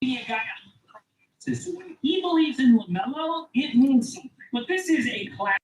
guy. So when he believes in LaMelo, it means something. But this is a class.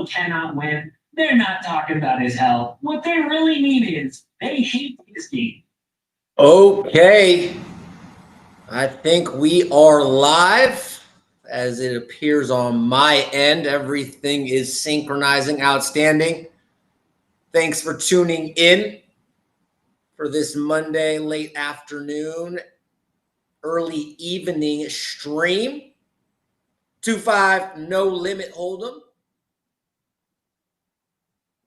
Cannot win. They're not talking about his health. What they really mean is they hate his game. Okay, I think we are live. As it appears on my end, everything is synchronizing outstanding. Thanks for tuning in for this Monday late afternoon, early evening stream. 2-5 No Limit Hold'em.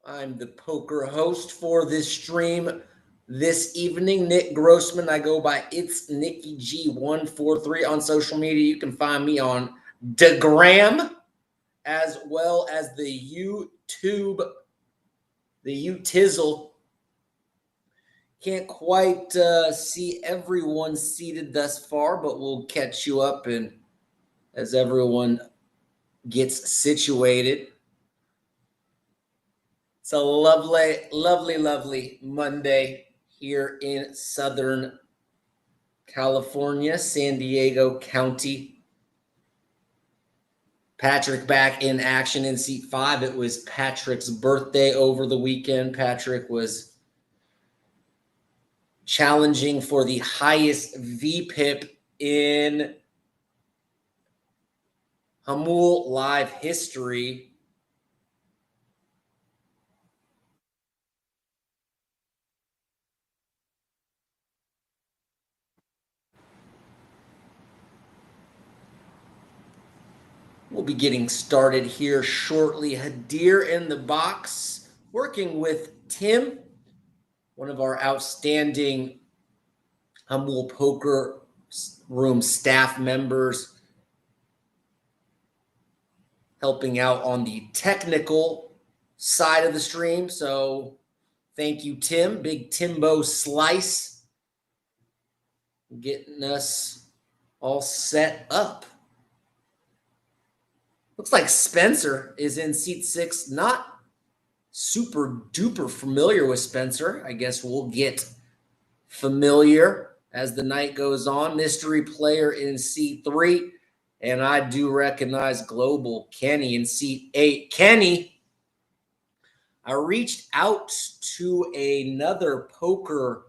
I'm the poker host for this stream this evening, Nick Grossman. I go by It's Nicky G143 on social media. You can find me on Degram as well as the YouTube, the Utizzle. Can't quite see everyone seated thus far, but we'll catch you up and as everyone gets situated. It's a lovely, lovely, lovely Monday here in Southern California, San Diego County. Patrick back in action in seat 5. It was Patrick's birthday over the weekend. Patrick was challenging for the highest VPIP in Hamul Live history. We'll be getting started here shortly. Hadir in the box, working with Tim, one of our outstanding Hamul Poker Room staff members, helping out on the technical side of the stream. So thank you, Tim. Big Timbo Slice, getting us all set up. Looks like Spencer is in seat 6. Not super duper familiar with Spencer. I guess we'll get familiar as the night goes on. Mystery player in seat 3. And I do recognize Global Kenny in seat 8. Kenny, I reached out to another poker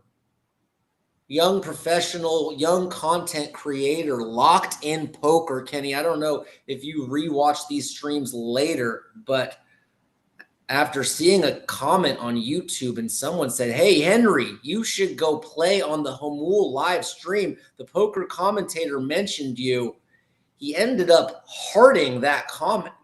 young professional, young content creator, Locked in Poker. Kenny, I don't know if you rewatch these streams later, but after seeing a comment on YouTube and someone said, "Hey, Henry, you should go play on the Hamul live stream. The poker commentator mentioned you." He ended up hearting that comment.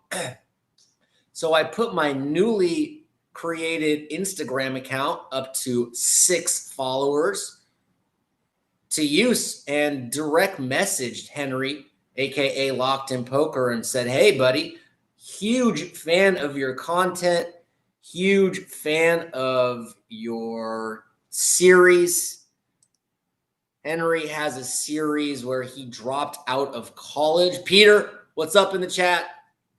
So I put my newly created Instagram account up to 6 followers to use and direct messaged Henry, aka Locked in Poker, and said, "Hey, buddy, huge fan of your content, huge fan of your series. Henry has a series where he dropped out of college. Peter, what's up in the chat?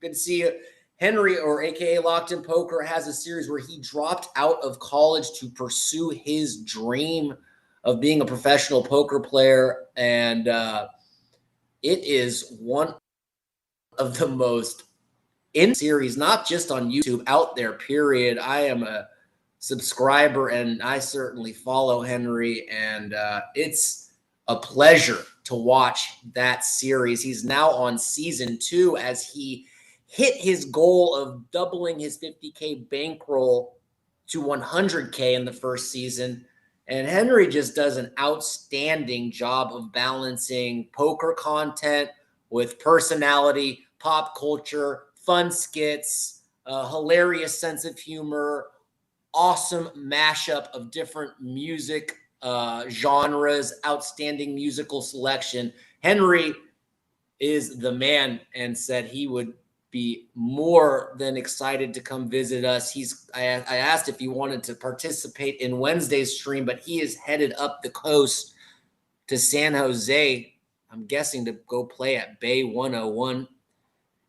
Good to see you. Henry, or AKA Locked in Poker, has a series where he dropped out of college to pursue his dream of being a professional poker player. And it is one of the most in series, not just on YouTube, out there, period. I am a subscriber and I certainly follow Henry, and it's a pleasure to watch that series. He's now on season 2 as he hit his goal of doubling his 50K bankroll to 100K in the first season. And Henry just does an outstanding job of balancing poker content with personality, pop culture, fun skits, a hilarious sense of humor, awesome mashup of different music genres, outstanding musical selection. Henry is the man and said he would be more than excited to come visit us. I asked if he wanted to participate in Wednesday's stream, but he is headed up the coast to San Jose, I'm guessing to go play at Bay 101.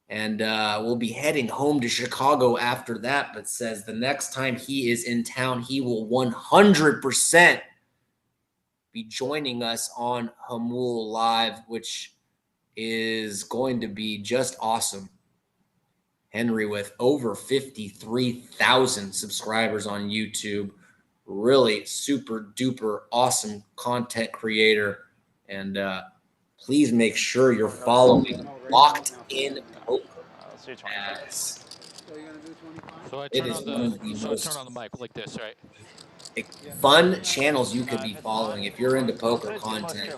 And we'll be heading home to Chicago after that, but says the next time he is in town, he will 100% be joining us on Hamul Live, which is going to be just awesome. Henry with over 53,000 subscribers on YouTube. Really super duper awesome content creator. And please make sure you're following Locked in Poker. As So I it turn is on one of the the most turn on the mic like this, right? fun channels you could be following. If you're into poker content,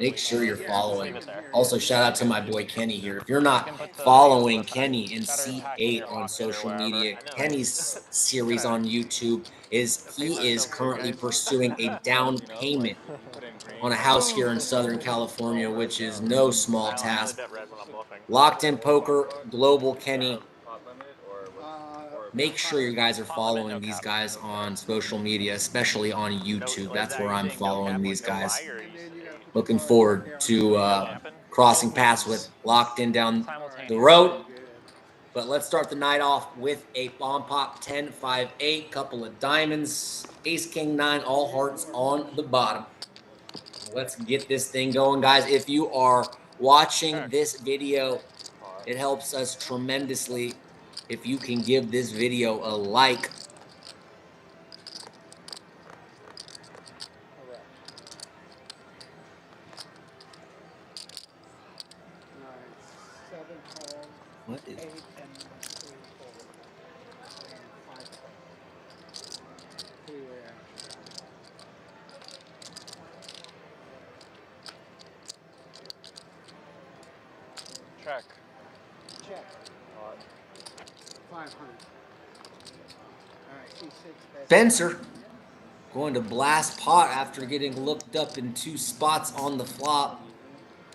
make sure you're following. Also, shout out to my boy Kenny here. If you're not following Kenny in C8 on social media, Kenny's series on YouTube he is currently pursuing a down payment on a house here in Southern California, which is no small task. Locked in Poker, Global Kenny. Make sure you guys are following these guys on social media, especially on YouTube. That's where I'm following these guys. Looking forward to crossing paths with Locked in down the road. But let's start the night off with a bomb pop 10-5-8, couple of diamonds, ace, king, 9, all hearts on the bottom. Let's get this thing going, guys. If you are watching this video, it helps us tremendously if you can give this video a like. What is Check. Check. 500. All right, C6. Spencer going to blast pot after getting looked up in 2 spots on the flop.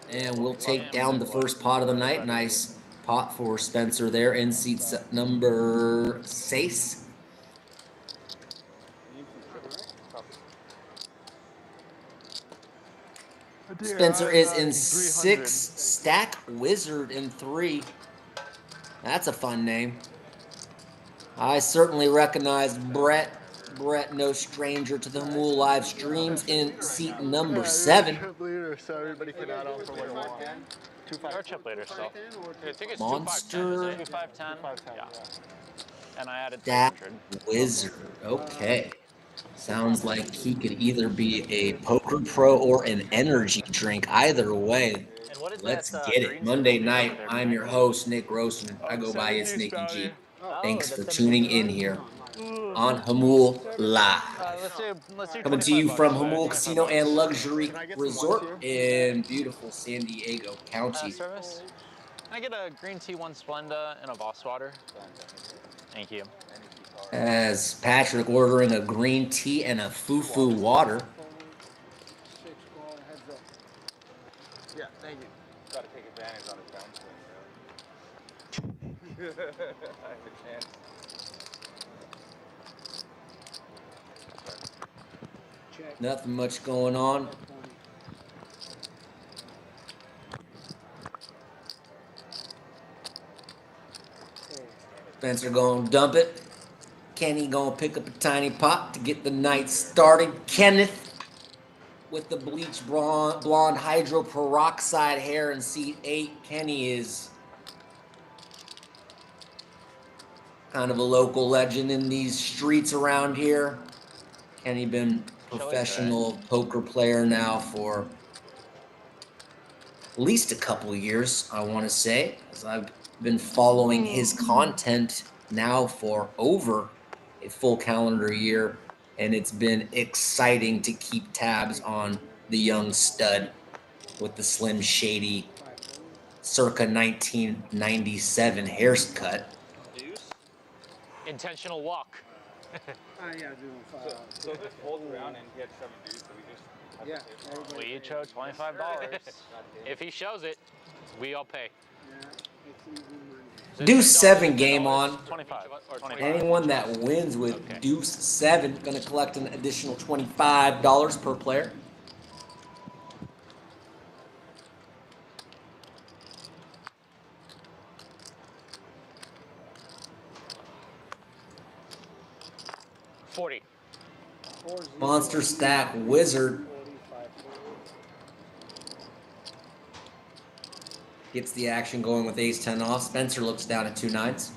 And we'll take down the first pot of the night. Nice pot for Spencer there in seat number 6. Spencer is in 6, Stack Wizard in 3. That's a fun name. I certainly recognize Brett. Brett, no stranger to the Hamul live streams, in seat number 7. Chip leader, so everybody can add on for what they want. 2-5 or chip later still. I think it's Monster. 2-5-10. Yeah. And I added Stack 300. Wizard. Okay. Sounds like he could either be a poker pro or an energy drink. Either way, let's get it. Monday night, I'm your host, Nick Grossman. I go by It's Nicky G. Thanks for tuning in here on Hamul Live. Coming to you from Hamul Casino and Luxury Resort in beautiful San Diego County. Service. Can I get a green tea, 1 Splenda, and a Voss water? Thank you. As Patrick ordering a green tea and a foo-foo water. Yeah, thank you. Got to take advantage on his downswing, I have a chance. Nothing much going on. Spencer gonna dump it. Kenny gonna pick up a tiny pot to get the night started. Kenneth with the bleach blonde hydroperoxide hair in seat 8. Kenny is kind of a local legend in these streets around here. Kenny been professional poker player now for at least a couple of years, I want to say, as I've been following his content now for over a full calendar year, and it's been exciting to keep tabs on the young stud with the Slim Shady circa 1997 haircut. Deuce. Intentional walk. So this folded around and he had 7 deuce, so we just. Yeah. We each owe $25. If he shows it, we all pay. Deuce 7 game on. 25 or 25. Anyone that wins with Okay. Deuce 7 going to collect an additional $25 per player. $40. Monster Stack Wizard gets the action going with ace 10 off. Spencer looks down at 2 nines.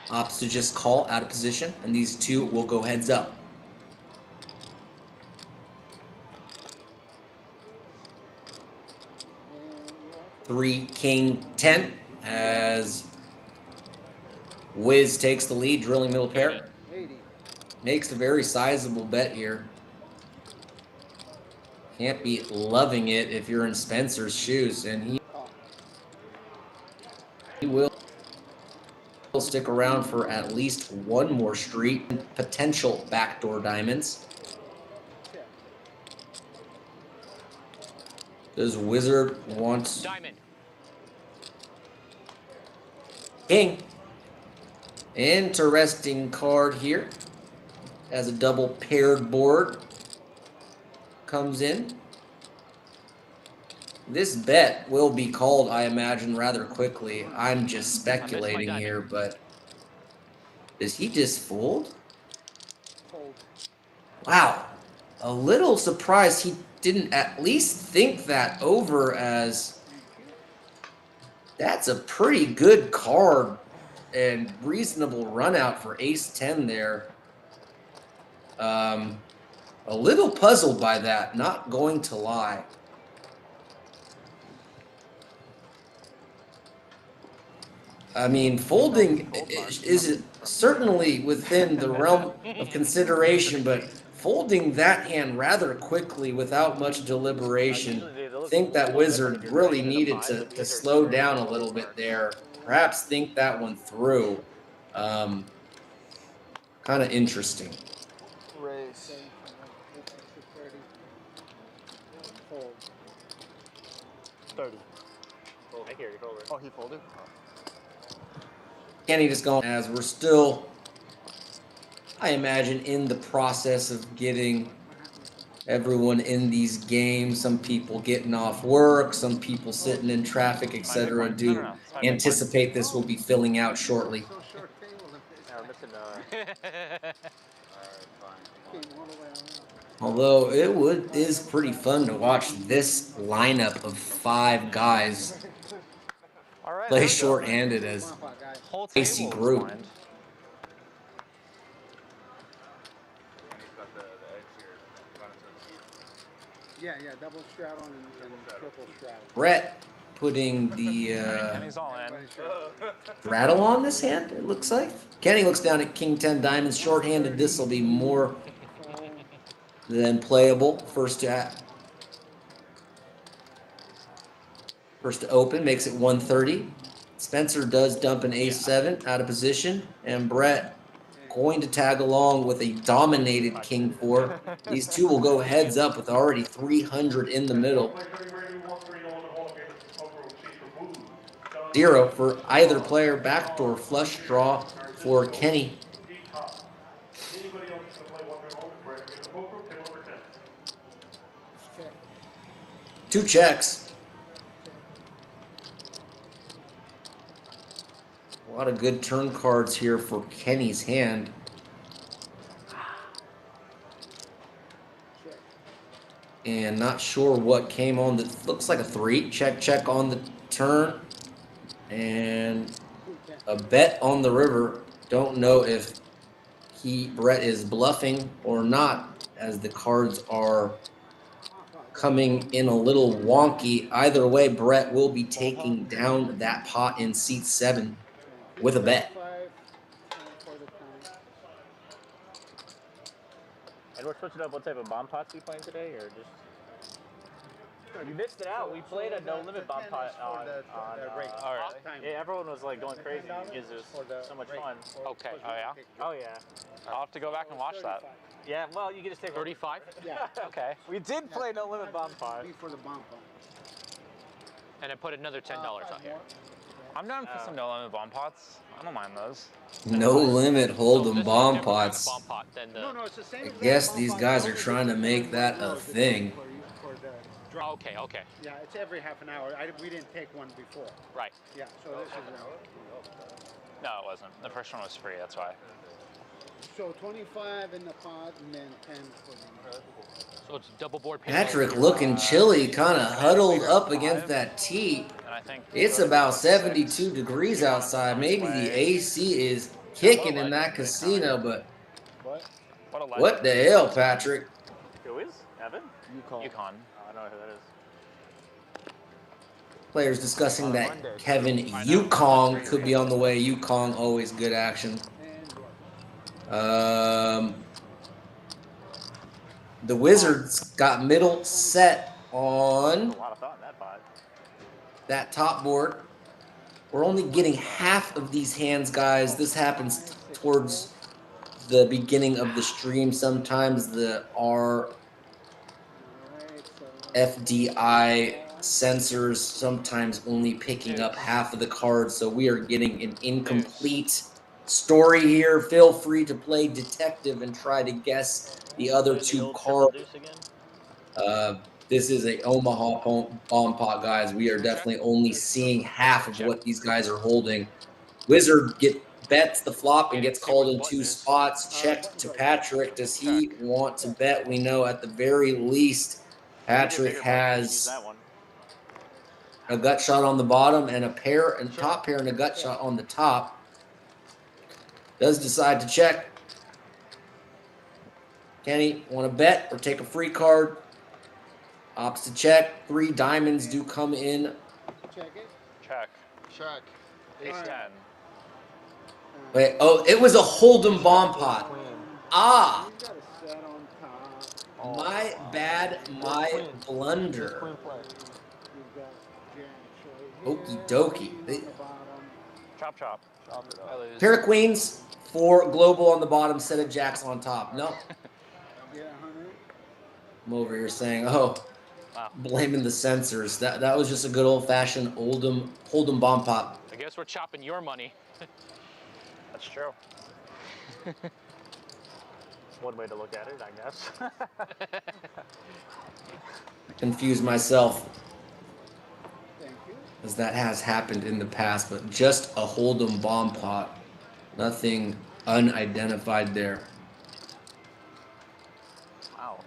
Opts to just call out of position, and these two will go heads up. Three, king, 10, as Wiz takes the lead, drilling middle pair. Makes a very sizable bet here. Can't be loving it if you're in Spencer's shoes, and he will stick around for at least one more street, potential backdoor diamonds. Does Wizard want Diamond. king? Interesting card here. As a double paired board comes in. This bet will be called, I imagine, rather quickly. I'm just speculating here, but does he just fold? Wow. A little surprised he didn't at least think that over, as that's a pretty good card and reasonable run out for ace 10 there. A little puzzled by that, not going to lie. I mean, folding is certainly within the realm of consideration, but folding that hand rather quickly without much deliberation, I think that Wizard really needed to slow down a little bit there. Perhaps think that one through. Kind of interesting. Raise. 30. I hear you. Oh, he folded? Kenny just going, as we're still, I imagine, in the process of getting everyone in these games. Some people getting off work, some people sitting in traffic, etc. Do anticipate this will be filling out shortly. Yeah, we're missing, Although it is pretty fun to watch this lineup of 5 guys All right. play shorthanded as Whole AC table group. blind. Yeah, double straddle and triple straddle. Brett putting the Kenny's all in. rattle on this hand, it looks like. Kenny looks down at king 10 diamonds. Shorthanded, this will be more than playable. First to open, makes it 130. Spencer does dump an ace 7 out of position, and Brett going to tag along with a dominated king 4. These two will go heads up with already 300 in the middle. 0 for either player. Backdoor flush draw for Kenny. 2 checks. A lot of good turn cards here for Kenny's hand. Check. And not sure what came on that looks like a 3. Check on the turn. And a bet on the river. Don't know if Brett is bluffing or not, as the cards are coming in a little wonky. Either way, Brett will be taking down that pot in seat 7 with a bet. 5 for the time. And we're switching up what type of bomb pots we playing today, or just? You missed it out. We played a no limit bomb pot on rate. yeah, everyone was like going crazy because it was so much fun. Okay. Oh yeah. Oh yeah. I'll have to go back and watch that. Yeah. Well, you can just take 35. Yeah. Okay. We did play no limit bomb pot. B for the bomb pump. And I put another $10 out here. I'm down for some no limit bomb pots. I don't mind those. No limit hold'em This is bomb different kind of pots. Bomb pot than the. No, it's the same. I exact guess bomb these pot, guys the are only trying to difference make is that a the thing. For the drop. Okay. Okay. Yeah, it's every half an hour. We didn't take one before. Right. Yeah, so this is No, it wasn't. The first one was free. That's why. so 25 in the pot and then 10 for the. So it's double board. Patrick looking chilly, kind of huddled up against that tee. And I think It's about 72 degrees outside. Maybe the AC is kicking in that casino, but What? What a legend. what the hell, Patrick? Who is Evan? Yukon. I don't know who that is. Players discussing that Kevin Yukong could be on the way. Yukong, always good action. The Wizards got middle set on A lot of thought in that pot. that top board. We're only getting half of these hands, guys. This happens towards the beginning of the stream. Sometimes the RFDI sensors sometimes only picking up half of the cards, so we are getting an incomplete story here. Feel free to play detective and try to guess the other 2 cards. Deuce again? This is a Omaha bomb pot, guys. We are definitely only seeing half of what these guys are holding. Wizard bets the flop and gets called in 2 spots. Checked to Patrick. Does he want to bet? We know at the very least Patrick has a gut shot on the bottom and top pair and a gut shot on the top. Does decide to check. Kenny, want to bet or take a free card? Opts to check. 3 diamonds do come in. Check it. Check. Check. Ace 10. Wait, oh, it was a hold'em bomb pot. Ah, You got a set on top. my bad, my blunder. You've got jacks right here. Okie dokie. On the bottom. Chop chop. I lose. Pair of queens, 4 global on the bottom, set of jacks on top. No, Yeah, 100. I'm over here saying, oh, Wow. blaming the sensors. That was just a good old-fashioned hold'em bomb pot. I guess we're chopping your money. That's true. One way to look at it, I guess. Confused myself, Thank you. as that has happened in the past, but just a hold'em bomb pot. Nothing unidentified there. Wow.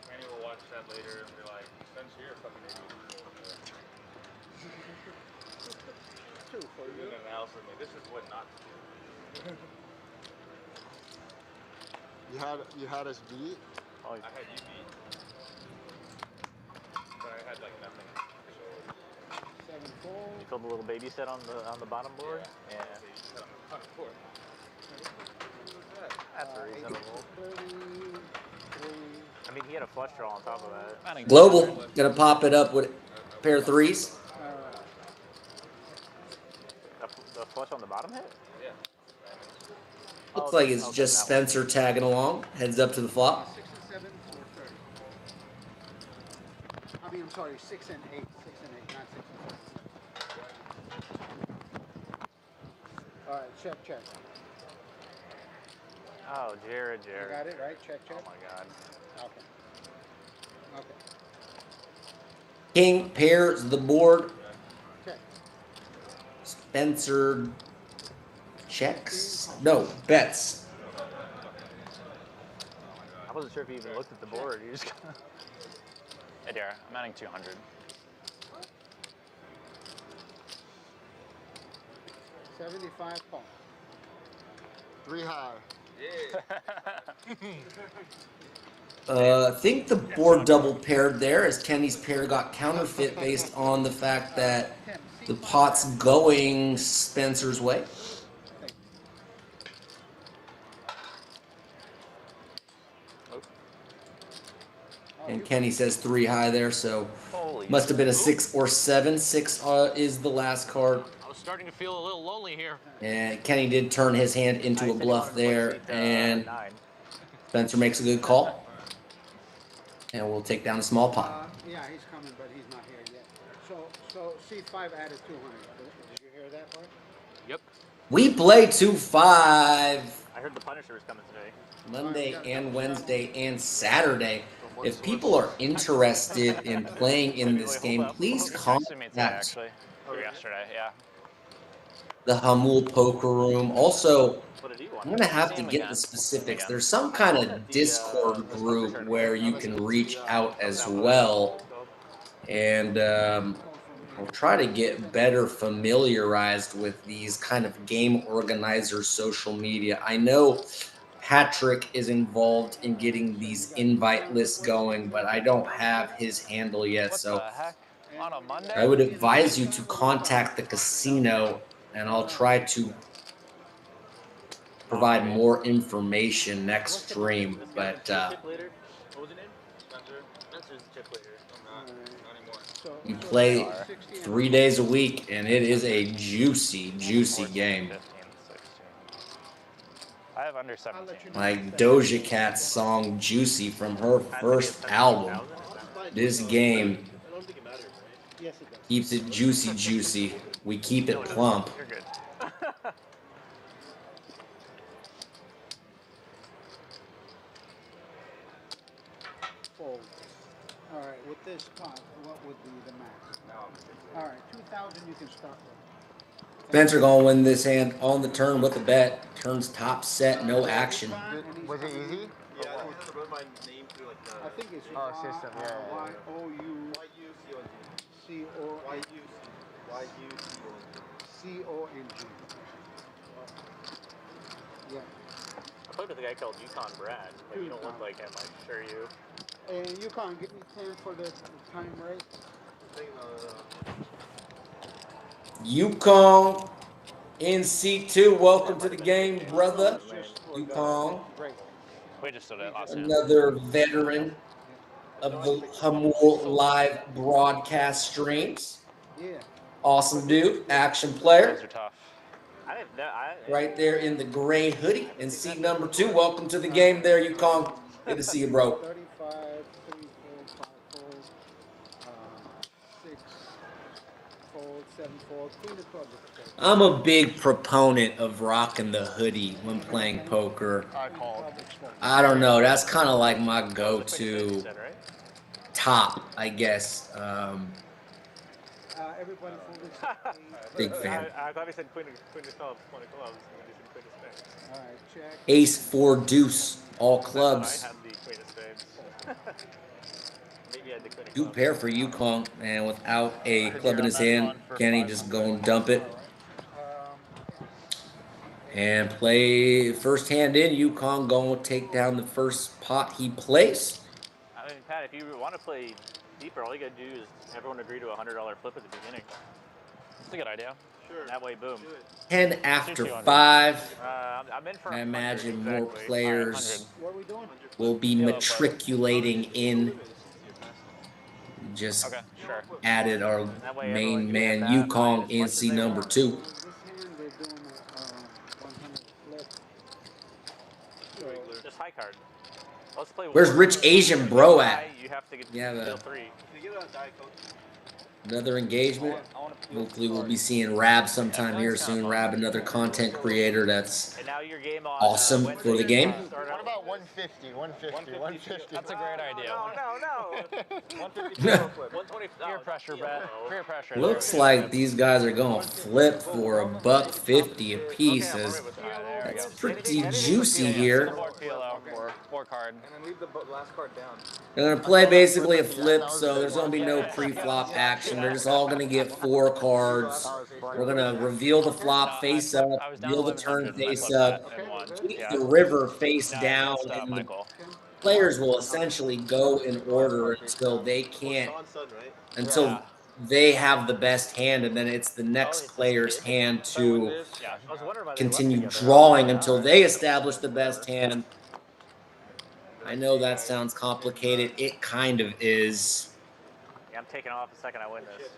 Manny will watch that later and be like, Spencer, you're a fucking idiot. Two for Do you. an analysis of me. This is what not to do. You had us beat. Oh, I had you beat. But I had like nothing. So 7-4. you filled a little baby set on the bottom board? Yeah. so you set up a front court. That's reasonable. 33. I mean, he had a flush draw on top of that. Global, gonna pop it up with a pair of 3s. The flush on the bottom hit? Yeah. Looks like it's just Spencer tagging along. Heads up to the flop. 6 and 7 or 30. I mean, I'm sorry, 6 and 8. 6 and 8, not 6 and 7. All right, check. Oh, Jared. You got it, right? Check. Oh my god. Okay. Okay. King pairs the board. Check. Spencer checks. No, bets. I wasn't sure if you even looked at the board. You just. Hey, Dara, I'm adding 200. 75 call. 3 high. I think the board double paired there as Kenny's pair got counterfeit based on the fact that Tim, the C5 pot's added. going Spencer's way. And Kenny says 3 high there, so Holy. must have been a Ooh, 6 or 7. 6 is the last card. I was starting to feel a little lonely here. And Kenny did turn his hand into I a said he bluff wanted to play there, seat, and 9. Spencer makes a good call. And we'll take down a small pot. Yeah, he's coming, but he's not here yet. So C5 added 200. Did you hear that part? Yep. We play 2-5 I heard the Punisher was coming today. Monday and Wednesday and Saturday. If people are interested in playing in this game, please Actually made today, contact actually. Or yesterday, yeah. the Hamul Poker Room. Also, What did he want? I'm going to have to Same get again. the specifics. Same There's some kind of Discord group where you can reach out as well. And I'll try to get better familiarized with these kind of game organizers' social media. I know Patrick is involved in getting these invite lists going, but I don't have his handle yet. What So the heck? On a Monday? I would advise you to contact the casino, and I'll try to provide more information next stream. But Chip leader? What was your name? Spencer. Spencer's the chip leader. I'm not anymore. we play 3 days a week, and it is a juicy, juicy 14, game. 15, 16. I have under 17. Like Doja Cat's song Juicy from her first album. This game Yes, it does. keeps it juicy, juicy. We keep it plump. You're good. Fold. All right, with this pot, what would be the max? All right, 2,000 you can start with. Spencer gonna win this hand on the turn with a bet. Turns top set, no action. Was it easy? Yeah, I had to run my name through like the I think it's Oh, system, yeah, yeah, yeah. Y-O-U-C-O-N-G. Yeah, I played with a guy called Yukon Brad, but you don't look like him, I assure you. and you can't give me 10 for the time rate. Yukon in C2. Welcome to the game, brother. Yukon, Great. We just stood at last hand. another veteran of the Hamul live broadcast streams. Yeah. Awesome dude, action Those player. are tough. I didn't know. Right there in the gray hoodie in seat number 2. Welcome to the game there, Yukon. Good to see you, bro. 35, 3, 4, 5, 4, 6, fold, 7, fold, queen of clubs. I'm a big proponent of rocking the hoodie when playing poker. I called. I don't know, that's kind of like my go-to Said, right? top, I guess. Everybody folded. Big fan. I'm glad he said queen of clubs when he said queen of spades. All right, check. Ace, 4, deuce, all clubs. I had the queen of spades. Maybe I had the queen of Two clubs. pair for Yukon, and without a club in his hand, Kenny just go and dump it. And play first hand in. Yukon going to take down the first pot he plays. I mean, Pat, if you want to play deeper, all you gotta do is everyone agree to a $100 flip at the beginning. That's a good idea. Sure. That way, boom. 10 after 200. 5. I'm in for. I 100, imagine more exactly. players What are we doing? will be matriculating in. Just Okay, sure. added our That way main everyone can man have that Yukon as in much as C they number want. 2. This hand, they're doing a 100 flip. So, Just high card. Let's play. Where's war. Rich Asian Bro at? You have to get Yeah, deal the- 3. Can you get it on Diet Coke? Another engagement. Hopefully we'll be seeing Rab sometime here soon. Rab, another content creator that's And now your game on awesome Wednesday, for the game. start What out- about 150? 150. 150. That's a great idea. No. 120. Peer pressure, Brett. Peer pressure. Looks like these guys are going to flip for $1.50 a piece. As that's pretty juicy here. Four card. And then leave the last card down. They're going to play basically a flip, so there's going to be no pre-flop action. They're just all going to get 4 cards. We're going to reveal the flop face up, reveal the turn face up, keep the river face down, and the players will essentially go in order until they can't, until they have the best hand, and then it's the next player's hand to continue drawing until they establish the best hand. I know that sounds complicated. It kind of is. Yeah, I'm taking off the second I win this.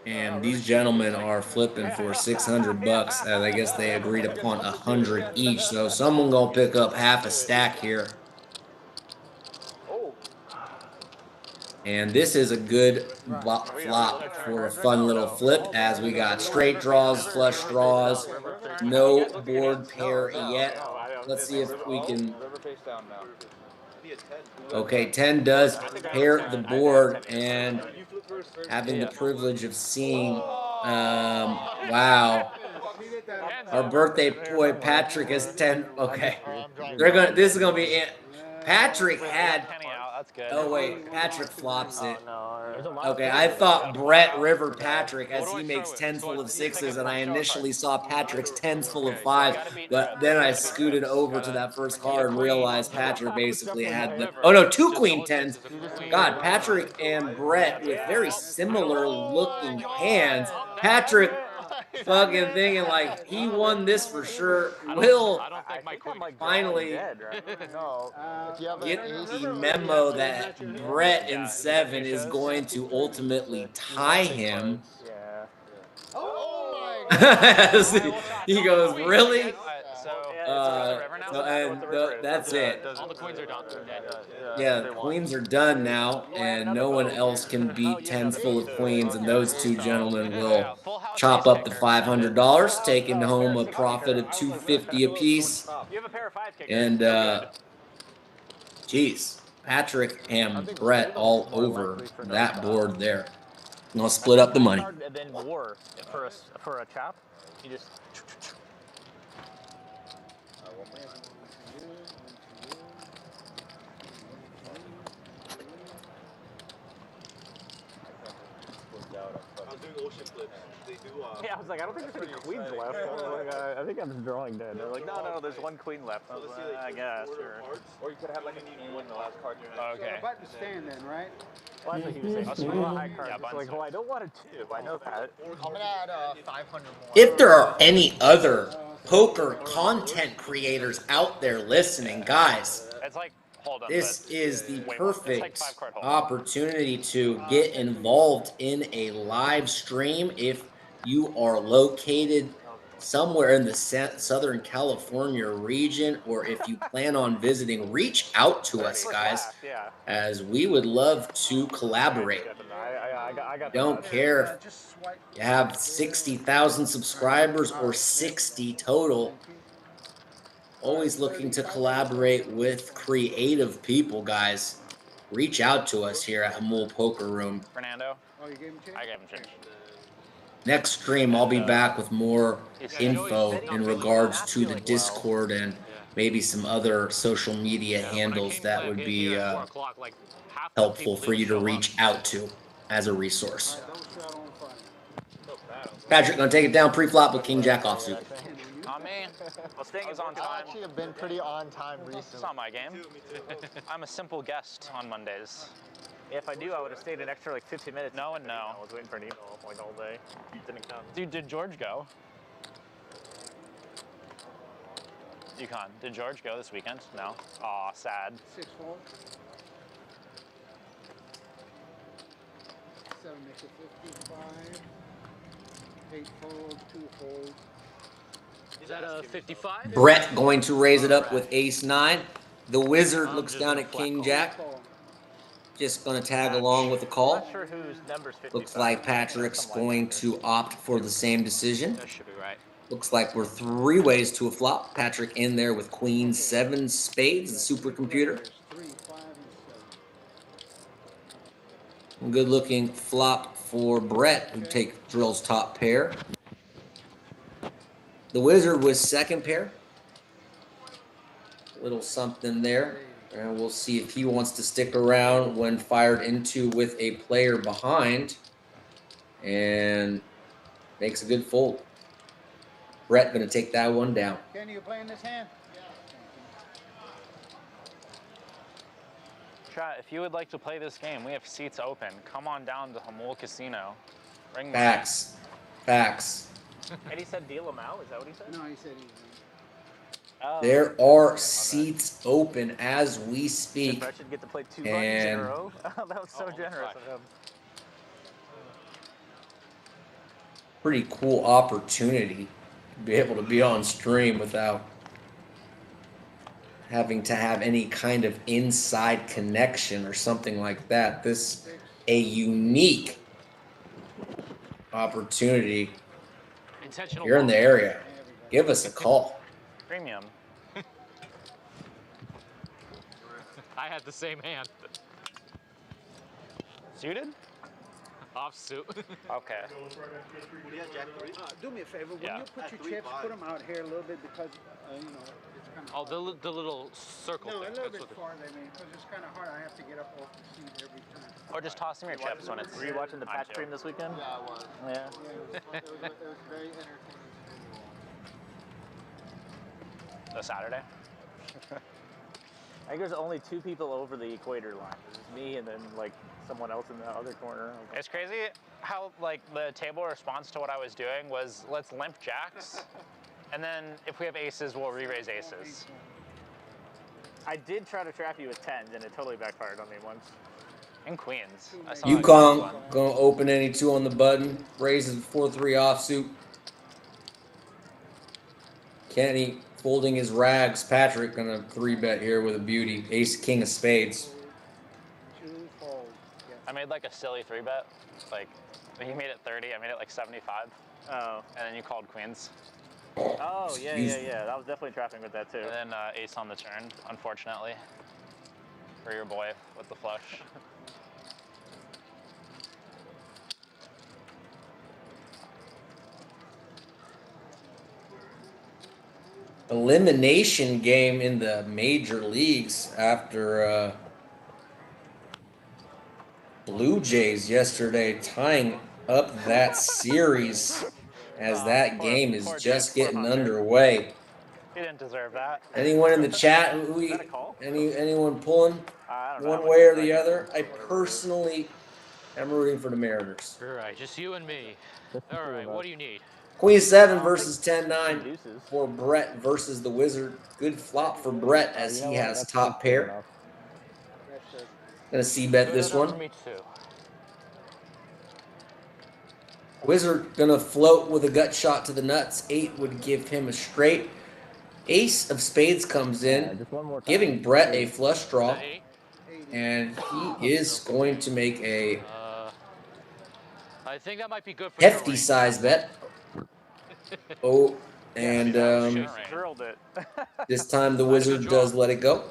And these gentlemen are flipping for $600, as I guess they agreed upon 100 each. So someone gonna pick up half a stack here. And this is a good flop for a fun little flip, as we got straight draws, flush draws, no board pair yet. Let's see if we can. River face down now. Okay, 10 does pair the board, and having the privilege of seeing, wow, our birthday boy Patrick is 10. Okay, this is gonna be it. Patrick had. That's good. Oh wait, Patrick flops it. Okay, I thought Brett River Patrick, as he makes 10s full of 6s, and I initially saw Patrick's 10s full of 5s, but then I scooted over to that first card and realized Patrick basically had the, oh no, 2 queen 10s. God, Patrick and Brett with very similar looking hands. Patrick fucking thinking like he won this for sure. Will finally No. If you have an get ace, the memo that Brett in 7 is going to ultimately tie him. Oh my He goes, really? And that's it. All the queens are done. Yeah, the queens are done now, and no one else can beat 10s full of queens, and those two gentlemen will chop up the $500, taking home a profit of $250 apiece. And geez, Patrick and Brett all over that board there. And I'll split up the money. And then war for a chop. You just. Yeah, I was like, I don't think there's any queens left. I was like, I think I'm drawing dead. They're like, no, there's 1 queen left. I was like, I guess. Or you could have like a king win the last card. Okay. So button stand then, right? Well, that's what he was saying. I'll swing a high card. It's like, well, I don't want to do. I know that. I'm gonna add 500 more. If there are any other poker content creators out there listening, guys, It's like, hold on. this is the Wait, perfect it's like 5 card hold. opportunity to get involved in a live stream if you are located somewhere in the Southern California region, or if you plan on visiting. Reach out to us, guys, Yeah. as we would love to collaborate. I got Don't care if you have 60,000 subscribers or 60 total. Always looking to collaborate with creative people, guys. Reach out to us here at Hamul Poker Room. Fernando, Oh, you gave him change? I gave him change. Next stream, I'll be back with more info in regards to the Discord and maybe some other social media handles that would be helpful for you to reach out to as a resource. Double shot on fire. Patrick gonna take it down pre-flop with King Jack offsuit. Not me. Well, staying is on I time. actually have been pretty on time It's recently. not my game. I'm a simple guest on Mondays. If I do, I would have stayed an extra like 15 minutes. No and no. I was waiting for an email like all day. You didn't come. Dude, did George go? UConn. Did George go this weekend? No. Aw, sad. 6 fold. 7 makes it 55. 8 fold, 2 fold. Is that a 55? Brett going to raise it up with ace 9. The wizard looks down at King Jack. Call. just going to tag along with the call. Not sure whose number's 55. Looks like Patrick's going to opt for the same decision. That should be right. Looks like we're 3 ways to a flop. Patrick in there with queen 7 spades, the supercomputer. There's 3, 5, and 7. Good looking flop for Brett, who drills top pair. The Wizard with second pair. Little something there. And we'll see if he wants to stick around when fired into with a player behind. And makes a good fold. Brett going to take that one down. Kenny, you playing this hand? Chat, if you would like to play this game, we have seats open. Come on down to Hamul Casino. Bring money. Facts. And he said deal him out? Is that what he said? No, he said he. Oh. There are seats open as we speak. Brett should get to play 2 buttons in And- a row. That was so Oh, generous fuck. of him. Pretty cool opportunity to be able to be on stream without having to have any kind of inside connection or something like that. This a unique opportunity. Intentional. If you're in the area, give us a call. Premium. I had the same hand. Suited? Offsuit. Okay. Do me a favor. When Yeah. you put your chips, put them out here a little bit because you know it's kind of. Oh, the little circle No, a thing. little That's bit what it- farther, I mean, because it's kind of hard. I have to get up off the seat every time. Or just toss them your chips when it's. Were you watching the on patch show. stream this weekend? Yeah, I was. Yeah. It was very entertaining to The Saturday? I think there's only 2 people over the equator line. There's me and then like someone else in the other corner. It's crazy how like the table response to what I was doing was let's limp jacks, and then if we have aces, we'll re-raise aces. I did try to trap you with 10s and it totally backfired on me once. And queens. I saw Yukon gonna open any 2 on the button. Raises 4-3 offsuit. Kenny folding his rags. Patrick gonna 3-bet here with a beauty. Ace king of spades. 2 fold. Yes. I made like a silly 3-bet. Like he made it 30, I made it like 75, Oh. and then you called queens, Oh, yeah, Excuse yeah, yeah. That was definitely trapping with that too. and then ace on the turn. Unfortunately, for your boy with the flush. Elimination game in the major leagues after Blue Jays yesterday tying up that series as that game is just getting underway. He didn't deserve that. Anyone in the chat Is that a call? anyone pulling I don't know. one way or the other? I personally am rooting for the Mariners. All right, just you and me. All right, what do you need? Queen 7 versus 10-9 Deuces. for Brett versus the Wizard. Good flop for Brett as he has top pair. That's it. Gonna c-bet this For one. me too. Wizard gonna float with a gut shot to the nuts. 8 would give him a straight. Ace of spades comes in, Just one more time. giving Brett a flush draw, Is that 8? and he is going to make a I think that might be good for hefty your size bet. Oh, and range. Drilled it. this time the Wizard does let it go.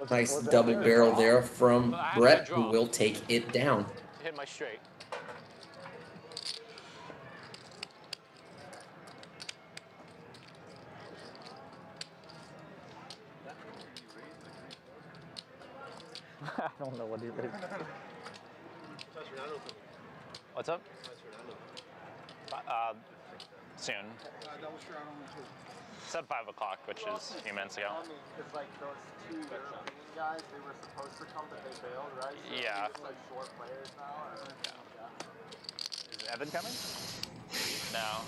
Nice double barrel there from Brett, who will take it down. Hit my straight. I don't know what he did. What's up? Soon. Double shot on the 2. Said 5 o'clock, which is a few minutes ago. It's like those 2 European guys, they were supposed to come, but they failed, right? So Yeah. they're just like short players now. Or, yeah. Is Evan coming? No.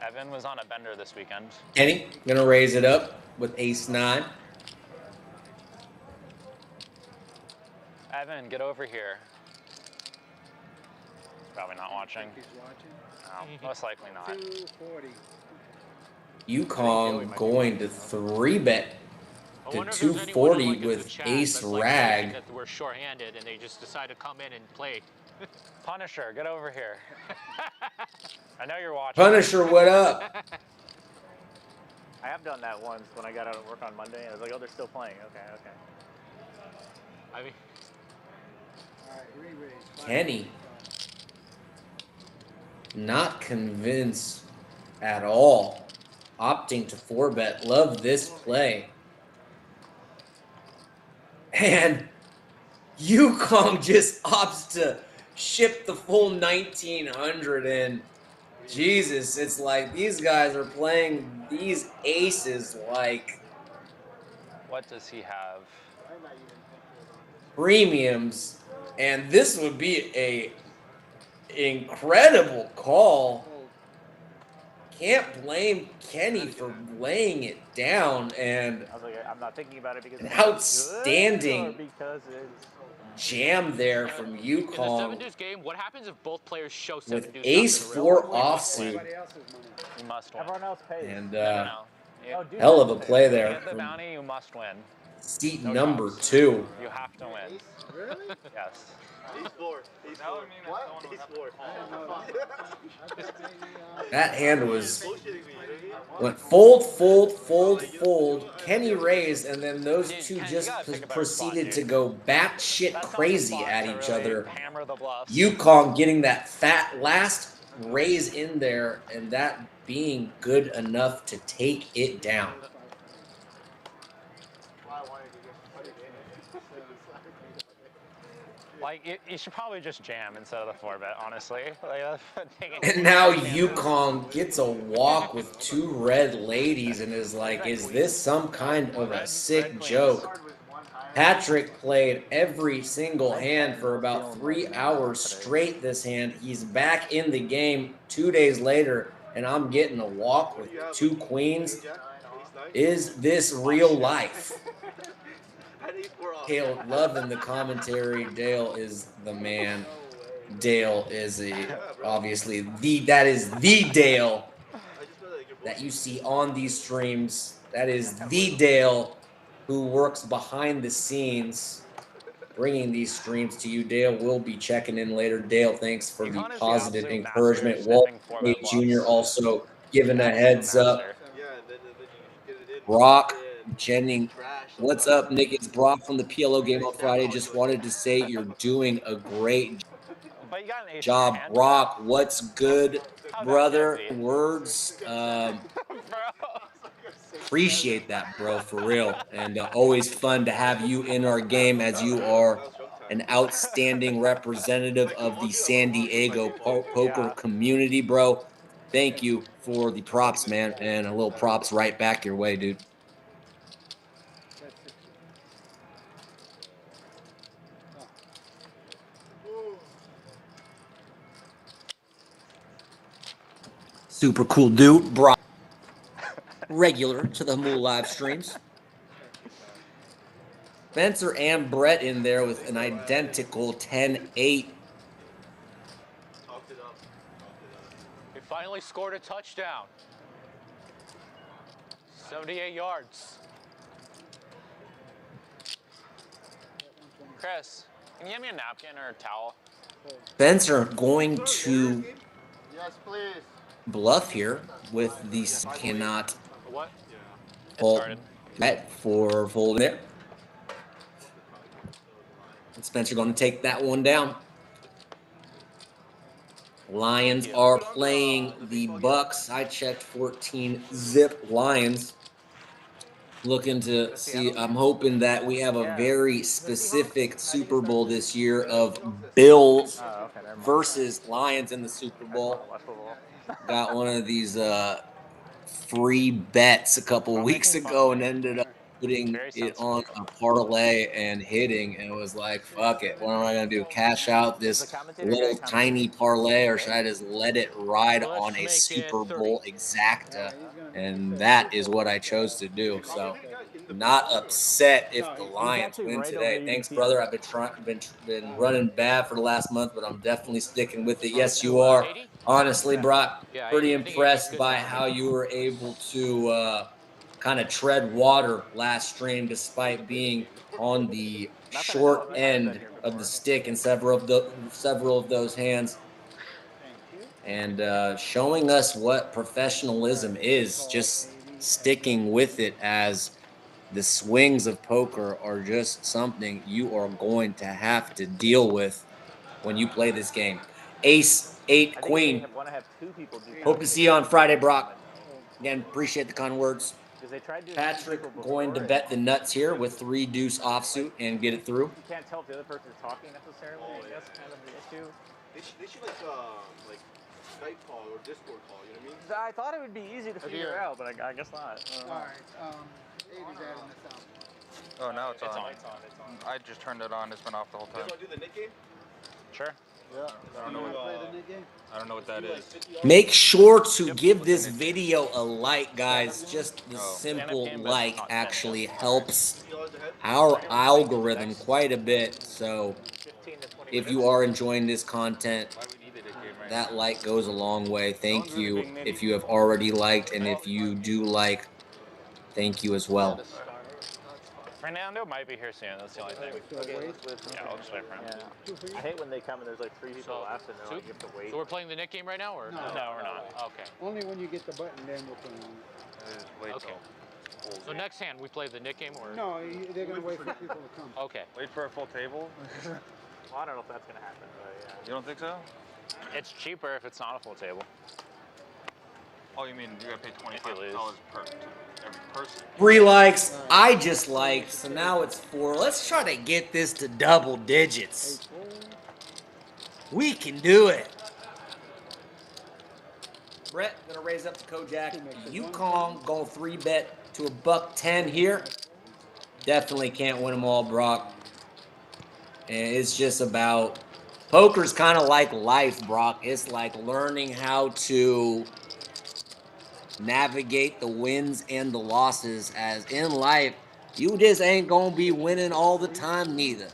Evan was on a bender this weekend. Kenny gonna raise it up with ace 9. Evan, get over here. Probably not watching. He's watching. No, most likely not. 240. Yukon going to 3-bet I to wonder if there's anyone 240 like, in the with chat ace that's, like, rag. thinking that we're shorthanded and they just decide to come in and play. Punisher, get over here. I know you're watching. Punisher, what up? I have done that once when I got out of work on Monday. And I was like, oh, they're still playing. Okay. I mean, All right, re-raise. Kenny, not convinced at all. Opting to 4-bet. Love this play. And Yukong just opts to ship the full 1900 in. Jesus, it's like these guys are playing these aces like What does he have? premiums, and this would be a incredible call. Can't blame Kenny for laying it down, and I was like, I'm not thinking about it because an it's good outstanding or because it's. jam there from in the Yukong 7 deuce game, what happens if both players show 7 with deuce ace after the river? 4 offsuit, Everybody else's money. You must win. Everyone else pays. and No. Oh, dude, hell of a that's play fair. there Get the from bounty, you must win. seat No number chops. 2. You have to win. Really? Yes. He's four. He's That four. would mean that What? someone would He's have to four. call. I thought maybe, That hand was Bullshitting me, dude. went fold, fold, fold, fold. Kenny raised, and then those Dude, two Ken, you just gotta pick a better proceeded spot, to dude. go batshit That's not the crazy spot at to each really other. Hammer the bluffs. Yukong getting that fat last raise in there, and that being good enough to take it down. Why I wanted to get put it in. Like, you should probably just jam instead of the 4-bet, honestly. Like, And now Yukong gets a walk with 2 red ladies and is like, is this some kind of a sick joke? Patrick played every single hand for about 3 hours straight this hand. He's back in the game 2 days later, and I'm getting a walk with 2 queens. Is this real life? Dale loving the commentary. Dale is the man. Dale is obviously that is the Dale that you see on these streams. That is the Dale who works behind the scenes, bringing these streams to you. Dale will be checking in later. Dale, thanks for the Yukon is the positive absolute encouragement. master Walt of sniffing 4-bet Jr. bluffs. also giving a heads up. Master. Brock Jennings, what's up, Nick? It's Brock from the PLO game on Friday. Just wanted to say you're doing a great But you got an ace in your job, hand. Brock. What's good, How'd that brother? get beat? Words. Bro. Appreciate that, bro, for real. And always fun to have you in our game, as you are an outstanding representative of the San Diego poker community, bro. Thank you for the props, man, and a little props right back your way, dude. That's it. Super cool dude, Brock. Regular to the Mool live streams. Spencer and Brett in there with an identical 10-8. We finally scored a touchdown. 78 yards. Chris, can you give me a napkin or a towel? Spencer going to Yes, please. bluff here with the cannot What? It fold started. bet for folding there. And Spencer going to take that one down. Lions are playing the Bucks. I checked 14 zip Lions. Looking to see, I'm hoping that we have a very specific Super Bowl this year of Bills Oh, okay, never mind. versus Lions in the Super Bowl. Got one of these free bets a couple weeks ago and ended up putting it on a parlay and hitting, and it was like, fuck it, what am I gonna do, cash out this little tiny parlay, or should I just let it ride on a Super Bowl exacta? And that is what I chose to do. So not upset if the Lions win today. Thanks, brother. I've been running bad for the last month, but I'm definitely sticking with it. Yes, you are. Honestly, Brock, pretty impressed by how you were able to kind of tread water last stream, despite being on the short end of the stick in several of those hands, and showing us what professionalism is, just sticking with it, as the swings of poker are just something you are going to have to deal with when you play this game. Ace, 8, queen. Want to have 2 people do. Hope to see you on Friday, Brock. Again, appreciate the kind words. Because they tried doing Patrick 2 people going to before, bet the nuts here with 3 deuce offsuit and get it through. You can't tell if the other person's talking necessarily. I guess kind of the issue. They should like Skype call or Discord call. You know what I mean? I thought it would be easy to figure out, but I guess not. All right, 8 is adding this out. Oh, now it's on. It's on. I just turned it on. It's been off the whole You time. guys want to do the Nick game? Sure. Yeah. I don't know Play what. the Nick game? I don't know what that is. Make sure to give this video a like, guys. Just the simple like actually helps our algorithm quite a bit. So 15 to 20 if you are enjoying this content, Why we needed a game right that like goes a long way. Thank you if you have already liked, and if you do like, thank you as well. Fernando might be here soon. That's the only thing. So wait. Yeah, I'll just wait for him. Yeah. I hate when they come and there's like 3 people left and they're like, you have to wait. So we're playing the Nick game right now, or No. No, we're not. Okay. Only when you get the button, then we'll put it on. Just wait Okay. till. So next hand we play the Nick game, or No, they're gonna wait for people to come. okay. Wait for a full table? Well, I don't know if that's going to happen, but yeah. You don't think so? It's cheaper if it's not a full table. Oh, you mean you gotta pay $25 per every person? 3 likes. I just liked. So now it's 4. Let's try to get this to double digits. We can do it. Brett gonna raise up to Kojak. Yukon going 3 bet to a $110 here. Definitely can't win them all, Brock. And it's just about poker's kind of like life, Brock. It's like learning how to navigate the wins and the losses, as in life, you just ain't gonna be winning all the time neither.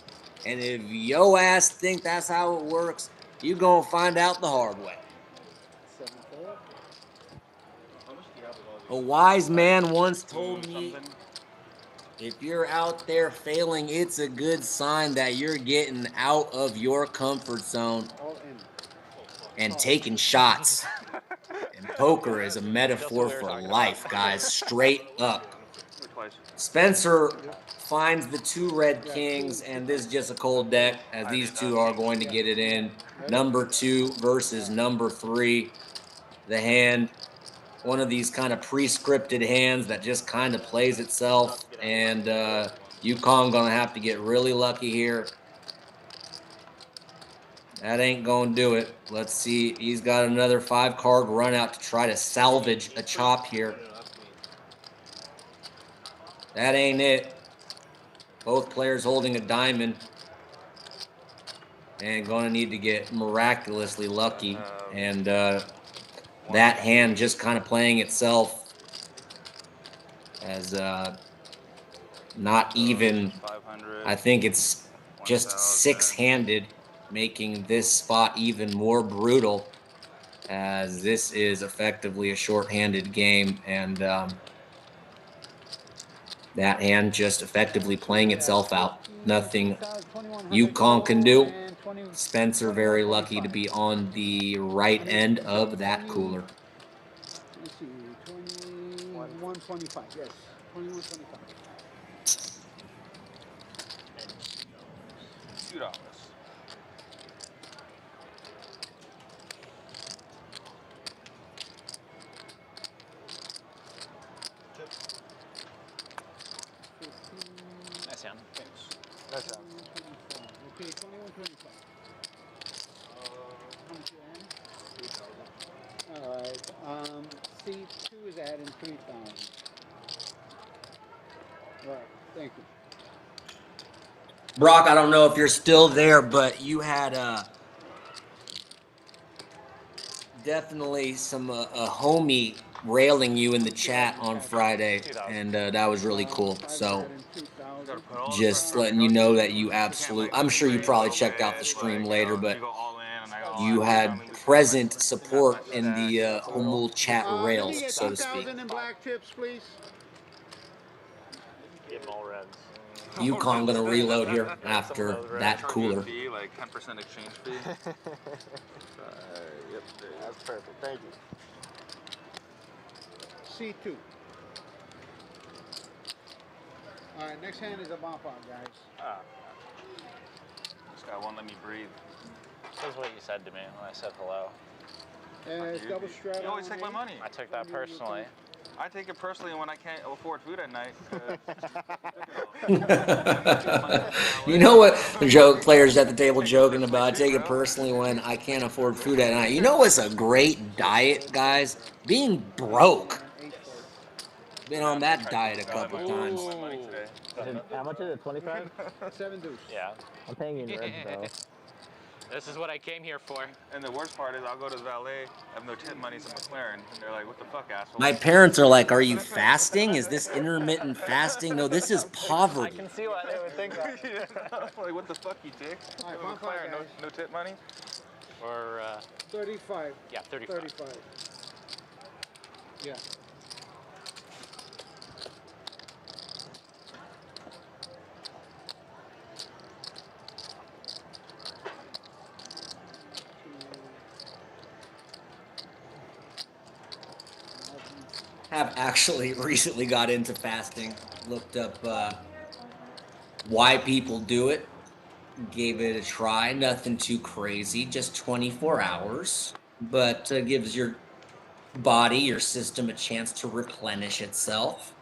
And if yo ass think that's how it works, you gonna find out the hard way. A wise man once told me, if you're out there failing, it's a good sign that you're getting out of your comfort zone All in. and taking shots. And poker is a metaphor for life, guys. Straight up. Spencer finds the 2 red kings, and this is just a cold deck, as these 2 are going to get it in. Number 2 versus number 3. The hand, one of these kind of pre-scripted hands that just kind of plays itself, and Yukon gonna have to get really lucky here. That ain't gonna do it. Let's see. He's got another 5-card run out to try to salvage a chop here. That ain't it. Both players holding a diamond. And gonna need to get miraculously lucky. And that hand just kind of playing itself as not even, 500. I think it's just 6-handed, making this spot even more brutal, as this is effectively a short-handed game, and that hand just effectively playing itself out. Nothing Yukon can do. Spencer very lucky to be on the right end of that cooler. Let's see, 21.25. Yes, 21.25. $2. Nice hand. Okay, 21.25. How much you add? All right. C2 is adding 3,000. Right. Thank you. Brock, I don't know if you're still there, but you had definitely some a homie railing you in the chat on Friday, and that was really cool. So just letting you know that you I'm sure you probably checked out the stream later, but you had present support in the Homul chat rails, so to speak. 10,000 in black chips, please. all reds. Yukon gonna reload here after those red that Charge you a cooler. fee, like 10% exchange fee. Yep. There you That's perfect. Thank you. C2. All right, next hand is a bump out, guys. Ah. This guy won't let me breathe. That's what you said to me when I said hello. And it's double straight. You always take my money. I took that personally. I take it personally when I can't afford food at night. You know what joke players at the table joking about? I take it personally when I can't afford food at night. You know what's a great diet, guys? Being broke. Been on that diet a couple times. How much is it? 25? 7 deuce. Yeah. I'm paying you in reds, though. This is what I came here for. And the worst part is I'll go to the valet, I have no tip money, to McLaren, and they're like, what the fuck, asshole? My parents are like, "Are you fasting? Is this intermittent fasting?" No, this is I poverty. can see why they would think that. Yeah. Like, what the fuck, you dick? All right, You have a bump out, McLaren, guys. no tip money? Or, 35. yeah, 35. 35. Yeah. Have actually recently got into fasting. Looked up why people do it. Gave it a try. Nothing too crazy. Just 24 hours. But gives your body, your system, a chance to replenish itself.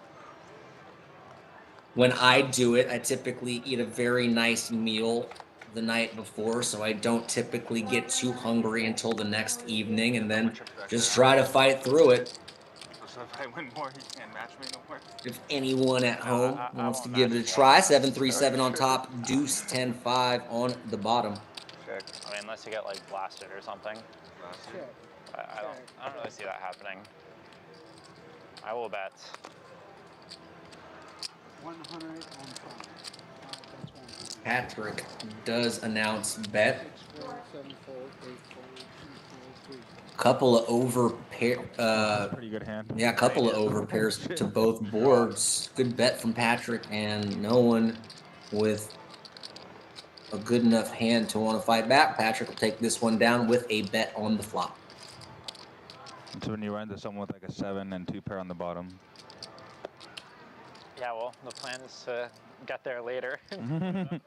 When I do it, I typically eat a very nice meal the night before, so I don't typically get too hungry until the next evening, and then just try to fight through it. So if I win more, he can't match me no more. If anyone at home I wants to won't give it a match you. try, 737 on top, deuce 10-5 on the bottom. Check. I mean, unless you get like blasted or something. Check. I don't really see that happening. I will bet. 100 on 5. That's 100. Patrick does announce bet. 6 fold, 7 fold, 8 fold, 2 fold, 3 fold. Couple of over pair, Pretty good hand. yeah, a couple of over pairs to both boards. Good bet from Patrick, and no one with a good enough hand to want to fight back. Patrick will take this one down with a bet on the flop. So when you run into someone with like a 7 and 2 pair on the bottom. Yeah, well, the plan is to get there later. Yeah,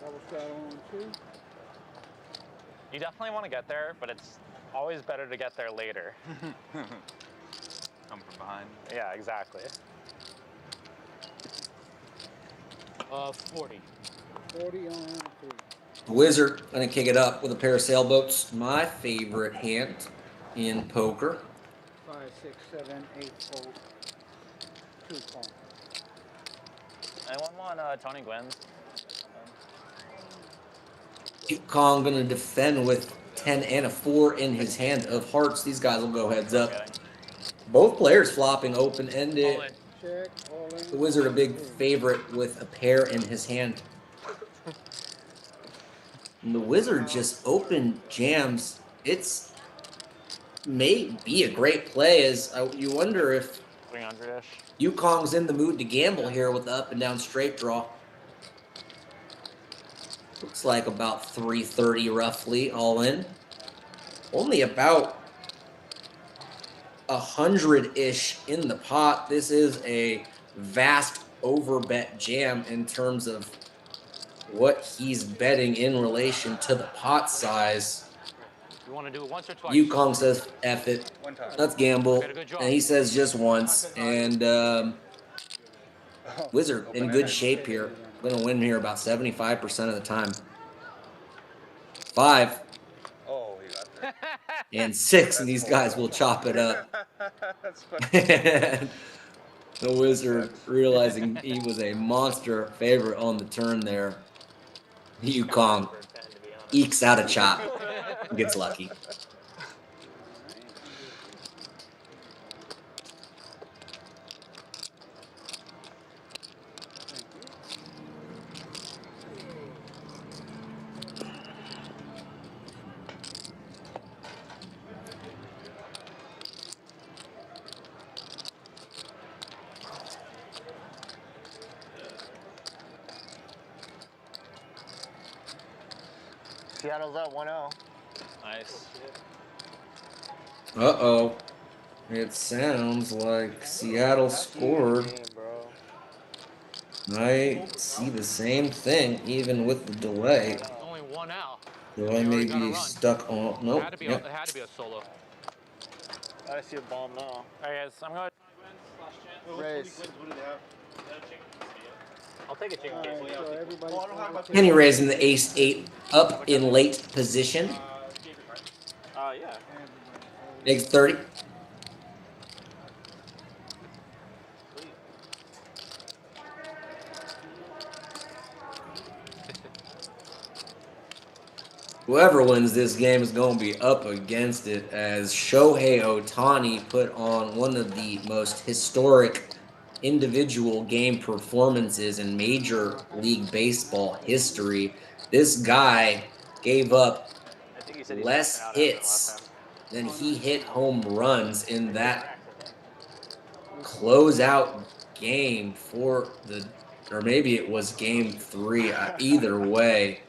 double straddle on 2. You definitely want to get there, but it's always better to get there later. Come from behind. Yeah, exactly. 40. 40 on 3. Wizard gonna kick it up with a pair of sailboats. My favorite hand in poker. 5, 6, 7, 8 fold. 2 call. Anyone want Tony Gwynn? Kong gonna defend with 10 and a 4 in his hand of hearts. These guys will go heads up. Both players flopping open-ended. All in. Check, all in. The Wizard a big favorite with a pair in his hand. And the Wizard just open jams. It's may be a great play as you wonder if 300-ish. Yukong's in the mood to gamble here with the up and down straight draw. Looks like about 330 roughly all in. Only about 100-ish in the pot. This is a vast overbet jam in terms of what he's betting in relation to the pot size. You want to do it once or twice? Yukong says, F it, One time. let's gamble. Did a good job. And he says just once. And Wizard in good shape here. Gonna win here about 75% of the time. 5 Oh, he got there. and 6, and these guys will chop it up. That's funny. The Wizard realizing he was a monster favorite on the turn there. Yukong ekes out a chop. Gets lucky. Seattle's up 1-0. Nice. Uh-oh. It sounds like Seattle scored. Game, bro. I see the same thing, even with the delay. Only 1 out. Though They I may already got a be run. stuck on. Nope. It Yep. had to be a solo. I see a bomb now. All right, guys, I'm going. Race. I'll take a chicken All right, quesadilla. so everybody's going to Kenny raising the ace-8 up in late position. Yeah. Makes 30. Whoever wins this game is going to be up against it, as Shohei Ohtani put on one of the most historic individual game performances in Major League Baseball history. This guy gave up I think you said he's less maxing out after the hits last time. than he hit home runs in that closeout game for the, or maybe it was game 3. Either way,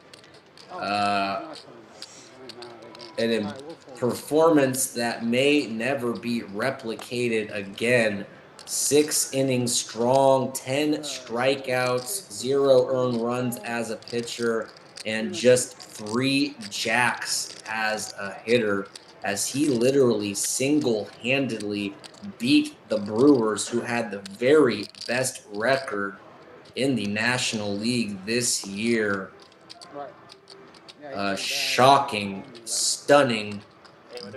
an performance that may never be replicated again. 6 innings strong, 10 strikeouts, 0 earned runs as a pitcher, and just 3 jacks as a hitter, as he literally single-handedly beat the Brewers, who had the very best record in the National League this year. Shocking, stunning,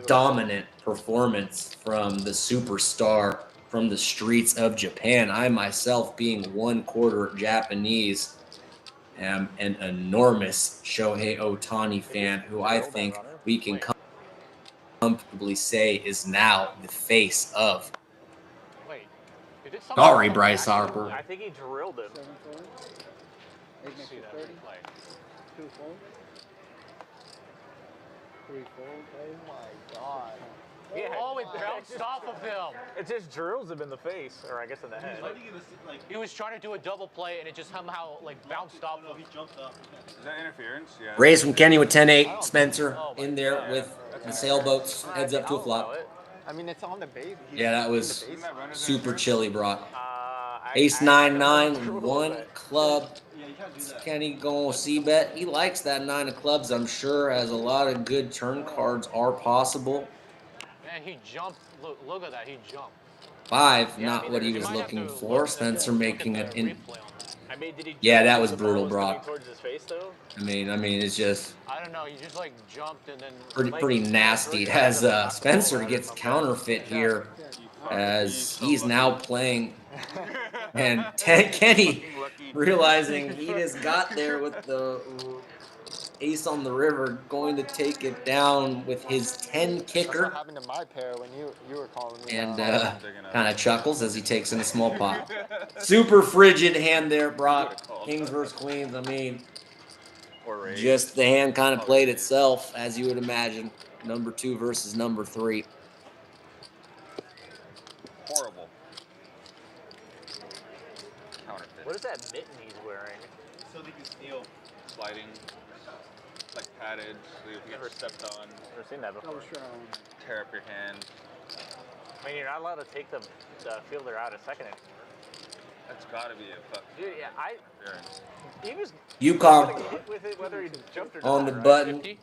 dominant performance from the superstar from the streets of Japan. I myself, being 1/4 Japanese, am an enormous Shohei Ohtani fan, who I think we can comfortably say is now the face of. Wait. Did someone Sorry, come Bryce back? Harper. I think he drilled him. 7-4. 8 makes See it that 30. replay. 2 fold. 3 fold. Oh my god. Yeah. Oh, it bounced off of him. It just drills him in the face, or I guess in the head. He was trying to do a double play, and it just somehow like bounced off. Is that interference? Yeah. Raise from Kenny with 10-8. Spencer in there with the sailboats. Heads up to a flop. I mean, it's on the base. Yeah, that was Isn't that runner's super interference? chilly, Brock. I Ace don't 9-9, know. 1 club. Kenny going C-bet. He likes that 9 of clubs, I'm sure, as a lot of good turn cards are possible. Man, he jumped. Look at that. He jumped. 5, Yeah, I not mean, what he you was might have looking to for. look at Spencer the making it in. replay on that. I mean, did he? Yeah, that jump was when the ball brutal, was coming Brock. Towards his face, though. I mean, it's just I don't know. He just like jumped and then. pretty nasty. As Spencer gets counterfeit here, as he's now playing, and Kenny realizing he just got there with the ace on the river, going to take it down with his 10 That's kicker, what happened to my pair when you were calling me. and out. kind of chuckles as he takes in a small pot. Super frigid hand there, Brock. Kings versus queens. I mean, Or raise. just the hand kind of played itself, as you would imagine. Number 2 versus number 3. Horrible. Counterfeit. What is that mitten he's wearing? So they can steal. Sliding. Like padded, so if you Never get stepped on, Never seen that before. tear up your hand. I mean, you're not allowed to take the fielder out a second. That's gotta be a fuck. Dude, yeah, Interference. he was UConn gonna get with it whether he jumped or on not. the right? button. 50?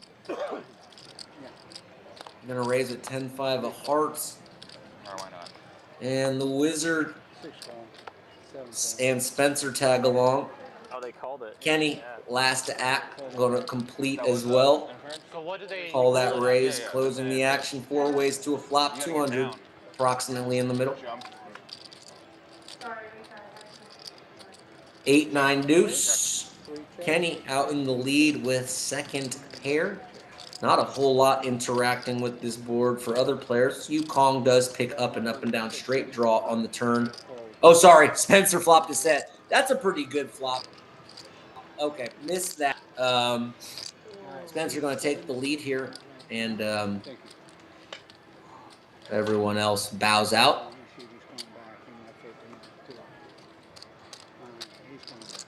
Gonna raise it 10-5 of hearts. Or why not? And the Wizard 6 fold. 7 fold. and Spencer tag along. Oh, they called it. Kenny, Yeah. last to act, gonna complete as well. So what did they Call that raise, yeah. closing the action 4 ways to a flop, You gotta get 200, down. approximately in the middle. Jump. 8-9 deuce. Kenny out in the lead with second pair. Not a whole lot interacting with this board for other players. Yukong does pick up and down straight draw on the turn. Oh, sorry, Spencer flopped his set. That's a pretty good flop. Okay, missed that. Spencer going to take the lead here, and Thank you. everyone else bows out. Let me see if he's coming back. He might take it too long. He's coming back.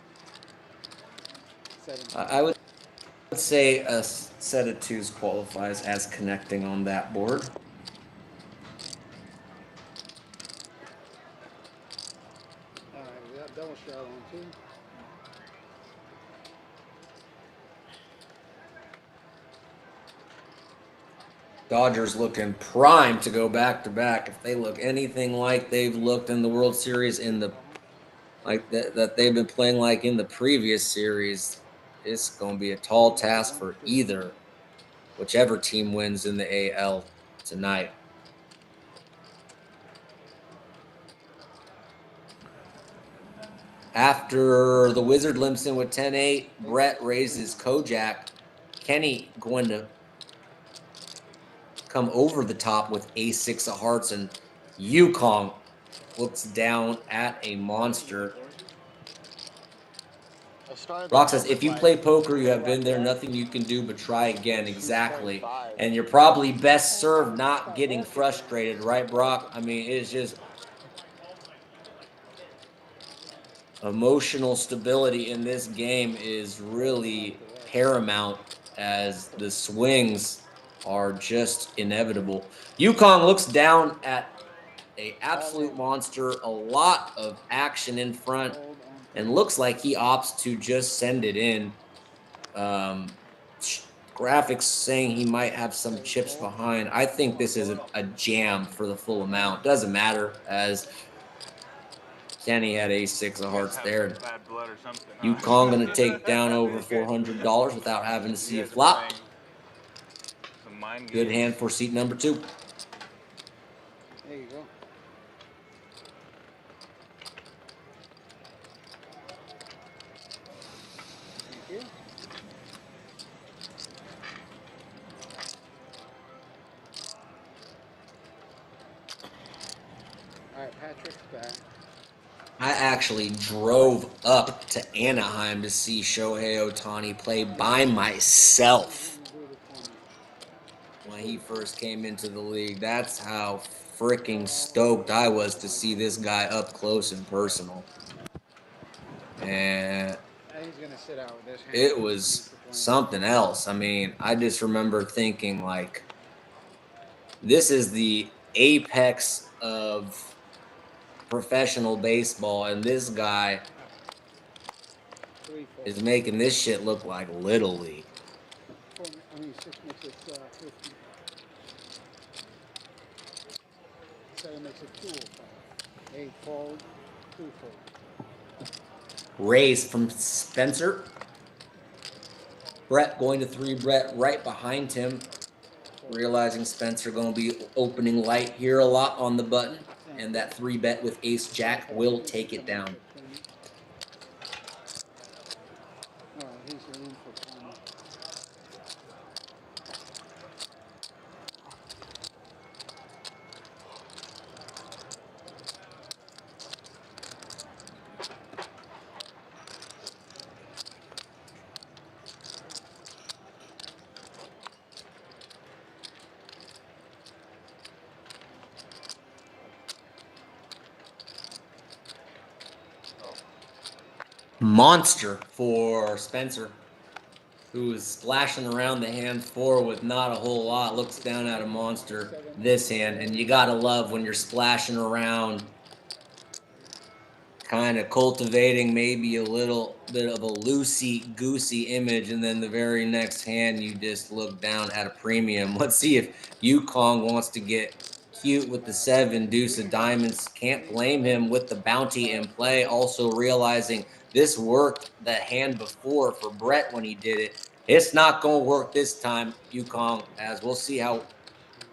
7. I would say a Set of twos qualifies as connecting on that board. Alright, we got double shot on two. Dodgers looking prime to go back to back. If they look anything like they've looked in the World Series in the that they've been playing like in the previous series, it's going to be a tall task for whichever team wins in the AL tonight. After the Wizard limps in with 10-8, Brett raises Kojak. Kenny going to come over the top with ace-6 of hearts, and Yukong looks down at a monster. Rock says, if you play poker, you have been there, nothing you can do but try again. Exactly. And you're probably best served not getting frustrated, right, Brock? I mean, it's just emotional stability in this game is really paramount as the swings are just inevitable. Yukong looks down at an absolute monster, a lot of action in front, and looks like he opts to just send it in. Graphics saying he might have some chips behind. I think this is a jam for the full amount. Doesn't matter, as Kenny had ace-6 of hearts there. Yukong going to take down over $400 without having to see a flop. Good hand for seat number 2. There you go. Thank you. Alright, Patrick's back. I actually drove up to Anaheim to see Shohei Ohtani play by myself when he first came into the league. That's how freaking stoked I was to see this guy up close and personal. And He's gonna sit out with this hand. it was something else. I mean, I just remember thinking, like, this is the apex of professional baseball, and this guy is making this shit look like Little League. 6 makes it 50. 7 makes it 205. 8 fold, 2 fold. Raise from Spencer. Brett going to 3. Brett right behind him, realizing Spencer going to be opening light here a lot on the button, and that 3 bet with ace jack will take it down. He's in for 20. Monster for Spencer, who is splashing around the hand 4 with not a whole lot. Looks down at a monster this hand, and you gotta love when you're splashing around, kind of cultivating maybe a little bit of a loosey-goosey image, and then the very next hand you just look down at a premium. Let's see if Yukong wants to get cute with the 7 deuce of diamonds. Can't blame him with the bounty in play. Also realizing this worked the hand before for Brett when he did it. It's not going to work this time, Yukong, as we'll see how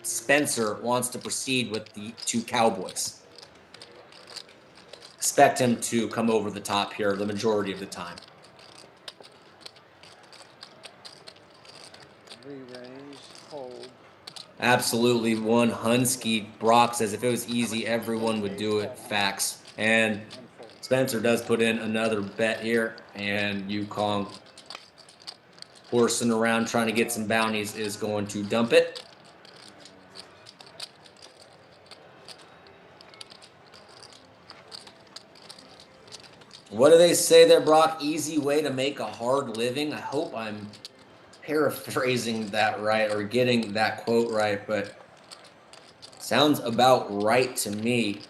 Spencer wants to proceed with the 2 Cowboys. Expect him to come over the top here the majority of the time. Re-raise, hold. Absolutely, one Hunsky. Brock says if it was easy, everyone would do it. Facts. And Spencer does put in another bet here, and Yukong, horsing around trying to get some bounties, is going to dump it. What do they say there, Brock? Easy way to make a hard living. I hope I'm paraphrasing that right or getting that quote right, but sounds about right to me.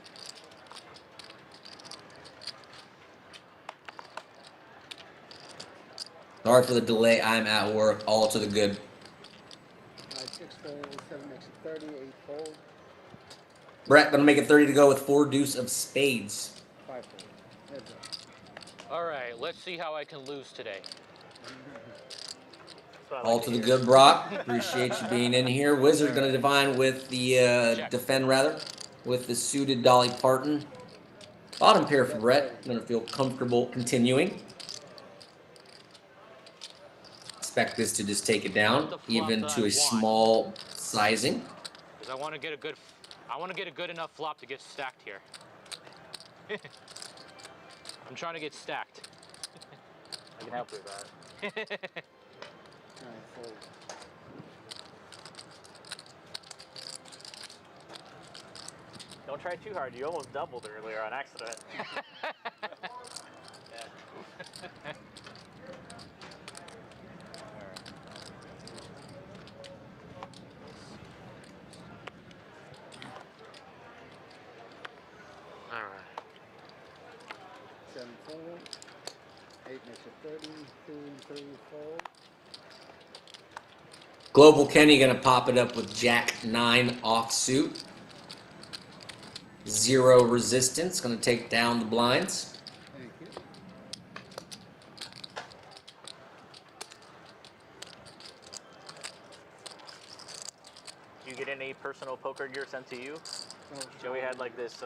Sorry for the delay. I'm at work. All to the good. 6 fold, 7 makes it 30, 8 fold, Brett, gonna make it 30 to go with 4 deuce of spades. 5 fold. Heads up. All right, let's see how I can lose today. That's what I All like to the hear. good, Brock. Appreciate you being in here. Wizard gonna divine with the defend rather with the suited Dolly Parton. Bottom pair for Brett. Gonna feel comfortable continuing. Expect this to just take it down, even to a small sizing. Because I want to get a good enough flop to get stacked here. I'm trying to get stacked. I can help with that. Alright, fold. Don't try too hard. You almost doubled earlier on accident. All right. 7 fold. 8 makes it 30, 2 and 3 fold. Global Kenny gonna pop it up with Jack 9 offsuit. 0 resistance. Gonna take down the blinds. Thank you. Do you get any personal poker gear sent to you? Joey had like this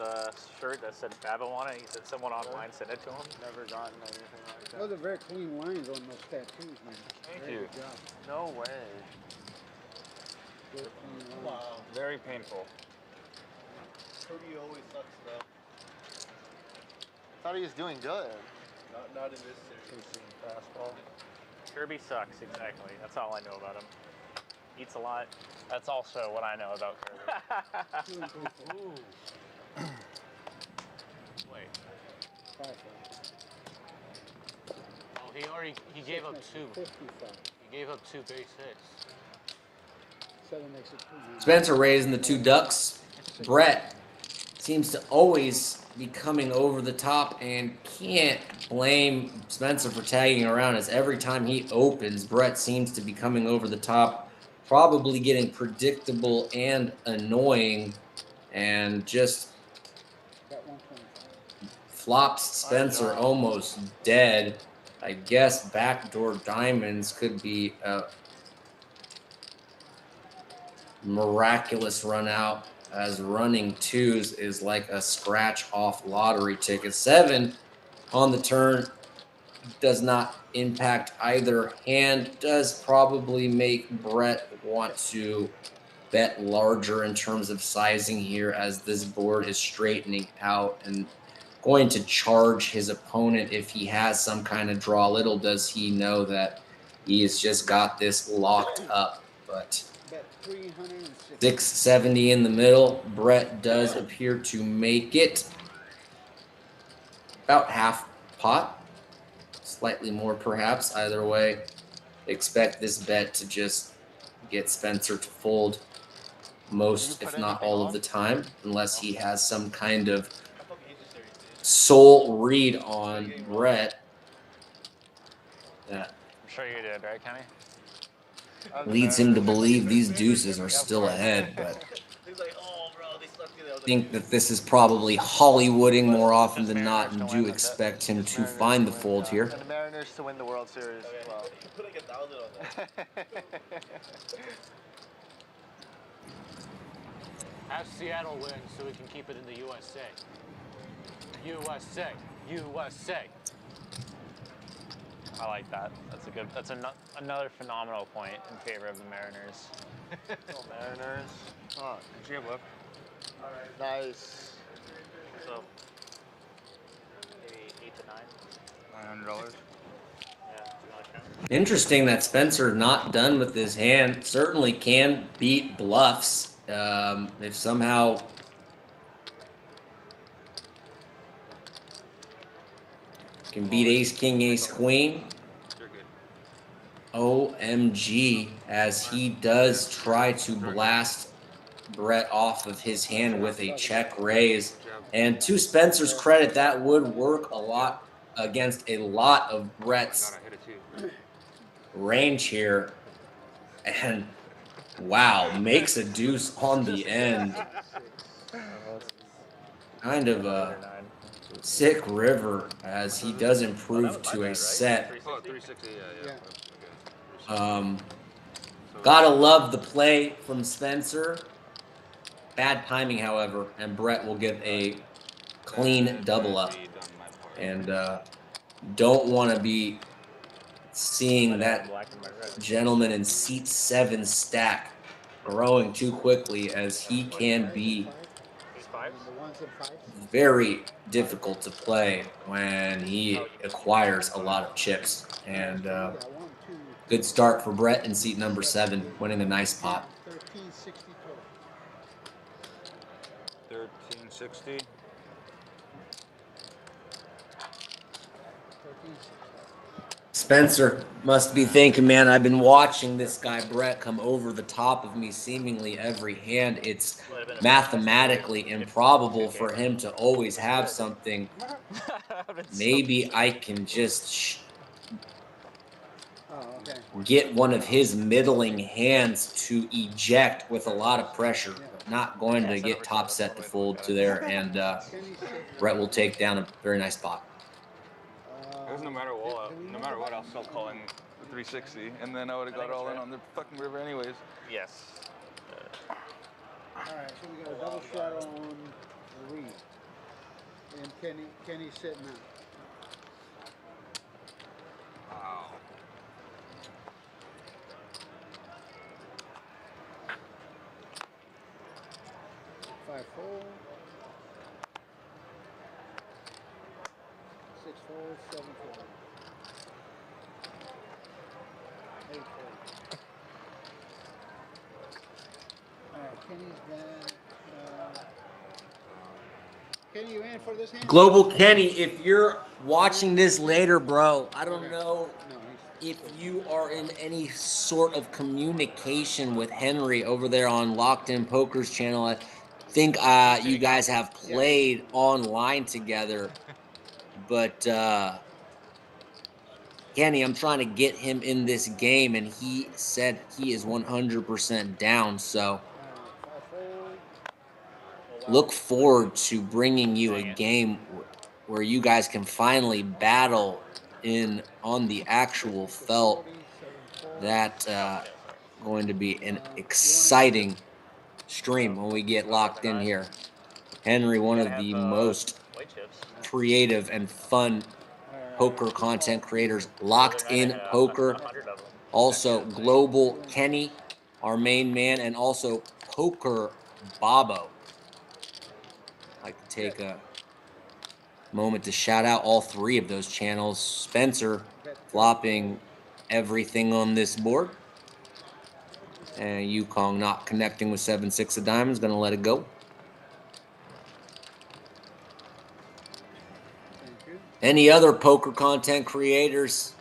shirt that said Fabo on it. He said someone online sent it to him. Never gotten anything like that. Those are very clean lines on those tattoos, man. Thank Very you. good job. No way. Good clean lines. Very painful. Cody always sucks though. Thought he was doing good. Not in this series. Fastball. Kirby sucks, exactly. That's all I know about him. Eats a lot. That's also what I know about Kirby. 2 and 3 fold. Wait. 5 fold. Oh, he gave up 2. 55. He gave up 2 base hits. 7 makes it 2. Spencer raising the 2 ducks. Brett seems to always be coming over the top and can't blame Spencer for tagging around, as every time he opens, Brett seems to be coming over the top, probably getting predictable and annoying, and just Got 125. flops Spencer almost dead. I guess backdoor diamonds could be a miraculous run out, as running 2s is like a scratch off lottery ticket. 7 on the turn does not impact either hand, does probably make Brett want to bet larger in terms of sizing here, as this board is straightening out and going to charge his opponent if he has some kind of draw. Little does he know that he has just got this locked up. But Bet 360. 670 in the middle. Brett does appear to make it about half pot, slightly more perhaps. Either way, expect this bet to just get Spencer to fold most, if not all of the time, unless he has some kind of soul read on Brett that I'm sure you did, right, Kenny? leads him to believe these deuces are still ahead, but He's like, oh, bro, they suck you. I think that this is probably Hollywooding more often than not, and do expect him to find the fold here. And the Mariners to win the World Series as well. Put like 1,000 on that. Have Seattle win so we can keep it in the USA. USA. USA. I like that. That's another phenomenal point in favor of the Mariners. Oh, Mariners. Huh. Did you have left? Nice. So maybe 8 to 9. $900. Yeah. Do you want to count? Interesting that Spencer not done with his hand. Certainly can beat bluffs. If somehow can beat ace, king, ace, queen. You're good. OMG, as he does try to blast Brett off of his hand with a check raise. And to Spencer's credit, that would work a lot against a lot of Brett's I hit it too. range here. And wow, makes a deuce on the end. Kind of a sick river as he does improve to a set. Oh, 360, yeah. Yeah. Um, gotta love the play from Spencer. Bad timing, however, and Brett will get a clean double up. And don't want to be seeing that gentleman in seat 7 stack growing too quickly, as he can be The ones and fives. very difficult to play when he acquires a lot of chips. And Yeah, 1, 2, good start for Brett in seat number 7, winning a nice pot. 1360 total. 1360. 1360. Spencer must be thinking, man, I've been watching this guy Brett come over the top of me seemingly every hand. It's mathematically improbable for him to always have something. Maybe I can just Oh, okay. get one of his middling hands to eject with a lot of pressure. Not going to get top set to fold to there, and Kenny said, Brett will take down a very nice pot. Because no matter what, I'll still call in the 360, and then I would have got all in on the fucking river anyways. Yes. all right, so we got a double shot on Reed. And Kenny's sitting out. Wow. Five fold. 6 fold, 7 fold. 8 fold. Alright, Kenny's done. Kenny, you in for this hand? Global Kenny, if you're watching this later, bro, I don't know No, he's if you are in any sort of communication with Henry over there on Locked In Poker's channel. I think you guys have played online together, but Kenny, I'm trying to get him in this game, and he said he is 100% down. So 5 fold. look forward to bringing you a game where you guys can finally battle in on the actual felt. 40, 7 fold. That going to be an exciting stream when we get locked in here. Henry, one of the most White chips. creative and fun poker content creators, Locked In Poker. 100 of them. Also, Global Kenny, our main man, and also Poker Bobo. I'd like to take a moment to shout out all 3 of those channels. Spencer flopping everything on this board. And Yukong not connecting with 7-6 of diamonds, gonna let it go. Thank you. Any other poker content creators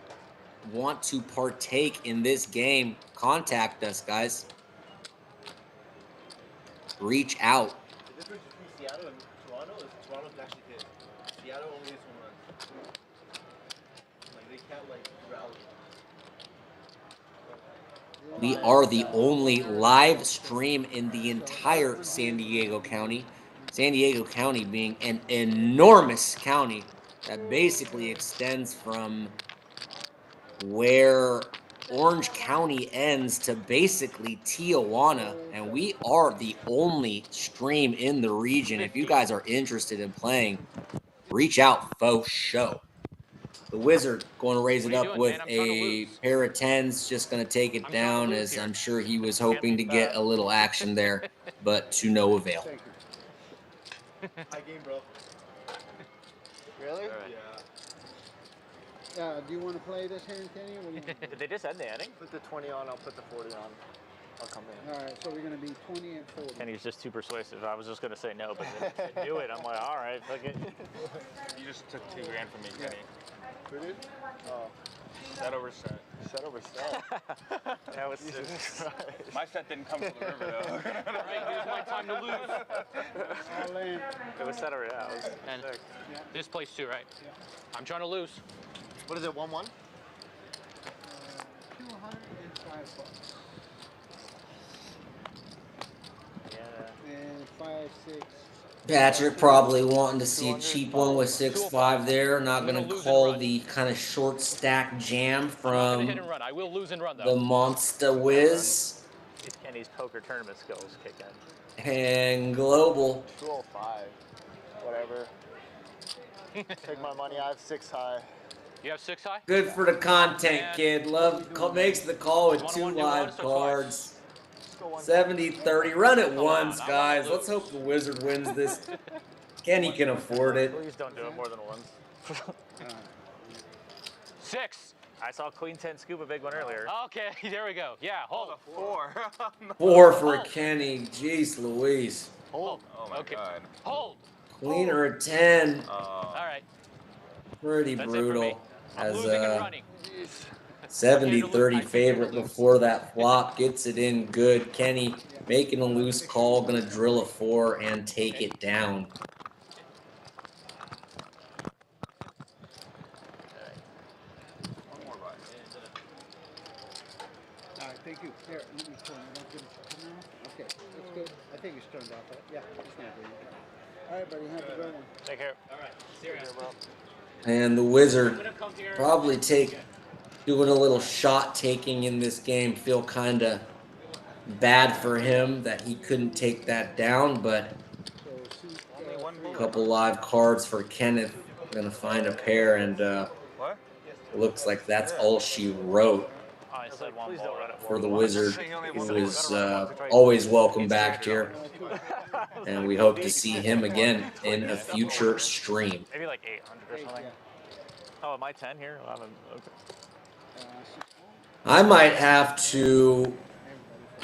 want to partake in this game, contact us, guys. Reach out. The difference between Seattle and Toronto is Toronto can actually hit. Seattle only hits home runs. Like they can't like rally. We are the only live stream in the entire San Diego County. San Diego County being an enormous county that basically extends from where Orange County ends to basically Tijuana, and we are the only stream in the region. If you guys are interested in playing, reach out, faux show. The Wizard going to raise it What are you up doing, with man? I'm trying to a lose. pair of 10s, just going to take it I'm trying to down, lose as here. I'm sure he was hoping to get a little action there, but to no avail. Thank you. High game, bro. Really? Alright. Do you want to play this hand, Kenny? Or what do you want? Did they just end the inning? Put the 20 on, I'll put the 40 on. I'll come in. All right, so we're going to be 20 and 40. Kenny's just too persuasive. I was just gonna say no, but then they do it. I'm like, all right, fuck it. You just took $2 grand from me, Kenny. Who did? Oh. Set over set. Set over set. That was Jesus Christ. My set didn't come to the river though. Alright, here's my time to lose. All in. it was set over. Yeah, it was And sick. this place too, right? I'm trying to lose. What is it, 1-1? $205. Yeah. And 5, 6. Patrick probably wanting to see a cheap one with 205. 6-5 there. Not I'm going gonna to lose call and run. the kind of short stack jam I'm not gonna from hit and run. I will lose and run the though. Monster Wiz See if Kenny's poker tournament skills kick in. and Global. 205. Whatever. Take my money. I have 6 high. You have 6 high? Good for the content, kid. Makes the call with You wanna 2 do live once or twice? cards. Let's go 1. 70-30. Run it Come once, on, I wanna guys. lose. Let's hope the Wizard wins this. Kenny can afford it. Please don't do it more than once. 6. I saw Queen 10 scoop a big one earlier. Okay, there we go. Yeah, hold. 4. 4 for Kenny. Jeez Louise. Hold. Oh my Okay. god. Hold. Queen or a 10. All right. Pretty That's it for me. brutal. I'm As losing and running. 70-30 favorite before that flop gets it in good. Kenny making a loose call, gonna drill a 4 and take it down. One more buy. All right, thank you. Here, let me turn it off. Give it to you now. Okay, that's good. I think it's turned off. Yeah, it's not good. All right, buddy, have a good one. Take care. And the Wizard probably doing a little shot taking in this game. Feel kind of bad for him that he couldn't take that down, but So, see, Only one a couple live cards for Kenneth. Gonna find a pair, and What? looks like that's all she wrote Oh, I said one ball run it for the once. Wizard. He was always welcome back here, and we hope to see him again in a future stream. Maybe like 800 or something. Oh, am I 10 here? Okay. I might have to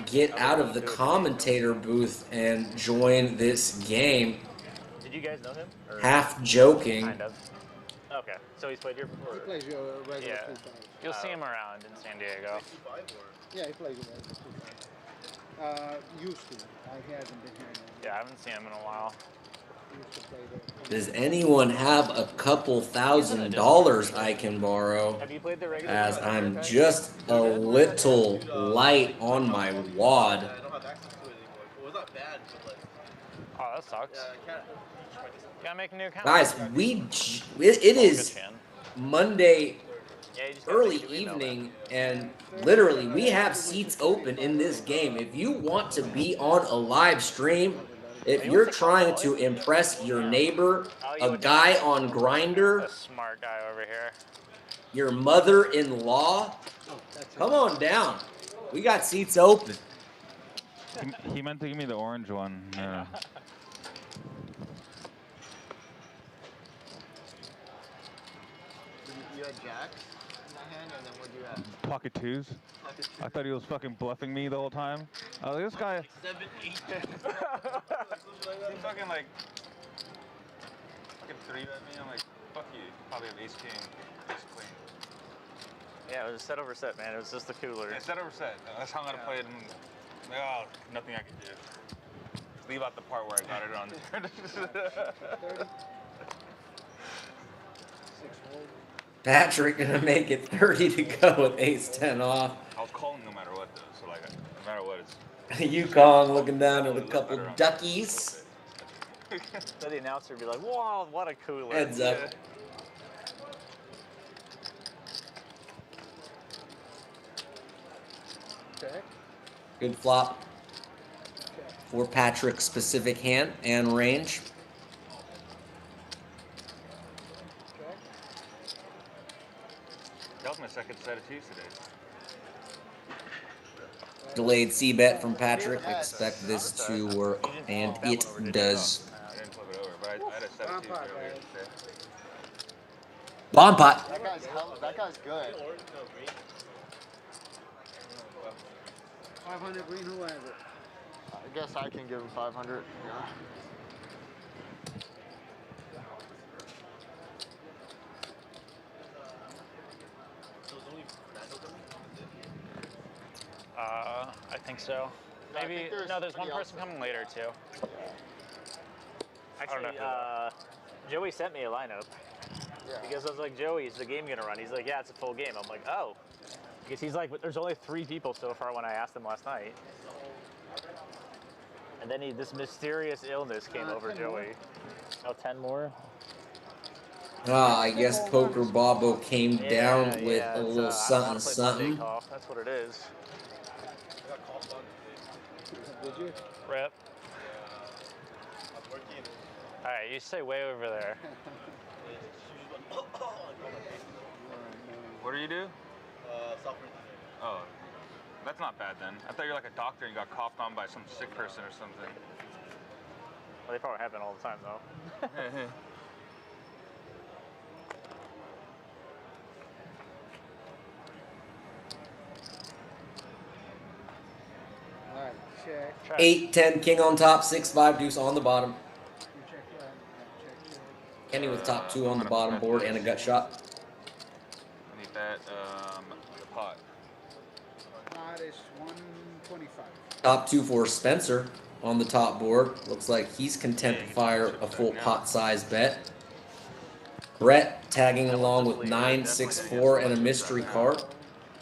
get out of the commentator booth and join this game, Did you guys know him? Or half joking. kind of. Okay, so he's played here he before. plays your regular Yeah. 2-5. You'll see him around in San Diego. Yeah, he plays your regular 2-5. Used to. He hasn't been here anymore. Yeah, I haven't seen him in a while. He used to play there. Does anyone have a couple $1,000 I can borrow? Have you played the regular? As I'm just a little light on my wad. I don't have access to it anymore. Well, it's not bad, but like, Oh, that sucks. I can't. You gotta make a new account. Guys, it is Good chan. Monday Yeah, you just gotta early make your email evening, and literally we have seats open in this game. If you want to be on a live stream, if you're trying to impress your neighbor, a guy on then. Grindr, A smart guy over here. your mother-in-law, come on down. We got seats open. He meant to give me the orange one. Yeah. You had jacks in my hand, and then what do you have? Pocket 2s. I thought he was fucking bluffing me the whole time. I was like, this guy. 7, 8. He's fucking like. Fucking 3 at me. I'm like, fuck you. Probably have ace king, ace queen. Yeah, it was set over set, man. It was just the cooler. Yeah, set over set. That's how I'm gonna play it. And, like, oh, nothing I can do. Leave out the part where I got it on. 30. 6 hold. Patrick gonna make it 30 to go with ace-10 off. I was calling no matter what though, so like, no matter what, it's. Yukong looking down at a couple duckies. So the announcer would be like, "Wow, what a cooler!" Heads up. Check. Good flop for Patrick's specific hand and range. Check. That was my second set of 2s today. Delayed C-bet from Patrick. Expect this to work, and it does. I didn't flip it over, but I had a set of 2s earlier today. Bomb pot. That guy's good. 500 green, who has it? I guess I can give him 500. Yeah. I think so. No, I Maybe think there's no. There's one somebody person else. coming later too. I don't know Actually, who Joey sent me a lineup because I was like, Joey, is the game gonna run? He's like, yeah, it's a full game. I'm like, oh, because he's like, but there's only 3 people so far when I asked him last night. And then this mysterious illness came over 10 Joey. more. Oh, 10 more? I guess Poker Bobo came down Yeah, with yeah, a it's, little I don't something, want to play Monday something. cough. That's what it is. I got coughed on today. Did you? Rip. I was working. All right, you stay way over there. She was like, oh, What do you do? software engineer. Oh, that's not bad then. I thought you were like a doctor and you got coughed on by some sick person or something. Well, they probably happen all the time though. All right, check. Try 8, 10, king on top, 6, 5, deuce on the bottom. You check that. Check. Kenny with top 2 on the I'm bottom gonna board bet and a this. gut shot. I need that, the pot. Pot is 125. Top 2 for Spencer on the top board. Looks like he's content to fire a full pot size bet. Brett tagging along with 9, 6, 4 and a mystery card.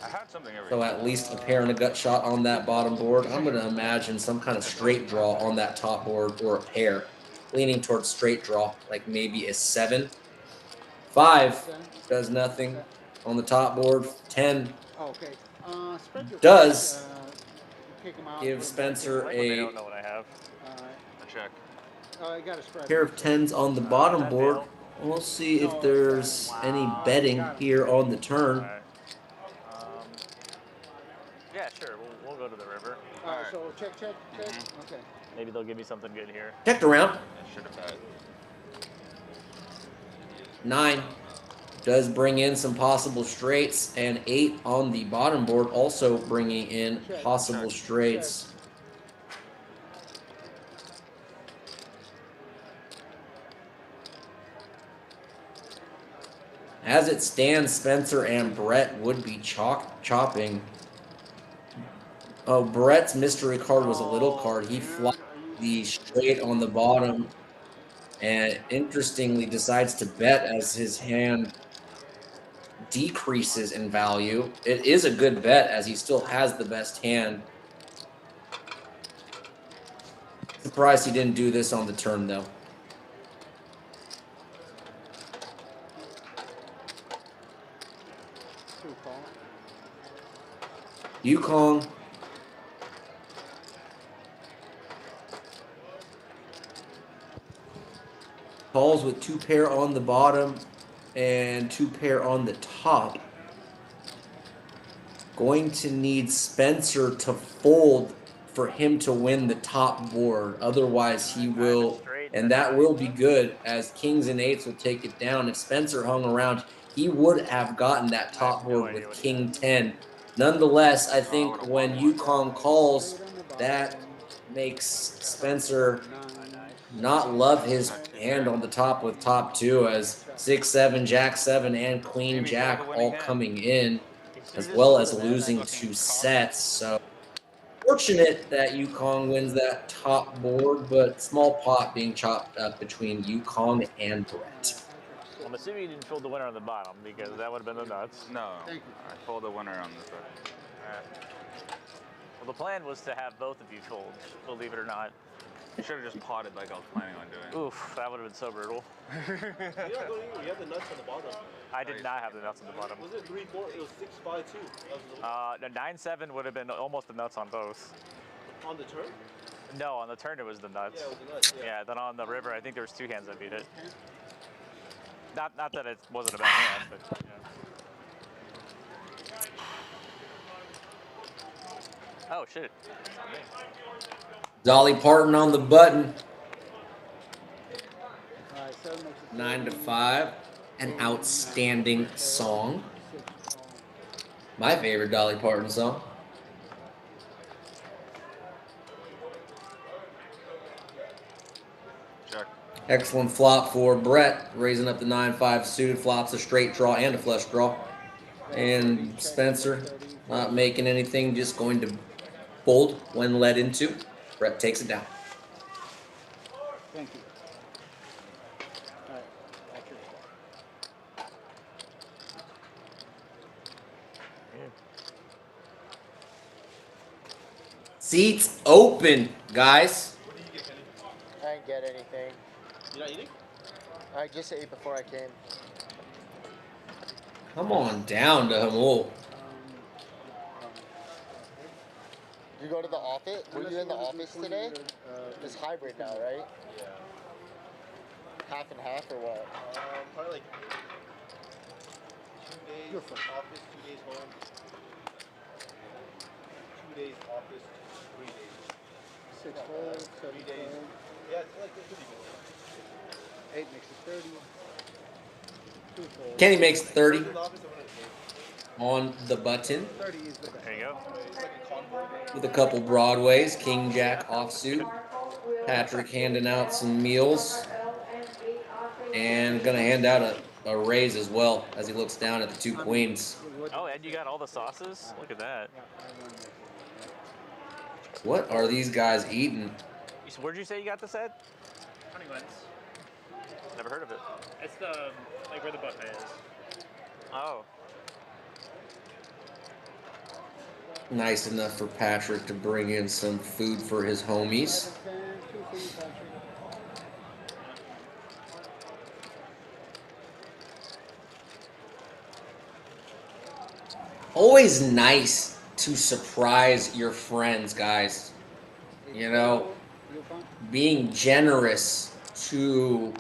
I had something every So at least a pair and a gut shot on that bottom board. I'm going to imagine some kind of straight draw on that top board or a pair. Leaning towards straight draw, like maybe a 7. 5 does nothing on the top board. 10 Oh, okay. Spencer Does kick him out. give Spencer Like when they a don't know what I have. A check. I got a spread. pair of 10s on the bottom board. We'll see if there's any betting here on the turn. All right. Yeah, sure. We'll go to the river. All right, so check. Okay. Maybe they'll give me something good here. Checked around. I should have had. 9 does bring in some possible straights, and 8 on the bottom board also bringing in possible straights. As it stands, Spencer and Brett would be chopping. Oh, Brett's mystery card was a little card. He flopped the straight on the bottom and interestingly decides to bet as his hand decreases in value. It is a good bet as he still has the best hand. Surprised he didn't do this on the turn though. Yukong calls with 2 pair on the bottom and 2 pair on the top. Going to need Spencer to fold for him to win the top board. Otherwise, he will, and that will be good as kings and 8s will take it down. If Spencer hung around, he would have gotten that top board with king 10. Nonetheless, I think when Yukong calls, that makes Spencer not love his hand on the top with top 2 as 6, 7, jack 7, and queen jack all coming in, as well as losing 2 sets. So fortunate that Yukong wins that top board, but small pot being chopped up between Yukong and Brett. Well, I'm assuming you didn't fold the winner on the bottom because that would have been the nuts. No, Thank you. I pulled the winner on this one. Well, the plan was to have both of you fold, believe it or not. You should have just potted like I was planning on doing. Oof, that would have been so brutal. You're not going anywhere. You have the nuts on the bottom. I did not have the nuts on the bottom. Was it 3-4? It was 6-5 too. That was The 9-7 would have been almost the nuts on both. on the turn? No, on the turn it was the nuts. Yeah, it was the nuts. Yeah. Yeah, then on the river, I think there was 2 hands that beat it. Not that it wasn't a bad hand, but yeah. Oh shit. Dolly Parton on the button. All right, 7 makes it 9 to 5. An outstanding song. My favorite Dolly Parton song. Check. Excellent flop for Brett, raising up the 9-5 suited, flops a straight draw and a flush draw. And Spencer not making anything, just going to fold when led into. Brett takes it down. Thank you. All right, that's your call. Seats open, guys. What did you get, Kenny? I didn't get anything. You're not eating? I just ate before I came. Come on down to Hamul. You go to the office? Were you in the office today? It's hybrid now, right? Yeah. Half and half or what? Probably like 2 days You're fine. office, 2 days home. 2 days office, 3 days. 6 folds, 7 3 days. folds. Yeah, it's like it could be good. 8 makes it 30. 2 folds. Kenny makes 30 In the office, I'm gonna take. on the button 30 is the best. There you go. It's like a convoy. with a couple Broadways. King Jack offsuit. Patrick handing out some meals and gonna hand out a raise as well as he looks down at the 2 queens. Oh, Ed, you got all the sauces? Look at that. What are these guys eating? Where'd you say you got this, Ed? Honey Buns. Never heard of it. It's the like where the buffet is. Oh. Nice enough for Patrick to bring in some food for his homies. 10, 2 for you, Patrick. Always nice to surprise your friends, guys. You know, You fine? being generous to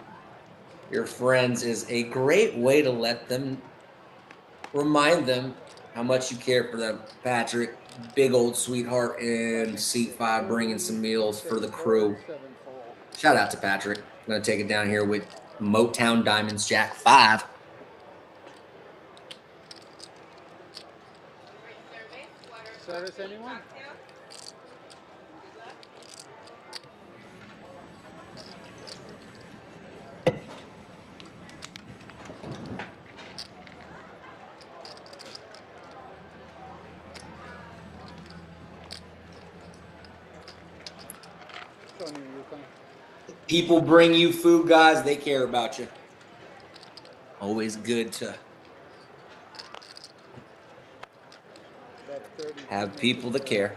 your friends is a great way to let them remind them how much you care for them. Patrick, big old sweetheart in seat 5, bringing some meals for the crew. 7 fold. Shout out to Patrick. I'm gonna take it down here with Motown Diamonds Jack 5. Service anyone? Showing you Yukon. People bring you food, guys. They care about you. Always good to That 30. have people that care.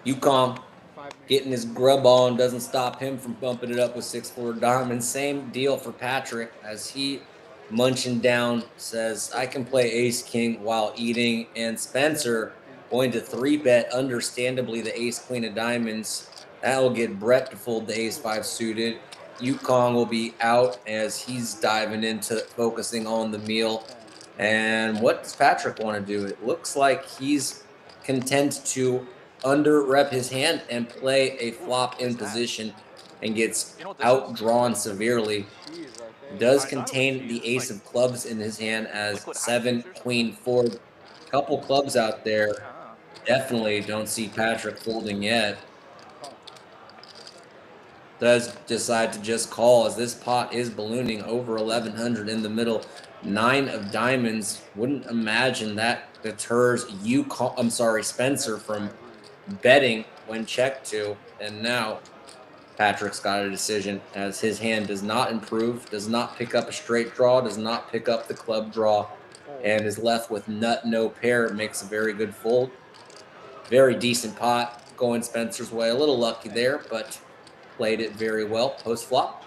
Yukon 5 makes getting his grub on doesn't stop him from bumping it up with 6-4 diamonds. Same deal for Patrick as he munching down says, I can play ace king while eating. And Spencer going to 3-bet, understandably, the ace queen of diamonds. That will get Brett to fold the ace 5 suited. Yukon will be out as he's diving into focusing on the meal. And what does Patrick want to do? It looks like he's content to under rep his hand and play a flop in position and gets outdrawn severely. cheese right there. Does contain the ace of clubs in his hand as 7 queen 4. Couple clubs out there. Definitely don't see Patrick folding yet. Does decide to just call as this pot is ballooning over 1100 in the middle. 9 of diamonds. Wouldn't imagine that deters Spencer from betting when checked to. And now Patrick's got a decision as his hand does not improve, does not pick up a straight draw, does not pick up the club draw, and is left with nut no pair. Makes a very good fold. Very decent pot going Spencer's way. A little lucky there, but played it very well post flop.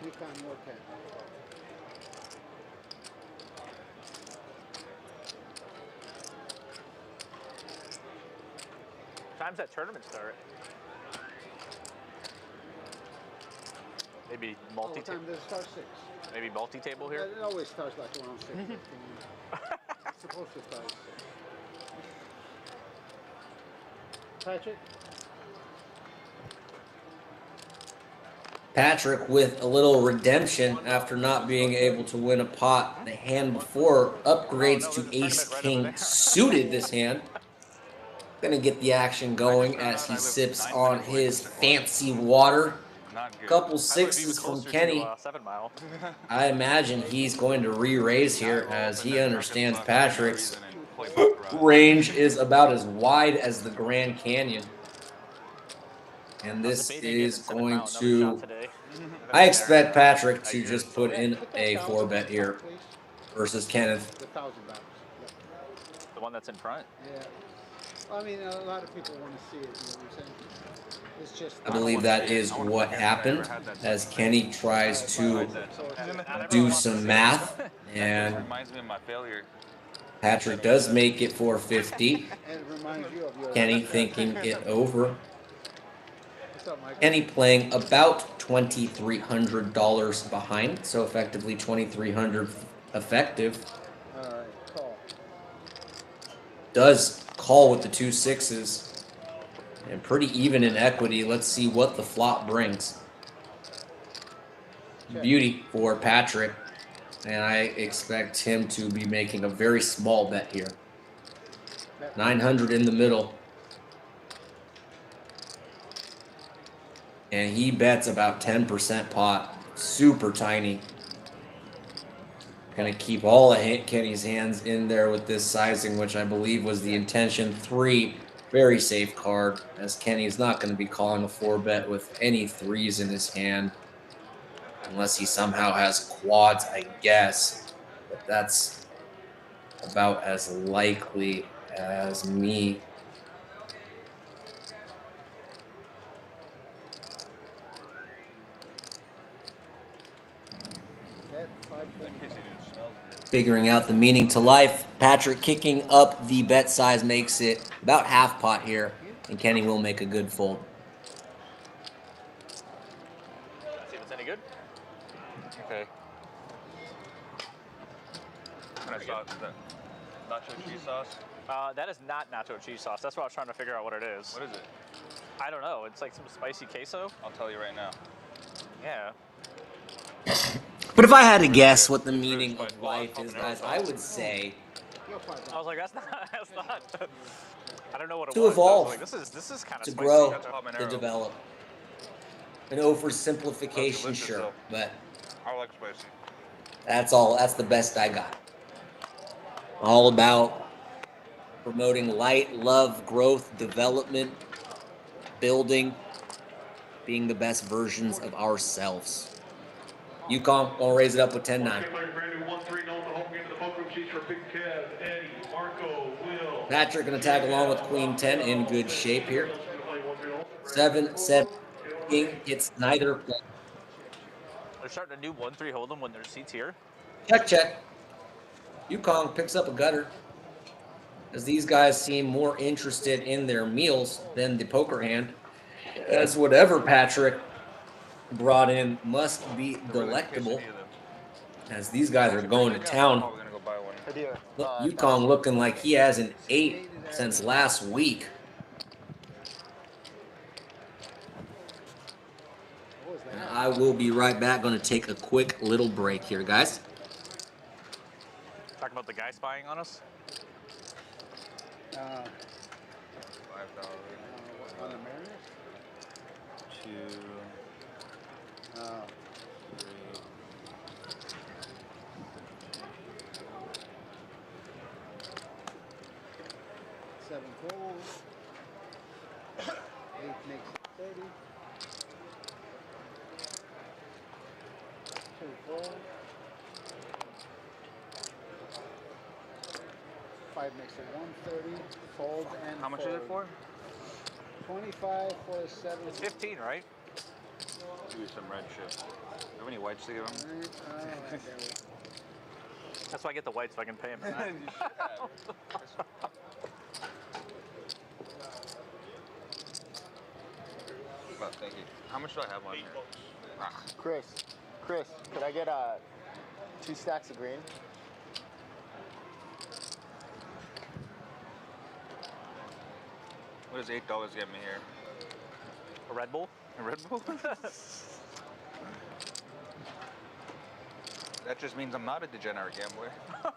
Yukon more 10. Time's that tournament start? Maybe All the multi time does it start 6. maybe multi-table here? It always starts like around 6. 15. It's supposed to start at 6. Patrick? Patrick with a little redemption after not being able to win a pot the hand before, upgrades to ace king suited this hand. Gonna get the action going as he sips on his fancy water. Not good. Couple I live sixes even from closer Kenny. to 7 Mile. I imagine he's going to re-raise here as he understands Patrick's range is about as wide as the Grand Canyon. And I was this debating getting is 7 going Mile, another shot to. today. I expect Patrick to I just guess put so. in Put that a 1,000 4-bet on here top, please. versus Kenneth. The $1,000. The one that's in front. Yeah. I mean, a lot of people want to see it. You know what I'm saying? It's just. I believe that is what happened as Kenny tries to do some math, It and reminds me of my failure. Patrick does make it 450. And it reminds you of your. Kenny thinking it over. What's up, Mike? Kenny playing about $2,300 behind, so effectively 2,300 effective. All right, call. Does call with the 2 6s and pretty even in equity. Let's see what the flop brings. Beauty for Patrick, and I expect him to be making a very small bet here. 900 in the middle. And he bets about 10% pot. Super tiny. Gonna keep all of Kenny's hands in there with this sizing, which I believe was the intention. 3, very safe card, as Kenny's not gonna be calling a 4-bet with any 3s in his hand. Unless he somehow has quads, I guess. But that's about as likely as me. Figuring out the meaning to life. Patrick kicking up the bet size makes it about half pot here, and Kenny will make a good fold. Let's see if it's any good. Okay. And I saw the nacho cheese sauce. That is not nacho cheese sauce. That's what I was trying to figure out what it is. What is it? I don't know. It's like some spicy queso. I'll tell you right now. Yeah. But if I had to guess what the meaning of life is, guys, I would say I was like, that's not. That's not. I don't know what it To was. evolve. I was like, this is kind of to spicy. grow, That's a to habanero. develop. An oversimplification, delicious, sure, though. but I like spicy. that's all. That's the best I got. All about promoting light, love, growth, development, building, being the best versions of ourselves. UConn gonna raise it up with 10-9. Patrick gonna tag along with Queen 10 in good shape here. 7-7 King gets neither. They're starting to do 1-3 hold'em when there's seats here. Check. UConn picks up a gutter, as these guys seem more interested in their meals than the poker hand, as whatever Patrick brought in must be delectable, as these guys are going to town. We're gonna go buy one. Look, UConn looking like he has an 8 since last week. And I will be right back. Going to take a quick little break here, guys. Talking about the guy spying on us. $5. On the Mariners? 2, 3. 7 folds. 8 makes it 30. 2 folds. 5 makes it 130. Fold and How much is it for? 25 for a 7. It's 15, right? Give me some red chip. Do you have any whites to give him? That's why I get the white so I can pay him. Well, thank you. How much do I have on here? Ah, Chris, could I get 2 stacks of green? what does $8 get me here? A Red Bull? A Red Bull? That just means I'm not a degenerate gambler. I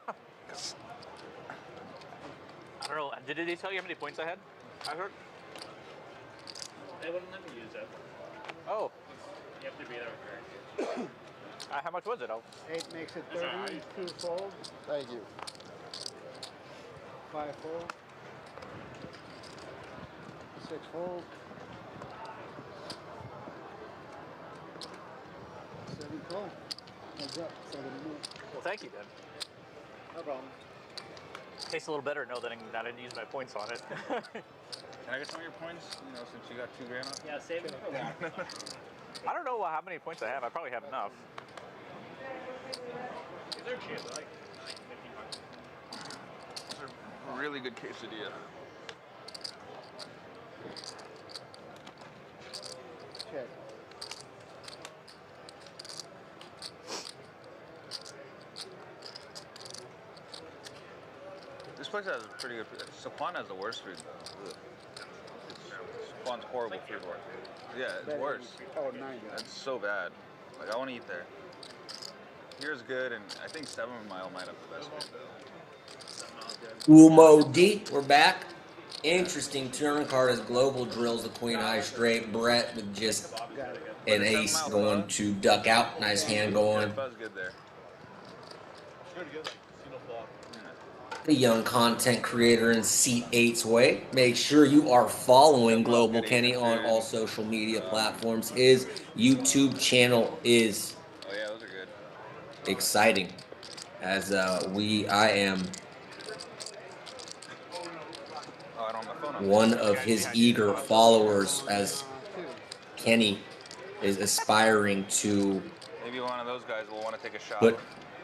don't know. Did he tell you how many points I had? I heard. They wouldn't let me use it. Oh. You have to be there with her. How much was it? 8 makes it 30. 2 fold. Thank you. 5 fold. 6 fold. 7 fold. Heads up. 7 move. Well, thank you, then. No problem. Tastes a little better know that I didn't use my points on it. Can I get some of your points? You know, since you got $2,000 off. Yeah, save it for that. I don't know how many points I have. I probably have enough. Is there a chance I like 15 bucks? Those are really good quesadilla. Check. This place has pretty good food. Saquon has the worst food though. Saquon's horrible food. Yeah, it's worse. Oh, 90. That's so bad. Like I want to eat there. Here's good, and I think 7 Mile might have the best food. Umo D, we're back. Interesting turn card as Global drills the Queen High straight. Brett with just an ace going to duck out. Nice hand going. Buzz good there. The young content creator in seat 8's way. Make sure you are following Global Kenny on all social media platforms. His YouTube channel is Oh yeah, those are good. exciting as I am Oh, I don't have my phone on. one of his eager followers as Kenny is aspiring to Maybe one of those guys will want to take a shot.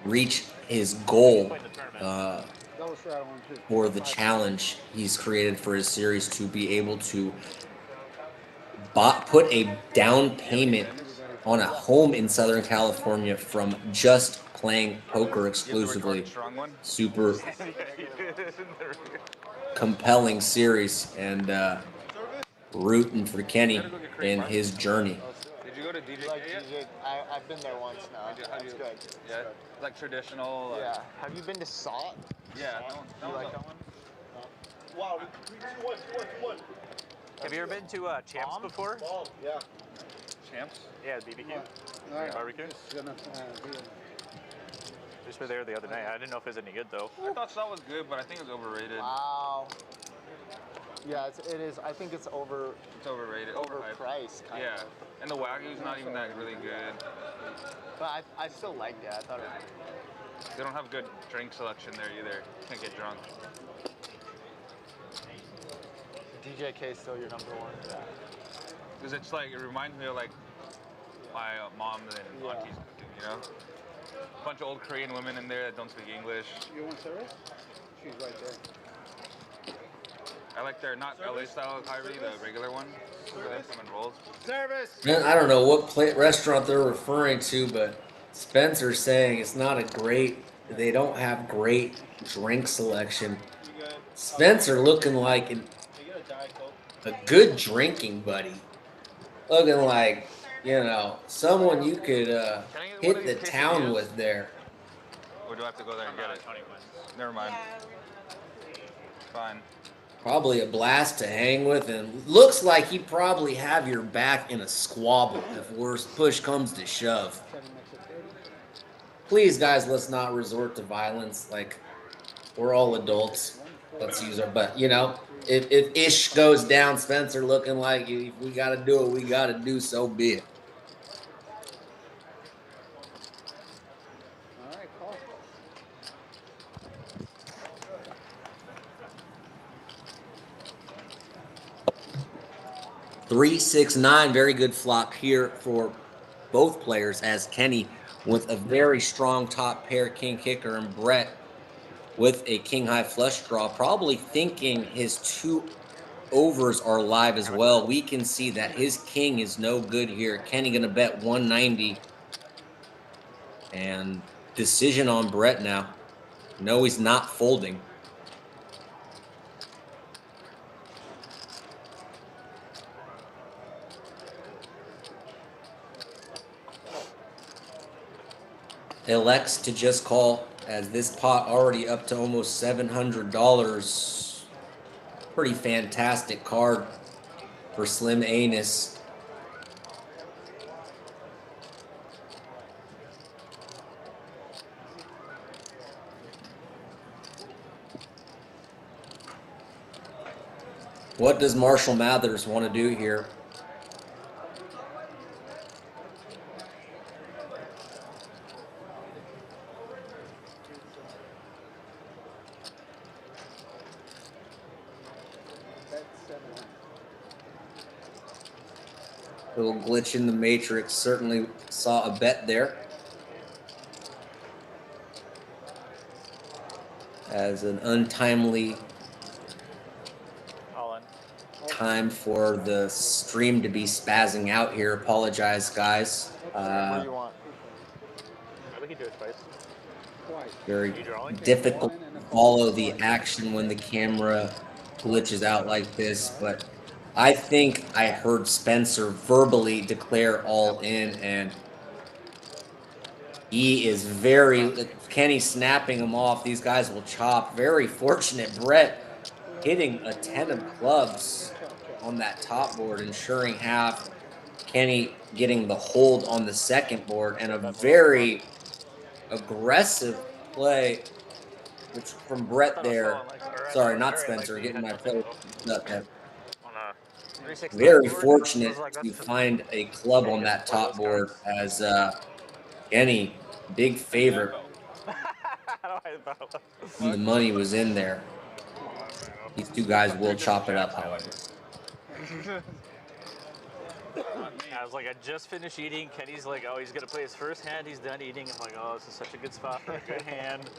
reach his goal Double straddle one, too. for the challenge he's created for his series to be able to put a down payment on a home in Southern California from just playing poker exclusively. Super compelling series, and rooting for Kenny in his journey. Did you go to DJ Like yet? DJ, I've been there once now. It's good. Yeah, like traditional. Like, Yeah. Have you been to Salt? Yeah. You like that one? Wow, 2-1. Have you ever been to Champs before? Ball, yeah. Champs. Yeah, BBQ. All right. Barbecue? Just gonna be Just were there the other night. I didn't know if it was any good though. I thought Salt was good, but I think it's overrated. Wow. Yeah, it is. I think it's It's overrated. Overhyped. overpriced. Kind Yeah, of. and the Wagyu's not even that really good. But I still liked it. I thought it They don't have good drink selection there either. Can't get drunk. DJK is still your number one. Yeah. Because it's like, it reminds me of like my mom and aunties, you know? Bunch of old Korean women in there that don't speak English. You want service? She's right there. I like their, not LA style Kyrie, the regular one. They come in rolls. Service! Man, I don't know what restaurant they're referring to, but Spencer's saying it's not a great, they don't have great drink selection. Spencer looking like a good drinking buddy. Looking like, you know, someone you could hit the town with there. Or do I have to go there and get it? Never mind. Fine. Probably a blast to hang with, and looks like he'd probably have your back in a squabble if worst push comes to shove. 7 makes it 30. Please, guys, let's not resort to violence. Like, we're all adults. Let's use our, but you know, if ish goes down, Spencer looking like if we got to do what we got to do, so be it. All right, call. Three, 6, 9, very good flop here for both players as Kenny with a very strong top pair king kicker and Brett with a king high flush draw, probably thinking his 2 overs are live as well. We can see that his king is no good here. Kenny gonna bet 190, and decision on Brett now. No, he's not folding. Elects to just call as this pot already up to almost $700. Pretty fantastic card for Slim Anus. What does Marshall Mathers want to do here? That's 700. Little glitch in the matrix. Certainly saw a bet there. As an untimely All in. time for the stream to be spazzing out here. Apologize, guys. What do you want? We can do it twice. Twice. Very You drawing? difficult to follow the action when the camera glitches out like this, but I think I heard Spencer verbally declare all in, and he is very, Kenny snapping him off. These guys will chop. Very fortunate. Brett hitting a 10 of clubs on that top board, ensuring half. Kenny getting the hold on the second board, and a very aggressive play which from Brett there. Sorry, not Spencer, getting my play up there. Very fortunate to find a club on that top board as Kenny, big favorite. The money was in there. These two guys will chop it up, however. I was like, I just finished eating. Kenny's like, oh, he's gonna play his first hand. He's done eating. I'm like, oh, this is such a good spot for a good hand.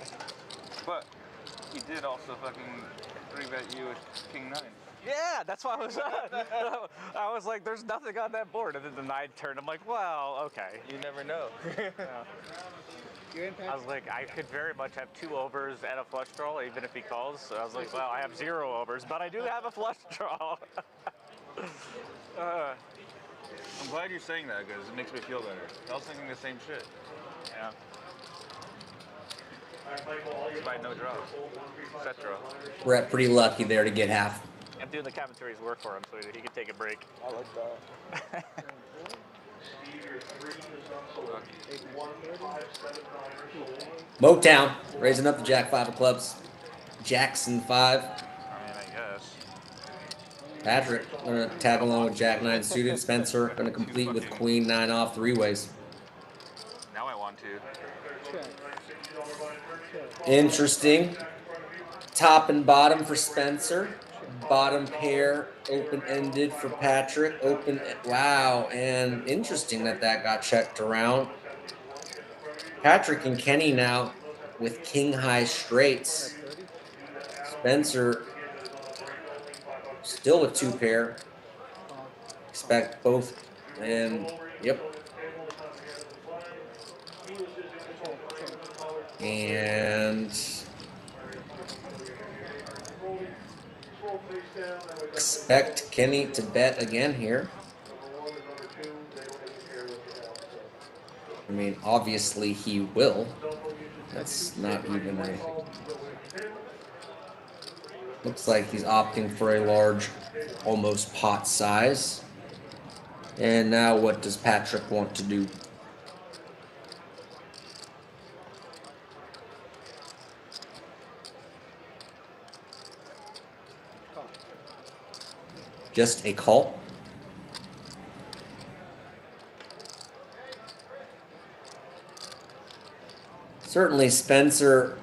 But he did also fucking 3-bet you with King 9. Yeah, that's why I was I was like, there's nothing on that board. And then the 9 turned. I'm like, well, okay. You never know. I was like, I could very much have 2 overs and a flush draw, even if he calls. So I was like, well, I have 0 overs, but I do have a flush draw. I'm glad you're saying that because it makes me feel better. I was thinking the same shit. Yeah. Despite no draw. Set draw. Brett pretty lucky there to get half. I'm doing the commentary's work for him so he can take a break. I like that. Motown raising up the Jack 5 of clubs. Jackson 5. I mean, I guess. Patrick gonna tag along with Jack 9 suited. Spencer gonna complete with Queen 9 off 3-ways. Now I want to. Interesting. Top and bottom for Spencer. Bottom pair open-ended for Patrick. Open, wow, and interesting that got checked around. Patrick and Kenny now with king high straights. Spencer still with 2 pair. Expect both, and yep. And expect Kenny to bet again here. I mean, obviously he will. That's not even a... Looks like he's opting for a large, almost pot size. And now what does Patrick want to do? Just a call. Certainly Spencer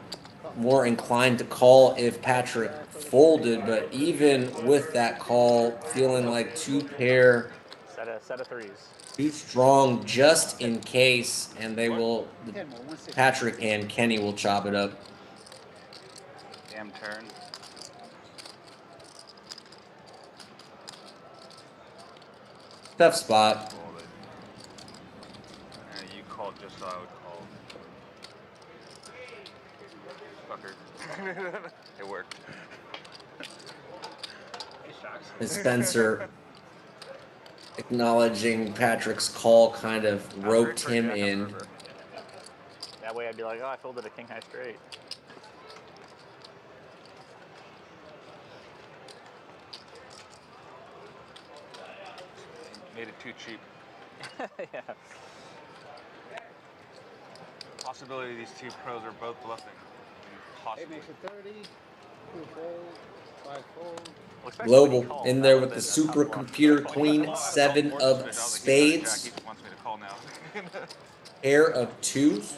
more inclined to call if Patrick folded, but even with that call, feeling like 2 pair, Set of 3s. too strong just in case, and they will, Patrick and Kenny will chop it up. Damn turn. Tough spot. You called just so I would call. Fucker. It worked. And Spencer acknowledging Patrick's call kind of roped him in. That way I'd be like, oh, I folded a king high straight. Made it too cheap. Yeah. Possibility these 2 pros are both bluffing. It Possibly. makes it 30, 2 fold, 5 fold. especially when he Global calls, in that there would've with the been a tough one. supercomputer queen, 7 More of suspicious. I was like, he's got a jack. spades, He wants me to call now. pair of twos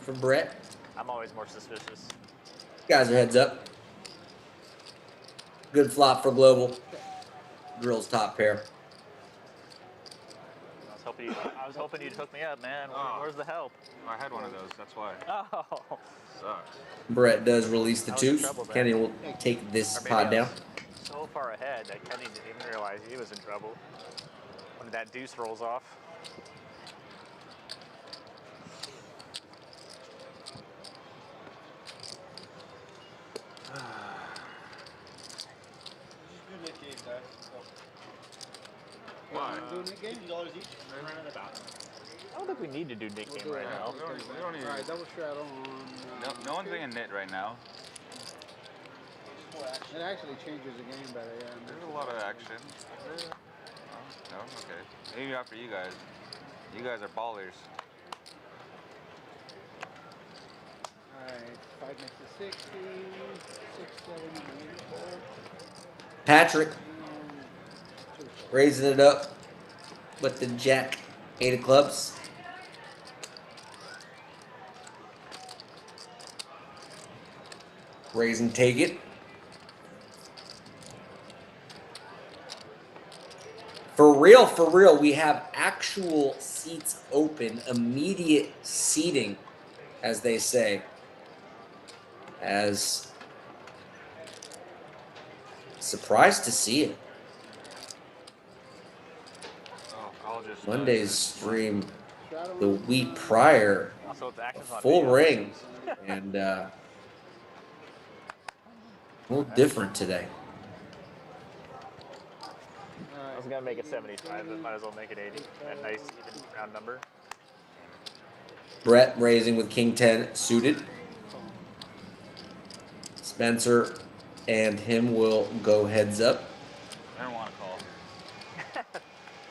for Brett. I'm always more suspicious. Guys are heads up. Good flop for Global. Girls top pair. I was hoping you'd hook me up, man. Where's the help? I had one of those. That's why. Oh, Sucks. Brett does release the I was in twos. trouble there. Kenny will take this or maybe pot I down. was so far ahead that Kenny didn't even realize he was in trouble when that deuce rolls off. Just do Nick game, guys. Why? Doing the game? $50 each. I don't think we need to do Nick game right now. We don't need. All right, double straddle on. No one's doing knit right now. It actually changes the game better, yeah. There's a lot of action. No, okay. Maybe not for you guys. You guys are ballers. Alright, 5 makes it 60, 6, 7, 84. Patrick and 2. raising it up with the jack, 8 of clubs. Raise and take it. For real, we have actual seats open, immediate seating, as they say. As surprised to see it. Oh, I'll just. Monday's stream Straddle the week prior, Also, it's active on full video. ring, and a little different today. I was gonna make it 75, but might as well make it 80. A nice even round number. Brett raising with King 10 suited. Spencer and him will go heads up. I don't want to call.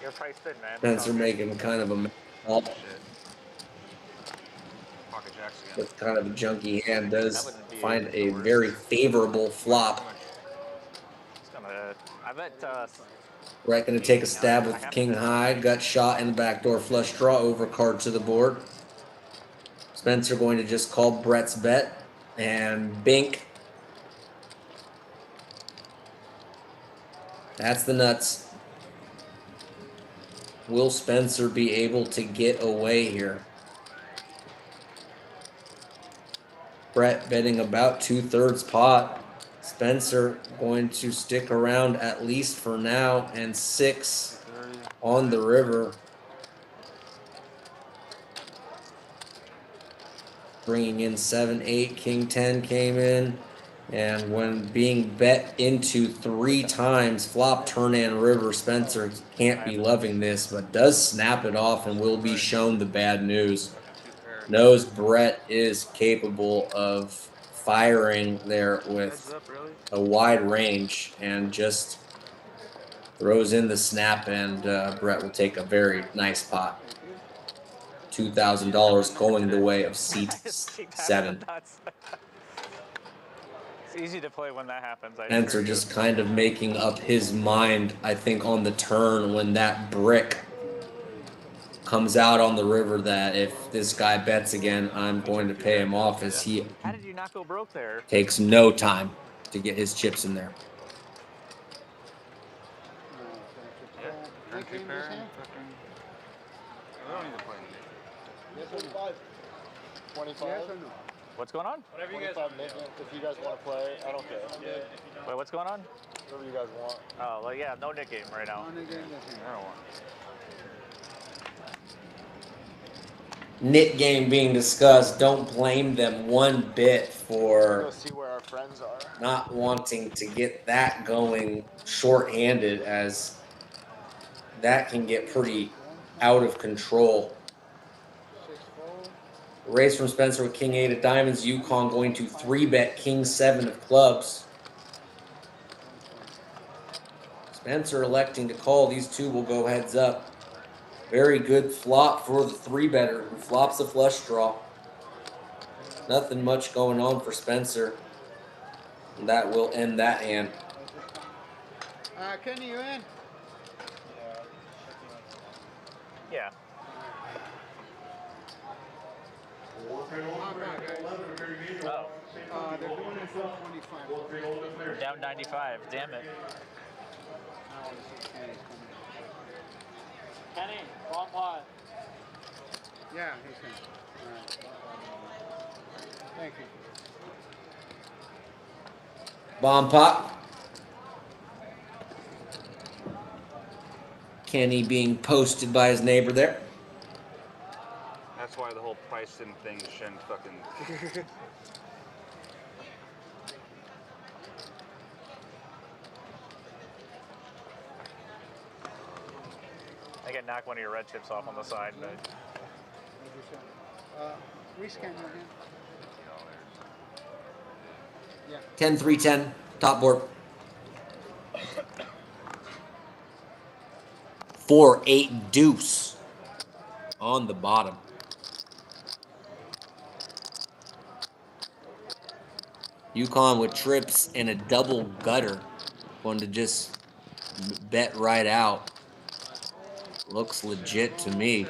You're price fit, man. Spencer making kind of a call Shit. Pocket jacks again. with kind of a junky hand. Does find a very favorable flop. It's gonna, I bet Brett going to take a stab with King High. Gut shot in the backdoor flush draw. Overcard to the board. Spencer going to just call Brett's bet. And bink. That's the nuts. Will Spencer be able to get away here? Brett betting about 2/3 pot. Spencer going to stick around at least for now, and 6 on the river. Bringing in 7, 8, King 10 came in. And when being bet into 3 times, flop, turn, and river, Spencer can't be loving this, but does snap it off and will be shown the bad news. Knows Brett is capable of firing there with a wide range and just throws in the snap, and Brett will take a very nice pot. $2,000 going the way of seat 7. It's easy to play when that happens. Spencer just kind of making up his mind, I think, on the turn when that brick comes out on the river that if this guy bets again, I'm going to pay him off, as he How did you not go broke there? takes no time to get his chips in there. Yeah. Turn Nick 2 game pair. this hand? Fucking. We don't need to play knit. Yes or no? 25. Yes or no? What's going on? 25 Nick, if you guys want to play, I don't care. Wait, what's going on? Whatever you guys want. Oh, well, yeah, no Nick game right now. On the game this hand. I don't want. Knit game being discussed. Don't blame them one bit for Go see where our friends are. not wanting to get that going shorthanded, as that can get pretty out of control. 6 fold. Raise from Spencer with King 8 of diamonds. Yukon going to 3-bet King 7 of clubs. Spencer electing to call. These two will go heads up. Very good flop for the 3-better who flops a flush draw. Nothing much going on for Spencer. And that will end that hand. Kenny, you in? Yeah. Oh, they're doing it for 25. We're down 95. Damn it. Oh, this is Kenny's coming. Kenny, ball pot. Yeah, he's in. All right. Thank you. Bomb pop. Kenny being posted by his neighbor there. That's why the whole pricing thing shouldn't fucking. I can knock one of your red chips off on the side, but Rescan your hand. Yeah. 10-3-10. Top board. 4-8 deuce on the bottom. Yukon with trips and a double gutter. One to just bet right out. Looks legit to me.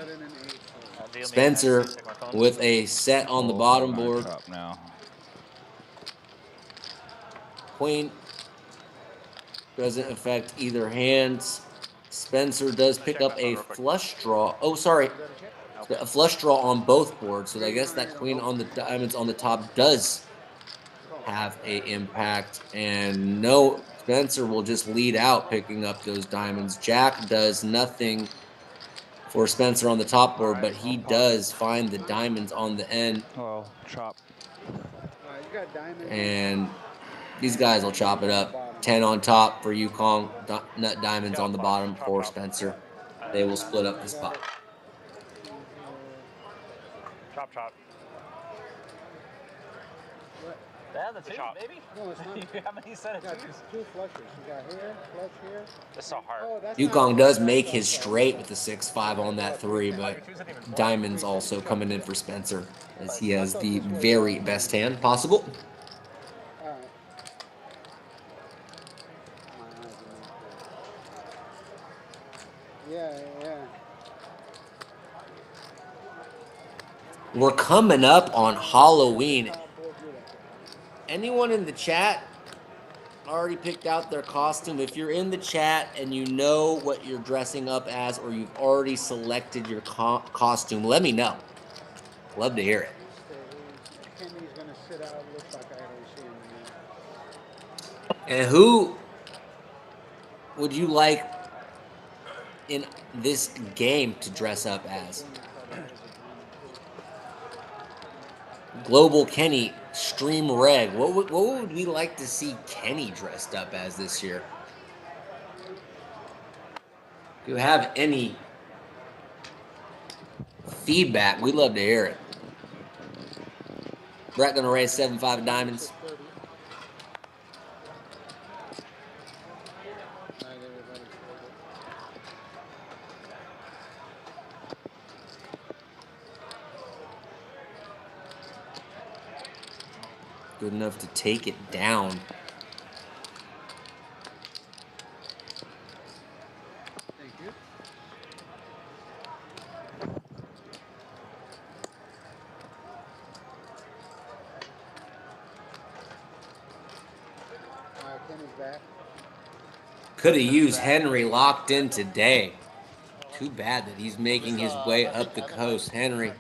Spencer with a set on the bottom board. Now. Queen doesn't affect either hands. Spencer does pick up a flush draw. Oh, sorry. A flush draw on both boards. So I guess that queen on the diamonds on the top does have a impact. And no, Spencer will just lead out picking up those diamonds. Jack does nothing for Spencer on the top board, but he does find the diamonds on the end. Oh, chop. You got diamond. And these guys will chop it up. 10 on top for Yukon, nut diamonds on the bottom for Spencer. They will split up the spot. chop, chop. What? Yeah, the two, Chop. baby. No, it's not. You have many set You of got twos? two flushes. You got here, flush here. It's so hard. Oh, that's Yukon not- does make his straight with the 6-5 on that 3, but diamonds also coming in for Spencer as he has the very best hand possible. All right. Yeah, yeah. We're coming up on Halloween. Anyone in the chat already picked out their costume? If you're in the chat and you know what you're dressing up as, or you've already selected your costume, let me know. Love to hear it. Kenny's gonna sit out. Looks like I already see him. And who would you like in this game to dress up as? Global Kenny, Stream Reg. What would we like to see Kenny dressed up as this year? If you have any feedback, we'd love to hear it. Brett gonna raise 7-5 diamonds. Night, everybody. Good enough to take it down. Thank you. Kenny's back. Could have used Henry locked in today. Too bad that he's making his way up the coast. Henry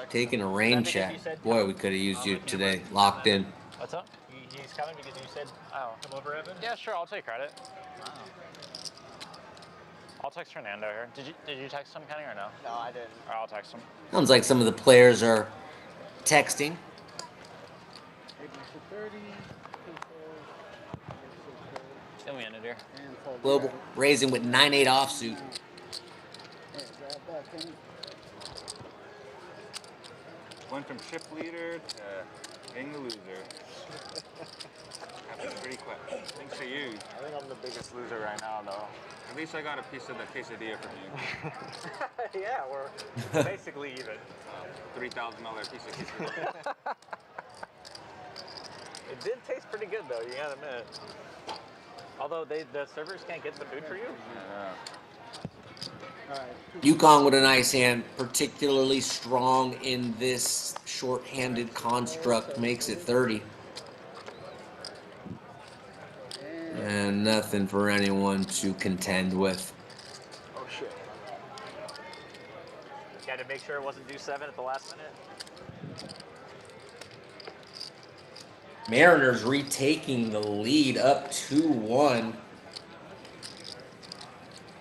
taking a rain check. Boy, we could have used you today, locked in. What's up? He's coming because you said, Oh. come over, Evan? Yeah, sure, I'll take credit. Wow. I'll text Fernando here. Did you text him, Kenny, or no? No, I didn't. Or I'll text him. Sounds like some of the players are texting. 30, Fill me in it here. and fold. Global raising with 9-8 offsuit. Yeah, grab that, Kenny. Went from ship leader to being the loser. Happened pretty quick. Thanks to you. I think I'm the biggest loser right now, though. At least I got a piece of the quesadilla from you. Yeah, we're basically even. $3,000 piece of quesadilla. It did taste pretty good, though, you gotta admit. Although the servers can't get the food for you. All right. Yukon with a nice hand, particularly strong in this short-handed construct, makes it 30. And nothing for anyone to contend with. Oh shit. You had to make sure it wasn't due 7 at the last minute. Mariners retaking the lead up 2-1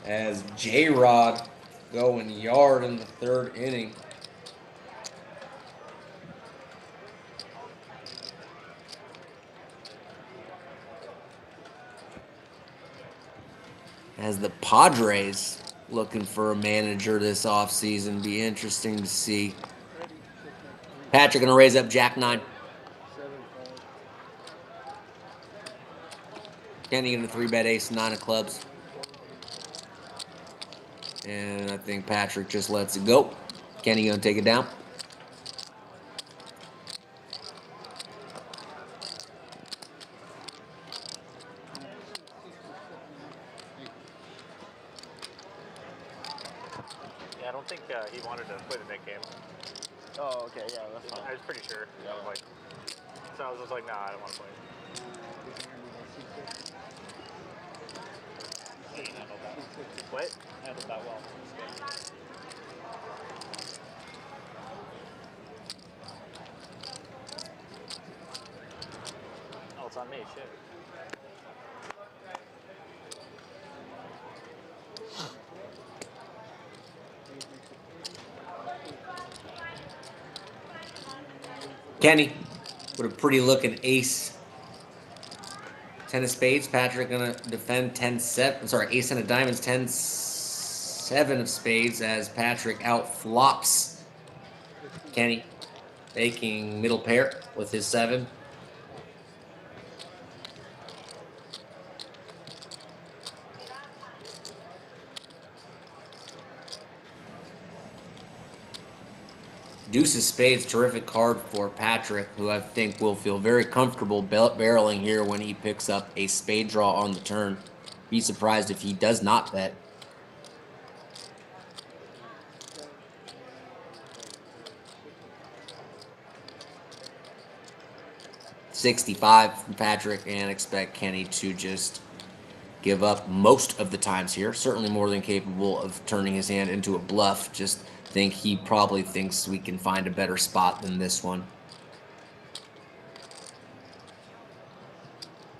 as J-Rod going yard in the third inning. As the Padres looking for a manager this offseason, be interesting to see. Patrick gonna raise up Jack 9. Kenny gonna 3-bet ace, 9 of clubs. And I think Patrick just lets it go. Kenny gonna take it down. Yeah, I don't think he wanted to play the Nick game. Oh, okay, yeah, that's fine. I was pretty sure. I was like, so I was just like, nah, I don't want to play. What? Handled that well. Oh, it's on me, shit. Kenny with a pretty looking ace. 10 of spades. Patrick gonna defend 10-7. Sorry, ace and a diamonds. 10-7 of spades as Patrick outflops Kenny, taking middle pair with his 7. Deuce of spades, terrific card for Patrick, who I think will feel very comfortable barreling here when he picks up a spade draw on the turn. Be surprised if he does not bet. $65 from Patrick, and expect Kenny to just give up most of the times here. Certainly more than capable of turning his hand into a bluff. Just think he probably thinks we can find a better spot than this one.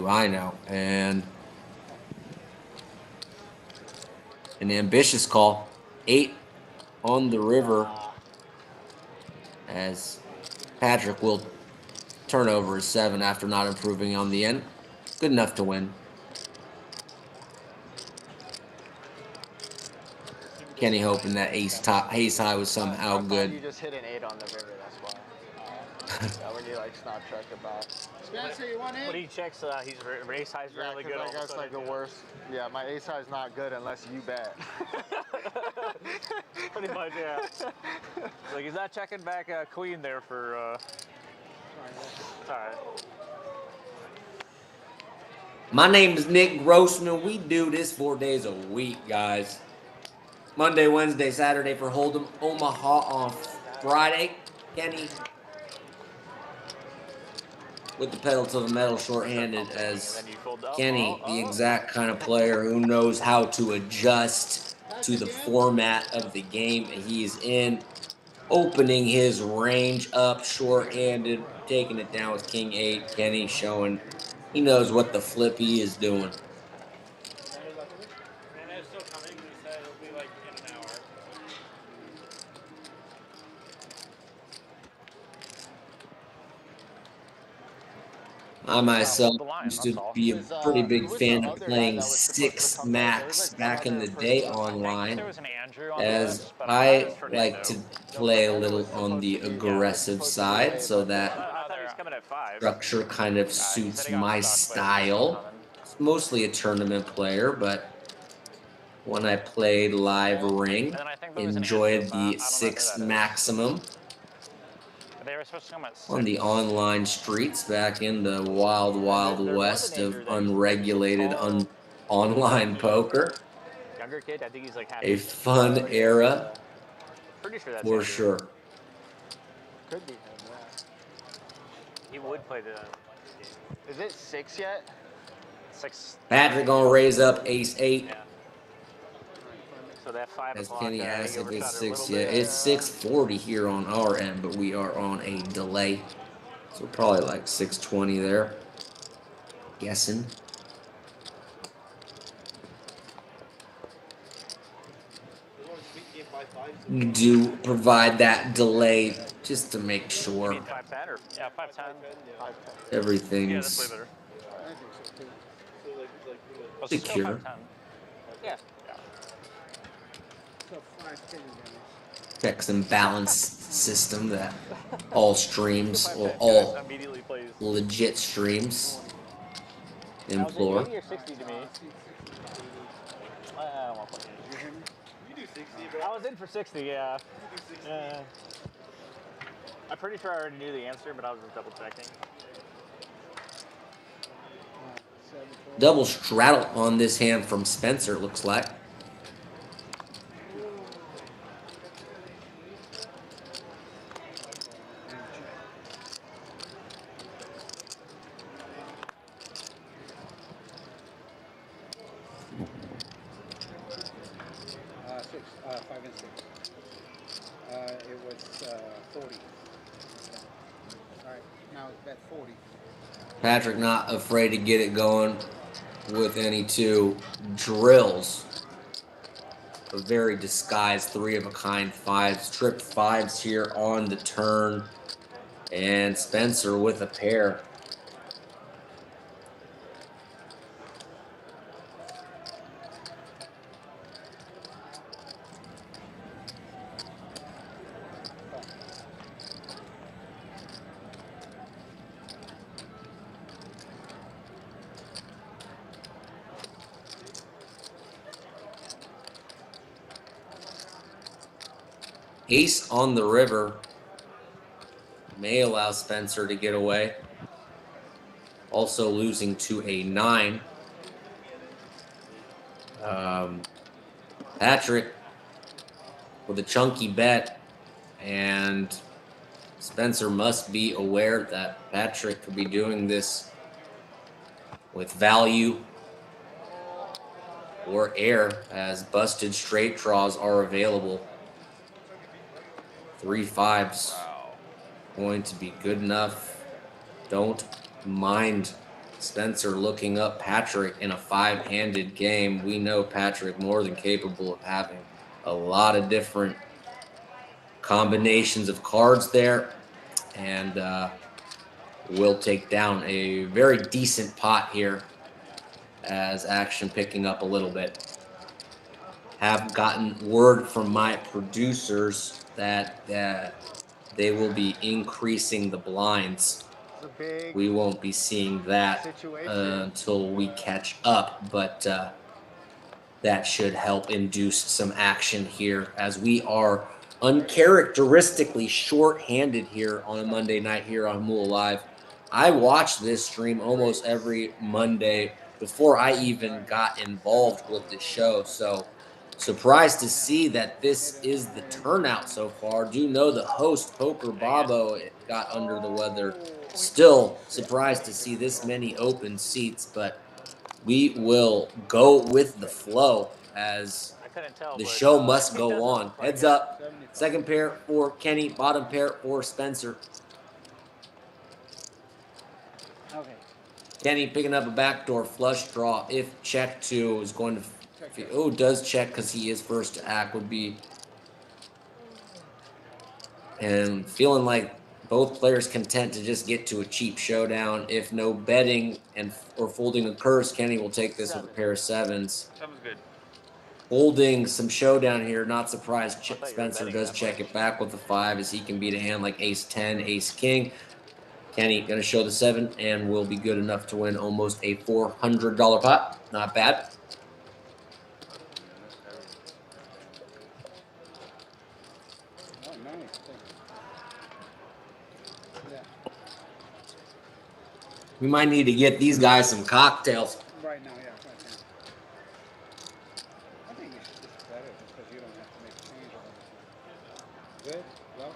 I know. And an ambitious call. 8 on the river as Patrick will turn over his 7 after not improving on the end. Good enough to win. Kenny hoping that ace high was somehow I thought good. you just hit an 8 on the river, that's why. Yeah, when you like snap check about. Spencer, you want When in? he checks, he's race high's Yeah, really 'cause good. I all of a guess like sudden, the worst. Yeah, my ace high is not good unless you bet. Pretty much, yeah. Like he's not checking back queen there for. It's all right. My name is Nick Grossman. We do this 4 days a week, guys. Monday, Wednesday, Saturday for Hold'em. Omaha on Friday. Kenny with the pedal to the metal shorthanded as Kenny, the exact kind of player who knows how to adjust to the format of the game he's in. Opening his range up shorthanded, taking it down with King 8. Kenny showing he knows what the flip he is doing. I myself used to be a pretty big fan of playing 6 max back in the day online, as I like to play a little on the aggressive side so that structure kind of suits my style. It's mostly a tournament player, but when I played live ring, enjoyed the 6 maximum. They were supposed to come at 6. On the online streets back in the wild, wild There was west an of Andrew that unregulated online poker. Younger kid, I think he's like half. A fun era Pretty sure that's for Andrew. sure. Could be him, yeah. He would play the. Is it 6 yet? 6. Patrick gonna raise up ace 8. Yeah. So that 5 As o'clock. Kenny asked if overshot it's it a 6 little yet. bit. It's 6:40 here on our end, but we are on a delay. So probably like 6:20 there. Guessing. We do provide that delay just to make You sure mean 5-10 or? Yeah, 5-10. Yeah, that's everything's way better. I think so too. Let's just go secure. 5-10. Yeah. So 5-10 guys. Checks and balance system that all streams or 5-10 all immediately plays. legit streams implore. 80 or 60 to me. I won't play You hear me? You do 60, bro. I was in for 60, yeah. You do 60. I'm pretty sure I already knew the answer, but I was just double checking. 7-12. Double straddle on this hand from Spencer, it looks like. Six, 5 and 6. It was 40. All right, now it's bet 40. Patrick not afraid to get it going with any two drills. A very disguised 3-of-a-kind 5s, tripped 5s here on the turn. And Spencer with a pair. Ace on the river may allow Spencer to get away. Also losing to a 9. Patrick with a chunky bet, and Spencer must be aware that Patrick could be doing this with value or air, as busted straight draws are available. 3 5s going to be good enough. Don't mind Spencer looking up Patrick in a 5-handed game. We know Patrick more than capable of having a lot of different combinations of cards there, and will take down a very decent pot here as action picking up a little bit. Have gotten word from my producers that they will be increasing the blinds. It's a big We won't be seeing that situation. until we catch up, but that should help induce some action here, as we are uncharacteristically short-handed here on a Monday night here on Moolah Live. I watch this stream almost every Monday before I even got involved with the show, so surprised to see that this is the turnout so far. Do know the host, Poker Bobo, got under the weather. Still surprised to see this many open seats, but we will go with the flow as I couldn't tell. the but, show must it go doesn't on. look like Heads it. up. 75. Second pair for Kenny, bottom pair for Spencer. Okay. Kenny picking up a backdoor flush draw. If check 2 is going to... Oh, does check because he is first to act would be... And feeling like both players content to just get to a cheap showdown. If no betting or folding occurs, Kenny will take this with a pair of 7s. Sounds good. Holding some showdown here, not surprised. thought you were Spencer betting does that check much. it back with the 5 as he can beat a hand like ace 10, ace king. Kenny gonna show the 7 and will be good enough to win almost a $400 pot. Not bad. Oh, nice. We might need to get these guys some cocktails. Right now, yeah, right now. I think it's better because you don't have to make a change on it. Good? Well?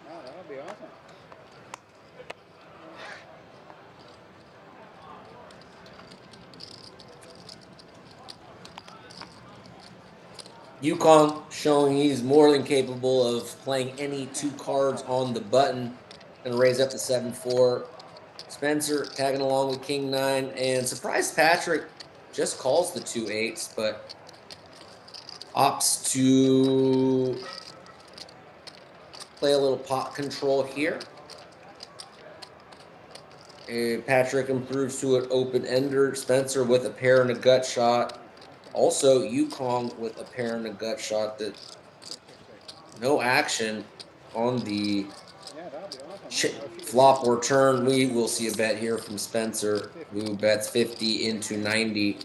Oh, that'll be awesome. Yukon showing he's more than capable of playing any 2 cards on the button. Gonna raise up to 7-4. Spencer tagging along with King 9. And surprise Patrick just calls the 2 8s, but opts to play a little pot control here. And Patrick improves to an open ender. Spencer with a pair and a gut shot. Also, Yukon with a pair and a gut shot. That no action on the Yeah, that'll be awesome. flop or turn. We will see a bet here from Spencer, who bets 50 into 90.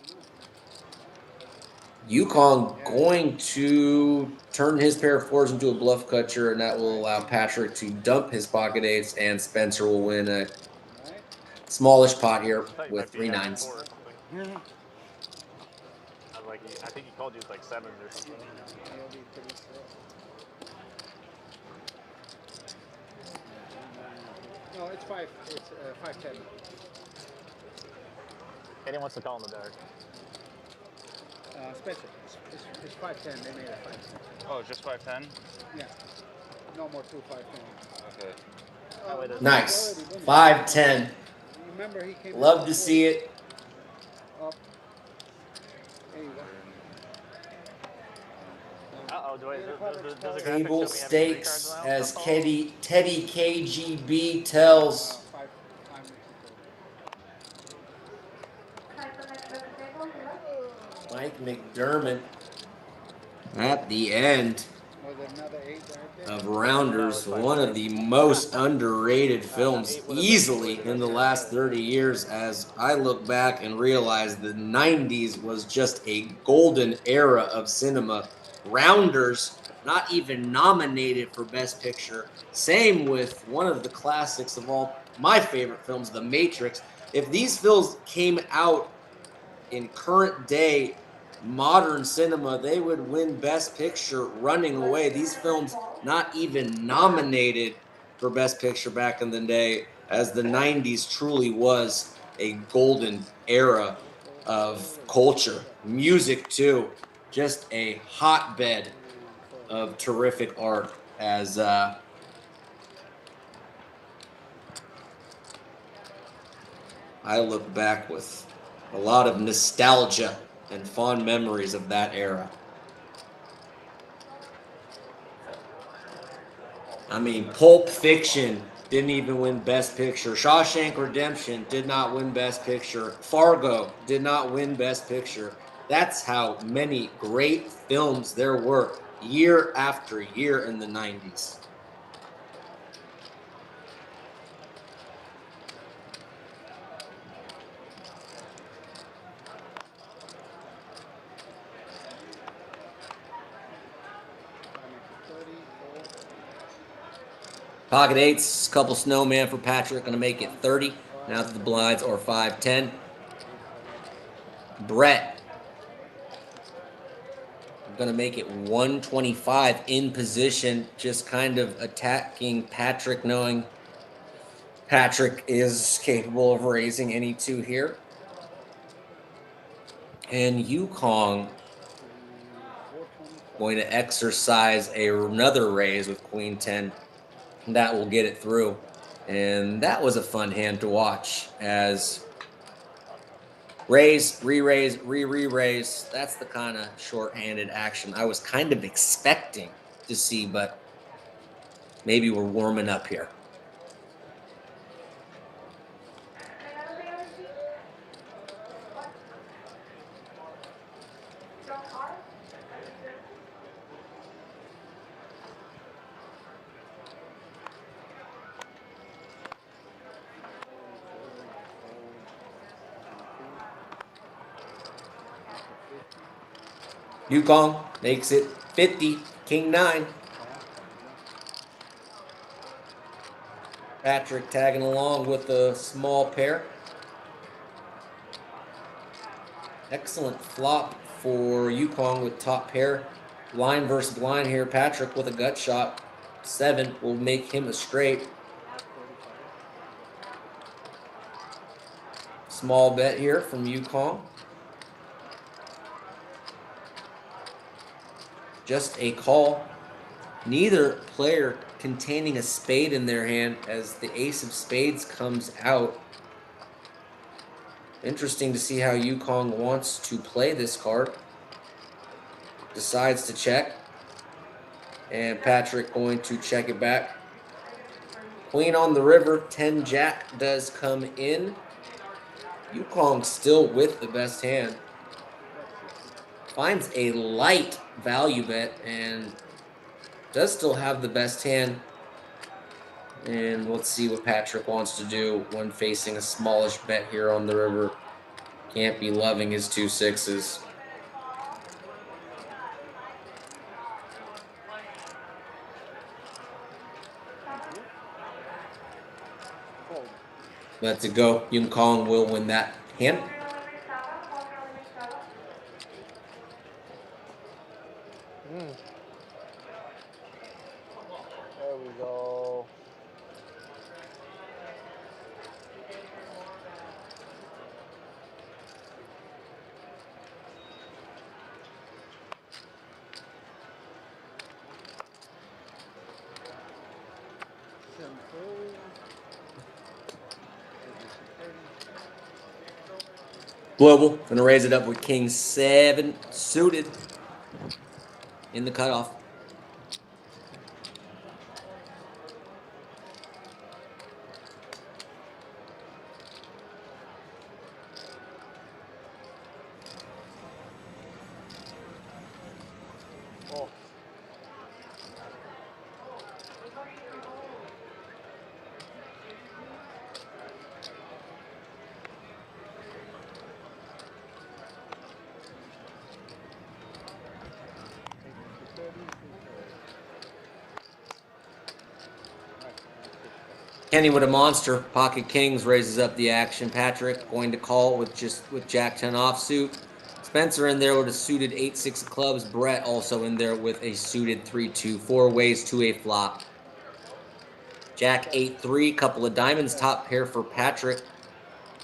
Yukon going to turn his pair of 4s into a bluff catcher, and that will allow Patrick to dump his pocket 8s, and Spencer will win a smallish pot here with 3 9s. I was like, I think he called you like 7s or something. He'll be pretty slow. No, it's 5. It's 5-10. And he wants to call in the dark. Spencer, it's 5-10. They made it 5-10. Oh, just 5-10? Yeah. No more 2 5-10. Okay. Nice. 5-10. Remember he came. Love to see it. Up. There you go. Uh-oh, does the graphic show Table me having stakes three cards now? as Teddy KGB tells 5 Mike McDermott at the end Was another 8 right there? of Rounders, one of the most underrated films easily in the last 30 years, as I look back and realize the 90s was just a golden era of cinema. Rounders, not even nominated for Best Picture. Same with one of the classics of all my favorite films, The Matrix. If these films came out in current day modern cinema, they would win Best Picture running away. These films not even nominated for Best Picture back in the day, as the 90s truly was a golden era of culture. Music too, just a hotbed of terrific art, as I look back with a lot of nostalgia and fond memories of that era. I mean, Pulp Fiction didn't even win Best Picture. Shawshank Redemption did not win Best Picture. Fargo did not win Best Picture. That's how many great films there were year after year in the 90s. Pocket 8s, couple snowman for Patrick, going to make it 30. Now that the blinds are 5-10. Brett going to make it 125 in position, just kind of attacking Patrick, knowing Patrick is capable of raising any 2 here. And Yukon going to exercise another raise with Queen 10. That will get it through. And that was a fun hand to watch, as raise, re-raise, re-raise. That's the kind of short-handed action I was kind of expecting to see, but maybe we're warming up here. Yukon makes it 50, King 9. Patrick tagging along with a small pair. Excellent flop for Yukong with top pair. Blind versus blind here. Patrick with a gut shot. 7 will make him a straight. Small bet here from Yukong. Just a call. Neither player containing a spade in their hand as the ace of spades comes out. Interesting to see how Yukong wants to play this card. Decides to check. And Patrick going to check it back. Queen on the river, 10 jack does come in. Yukong still with the best hand. Finds a light value bet and does still have the best hand. And let's see what Patrick wants to do when facing a smallish bet here on the river. Can't be loving his 2 6s. Let it go. Yukong will win that hand. There we go. Global gonna raise it up with king 7 suited in the cutoff. Oh. Kenny with a monster. Pocket kings raises up the action. Patrick going to call with jack 10 offsuit. Spencer in there with a suited 8-6 clubs. Brett also in there with a suited 3-2. 4 ways to a flop. Jack 8-3. Couple of diamonds. Top pair for Patrick.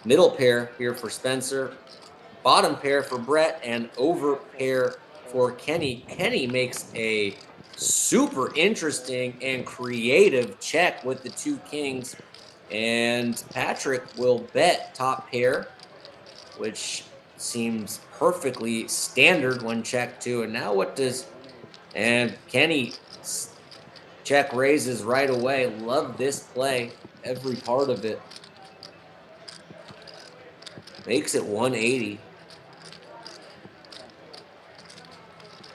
Middle pair here for Spencer. Bottom pair for Brett. And over pair for Kenny. Kenny makes a super interesting and creative check with the 2 kings. And Patrick will bet top pair, which seems perfectly standard when checked to. And now what does... And Kenny check raises right away. Love this play. Every part of it. Makes it 180.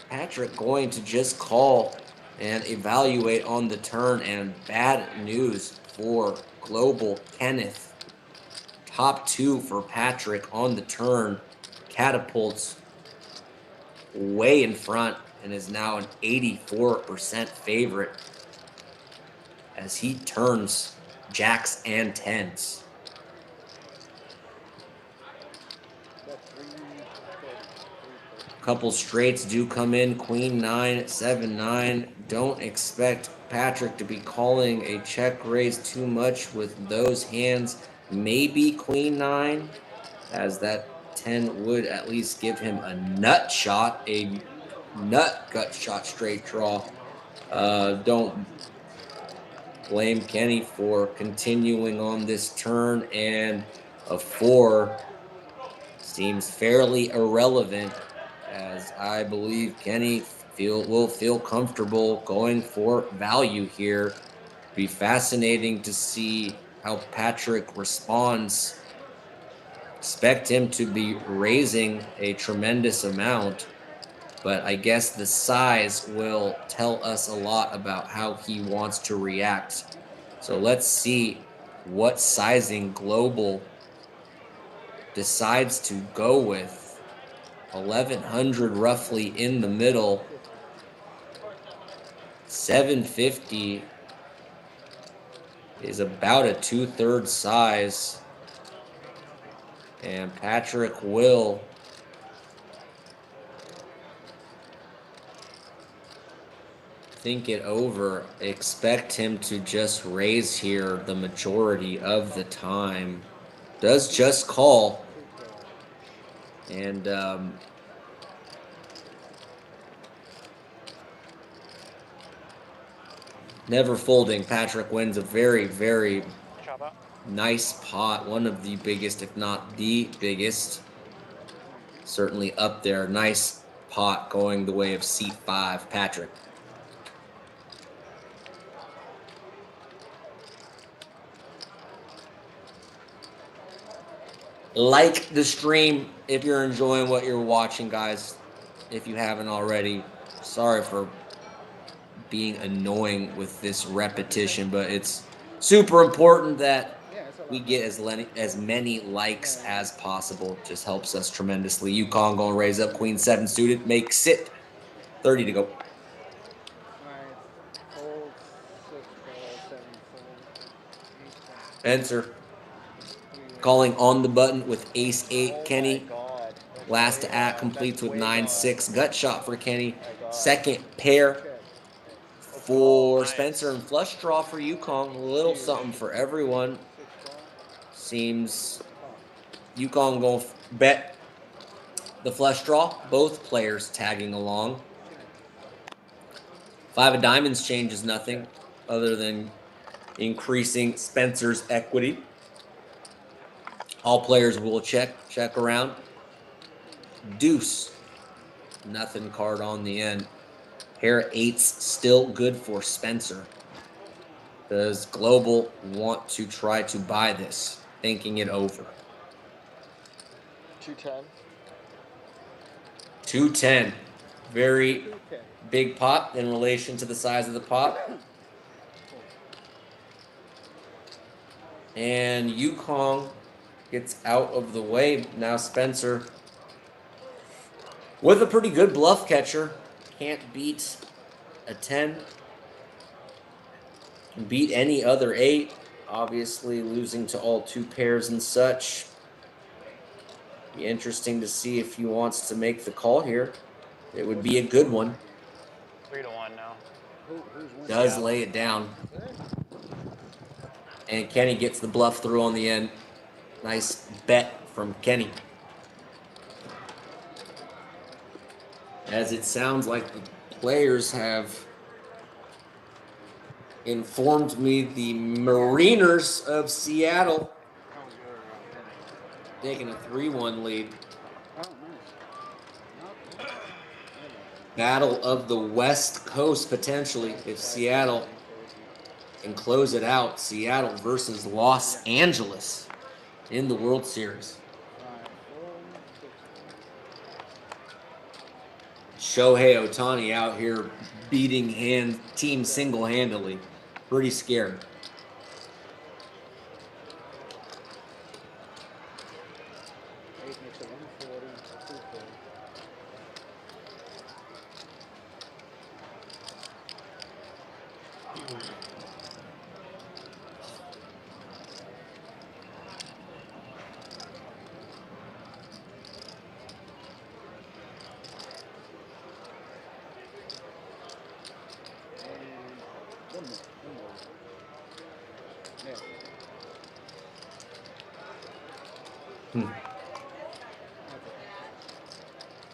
Patrick going to just call and evaluate on the turn, and bad news for Global Kenneth. Top 2 for Patrick on the turn. Catapults way in front and is now an 84% favorite as he turns jacks and 10s. Couple straights do come in. Queen 9, 7, 9. Don't expect Patrick to be calling a check raise too much with those hands. Maybe Queen 9, as that 10 would at least give him a nut shot, a nut gut shot straight draw. Don't blame Kenny for continuing on this turn, and a 4 seems fairly irrelevant, as I believe Kenny will feel comfortable going for value here. Be fascinating to see how Patrick responds. Expect him to be raising a tremendous amount, but I guess the size will tell us a lot about how he wants to react. So let's see what sizing Global decides to go with. 1100 roughly in the middle. 750 is about a 2/3 size. And Patrick will think it over. Expect him to just raise here the majority of the time. Does just call. And never folding. Patrick wins a very, very Chop up. nice pot. One of the biggest, if not the biggest. Certainly up there. Nice pot going the way of seat 5. Patrick. Like the stream if you're enjoying what you're watching, guys. If you haven't already. Sorry for being annoying with this repetition, but it's super important that we get as many likes as possible. It just helps us tremendously. Yukon going to raise up Queen 7 suited. Makes it 30 to go. Alright, fold, 6 ball, 7 fold, 8 ball. Answer. Calling on the button with ace 8, Kenny. God. Last to act completes with Way 9-6. Gut shot for Kenny. Second pair for Nice. Spencer, and flush draw for Yukon. A little something for everyone. Seems Yukon going to bet the flush draw. Both players tagging along. 5 of diamonds changes nothing other than increasing Spencer's equity. All players will check around. Deuce. Nothing card on the end. Pair of 8s still good for Spencer. Does Global want to try to buy this? Thinking it over. 210. 210. Very big pot in relation to the size of the pot. And Yukon gets out of the way. Now Spencer with a pretty good bluff catcher. Can't beat a 10. Can beat any other 8. Obviously losing to all 2 pairs and such. Be interesting to see if he wants to make the call here. It would be a good one. 3-1 now. Does lay it down. And Kenny gets the bluff through on the end. Nice bet from Kenny. As it sounds like the players have informed me, the Mariners of Seattle taking a 3-1 lead. Battle of the West Coast potentially if Seattle can close it out. Seattle versus Los Angeles in the World Series. Shohei Ohtani out here beating team single-handedly. Pretty scared.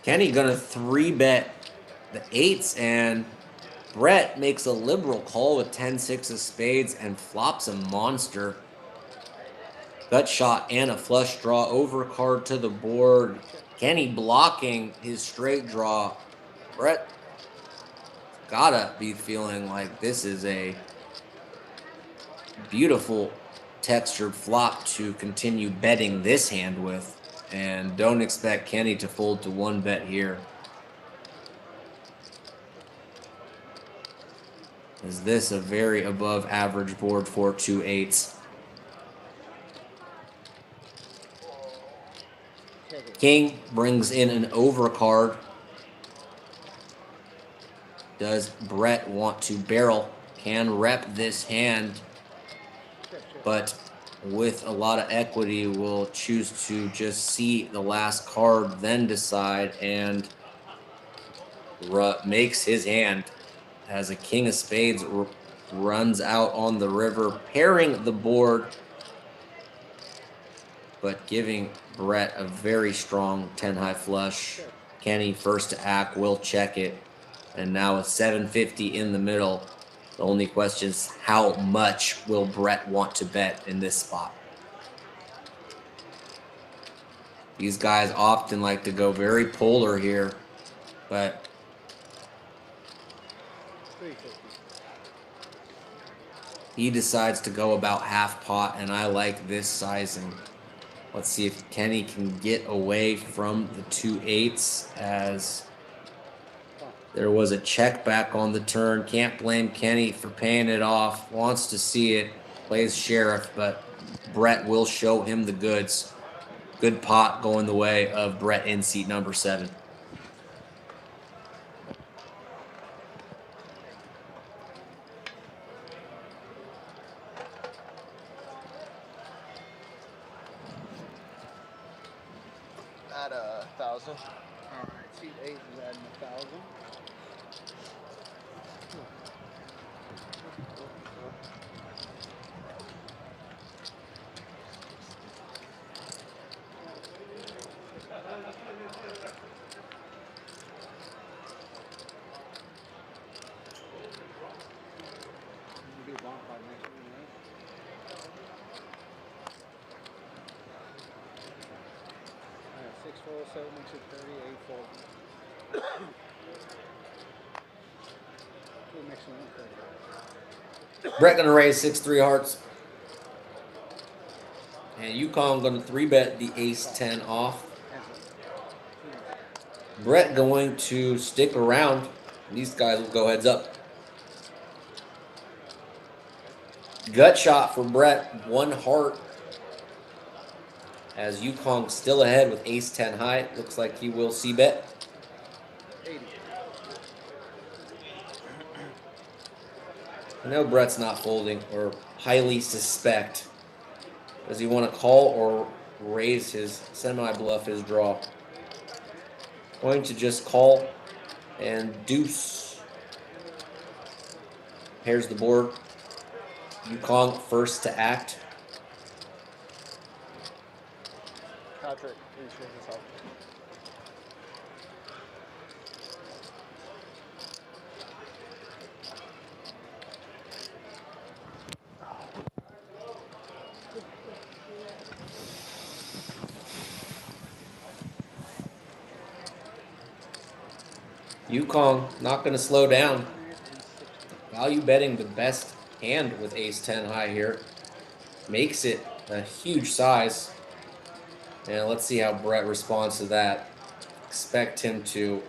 Kenny gonna 3-bet the 8s, and Brett makes a liberal call with 10-6 of spades and flops a monster. Gut shot and a flush draw, overcard to the board. Kenny blocking his straight draw. Brett gotta be feeling like this is a beautiful textured flop to continue betting this hand with. And don't expect Kenny to fold to 1 bet here. Is this a very above average board for 2 8s? King brings in an overcard. Does Brett want to barrel? Can rep this hand. but with a lot of equity will choose to just see the last card, then decide, and makes his hand as a king of spades runs out on the river, pairing the board, but giving Brett a very strong 10 high flush. Kenny first to act, will check it, and now with 750 in the middle, the only question is how much will Brett want to bet in this spot? These guys often like to go very polar here, but 350. he decides to go about half pot, and I like this sizing. Let's see if Kenny can get away from the 2-8s, as there was a check back on the turn. Can't blame Kenny for paying it off. Wants to see it. Plays sheriff, but Brett will show him the goods. Good pot going the way of Brett in seat number 7. At 1,000. All right, seat 8 is adding 1,000. Be a bonfire next week, right? All right, 6 4 7 makes it 30, 8 4. 2 makes it 130. Brett gonna raise 6-3 hearts. And Yukon gonna 3-bet the ace-10 off. Brett going to stick around. These guys will go heads up. Gut shot for Brett, 1 heart. As Yukon still ahead with ace-10 high. Looks like he will c-bet. 80. I know Brett's not folding, or highly suspect. Does he want to call or raise his semi-bluff his draw? Going to just call and deuce. Pairs the board. Yukon first to act. Patrick, please raise this up. Yukon not going to slow down. Value betting the best hand with ace-10 high here. Makes it a huge size. And let's see how Brett responds to that. Expect him to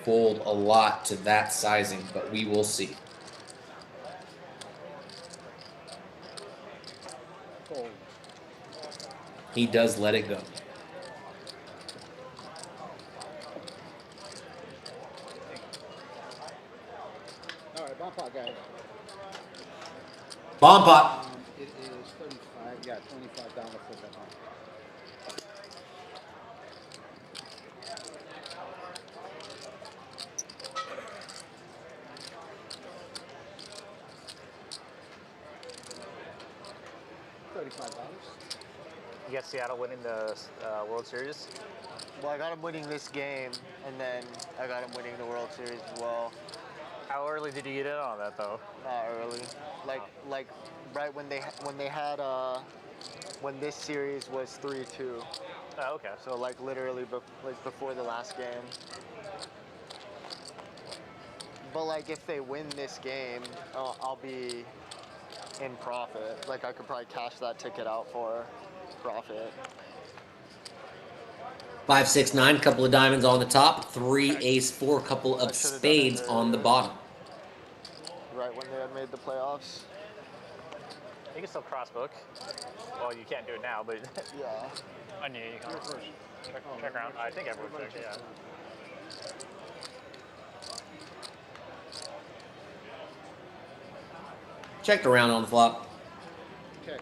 fold a lot to that sizing, but we will see. Fold. He does let it go. All right, bomb pot, guys. Bomb pot. It is 35. Yeah, 25 down for that bomb. $35. You got Seattle winning the World Series. Well, I got him winning this game, and then I got him winning the World Series as well. How early did you get in on that though? Not early, like right when they had when this series was 3-2. Oh, okay. So like literally before the last game. But like if they win this game, I'll be in profit. Like I could probably cash that ticket out for profit. 5, 6, 9, couple of diamonds on the top. 3, ace, 4, couple of spades on the bottom. Right when they had made the playoffs. You can still crossbook. Well, you can't do it now, but Yeah. on you can check around. I think everyone checked, yeah. Checked around on the flop. Okay.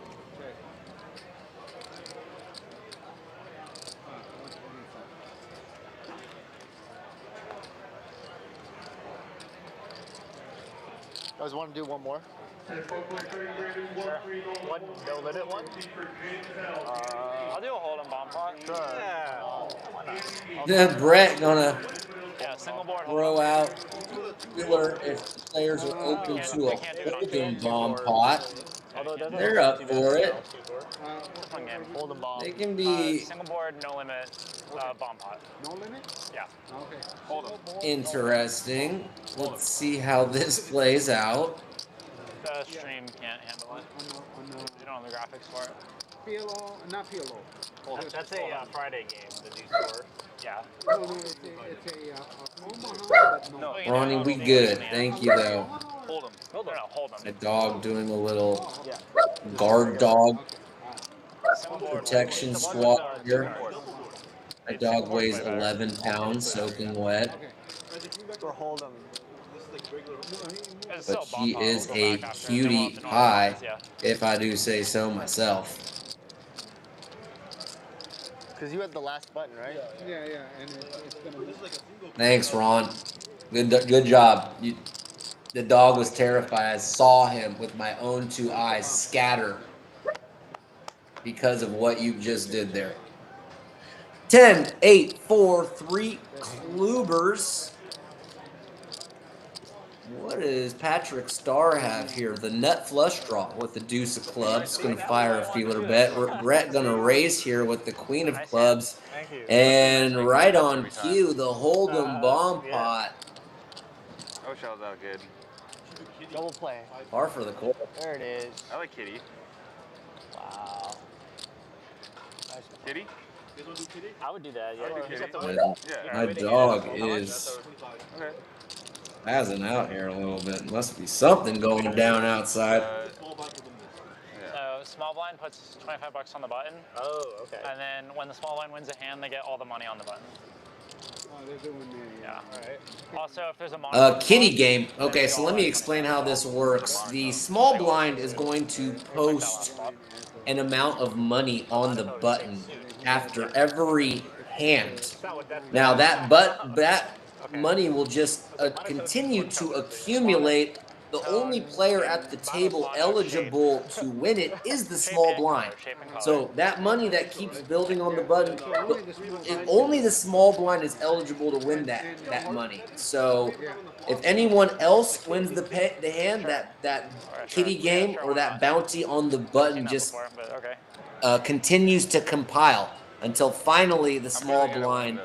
guys want to do one more? One no limit one? I'll do a hold'em bomb pot. Sure. Yeah. Why not? Then Brett gonna Yeah, single board throw hold'em. out Wheeler if the players are open to a hold'em bomb pot. Although it doesn't They're look up too for bad. it. Fun game. Hold 'em bomb. They can be Single board, no limit, bomb pot. No limit? Yeah. Okay. Hold 'em. interesting. Let's see how this plays out. The stream can't handle it. On the You don't have the graphics for it. PLO, not PLO. That's a Friday game, the new store. Yeah. No, it's Omaha, but no. You Ronnie, know, we the good. man. Thank you though. Hold 'em. No, hold A them. dog doing a little Yeah. guard dog Single board. protection squat here. A dog weighs 11 pounds, soaking wet, Or hold 'em. It's still but bomb she pot. is We'll go a back after. cutie Then we'll have to pie, normalize, yeah. if I do say so myself. Because you had the last button, right? Yeah, and it's gonna be. Thanks, Ron. Good job. The dog was terrified. I saw him with my own two eyes scatter because of what you just did there. 10, 8, 4, 3 Klubers. What does Patrick Starr have here? The nut flush draw with the deuce of clubs. Going to fire a feeler bet. Brett going to raise here with the queen of clubs. Thank you. And right on cue, the hold'em bomb pot. I wish I was that good. Double play. Par for the course. There it is. I like Kitty. Wow. Kitty? I would do that. Yeah. I'd do You just have to kitty. wait. Yeah. My dog is Okay. spazzing out here a little bit. Must be something going down outside. So small blind puts 25 bucks on the button, Oh, okay. and then when the small blind wins a hand, they get all the money on the button. Oh, they're doing the. Yeah. Alright. Also, if there's a mono, Kitty game. Okay, so let me explain how this works. The small blind is going to post an amount of money on the button after every hand. Now that money will just continue to accumulate. The only player at the table eligible to win it is the small blind. So that money that keeps building on the button, only the small blind is eligible to win that money. So if anyone else wins the hand, that kitty game or that bounty on the button just continues to compile until finally the small blind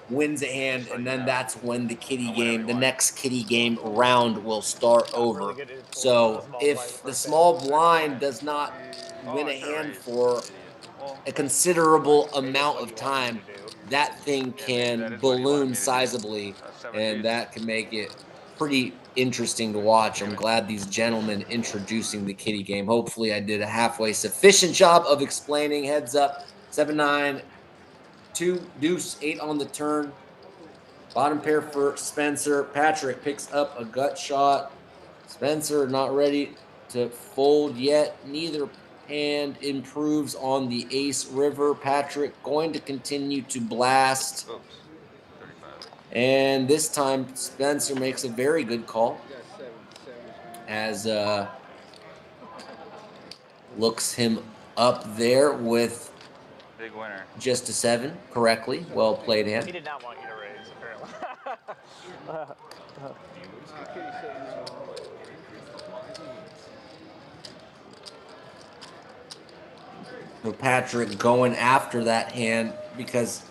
wins a hand, and then that's when the kitty game, the next kitty game round will start over. So if the small blind does not win a hand for a considerable amount of time, that thing can balloon sizably, and that can make it pretty interesting to watch. I'm glad these gentlemen introducing the kitty game. Hopefully I did a halfway sufficient job of explaining. Heads up, 7-9. 2 deuce 8 on the turn. Bottom pair for Spencer. Patrick picks up a gut shot. Spencer not ready to fold yet. Neither hand improves on the ace river. Patrick going to continue to blast. Oops. 35. And this time Spencer makes a very good call as looks him up there with Big winner. just a 7 correctly. Well played He hand. did not want you to raise, apparently. So Patrick going after that hand because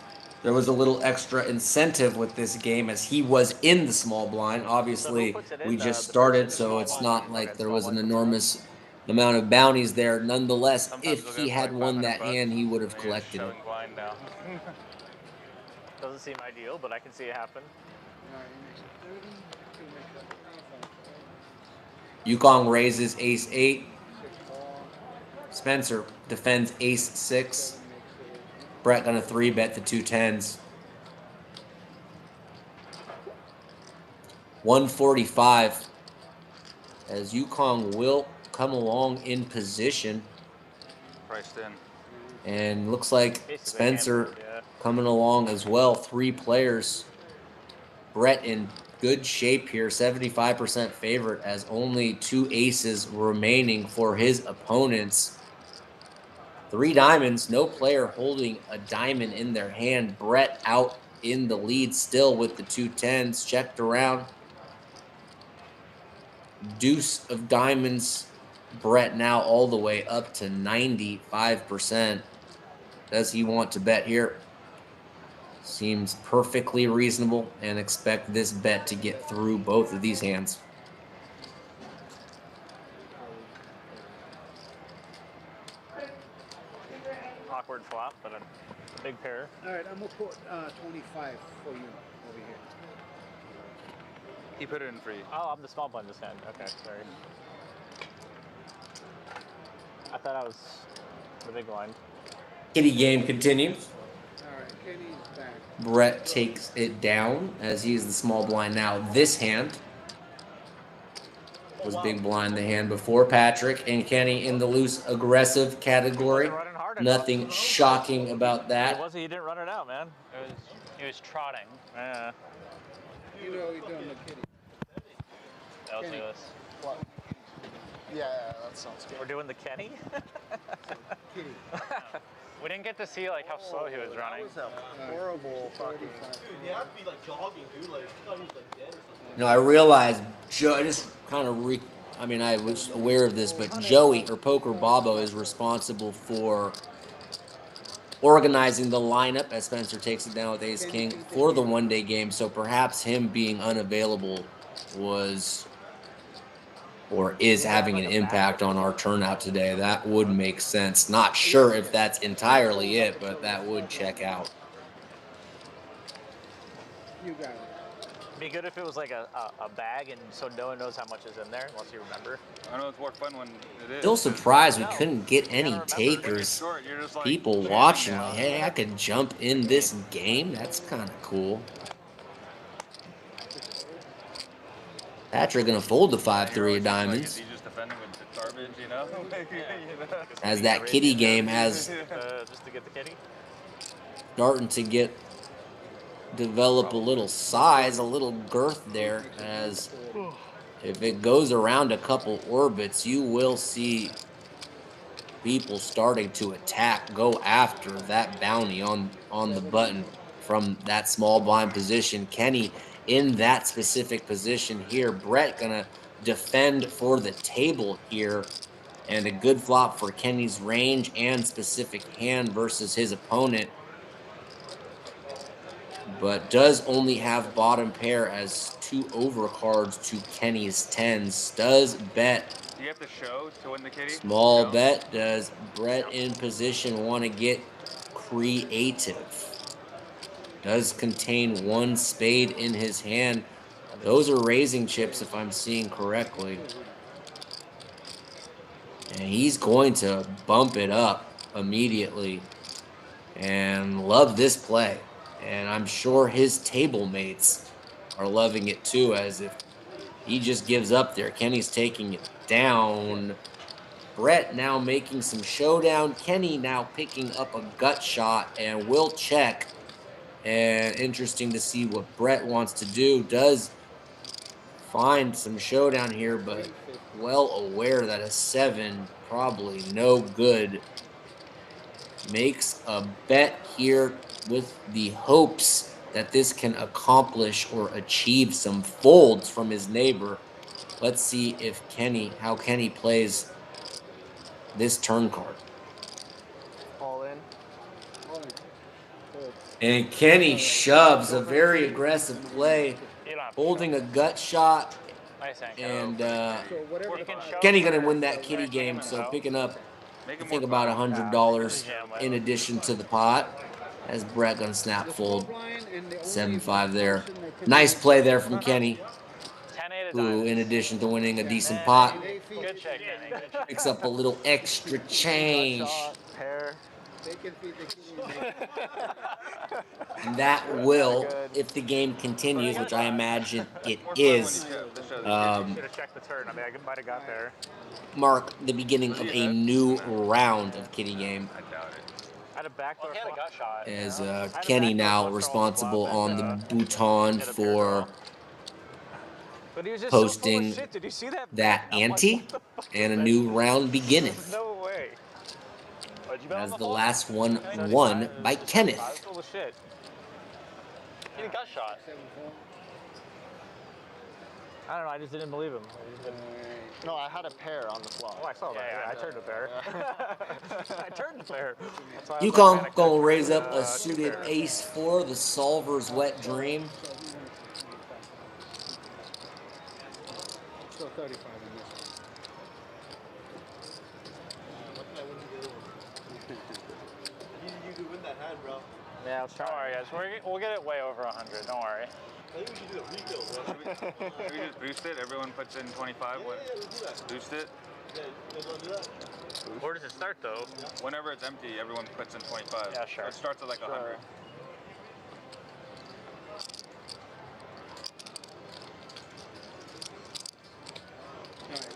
there was a little extra incentive with this game as he was in the small blind. Obviously, we just started, so it's not like there was an enormous amount of bounties there. Nonetheless, if he had won that hand, he would have collected it. Blind now. Doesn't seem ideal, but I can see it happen. Yukong raises ace 8. Spencer defends ace 6. Brett gonna 3-bet the 2 10s. 145 as Yukong will come along in position, Priced in. and looks like Basically, Spencer yeah. coming along as well. 3 players. Brett in good shape here. 75% favorite as only 2 aces remaining for his opponents. 3 diamonds, no player holding a diamond in their hand. Brett out in the lead still with the 2 tens. Checked around. Deuce of diamonds. Brett now all the way up to 95%. Does he want to bet here? Seems perfectly reasonable, and expect this bet to get through both of these hands. Awkward flop, but a big pair. All right, I'm gonna put 25 for you over here. He put it in free. Oh, I'm the small blind this hand. Okay, sorry. I thought I was the big blind. Kitty game continues. All right, Kenny's back. Brett takes it down as he is the small blind now. This hand was big blind the hand before. Patrick and Kenny in the loose aggressive category. Running hard enough. Nothing shocking about It that. wasn't. He didn't run it out, man. He was trotting. Yeah. You know you're doing the kitty. That was Kenny. Lewis. Yeah, that sounds good. We're doing the Kenny. Kitty. We didn't get to see like how slow he was running. That was a horrible fucking. 35. He had to be like jogging, dude. Like, I thought he was like dead or something. No, I realized I just kind of I was aware of this, but Joey or Poker Bobo is responsible for organizing the lineup as Spencer takes it down with Ace King for the one-day game. So perhaps him being unavailable was or is having an impact on our turnout today. That would make sense. Not sure if that's entirely it, but that would check out. You got it. Be good if it was like a bag, and so no one knows how much is in there unless you remember. I know it's more fun when it is. Still surprised we couldn't get any When it's takers. short, you're just like, People shooting watching down. like, hey, I could jump in this game. That's kind of cool. Patrick gonna fold the 5-3 of diamonds. He's just defending with the garbage, you know? As that kitty game has Just to get the kitty. starting to develop a little size, a little girth there. As if it goes around a couple orbits, you will see people starting to attack, go after that bounty on the button from that small blind position. Kenny in that specific position here. Brett gonna defend for the table here, and a good flop for Kenny's range and specific hand versus his opponent, but does only have bottom pair as 2 overcards to Kenny's 10s. Does bet Do you have to show to win the kitty? small No? bet. Does Brett in position want to get creative? Does contain 1 spade in his hand. Those are raising chips if I'm seeing correctly. And he's going to bump it up immediately. And love this play. And I'm sure his table mates are loving it too, as if he just gives up there. Kenny's taking it down. Brett now making some showdown. Kenny now picking up a gut shot and will check. And interesting to see what Brett wants to do. Does find some showdown here, but well aware that a 7 probably no good. Makes a bet here with the hopes that this can accomplish or achieve some folds from his neighbor. Let's see if how Kenny plays this turn card. All in. All in. Fold. And Kenny shoves a very aggressive play, holding a gut shot, Nice hand. and So whatever You the can show Kenny gonna for win that the kitty red game, king so though. picking up, Make I it think more about fun. $100 in addition to the pot, as Brett gonna snap fold. 7-5 there. Nice play there from Kenny, 10-8 of who, diamonds. in addition to winning a decent pot, Good check, Kenny. Good check. picks up a little extra change. Shot, pair. They can feed the kitty. And that will, if the game continues, which I imagine it is, Should have Should have checked the turn. I mean, I might have got there. mark the beginning of a new round of kitty game. I doubt it. I had a backdoor He had a flop. gut shot. As Kenny now responsible on the bouton for But he was just so full of posting shit. Did you see that? that I'm like, ante what the fuck and a is new round that? beginneth. No way. Oh, did you bet on As the fall? last one 75? won It was by just 75. Kenneth. Full of shit. He got shot. 7-4. I don't know. I just didn't believe him. No, I had a pair on the flop. Oh, I saw that. Yeah, I turned a pair. I turned a pair. That's why I was like, Yukon man, I gonna could've raise turned, up a two suited pairs. ace for the solver's wet dream. So 35 in this one. What can I win the other one? You could win that hand, bro. Yeah, let's try. Don't worry, guys. We'll get it way over 100. Don't worry. I think we should do a refill, bro. Should we just boost it? Everyone puts in 25. Yeah, let's do that. Boost it. Yeah, you guys want to do that? Where does it start, though? Whenever it's empty, everyone puts in 25. Yeah, sure. It starts at like 100.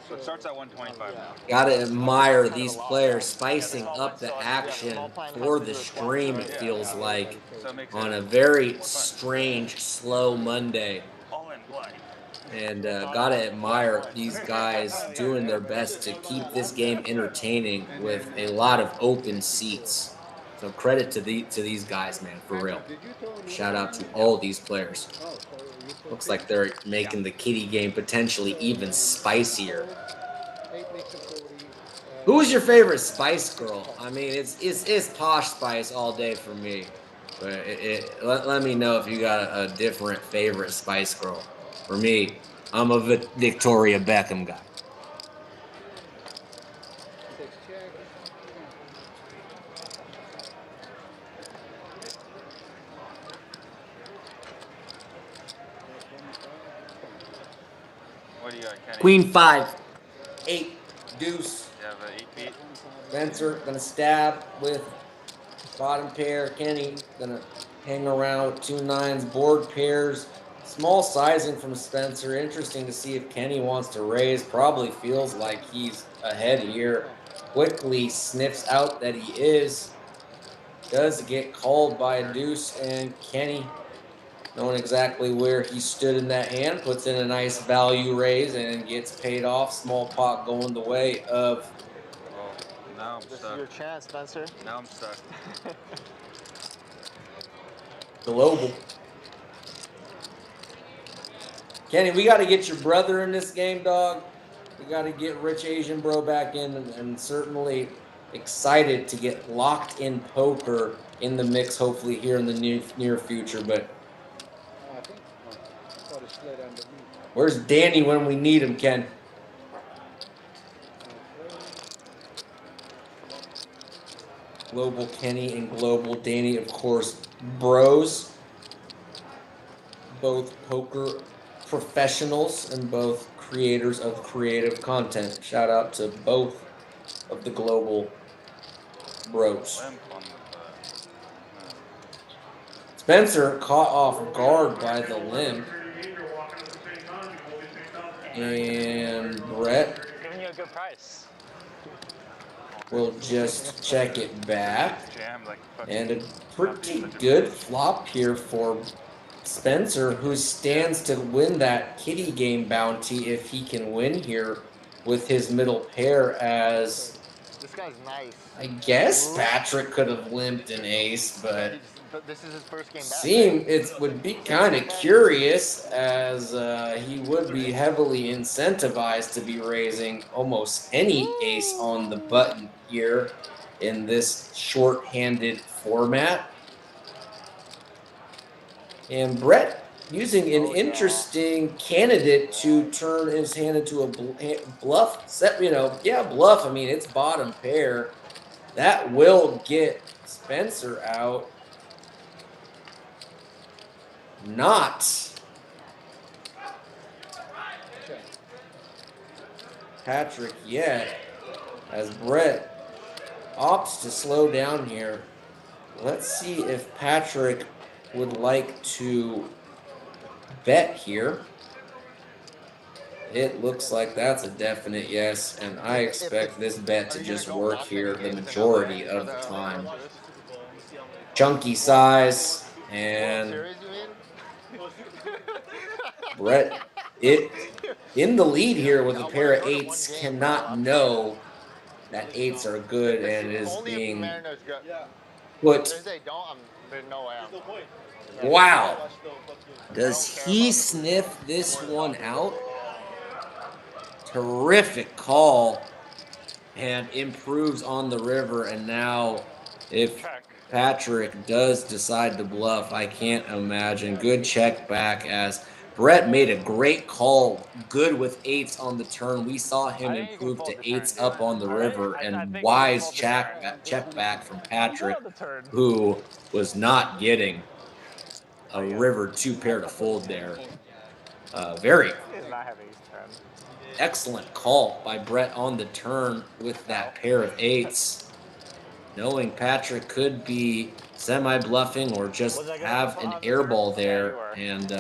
So it starts at 125 now. Gotta admire these players spicing up the action for the stream, it feels like, So it makes on it a very strange, slow Monday. all in play. And gotta admire these guys doing their best to keep this game entertaining with a lot of open seats. So credit to these guys, man, for real. Shout out to all these players. Looks like they're making the kitty game potentially even spicier. Who is your favorite Spice Girl? I mean, it's Posh Spice all day for me. But let me know if you got a different favorite Spice Girl. For me, I'm a Victoria Beckham guy. What do you got, Kenny? Queen 5, 8, deuce. You have an 8 beat? Spencer gonna stab with bottom pair. Kenny gonna hang around with 2 nines. Board pairs. Small sizing from Spencer. Interesting to see if Kenny wants to raise. Probably feels like he's ahead here. Quickly sniffs out that he is. Does get called by a deuce, and Kenny, knowing exactly where he stood in that hand, puts in a nice value raise and gets paid off. Small pot going the way of Oh, now I'm This is stuck. your chance, Spencer. Now I'm stuck. Global. Kenny, we got to get your brother in this game, dog. We got to get Rich Asian Bro back in, and certainly excited to get locked in poker in the mix, hopefully here in the near future. But I think I thought it slid underneath. where's Danny when we need him, Ken? Global Kenny and Global Danny, of course, bros. Both poker professionals and both creators of creative content. Shout out to both of the Global bros. Limp on the Spencer caught off guard by the limp. And Brett Giving you a good price. will just check it back. jam like fucking. And a pretty good flop here for Spencer, who stands to win that kitty game bounty if he can win here with his middle pair, as This guy's nice. I guess Patrick could have limped an ace, but But this is his first game back. it would be kind of curious, as he would be heavily incentivized to be raising almost any ace on the button here in this short-handed format. And Brett using an interesting candidate to turn his hand into a bluff set. Bluff. I mean, it's bottom pair. That will get Spencer out. Not Patrick yet, as Brett opts to slow down here. Let's see if Patrick would like to bet here. It looks like that's a definite yes, and I expect this bet to just work here the majority of the time. Chunky size, and Serious, you mean? Brett it in the lead here with a pair of eights cannot know that eights are good and is Only if the being Mariners go. Yeah, put. If they don't, there's no way. there's no point. Wow. Watch the fucking. Does he sniff this one out? Terrific call and improves on the river. And now, if Check. Patrick does decide to bluff, I can't imagine. Good check back as Brett made a great call. Good with eights on the turn. We saw him I think you can improve fold to the turn, eights dude. up on the I river, think and you can wise fold the check back from Patrick, On the turn. who was not getting a river two pair to fold there. Very He does not have ace 10. excellent call by Brett on the turn with that pair of eights, knowing Patrick could be semi-bluffing or just have an air ball there, and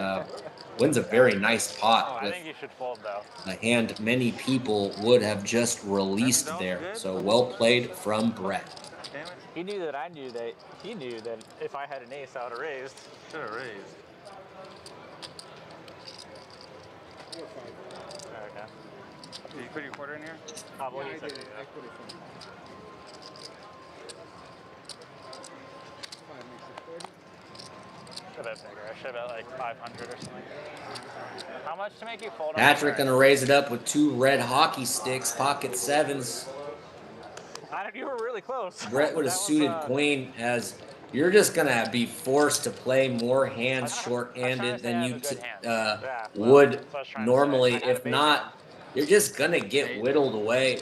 wins a very nice Oh, pot I with think you should fold though. a hand many people would have just released there. So well played from Brett. Damn it. He knew that I knew that he knew that if I had an ace, I would have raised. Should have raised. Okay. Did you put your quarter in here? Well, Yeah, he I said did it. yeah. I put it from. 5 makes it 30. Should have bigger. I should have like 500 or something. How much to make you fold? on Patrick the gonna raise it up with two red hockey sticks, pocket sevens. turn? You were really close. Brett with a That was, suited queen, as you're just gonna be forced to play more hands short-handed than you would normally. If not, you're just gonna get whittled away,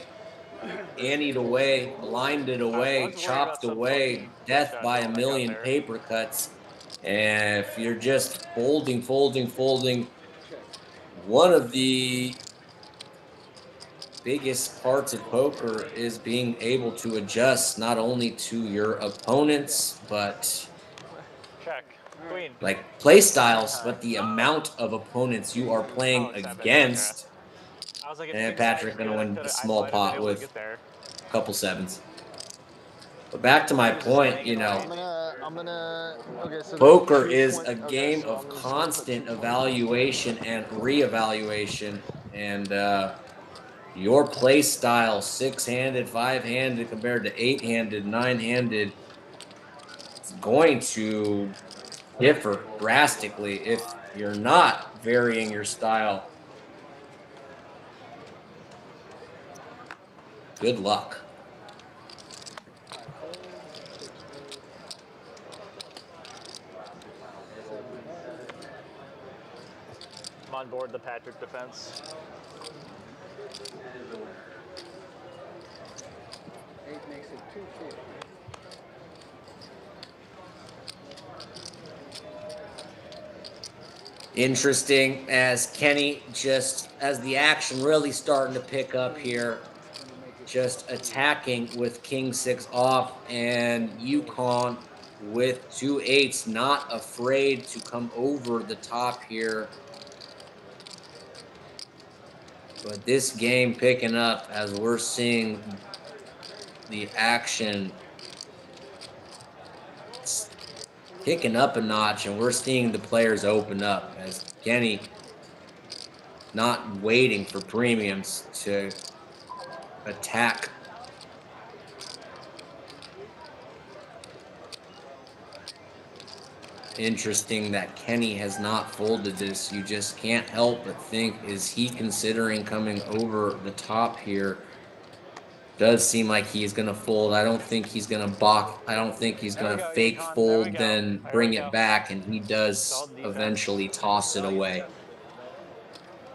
annied away, blinded away, chopped away, death by a million paper cuts. And if you're just folding, one of the biggest parts of poker is being able to adjust not only to your opponents, but Check. Queen. like play styles, but the amount of opponents you are playing against. I was like, if And you Patrick guys gonna could, win I the could- I small might have been pot able to with get there. a couple sevens. But back to my point, you know, I'm gonna. Okay, so poker there's is 220 a okay, game so of I'm just gonna put constant 220. evaluation and reevaluation, and your play style, six-handed, five-handed compared to eight-handed, nine-handed, is going to differ drastically if you're not varying your style. Good luck. I'm on board the Patrick defense. 8 makes it 250. Interesting as Kenny, just as the action really starting to pick up here, just attacking with king six off, and Yukon with two eights, not afraid to come over the top here. But this game picking up as we're seeing the action picking up a notch, and we're seeing the players open up as Kenny not waiting for premiums to attack. Interesting that Kenny has not folded this. You just can't help but think, is he considering coming over the top here? Does seem like he's going to fold. I don't think he's going to balk. I don't think he's going to fake fold, then bring it back, and he does eventually toss it away.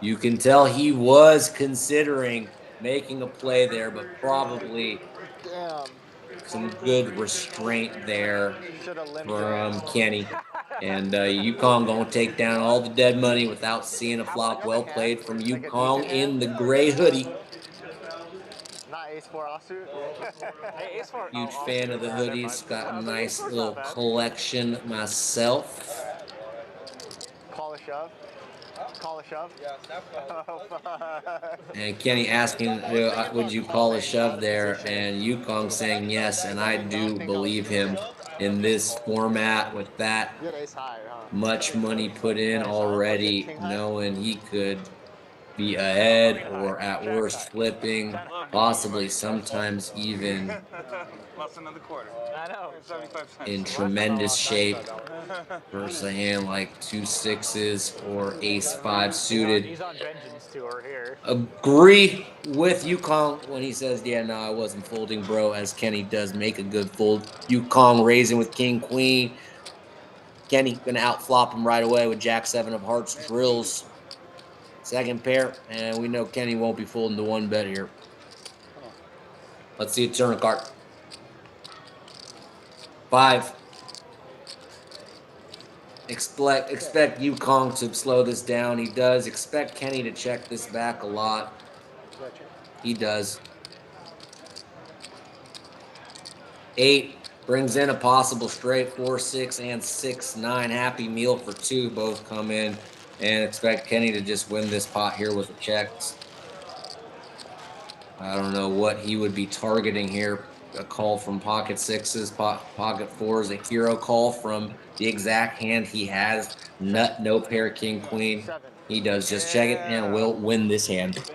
You can tell he was considering making a play there, but probably some good restraint there from Kenny. And Yukon going to take down all the dead money without seeing a flop. Well played from Yukon in the gray hoodie. Not ace 4 offsuit. Hey, ace 4. Huge fan of the hoodies. Got a nice little collection myself. Call a shove. Call a shove? Yeah, snap call. Oh, fuck. And Kenny asking, would you call a shove there? And Yukong saying yes, and I do believe him in this format with that You had ace high, huh? much money put in already, knowing he could be ahead or at worst flipping, possibly sometimes even Lost another quarter. I know. 75 cents. in tremendous shape versus a hand like 2 6s or ace 5 suited. He's on vengeance tour here. Agree with Yukong when he says, yeah, no, I wasn't folding, bro, as Kenny does make a good fold. Yukong raising with king, queen. Kenny gonna outflop him right away with jack 7 of hearts, drills. Second pair, and we know Kenny won't be folding the 1 bet here. Let's see a turn card. 5. Expect Yukong to slow this down. He does. Expect Kenny to check this back a lot. He does. 8 brings in a possible straight. 4, 6, and 6, 9. Happy meal for 2. Both come in. And expect Kenny to just win this pot here with the checks. I don't know what he would be targeting here. A call from pocket 6s, pocket 4s, a hero call from the exact hand he has. Nut, no pair, king, queen. He does just check it and will win this hand.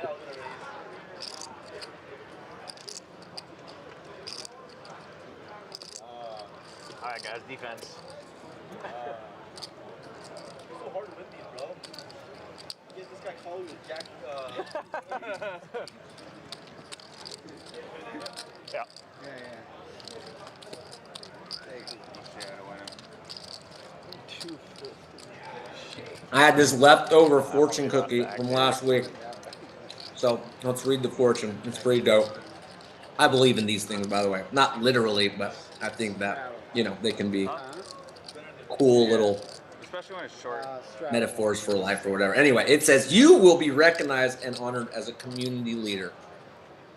Alright, guys, defense. So hard to win these, bro. Get this guy calling with Jack. Yeah. I had this leftover fortune cookie from last week. So let's read the fortune. It's pretty dope. I believe in these things, by the way. Not literally, but I think that, you know, they can be cool little Especially when it's short. metaphors for life or whatever. Anyway, it says, you will be recognized and honored as a community leader.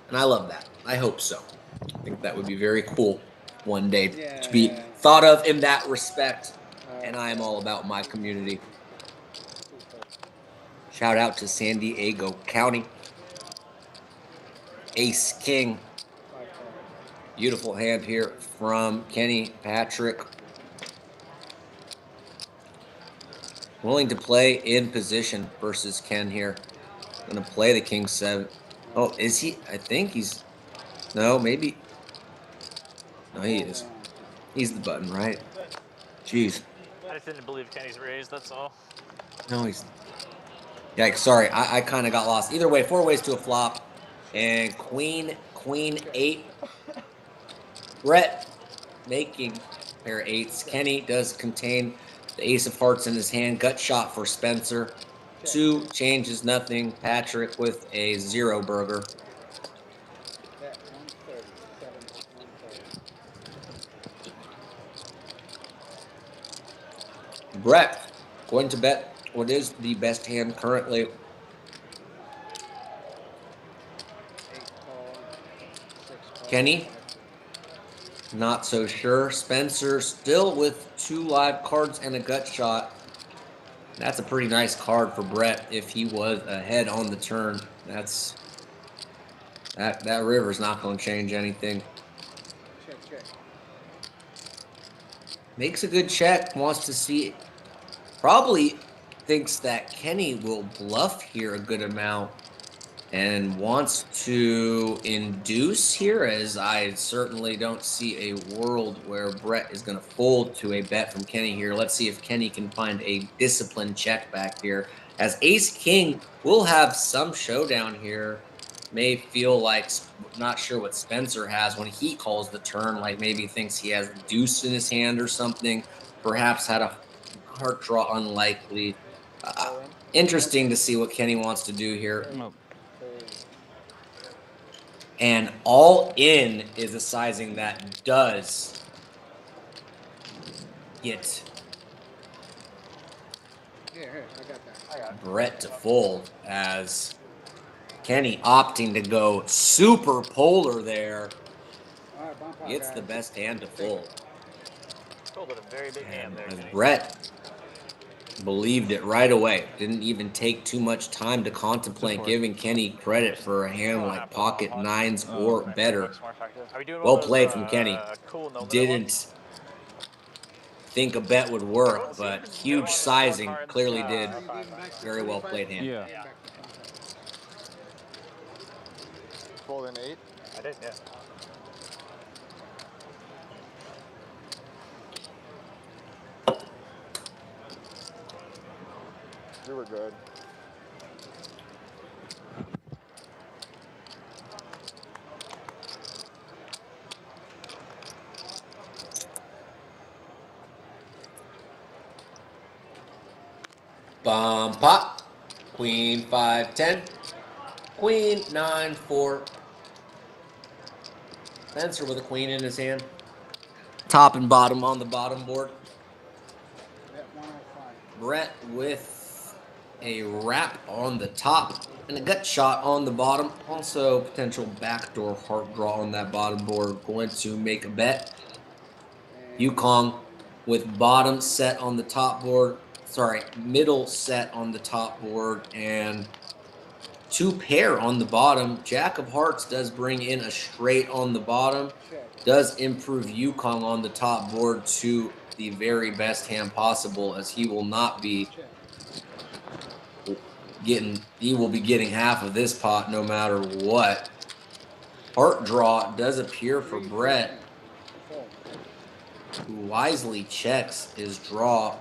And I love that. I hope so. I think that would be very cool one day to be thought of in that respect. And I am all about my community. Shout out to San Diego County. Ace King. Beautiful hand here from Kenny Patrick. Willing to play in position versus Ken here. Gonna play the king 7. Oh, is he? I think he's. No, maybe. No, he is. He's the button, right? Jeez. I just didn't believe Kenny's raised, that's all. No, he's. Yikes, sorry. I kind of got lost. Either way, 4 ways to a flop. And queen 8. Brett making pair of 8s. Kenny does contain the ace of hearts in his hand. Gut shot for Spencer. 2 changes nothing. Patrick with a 0 burger. Brett going to bet what is the best hand currently. Kenny, not so sure. Spencer still with 2 live cards and a gut shot. That's a pretty nice card for Brett if he was ahead on the turn. That river's not going to change anything. Makes a good check, wants to see, probably thinks that Kenny will bluff here a good amount and wants to induce here, as I certainly don't see a world where Brett is going to fold to a bet from Kenny here. Let's see if Kenny can find a disciplined check back here, as Ace-King will have some showdown here. May feel like not sure what Spencer has when he calls the turn, like maybe thinks he has a deuce in his hand or something. Perhaps had a heart draw, unlikely. Interesting to see what Kenny wants to do here. And all in is a sizing that does get Brett to fold, as Kenny opting to go super polar there. Gets the best hand to fold. Folded a very big hand there, As Kenny. Brett believed it right away. Didn't even take too much time to contemplate giving Kenny credit for a hand like pocket nines or better. Are we doing Well one of those, played from Kenny. Cool no limit ones? Didn't think a bet would work, but huge sizing clearly did. Very well played hand. Yeah. Fold an 8. I did, yeah. You were good. Bomb pop. Queen 5-10. Queen 9-4. Spencer with a queen in his hand. Top and bottom on the bottom board. Bet 105. Brett with a wrap on the top and a gut shot on the bottom. Also potential backdoor heart draw on that bottom board. Going to make a bet. Yukong with bottom set on the top board. Sorry, middle set on the top board and 2 pair on the bottom. Jack of hearts does bring in a straight on the bottom. Does improve Yukong on the top board to the very best hand possible, as he will not be he will be getting half of this pot no matter what. Heart draw does appear for Brett, who wisely checks his draw.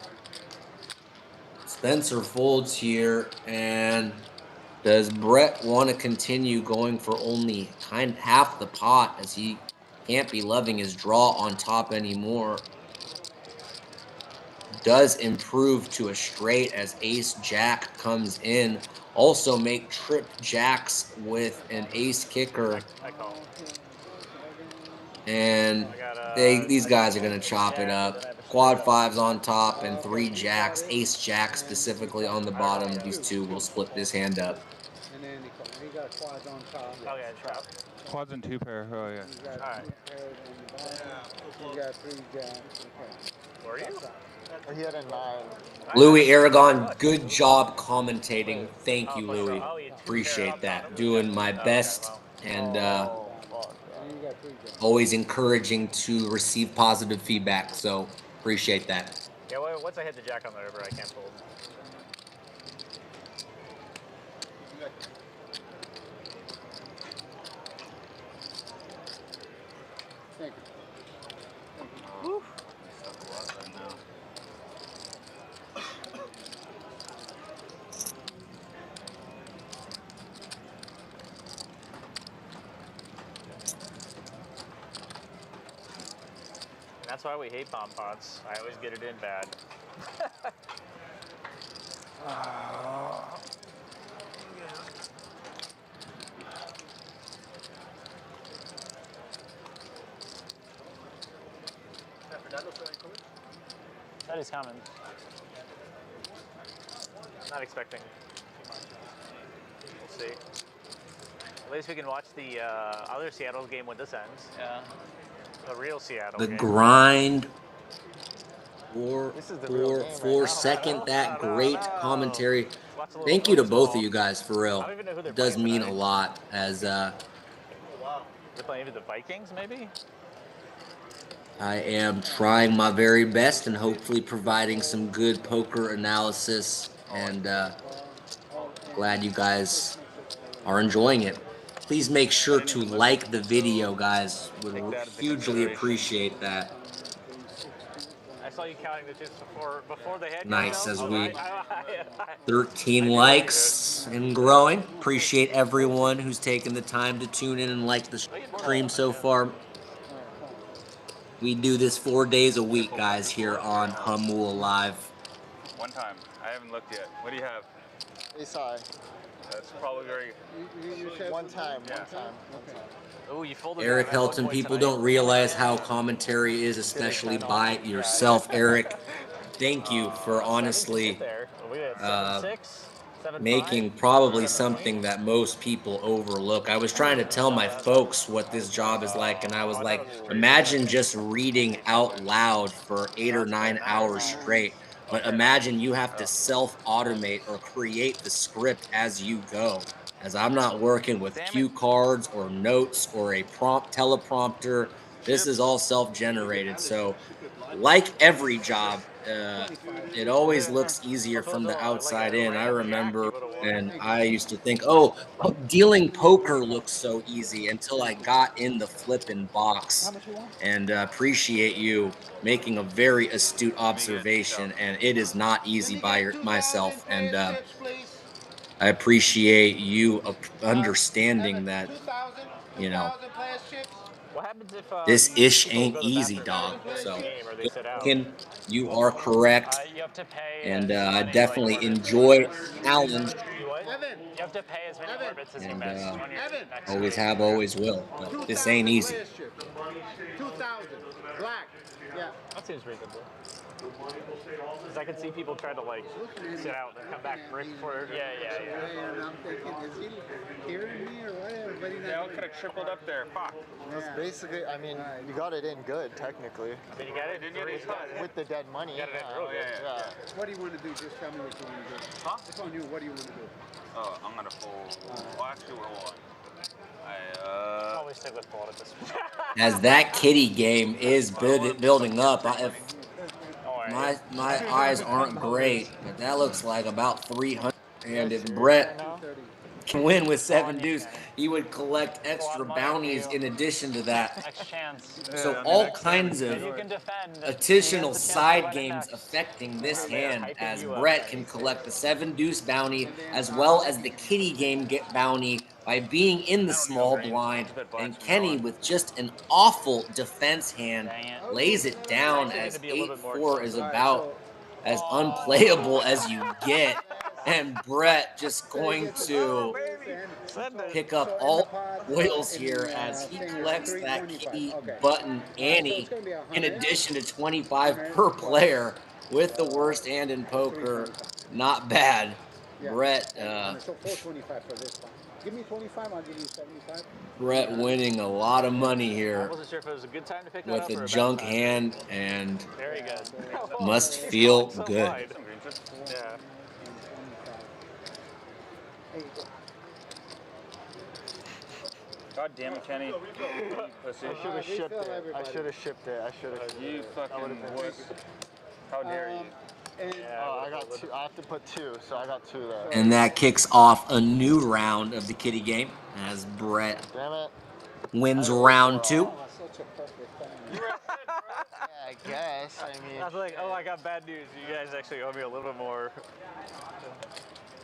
Spencer folds here, and does Brett want to continue going for only half the pot, as he can't be loving his draw on top anymore? Does improve to a straight as ace jack comes in. Also make trip jacks with an ace kicker. I call. And these guys are going to chop it up. Quad 5s on top and 3 jacks, ace jack specifically on the bottom. These two will split this hand up. And then he got quads on top. Okay, trap. Quads and 2 pair. Oh yeah. He's got Alright. 2 pairs on the bottom. He's got 3 jacks. Okay. Were you? He had a 9. Louis Aragon, good job commentating. Thank you, Louis. Appreciate that. Doing my best and Oh, fuck. And you got 3 jacks. always encouraging to receive positive feedback. So appreciate that. Yeah, once I hit the jack on the river, I can't fold. Thank you. Woo. That's why we hate bomb pots. I always get it in bad. That is coming. Not expecting. We'll see. At least we can watch the other Seattle game when this ends. Yeah. The real Seattle The game. grind for This is the real game right now. second. That great commentary. Watch a little Thank you to both of football. you guys for real. I don't even know who they're It does playing mean a tonight. lot, as They're playing either the Vikings, maybe? I am trying my very best and hopefully providing some good poker analysis, and glad you guys are enjoying it. Please make sure to like the video, guys. Would Take that into hugely consideration. appreciate that. I saw you counting the chips before they had. Nice, yourself. as we- I 13 likes and growing. Appreciate everyone who's taken the time to tune in and like the stream so far. We do this 4 days a week, guys, here on Hamul Live. One time. I haven't looked yet. What do you have? Ace high. That's probably very. You said One time. Yeah. One time. Okay. Oh, you folded. Eric that at one Helton, point people tonight. don't realize how commentary is, especially by yourself, Eric. Thank you for honestly There. We had 7-6, 7-5. making probably something that most people overlook. I was trying to tell my folks what this job is like, and I was like, imagine just reading out loud for 8 or 9 hours straight. But imagine you have to self-automate or create the script as you go. As I'm not working with cue cards or notes or a teleprompter. This is all self-generated. So like every job, it always looks easier from the outside in. I remember when I used to think, oh, dealing poker looks so easy until I got in the flipping box. And appreciate you making a very astute observation. And it is not easy by myself. And I appreciate you understanding that, you know, What happens if this you ish people ain't go to the easy, bathroom dog. during the So game or they sit out? you are correct. You have to pay And as I many, definitely like, enjoy orbits. challenge You what? You have to pay as many orbits as you and miss on your next always game. have, always will. But this ain't easy. 2,000. Black. Yeah. That seems reasonable. Because I can see people try to like sit out and come back right before. Yeah. And I'm thinking, is he hearing me or whatever? But he's They all not. could have tripled up there. Fuck. That's basically, I mean, you got it in good, technically. Did you get it? Didn't get it? With the dead money. Got it in Oh, yeah. What do you want to do? Just tell me what you want to do. Huh? It's on you. What do you want to do? Oh, I'm gonna fold. Well, actually, we're one. Always stick with fold at this point. As that kitty game is building up, my eyes aren't great, but that looks like about 300. And if Brett can win with 7 deuce, he would collect extra bounties in addition to that. Next chance. So all kinds of You can defend. additional side games affecting this hand, as Brett can collect the 7 deuce bounty as well as the kitty game bounty by being in the small blind, and Kenny with just an awful defense hand lays it down as 8-4 is about as unplayable as you get, and Brett just going to pick up all oils here as he collects that kitty button Annie in addition to 25 per player with the worst hand in poker. Not bad. Brett So 425 for this one. Give me 25, I'll give you 75. Brett winning a lot of money I here wasn't sure if it was a good time to pick that with up a or bad junk time. hand, and Very good. must feel So good. wide. Yeah. God damn it, Kenny. Pussy. I should have shipped it. I should have shipped it. I should have. You fucking wuss. How dare you? I got 2. I have to put 2, so I got 2 there. And that kicks off a new round of the kitty game as Brett Damn it. wins round 2. Such a perfect time. Yeah, I guess. I mean, I was like, oh, I got bad news. You guys actually owe me a little bit more.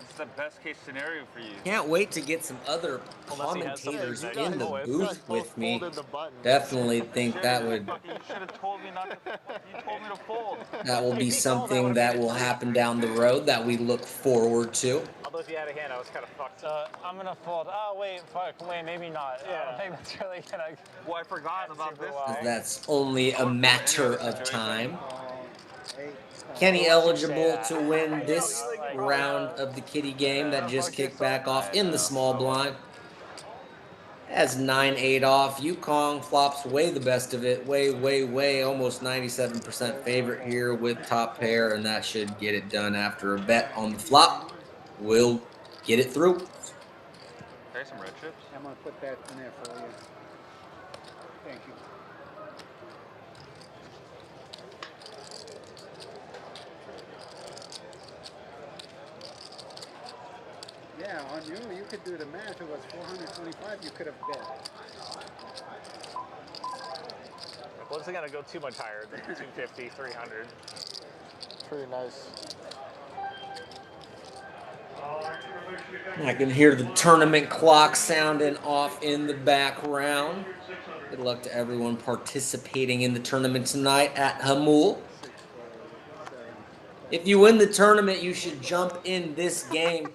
It's the best case scenario for you. Can't wait to get some other Unless he has something commentators to in the say. booth with me. folded the button. Definitely think that would You should have told me not to. You told me to fold. that will be something that will happen down the road that we look forward to. Although if you had a hand, I was kind of fucked. I'm gonna fold. Oh wait, fuck, wait, maybe not. I don't think that's really gonna. Well, I forgot about this. That's only a matter of time. Kenny eligible to win this round of the kitty game that just kicked back off in the small blind. As 9-8 off, Yukong flops way the best of it. Way, almost 97% favorite here with top pair, and that should get it done after a bet on the flop. We'll get it through. There's some red chips. I'm going to put that in there for you. Thank you. Yeah, on you could do the math. It was 425. You could have bet. Wasn't gonna go too much higher than 250, 300. Pretty nice. I can hear the tournament clock sounding off in the background. Good luck to everyone participating in the tournament tonight at Hamul. If you win the tournament, you should jump in this game.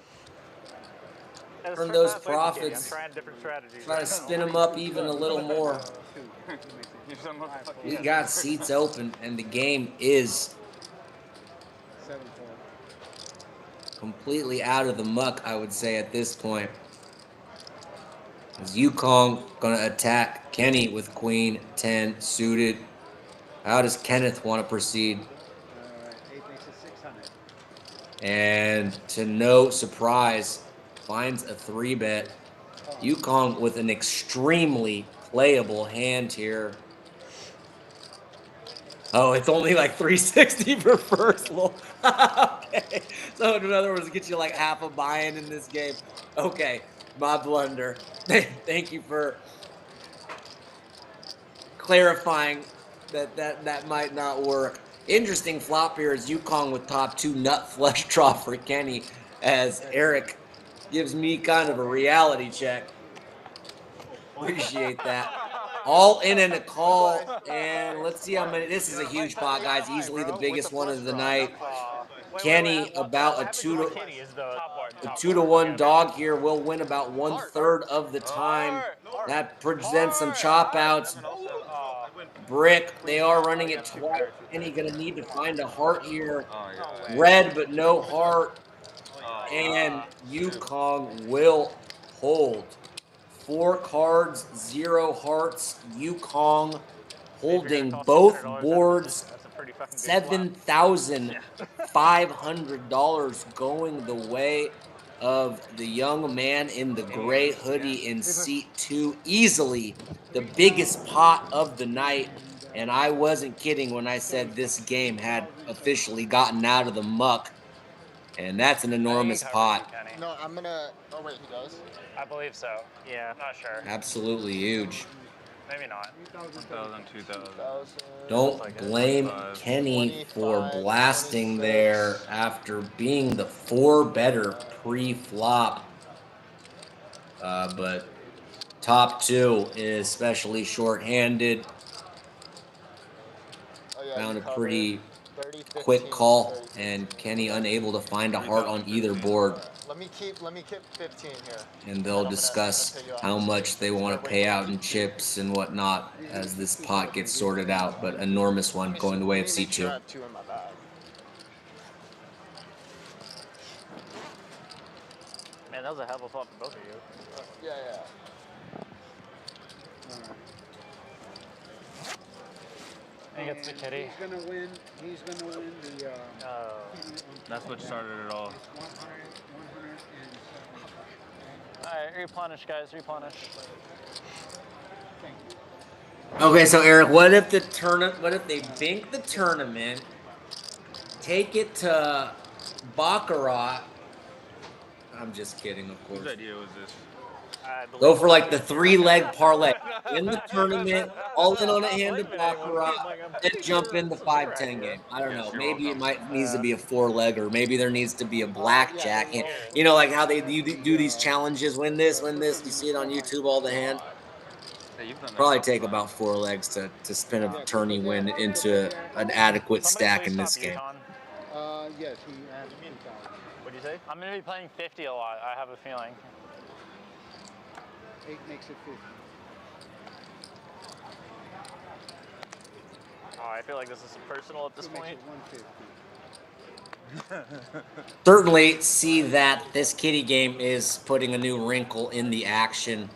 Earn those profits. I'm trying different strategies. Try to spin them up even a little more. We got seats open, and the game is 7-4. completely out of the muck, I would say, at this point. As Yukong gonna attack Kenny with Queen 10 suited. How does Kenneth want to proceed? All right, 8 makes it 600. And to no surprise, finds a 3-bet. Yukon with an extremely playable hand here. Oh, it's only like 360 for first. Well, okay. So in other words, it gets you like half a buy-in in this game. Okay, my blunder. Thank you for clarifying that might not work. Interesting flop here is Yukon with top 2 nut flush draw for Kenny, as Eric gives me kind of a reality check. Appreciate that. All in and a call, and let's see how many. This is a huge pot, guys. Easily the biggest one of the night. Kenny about a 2-to-1 dog here will win about 1/3 of the time. That presents some chop outs. Brick, they are running it twice. Kenny gonna need to find a heart here. Red, but no heart. And Yukon will hold. 4 cards, 0 hearts. Yukon holding both boards. $7,500 going the way of the young man in the gray hoodie in seat 2. Easily the biggest pot of the night. And I wasn't kidding when I said this game had officially gotten out of the muck. And that's an enormous pot. No, I'm gonna. Oh wait, he does. I believe so. Yeah, not sure. Absolutely huge. Maybe not. 1,000, 2,000. Don't blame Kenny for blasting there after being the 4-better pre-flop. But top 2 is especially short-handed. Oh, yeah, Found you a pretty 30, quick 15, call, 30. and Kenny unable to find a heart on either board. Let me keep 15 here. And they'll discuss how much they want to pay out in chips and whatnot as this pot gets sorted out. But enormous one going the way of Let me make sure I C2. have 2 in my bag. Man, that was a hell of a flop for both of you. Yeah. He gets the kitty. He's gonna win the, That's what started it all. 170. Alright, replenish, guys, replenish. Okay, so Eric, what if they bink the tournament, take it to Baccarat? I'm just kidding, of course. Whose idea was this? Go for like the 3-leg parlay. Win the tournament, all in on a hand of Baccarat, then jump in the 5-10 game. I don't know. Maybe it needs to be a 4-leg, or maybe there needs to be a blackjack. You know, like how they do these challenges. Win this. You see it on YouTube, all the hand. Hey, you've done that Probably before. take about 4 legs to spin a tourney win into an adequate stack in this game. Yes, he has 2,000. What'd you say? I'm gonna be playing 50 a lot, I have a feeling. 8 makes it 50. Oh, I feel like this is personal at this 2 makes point. it 150. Certainly see that this kitty game is putting a new wrinkle in the action,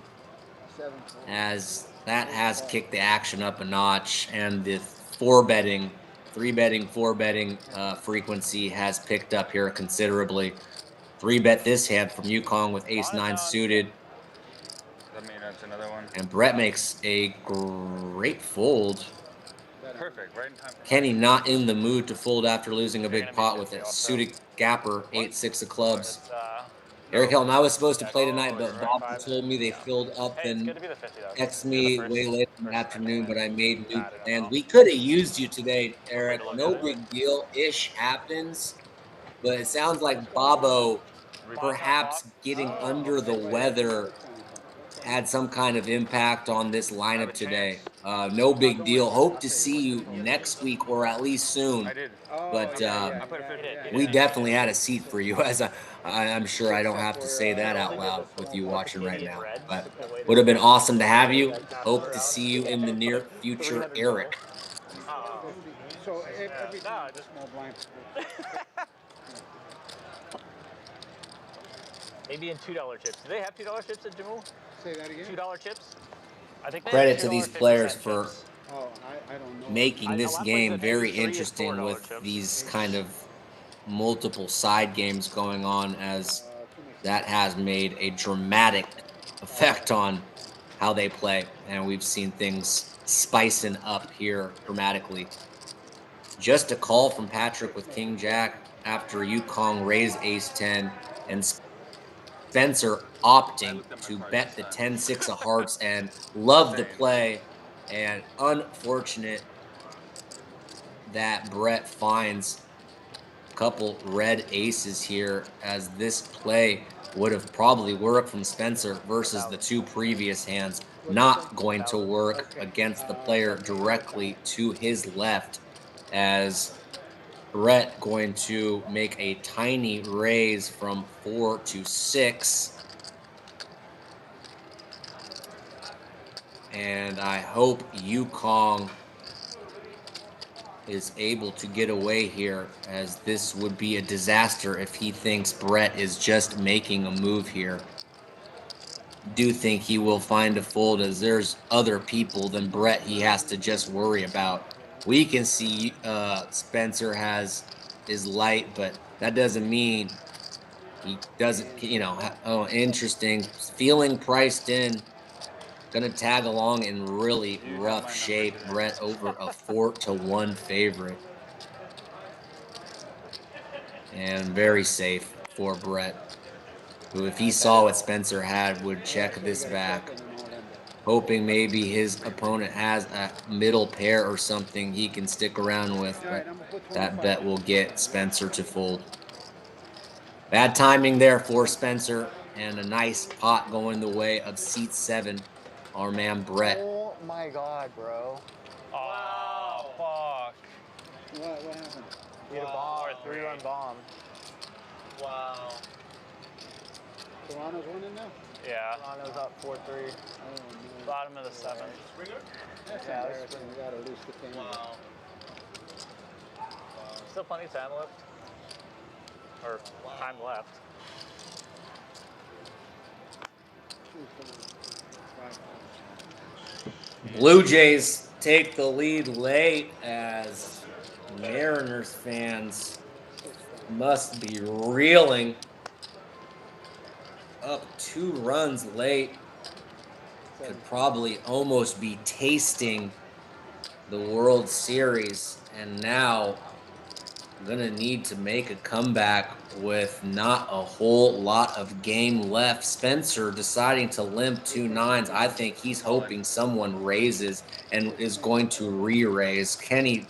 7. as that has kicked the action up a notch, and the 4-betting, 3-betting, 4-betting frequency has picked up here considerably. 3-bet this hand from Yukon with ace-9 suited, I mean, that's another one. and Brett makes a great fold. Perfect, right in time. Kenny not in the mood to fold after losing a big pot with a suited gapper, 8-6 of clubs. Eric Helm, I was supposed to play tonight, but Bob told me they filled up Hey, it's and good to be the 50 though. texted me way late in the afternoon, but I made new plans. We could have used you today, Eric. No big deal. Ish happens. But it sounds like Bobo, perhaps getting under the weather, had some kind of impact on this lineup today. No big deal. Hope to see you next week or at least soon. I did. But I put a 50. we definitely had a seat for you. I'm sure I don't have to say that out loud with you watching right now. But would have been awesome to have you. Hope to see you in the near future, Eric. So everything is small blind. Maybe in $2 chips. Do they have $2 chips at Jamu? Say that again? $2 chips? I think they Credit have to these $2.50 players for chips. Oh, I don't know. making this I game played very maybe 3 and interesting $4 with chips. these kind of multiple side games going on, as that has made a dramatic effect on how they play. And we've seen things spicing up here dramatically. Just a call from Patrick with King Jack after Yukong raised ace 10 and Spencer opting to bet the 10-6 of hearts and love the play. And unfortunate that Brett finds a couple red aces here, as this play would have probably worked from Spencer versus the two previous hands. Not going to work against the player directly to his left, as Brett going to make a tiny raise from 4 to 6. And I hope Yukong is able to get away here, as this would be a disaster if he thinks Brett is just making a move here. Do think he will find a fold, as there's other people than Brett he has to just worry about. We can see Spencer is light, but that doesn't mean he doesn't, you know. Oh, interesting. Feeling priced in. Gonna tag along in really rough shape. Brett over a 4-1 favorite. And very safe for Brett, who, if he saw what Spencer had, would check this back, hoping maybe his opponent has a middle pair or something he can stick around with, but that bet will get Spencer to fold. Bad timing there for Spencer, and a nice pot going the way of seat 7, our man Brett. Oh my God, bro. Oh, fuck. What happened? We had a bomb, or a 3-run bomb. Wow. Toronto's winning now? Yeah. Toronto's up 4-3. Oh, no. Bottom of the 7th. Springer? That's Yeah, embarrassing. We gotta lose the game. Wow. Still plenty of time left. Or time left. Blue Jays take the lead late, as Mariners fans must be reeling. Up 2 runs late. Could probably almost be tasting the World Series, and now gonna need to make a comeback with not a whole lot of game left. Spencer deciding to limp 2 9s. I think he's hoping someone raises and is going to re-raise. Kenny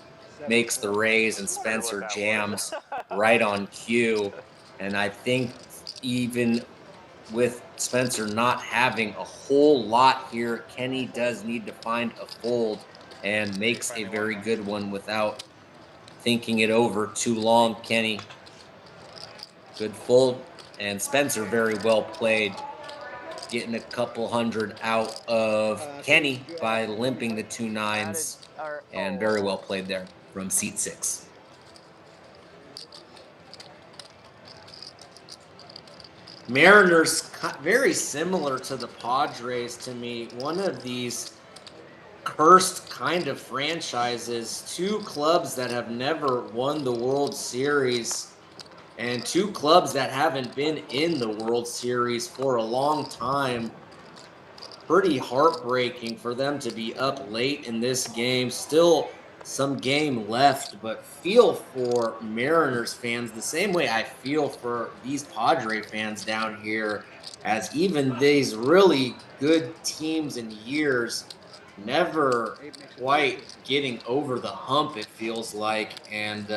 makes the raise and Spencer jams right on cue. And I think even with Spencer not having a whole lot here, Kenny does need to find a fold, and makes a very good one without thinking it over too long. Kenny, good fold, and Spencer very well played, getting a couple hundred out of Kenny by limping the 2 9s, and very well played there from seat 6. Mariners, very similar to the Padres to me. One of these cursed kind of franchises. 2 clubs that have never won the World Series, and 2 clubs that haven't been in the World Series for a long time. Pretty heartbreaking for them to be up late in this game. Still some game left, but feel for Mariners fans the same way I feel for these Padre fans down here, as even these really good teams in years never quite getting over the hump, it feels like. And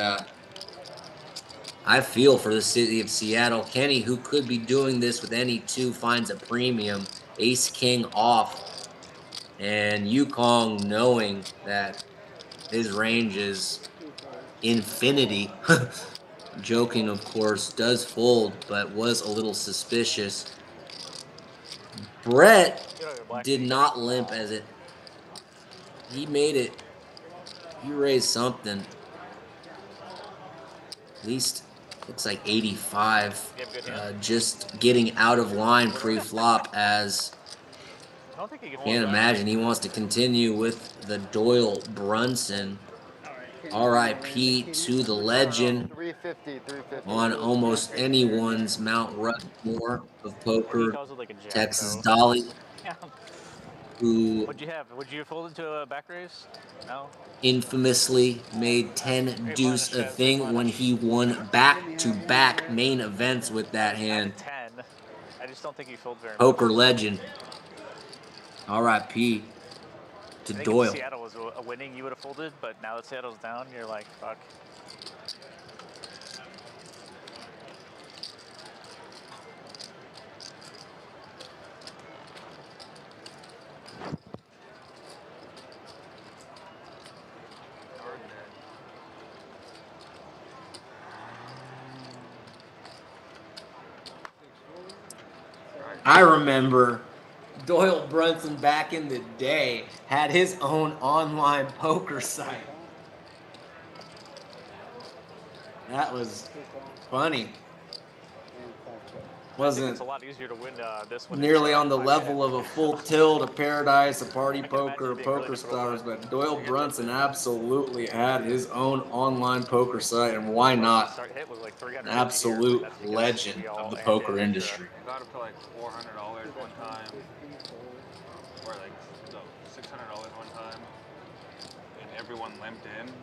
I feel for the city of Seattle. Kenny, who could be doing this with any 2, finds a premium. Ace King off, and Yukong knowing that his range is infinity. Joking, of course, does fold, but was a little suspicious. Brett did not limp, as it. He made it. He raised something. At least looks like 85. Just getting out of line pre-flop, as I don't think he can hold can't back. imagine he wants to continue with the Doyle Brunson. RIP to the legend 350. on almost anyone's Mount Rushmore of He poker, calls it like a jack, Texas though. Dolly, Yeah. who What'd you have? Would you fold into a back raise? No. infamously made 10 deuce a thing when he won back-to-back main events with that I hand. had 10. I just don't think you fold very much. Poker legend. RIP I to think Doyle. if Seattle was a winning, you would have folded, but now that Seattle's down, you're like, fuck. I remember Doyle Brunson back in the day had his own online poker site. That was funny. I think Wasn't it's a lot easier to win this one. nearly on the level of a Full Tilt, a Paradise, a Party I can Poker, imagine a being really Poker difficult to Stars, win. but Doyle Brunson absolutely had his own online poker site, and why not? Start hit was like 300 An absolute That's because legend we all of the amped poker it extra. industry. I got up to like $400 one time, or like no, $600 one time, and everyone limped in.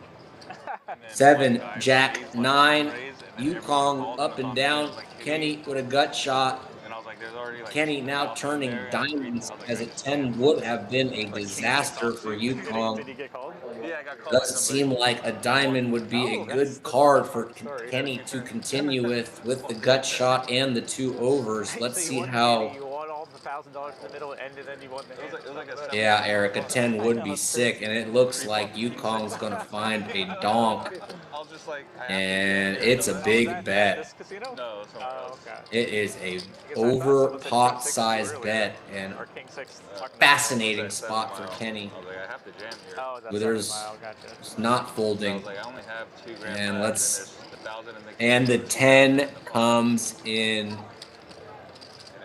And then 7, one guy Jack, raised, like, 9, raised, and then everyone Yukong called up and and was on down. stage, like, Kenny with a gut shot. and I was like, there's already like Kenny now 2,000 turning there, and diamonds I was like, as I a just 10 can't. would have been a Like, disaster for Did Yukong. he get called? Yeah, I got called by Does somebody. seem like a diamond would be a Oh, good that's card the for fun story. Kenny to continue with the gut shot and the 2 overs. Let's So you see won how. Kenny, you won all the $1,000 in the middle, and then you won the It was like a Yeah, 7,000 Eric, a bucks. 10 would I be know, sick, and it Three looks like bucks. Yukong's gonna find a donk, I was just like, I have to and jam here, it's a so- big bet. This casino? No, somewhere Oh, else. okay. It is a I guess I thought over someone said pot King 6 size earlier, bet, and or King 6. fascinating That 7 spot for mile. Kenny. I was like, I have to jam here. Oh, that's Where there's 7 mile. Gotcha. it's not So I folding, was like, I only have 2 grand and left, let's. and there's 1,000 in the And the case. 10 comes in. And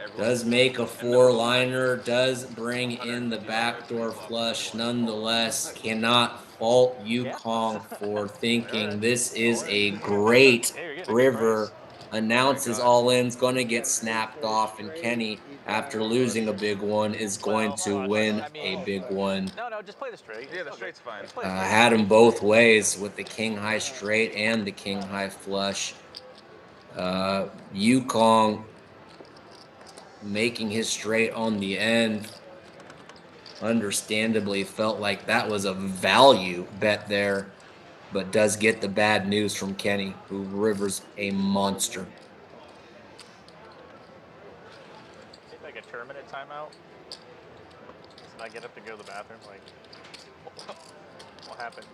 everyone- Does make a and the 4-liner, does bring in the backdoor flush. Nonetheless, cannot fault Yukong for thinking this is a great river. Announces all in's going to get snapped off, and Kenny, after losing a big one, is going to win a big one. No, just play the straight. Yeah, the straight's fine. Had him both ways with the king high straight and the king high flush. Yukong making his straight on the end. Understandably felt like that was a value bet there, but does get the bad news from Kenny, who rivers a monster. Take like a terminate timeout. So I get up to go to the bathroom. Like, what happens?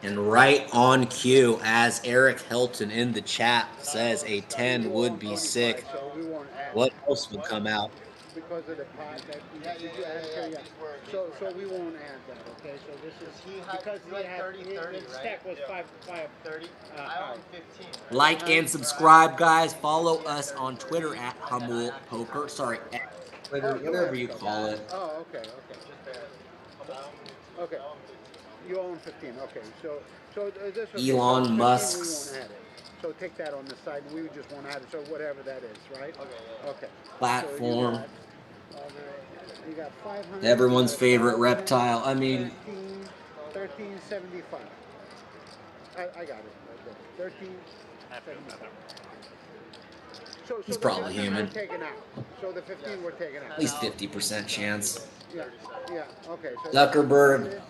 And right on cue, as Eric Hilton in the chat says a 10 would be sick. So we won't add What else would come out? because of the pot that So we won't add that, okay? So this is because he had 30, the stack was Yeah. 5. I own 15. Like and subscribe, guys. Follow us on Twitter at Humble Poker. Sorry, at Twitter, whatever you call it. Oh, okay. Okay. You own 15. Okay. So this was Elon 15, Musk's we won't add it. So take that on the side. We just won't add it. So whatever that is, right? Okay. platform. You got 500. Everyone's favorite reptile. I mean, 1375. I got it right there. 1375. So He's the probably 15 human. We're taking out. So the 15 we're taking out. at least 50% chance. Yeah. Okay. So Zuckerberg,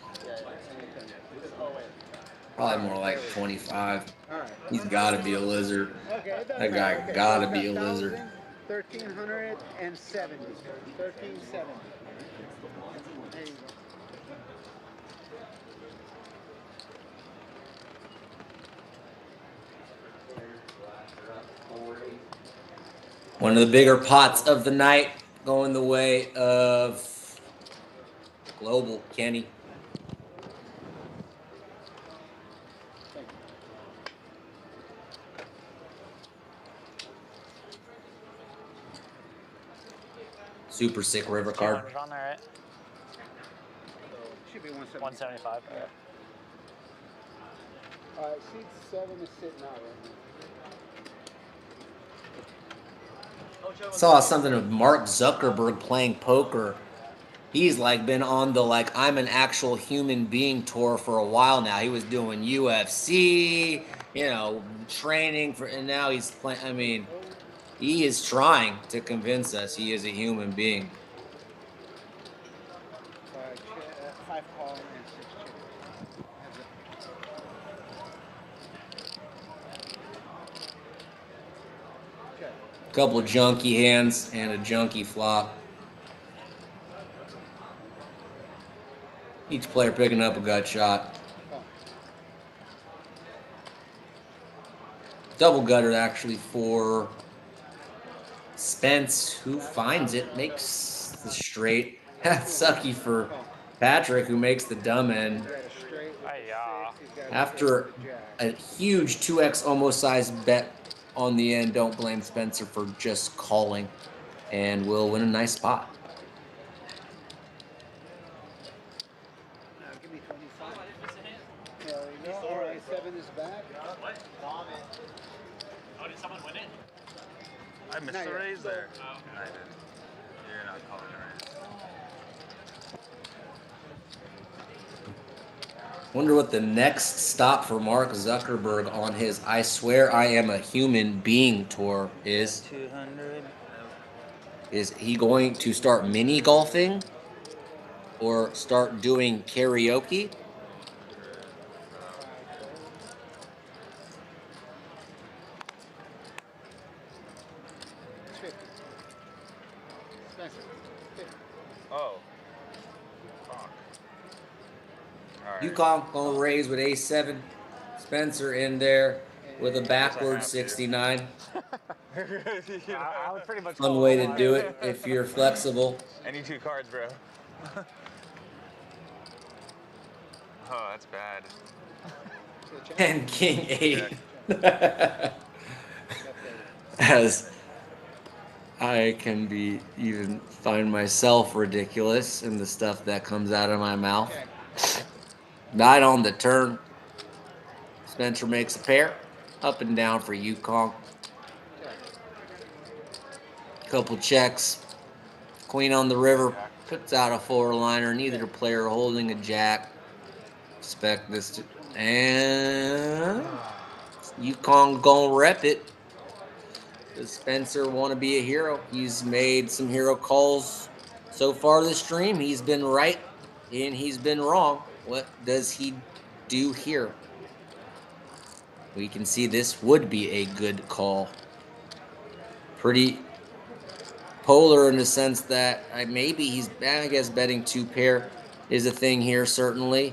probably more like 25. All right. He's got to be a lizard. Okay, it doesn't That guy matter. Okay, got to so be a we've got lizard. 1,370. 1370. There you go. One of the bigger pots of the night going the way of Global Kenny. Super sick river card. Challenge on there, right? Should be 170. 175. Seat 7 is sitting out right now. Saw something of Mark Zuckerberg playing poker. He's like been on the like I'm an actual human being tour for a while now. He was doing UFC, training for, and now he's playing. I mean, he is trying to convince us he is a human being. 5 call and 6 chip. Check. Couple of junky hands and a junky flop. Each player picking up a gut shot. Double gutter actually for Spence, who finds it, makes the straight. That's sucky for Patrick, who makes the dumb end. Got a straight with Hi-ya. 6. He's got a After six with a jack. huge 2x almost sized bet on the end, don't blame Spencer for just calling, and will win a nice spot. Give me 25. There we go. All right, 7 is back. Oh, did someone win it? I missed Not the yet. raise there. I did. You're not calling the raise. Wonder what the next stop for Mark Zuckerberg on his I Swear I Am a Human Being tour is. 200. Is he going to start mini golfing or start doing karaoke? It's 50. Spencer, 50. Oh. Fuck. Alright. UConn gonna raise with A7. Spencer in there with a backward 69. I would pretty much Fun call way it to a do lot. it if you're flexible. I need 2 cards, bro. Oh, that's bad. And King 8. As I can be even find myself ridiculous in the stuff that comes out of my mouth. Night on the turn. Spencer makes a pair. Up and down for UConn. Couple checks. Queen on the river. Puts out a 4-liner. Neither player holding a jack. Expect this to. And UConn gonna rep it. Does Spencer want to be a hero? He's made some hero calls so far this stream. He's been right and he's been wrong. What does he do here? We can see this would be a good call. Pretty polar in the sense that maybe he's, I guess, betting 2 pair is a thing here, certainly.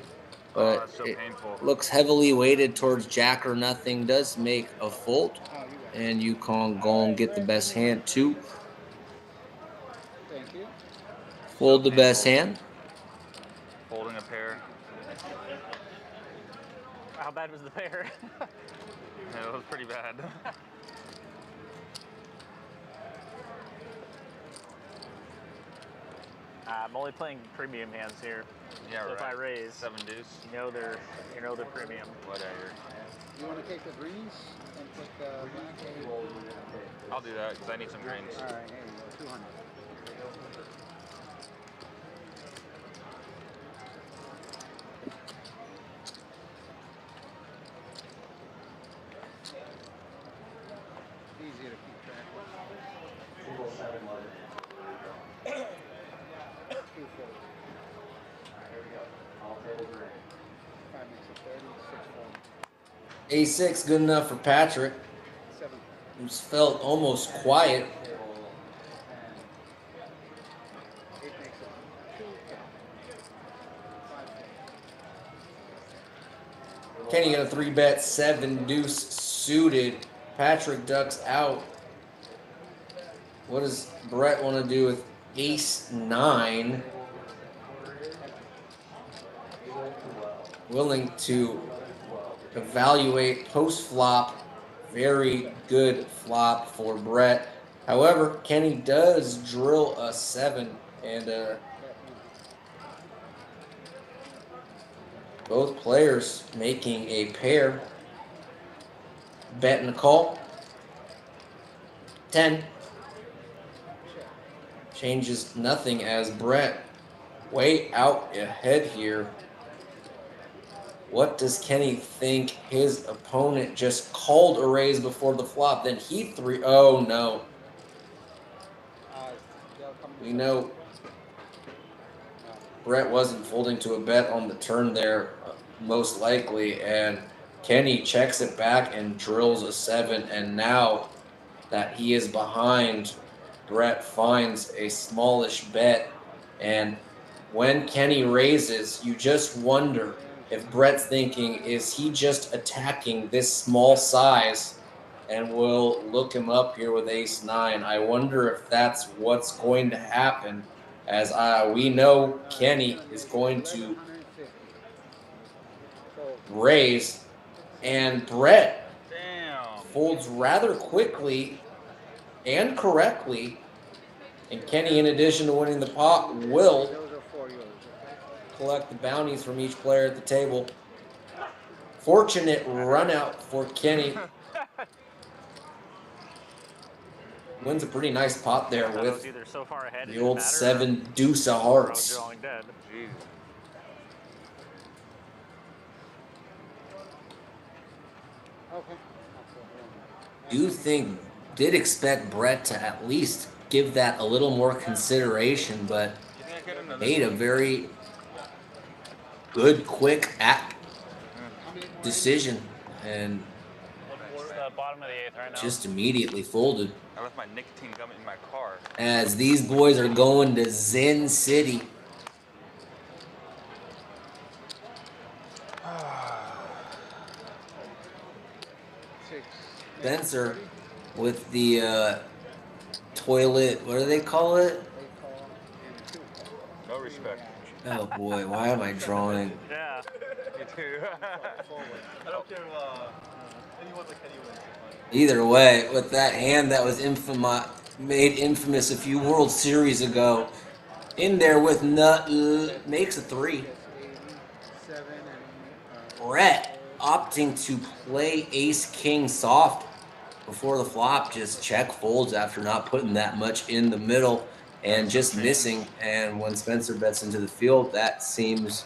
But that's so it painful. looks heavily weighted towards jack or nothing. Does make a fold. And UConn gonna get the best hand too. Thank you. Fold the best hand. Holding a pair. How bad was the pair? Yeah, it was pretty bad. I'm only playing premium hands here. Yeah, So right. if I raise, 7 deuce. they're premium. Whatever. You want to take the greens and put the black? I'll do that because I need some greens. All right, here you go. 200. Easier to keep track of. 240. 5 makes it 30, 6 A6 good enough for Patrick. 7. Who's felt almost quiet. 8 makes it 2. 5. Kenny got a 3-bet, 7 deuce suited. Patrick ducks out. What does Brett want to do with ace 9? Willing to evaluate post flop. Very good flop for Brett. However, Kenny does drill a 7 and both players making a pair. Bet and a call. 10. Changes nothing as Brett way out ahead here. What does Kenny think? His opponent just called a raise before the flop. Then he three. Oh no. They'll come to We know Brett wasn't folding to a bet on the turn there, most likely. And Kenny checks it back and drills a 7. And now that he is behind, Brett finds a smallish bet. And when Kenny raises, you just wonder if Brett's thinking, is he just attacking this small size and will look him up here with ace 9? I wonder if that's what's going to happen, as we know Kenny is going to 150. raise, and Brett Damn. folds rather quickly and correctly. And Kenny, in addition to winning the pot, will Those are for yours. collect the bounties from each player at the table. Fortunate run out for Kenny. Wins a pretty nice pot there I thought I was with either so far ahead it the didn't old matter, 7 deuce of or I was hearts. drawing dead. Jesus. Okay. Do think, did expect Brett to at least give that a little more consideration, but You think I get another made a very good, quick decision and It's the bottom of the 8th right now. just immediately folded. I left my nicotine gum in my car. As these boys are going to Zen City. Spencer with the toilet, what do they call it? No respect. Oh boy, why am I drawing? Yeah. Me too. I don't care anyone like anyone. Either way, with that hand that was made infamous a few World Series ago, in there with nut, makes a 3. 87 and Brett opting to play ace king soft before the flop, just check folds after not putting that much in the middle and just missing. And when Spencer bets into the field, that seems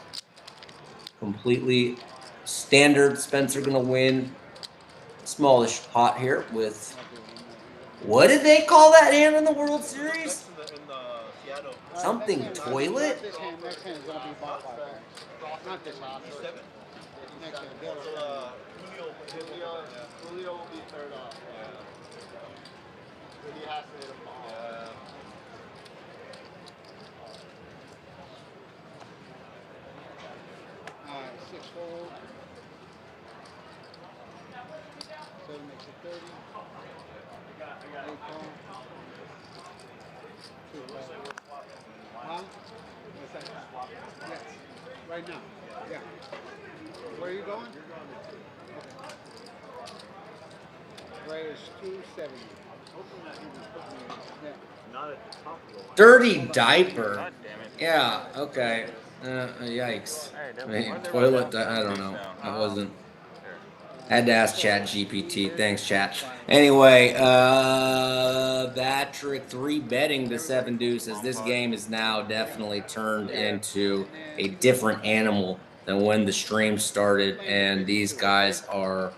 completely standard. Spencer gonna win smallish pot here with, what did they call that hand in the World Series? In Seattle. Something toilet? This hand, next hand is gonna be bought by that. Not this hand. E7. Next hand. The other So hand. Julio will be third off. But he has to hit a ball. Alright, 6 fold. 7 makes it 30. 8 call. 2 call. Huh? What's that? Yes. Right now. Yeah. Where are you going? Okay. Right is 270. Yeah. Not at the top of the line. Dirty diaper. God damn it. Yeah, okay. Yikes. Hey, I that- mean, why'd they toilet, write that? I don't know. I Oh. wasn't. Had to ask Chat GPT. Thanks, Chat. Anyway, Patrick 3 betting the 7 deuce, as this game is now definitely turned into a different animal than when the stream started, and these guys are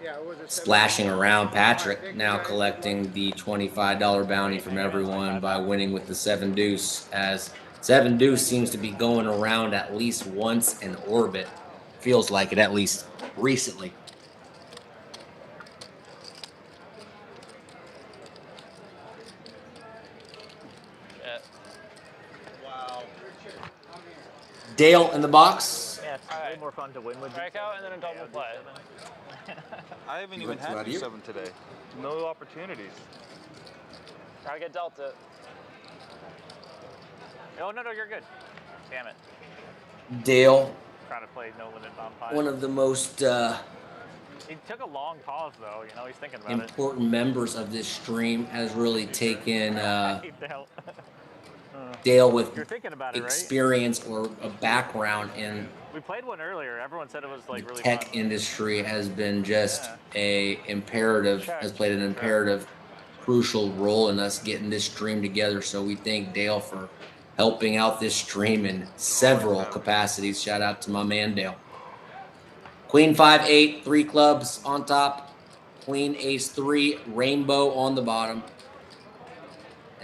Yeah, it was a splashing around. Patrick now collecting the $25 bounty from everyone by winning with the 7 deuce, as 7 deuce seems to be going around at least once in orbit. Feels like it, at least recently. Wow. Dale in the box. Yeah, it's way Alright. more fun to win with Strike out and then a double play. I haven't even What's had about you? D7 today. No opportunities. Try to get Delta. Oh, no, you're good. Damn it. Dale, Trying to play no limit bomb 5. one of the most He took a long pause, though. You know, he's thinking about important members of this stream, has really taken it. Dale. Dale with You're thinking about it, right? experience or a background in We played one earlier. Everyone said it was like the really tech fun. industry has been just Yeah. a imperative, Check. has played an imperative, crucial role in us getting this stream together. So we thank Dale for helping out this stream in several capacities. Shout out to my man Dale. Queen 5-8, 3 clubs on top. Queen Ace 3, rainbow on the bottom.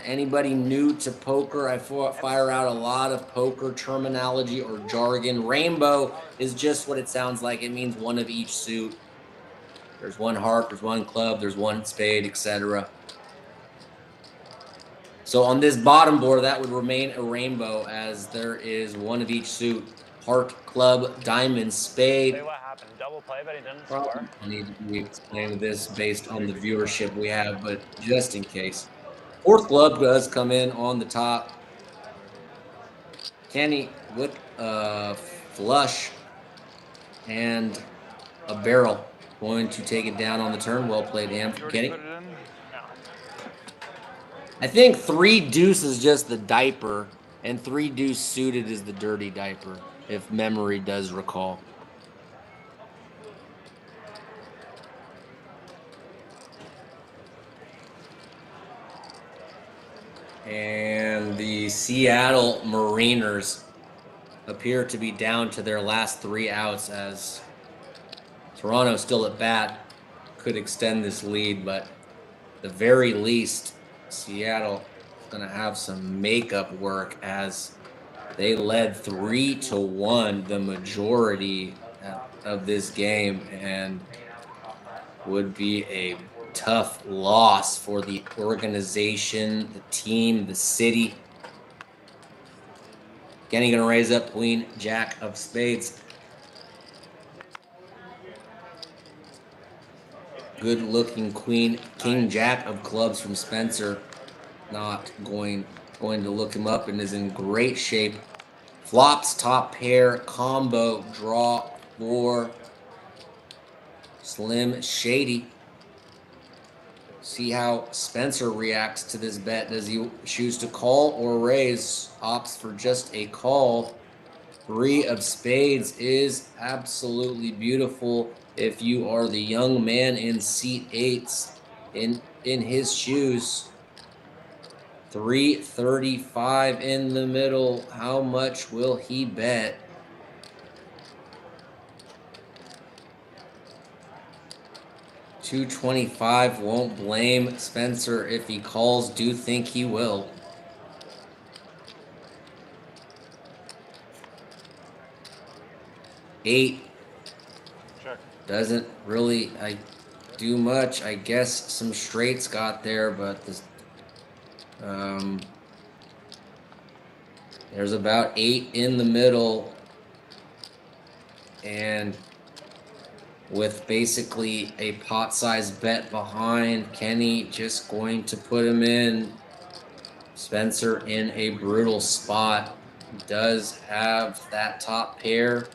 Anybody new to poker, I fire out a lot of poker terminology or jargon. Rainbow is just what it sounds like. It means one of each suit. There's one heart, there's one club, there's one spade, etc. So on this bottom board, that would remain a rainbow as there is one of each suit. Heart, club, diamond, spade. Say what happened. Double play, but he didn't Probably score. I need to explain this based on the viewership we have, but just in case. Fourth club does come in on the top. Kenny with a flush and a barrel. Going to take it down on the turn. Well played hand from Kenny. I think 3 deuce is just the diaper, and 3 deuce suited is the dirty diaper, if memory does recall. And the Seattle Mariners appear to be down to their last 3 outs as Toronto still at bat, could extend this lead, but at the very least, Seattle is going to have some makeup work as they led 3-1 the majority of this game and would be a tough loss for the organization, the team, the city. Kenny going to raise up Queen Jack of Spades. Good looking Queen King Jack of Clubs from Spencer. Not going to look him up and is in great shape. Flops, top pair, combo, draw 4. Slim Shady. See how Spencer reacts to this bet. Does he choose to call or raise? Opts for just a call. 3 of spades is absolutely beautiful. If you are the young man in seat 8s in his shoes. 335 in the middle. How much will he bet? $225. Won't blame Spencer if he calls. Do think he will. $8. Check. Doesn't really do much. I guess some straights got there, but this, there's about 8 in the middle, and with basically a pot-sized bet behind, Kenny just going to put him in. Spencer in a brutal spot. Does have that top pair.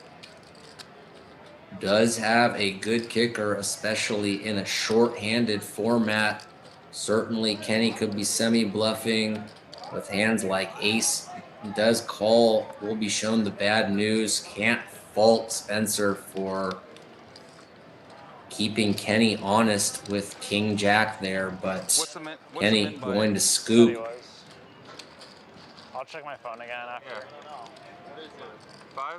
Does have a good kicker, especially in a short-handed format. Certainly Kenny could be semi-bluffing with hands like ace. Does call. Will be shown the bad news. Can't fault Spencer for keeping Kenny honest with King Jack there, but Kenny going to scoop. I'll check my phone again after. Yeah. 5?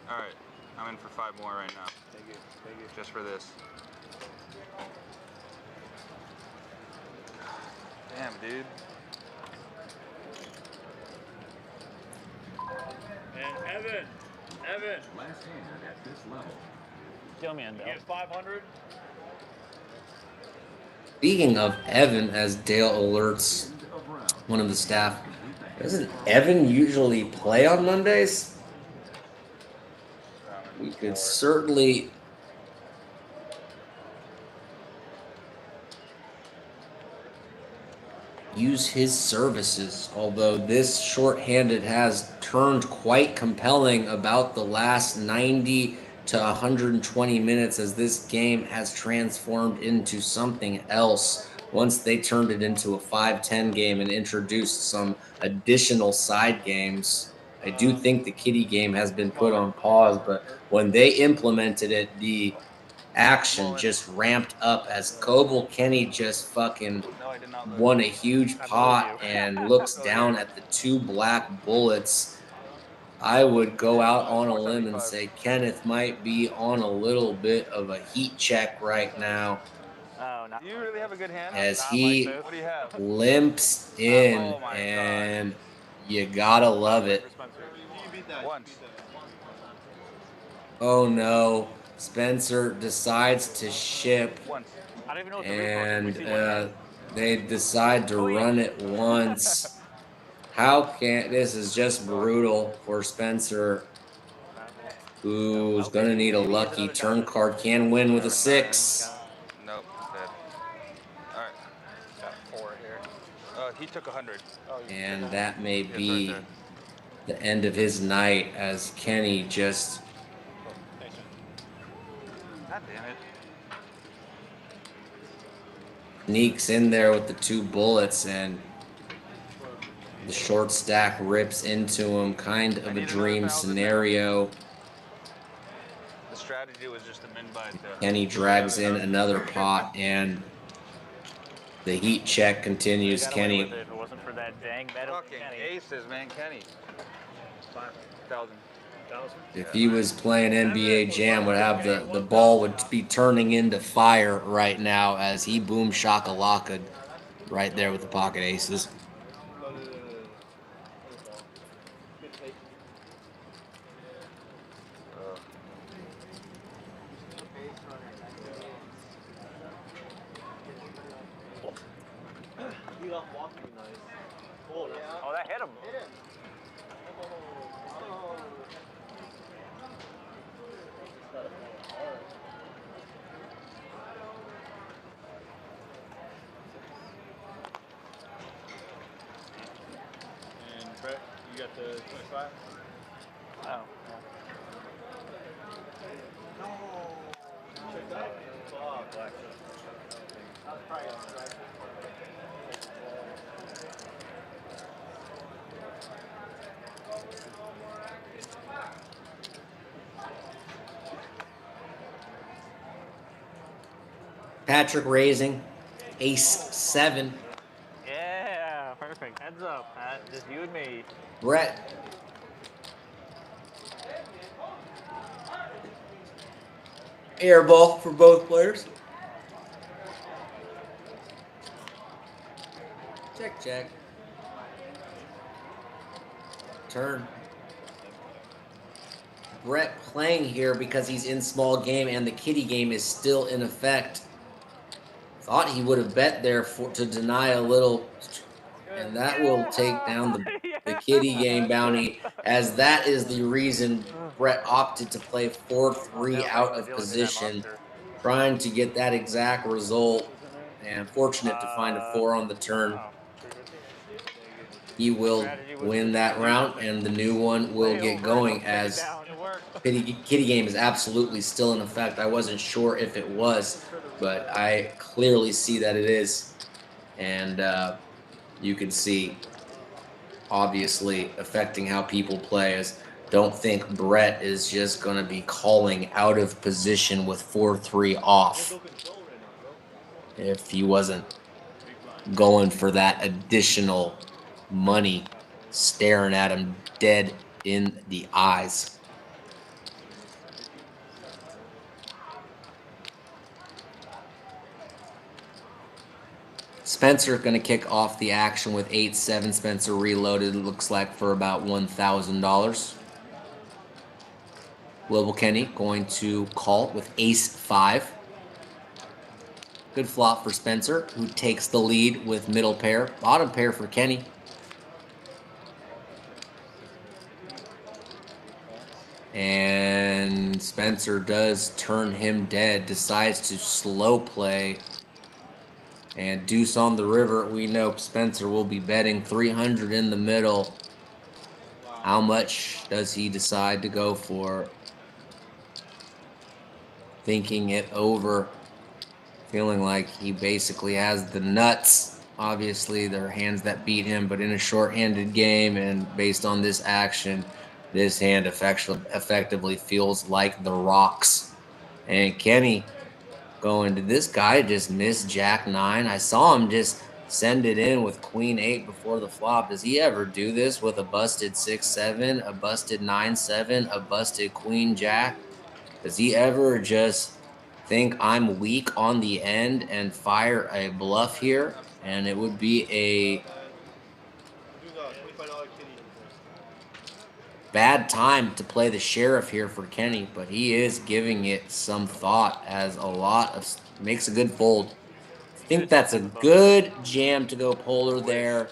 All right. I'm in for 5 more right now. Thank you. Just for this. Damn, dude. And Evan. Last hand at this level. Deal me in, Bill. Get 500. Speaking of Evan, as Dale alerts one of the staff, doesn't Evan usually play on Mondays? We could certainly use his services, although this shorthanded has turned quite compelling about the last 90 to 120 minutes as this game has transformed into something else. once they turned it into a 5-10 game and introduced some additional side games. I do think the kitty game has been put on pause, but when they implemented it, the action just ramped up as Coble Kenny just fucking No, I did not lose. won a huge I believe pot you. and looks down at the 2 black bullets. I would go out on a limb and say Kenneth might be on a little bit of a heat check right now Oh, not Do you really have a good hand? as Not he like this. What do you have? limps in, Oh my God. and you gotta love it. For Spencer. You beat that. Once. You beat that. Oh no, Spencer decides to ship, Once. I don't even know what the replay is. and they decide to run it once. How can this is just brutal for Spencer, who's gonna need a lucky turn card. Can win with a 6. Nope. Dead. All right. Got 4 here. He took 100. And that may Yes, right be there. the end of his night as Kenny just God damn it. sneaks in there with the 2 bullets, and the short stack rips into him. Kind of a dream scenario. The strategy was just to min buy to. Kenny drags in another pot, and the heat check continues. Got away with Kenny, it if it wasn't for that dang metal Fucking Kenny. aces, man. Kenny. 5,000. if he was playing NBA Jam, would have the ball would be turning into fire right now as he boom shakalaka right there with the pocket aces. You got walking nice. Oh, yeah. Oh, that hit him. And Brett, you got the 25? Oh. Check that. Oh, black. Patrick raising, ace 7. Yeah, perfect. Heads up, Pat. Just you and me. Brett. Air ball for both players. Check, check. Turn. Brett playing here because he's in small game and the kitty game is still in effect. Thought he would have bet there to deny a little, and that will take down the kitty game bounty, as that is the reason Brett opted to play 4-3 out of position, trying to get that exact result, and fortunate to find a 4 on the turn. He will win that round, and the new one will get going, as kitty game is absolutely still in effect. I wasn't sure if it was, but I clearly see that it is. And you can see, obviously, affecting how people play. As don't think Brett is just going to be calling out of position with 4-3 off if he wasn't going for that additional money staring at him dead in the eyes. Spencer going to kick off the action with 8-7. Spencer reloaded, looks like, for about $1,000. Global Kenny going to call with ace-5. Good flop for Spencer, who takes the lead with middle pair. Bottom pair for Kenny. And Spencer does turn him dead, decides to slow play. And deuce on the river. We know Spencer will be betting 300 in the middle. How much does he decide to go for? Thinking it over. feeling like he basically has the nuts. Obviously, there are hands that beat him, but in a short-handed game and based on this action, this hand effectively feels like the rocks. And Kenny going, did this guy just miss Jack 9? I saw him just send it in with Queen 8 before the flop. Does he ever do this with a busted 6-7, a busted 9-7, a busted Queen Jack? Does he ever just think I'm weak on the end and fire a bluff here? And it would be a bad time to play the sheriff here for Kenny, but he is giving it some thought as a lot of makes a good fold. I think that's a good jam to go polar there.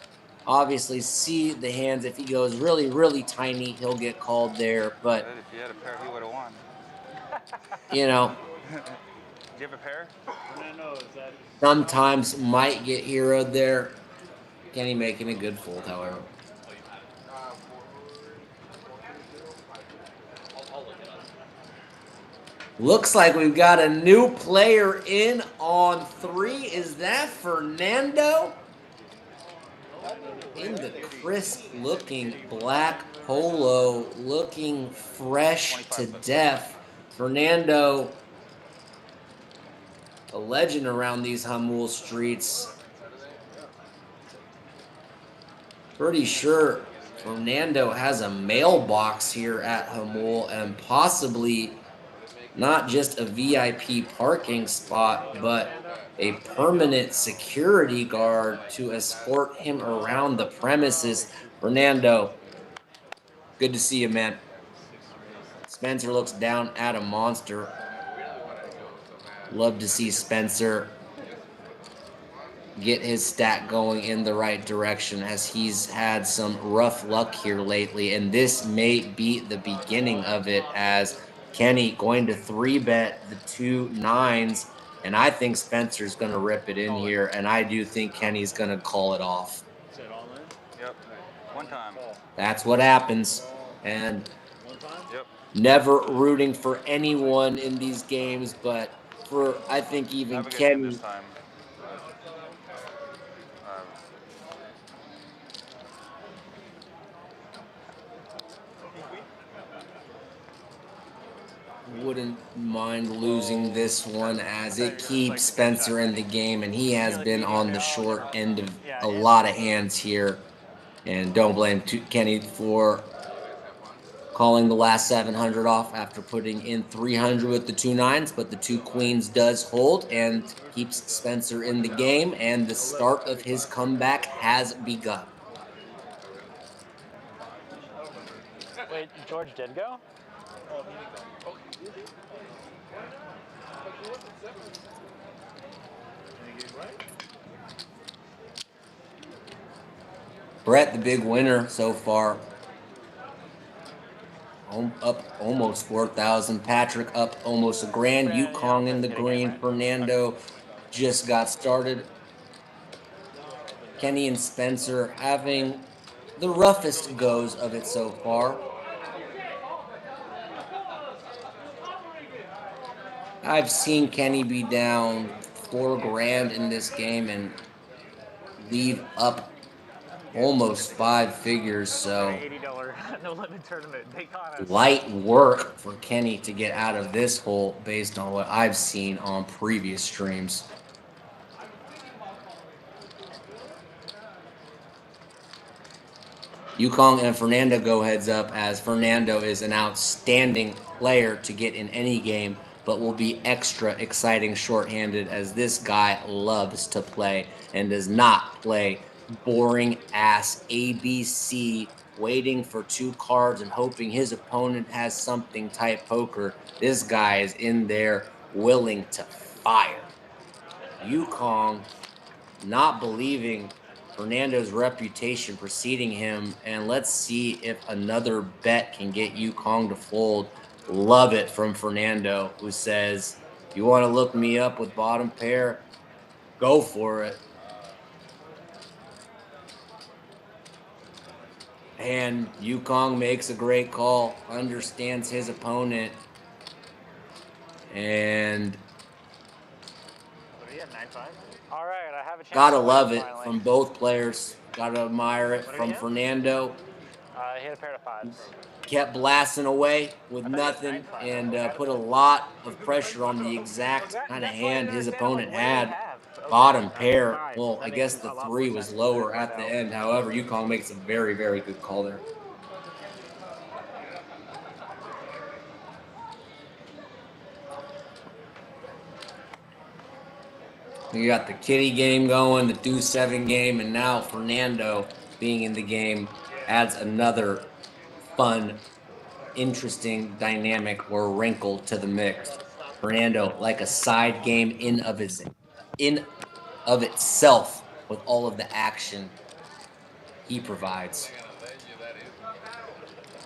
Obviously, see the hands. If he goes really, really tiny, he'll get called there. But If you had a pair, he would have won. you know, Do you have a pair? sometimes might get heroed there. Kenny making a good fold, however. Looks like we've got a new player in on 3. Is that Fernando? In the crisp looking black polo, looking fresh to death. Fernando, a legend around these Hamul streets. Pretty sure Fernando has a mailbox here at Hamul and possibly not just a VIP parking spot, but a permanent security guard to escort him around the premises. Fernando, good to see you, man. Spencer looks down at a monster. Love to see Spencer get his stack going in the right direction as he's had some rough luck here lately, and this may be the beginning of it as Kenny going to 3-bet the 2 9s, and I think Spencer's going to rip it in here, and I do think Kenny's going to call it off. Yep. One time. That's what happens, and Yep. never rooting for anyone in these games, but for, I think, even Have a good hand Kenny. this time. Wouldn't mind losing this one as it keeps Spencer in the game, and he has been on the short end of a lot of hands here. And don't blame Kenny for calling the last 700 off after putting in 300 with the 2 9s, but the 2 queens does hold and keeps Spencer in the game, and the start of his comeback has begun. Wait, George did go? Brett, the big winner so far. Up almost 4,000. Patrick up almost a grand. Yukong in the green. Fernando just got started. Kenny and Spencer having the roughest goes of it so far. I've seen Kenny be down 4 grand in this game and leave up almost 5 figures, so $80 no limit tournament. They caught us. light work for Kenny to get out of this hole based on what I've seen on previous streams. Yukong and Fernando go heads up as Fernando is an outstanding player to get in any game, but will be extra exciting shorthanded as this guy loves to play and does not play boring ass ABC waiting for 2 cards and hoping his opponent has something type poker. This guy is in there willing to fire. Yukong not believing Fernando's reputation preceding him, and let's see if another bet can get Yukong to fold. Love it from Fernando, who says, you want to look me up with bottom pair? Go for it. And Yukong makes a great call, understands his opponent, and All right, I have a chance. Gotta to win love it finally. from both players. Gotta admire it from Fernando. He hit a pair of fives. Kept blasting away with I thought he had nothing 9-5. and Okay. put a lot of pressure on the exact kind of That's why I hand didn't his understand. I'm opponent like, what do you had. have? Okay, Bottom I pair. mean, five. Well, That I makes guess a the lot 3 more was sense lower than at the that. end. However, Yukon makes a very, very good call there. You got the kitty game going, the deuce 7 game, and now Fernando being in the game adds another fun, interesting dynamic or wrinkle to the mix. Fernando, like a side game in of itself, with all of the action he provides.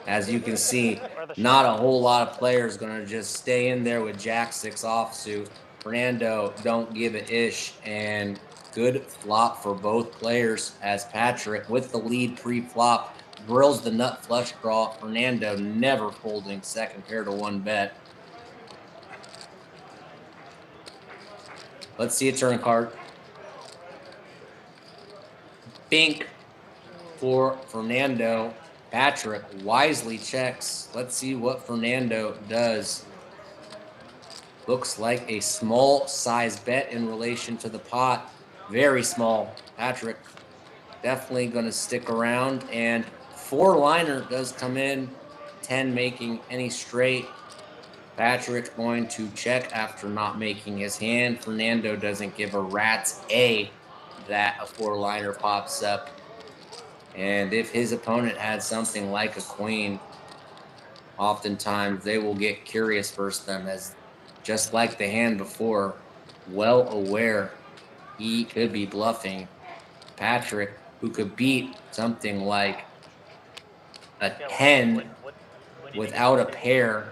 As you can see, not a whole lot of players going to just stay in there with Jack 6 offsuit. Fernando don't give a ish, and good flop for both players as Patrick with the lead pre-flop drills the nut flush draw. Fernando never folding second pair to 1 bet. Let's see a turn card. Bink for Fernando. Patrick wisely checks. Let's see what Fernando does. Looks like a small size bet in relation to the pot. Very small. Patrick definitely going to stick around. And 4-liner does come in. 10 making any straight. Patrick going to check after not making his hand. Fernando doesn't give a rat's A that a 4-liner pops up. And if his opponent had something like a queen, oftentimes they will get curious first them, as just like the hand before, well aware he could be bluffing. Patrick, who could beat something like a 10 without a pair,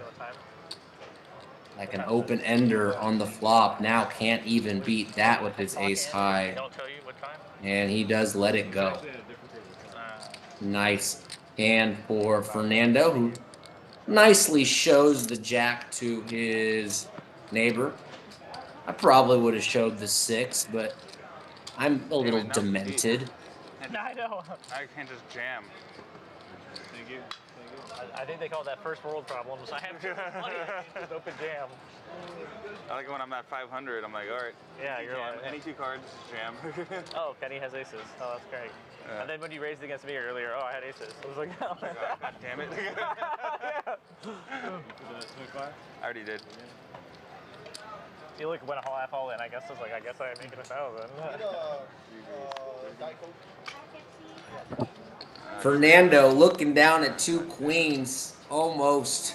like an open ender on the flop, now can't even beat that with his ace high. And he does let it go. Nice hand for Fernando, who nicely shows the jack to his neighbor. I probably would have showed the 6, but I'm a little demented. I know. I can't just jam. Thank you. I think they call that first world problems. I have too much money. Just open jam. I like when I'm at 500. I'm like, all right. Yeah, you're jam. like Any 2 cards, just jam. Oh, Kenny has aces. Oh, that's great. Yeah. And then when you raised against me earlier, oh, I had aces. I was like, oh my God, God damn it. I already did. You like went a whole half all in. I guess I was like, I guess I'm making 1,000. Fernando looking down at 2 queens, almost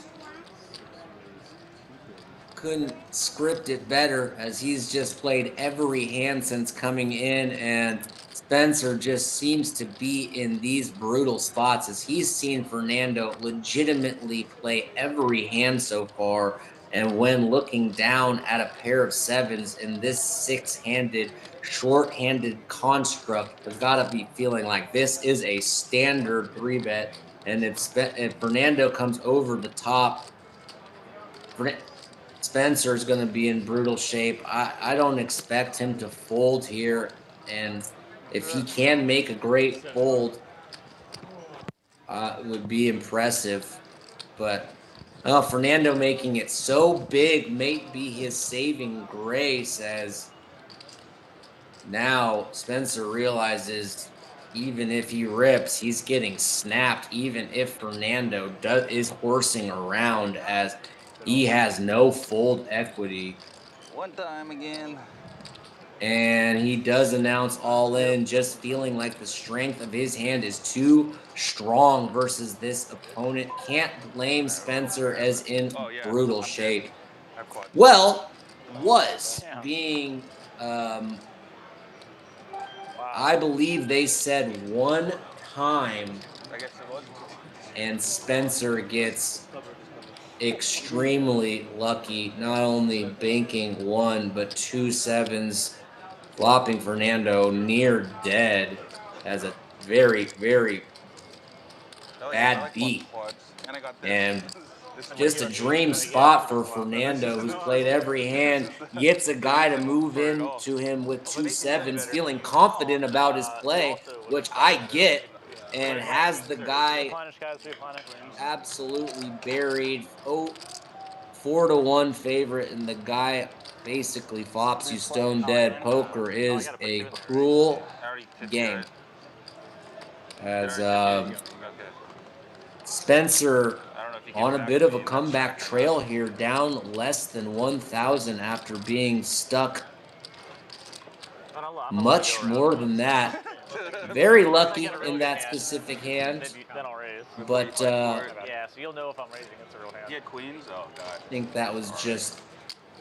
couldn't script it better, as he's just played every hand since coming in, and Spencer just seems to be in these brutal spots as he's seen Fernando legitimately play every hand so far. And when looking down at a pair of 7s in this 6-handed, short-handed construct, has got to be feeling like this is a standard 3-bet. And if Fernando comes over the top, Spencer's going to be in brutal shape. I don't expect him to fold here. And if he can make a great fold, it would be impressive. But Fernando making it so big may be his saving grace, as now Spencer realizes even if he rips, he's getting snapped, even if Fernando is horsing around, as he has no fold equity. One time again. And he does announce all in, just feeling like the strength of his hand is too strong versus this opponent. Can't blame Spencer, as in brutal shape. Well, was being, I believe they said 1 time, and Spencer gets extremely lucky, not only banking 1, but 2 7s, flopping Fernando near dead as a very, very bad beat. And Just a dream spot for Fernando, who's played every hand, gets a guy to move into him with 2-7s, feeling confident about his play, which I get, and has the guy Replenish, guys, replenish. absolutely buried. Oh, 4-1 favorite, and the guy basically flops you stone dead. Poker is a cruel I already took game. it. As Okay. Spencer I don't know if you came on a back bit to of me a in that comeback check. trail here, down less than 1,000 after being stuck I'm gonna much go around. more than that. Very Unless I lucky get a really in good that hand, specific hand, then I'll raise. but Yeah, so you'll know if I'm raising. It's a real hand. You had queens? Oh, God. I think that was just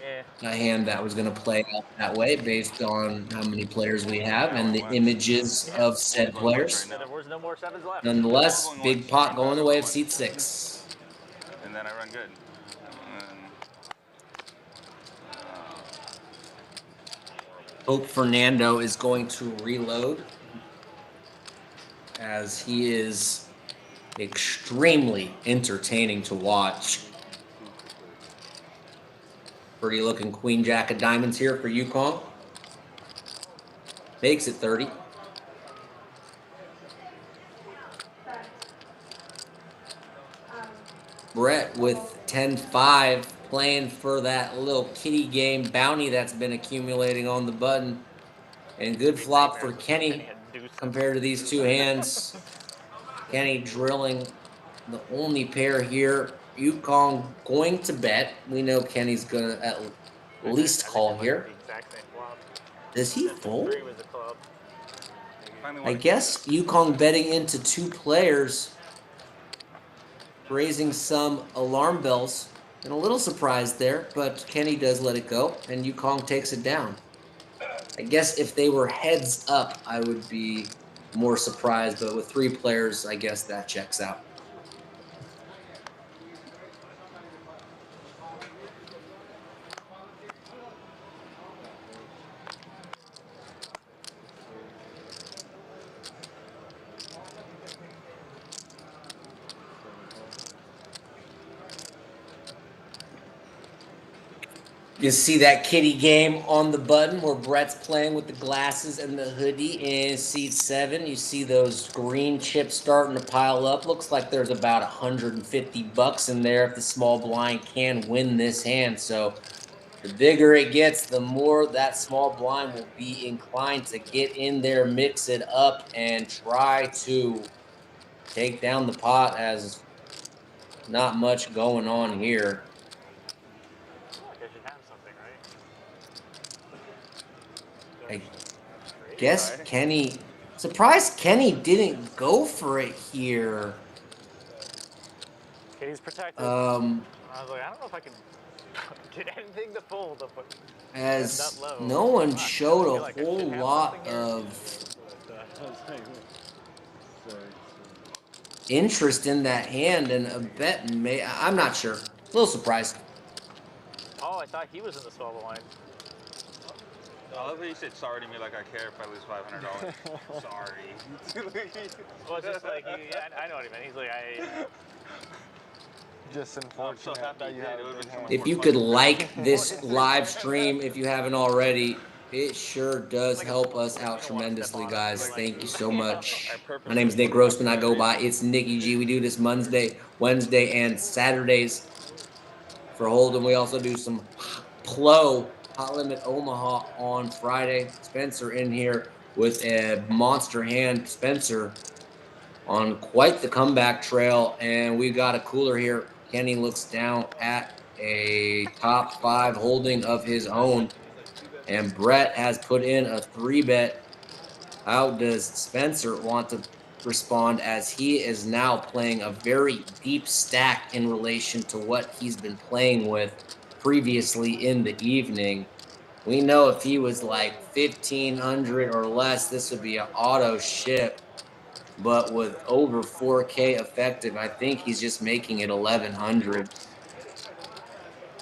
Yeah. a hand that was going to play out that way based on how many players we have and the images of said players. There was no more sevens left. Nonetheless, big pot going the way of seat 6. And then I run good. And Hope Fernando is going to reload, as he is extremely entertaining to watch. Pretty looking queen jack of diamonds here for Yukon. Makes it 30. Brett with 10-5, playing for that little kitty game bounty that's been accumulating on the button. And good flop for Kenny compared to these two hands. Kenny drilling the only pair here. Yukon going to bet. We know Kenny's going to at least call here. Does he fold? I guess Yukon betting into 2 players, raising some alarm bells. And a little surprised there, but Kenny does let it go, and Yukon takes it down. I guess if they were heads up, I would be more surprised, but with 3 players, I guess that checks out. You see that kitty game on the button where Brett's playing with the glasses and the hoodie in seat 7. You see those green chips starting to pile up. Looks like there's about $150 in there if the small blind can win this hand. So the bigger it gets, the more that small blind will be inclined to get in there, mix it up, and try to take down the pot, as not much going on here. I guess Kenny, surprised Kenny didn't go for it here. Kitty's protected. I was like, I don't know if I can get anything to fold. As no one showed a whole lot of interest in that hand, and a bet may, I'm not sure. A little surprised. Oh, I thought he was in the small blind. I love how you said sorry to me like I care if I lose $500. Sorry. Well, it's just like, yeah, I know what he meant. He's like, Just unfortunate that you had a good hand. If you could like this live stream, if you haven't already, it sure does help us out tremendously, guys. Thank you so much. My name is Nick Grossman. I go by It's Nicky G. We do this Monday, Wednesday, and Saturdays for Hold'em. We also do some Plo Hot Limit Omaha on Friday. Spencer in here with a monster hand. Spencer on quite the comeback trail, and we got a cooler here. Kenny looks down at a top 5 holding of his own, and Brett has put in a 3-bet. How does Spencer want to respond, as he is now playing a very deep stack in relation to what he's been playing with previously in the evening? We know if he was like 1,500 or less, this would be an auto ship. But with over 4K effective, I think he's just making it 1,100.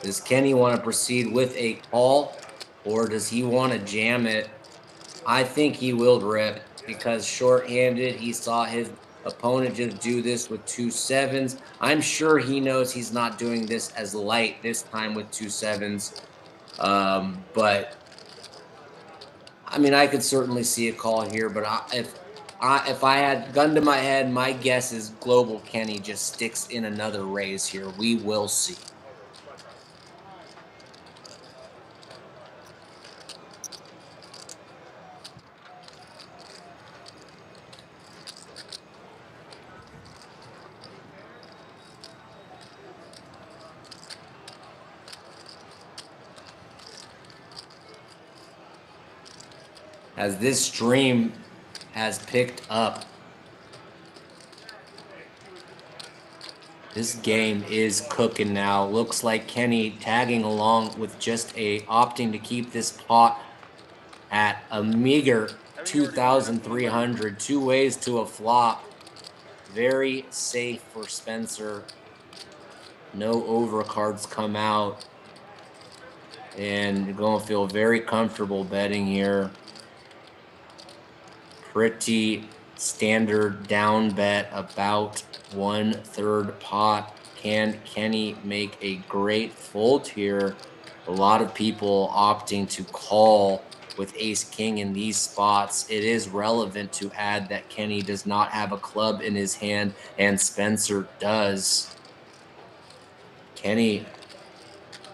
Does Kenny want to proceed with a call, or does he want to jam it? I think he will rip, because short-handed, he saw his opponent just do this with 2 sevens. I'm sure he knows he's not doing this as light this time with 2 sevens. But I mean, I could certainly see a call here, but if I had gun to my head, my guess is Global Kenny just sticks in another raise here. We will see. As this stream has picked up, this game is cooking now. Looks like Kenny tagging along with just opting to keep this pot at a meager 2,300. 2 ways to a flop. Very safe for Spencer. No overcards come out. And you're going to feel very comfortable betting here. Pretty standard down bet, about 1/3 pot. Can Kenny make a great fold here? A lot of people opting to call with ace king in these spots. It is relevant to add that Kenny does not have a club in his hand and Spencer does. Kenny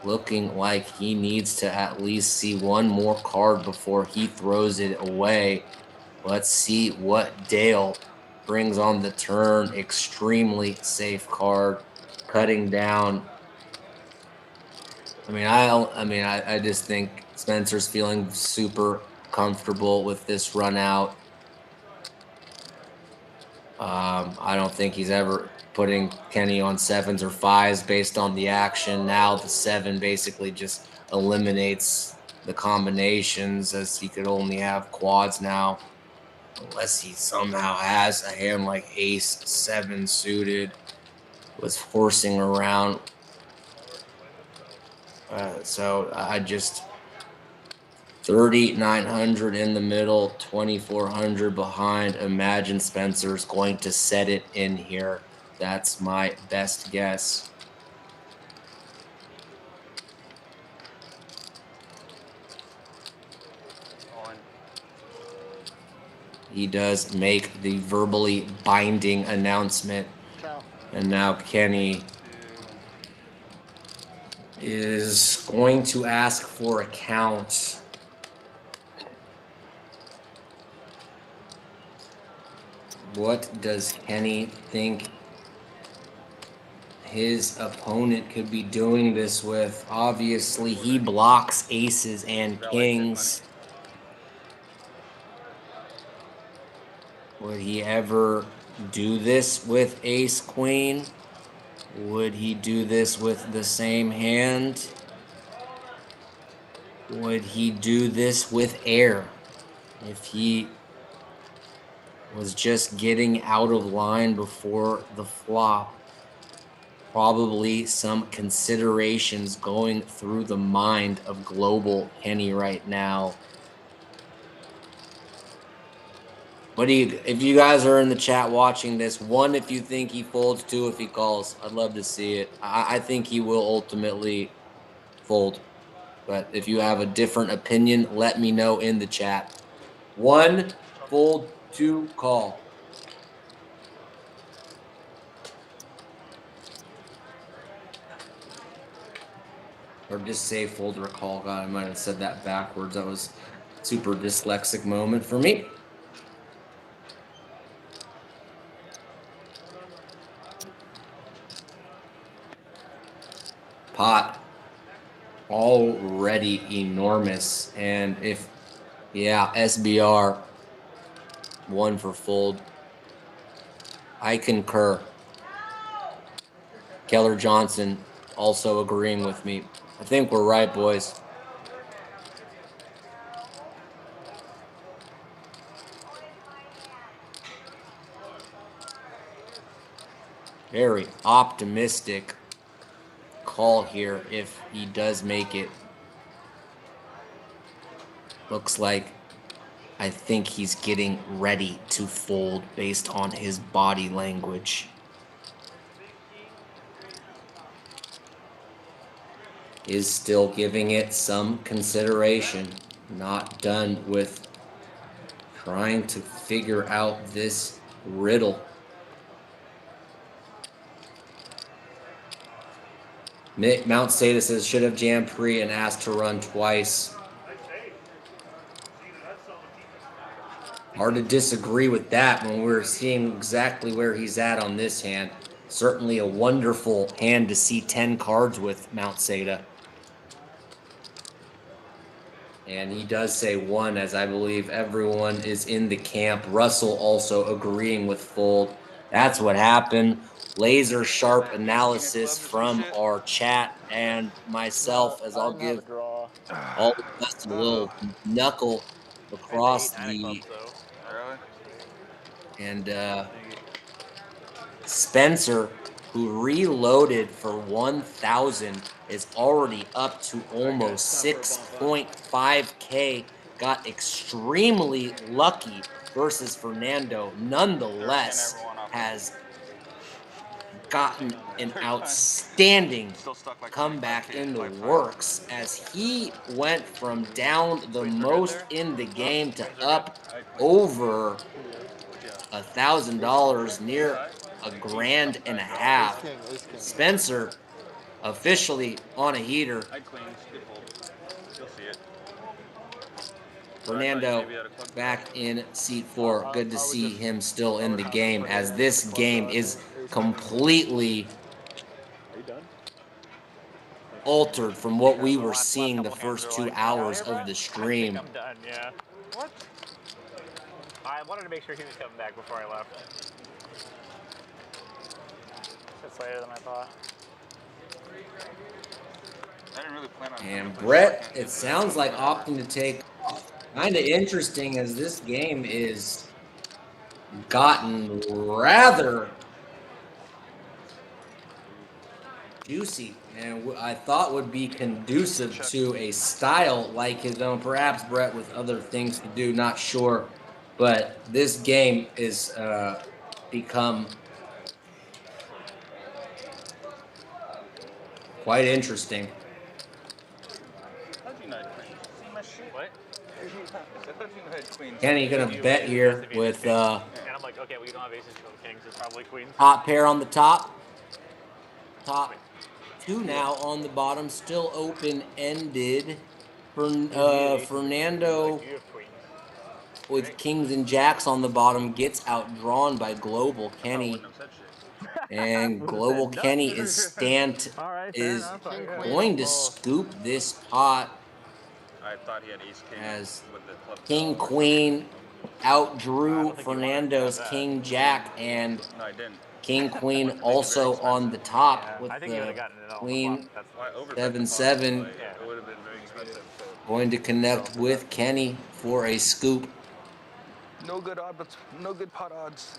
looking like he needs to at least see one more card before he throws it away. Let's see what Dale brings on the turn. Extremely safe card, cutting down. I just think Spencer's feeling super comfortable with this run out. I don't think he's ever putting Kenny on 7s or 5s based on the action. Now the 7 basically just eliminates the combinations, as he could only have quads now. Unless he somehow has a hand like ace 7 suited, was forcing around. So I just 3,900 in the middle, 2,400 behind. Imagine Spencer's going to set it in here. That's my best guess. He does make the verbally binding announcement. And now Kenny is going to ask for a count. What does Kenny think his opponent could be doing this with? Obviously, he blocks aces and kings. Would he ever do this with ace queen? Would he do this with the same hand? Would he do this with air? If he was just getting out of line before the flop, probably some considerations going through the mind of Global Kenny right now. What do you, if you guys are in the chat watching this, 1 if you think he folds, 2 if he calls. I'd love to see it. I think he will ultimately fold. But if you have a different opinion, let me know in the chat. 1, fold, 2, call. Or just say fold or call. God, I might have said that backwards. That was a super dyslexic moment for me. Pot already enormous, and if SBR 1 for fold. I concur. Keller Johnson also agreeing with me. I think we're right, boys. Very optimistic call here if he does make it. Looks like I think he's getting ready to fold based on his body language. Is still giving it some consideration. Not done with trying to figure out this riddle. Mount Seda says should have jammed pre and asked to run twice. Hard to disagree with that when we're seeing exactly where he's at on this hand. Certainly a wonderful hand to see 10 cards with Mount Seda. And he does say one, as I believe everyone is in the camp. Russell also agreeing with fold. That's what happened. Laser sharp analysis from our chat and myself, as I'll give all the best a little knuckle across the and Spencer, who reloaded for 1,000, is already up to almost 6.5K. Got extremely lucky versus Fernando. Nonetheless, has gotten an outstanding comeback in the works as he went from down the most in the game to up over $1,000, near $1,500. Spencer officially on a heater. Fernando back in seat 4. Good to see him still in the game, as this game is completely altered from what we were seeing the first 2 hours of the stream. I'm done, yeah. What? I wanted to make sure he was coming back before I left. It's later than I thought. I didn't really plan on. And Brett, it sounds like opting to take off. Kind of interesting, as this game is gotten rather juicy, and I thought would be conducive to a style like his own. Perhaps Brett with other things to do, not sure. But this game is become quite interesting. What? Kenny gonna bet here with And I'm like, okay, well, you don't have aces, you don't have kings, it's probably queens. top pair on the top. Top 2 now on the bottom, still open-ended. Fernando with kings and jacks on the bottom gets outdrawn by Global Kenny. And Global Kenny is going to scoop this pot I thought he had ace king as with the club. King Queen outdrew Fernando's King Jack, and No, I didn't. King Queen also on the top with I think you would have the gotten it all. Queen That's Why over 7-7. It would have been very expensive. Going to connect with Kenny for a scoop. No good odd, but no good pot odds.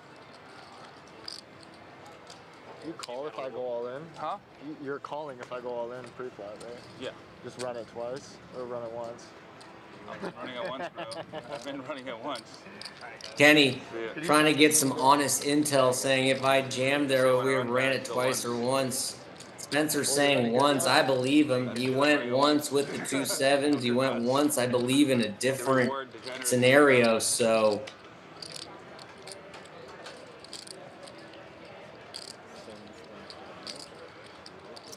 You call if I go all in? Huh? You're calling if I go all in pre-flop, right? Yeah. Just run it twice or run it once? I've been running it once, bro. I've been running it once. Kenny trying to get some honest intel, saying if I jammed there, we ran it twice or once. Spencer saying once. I believe him. He went once with the 2 7s. He went once, I believe, in a different scenario. So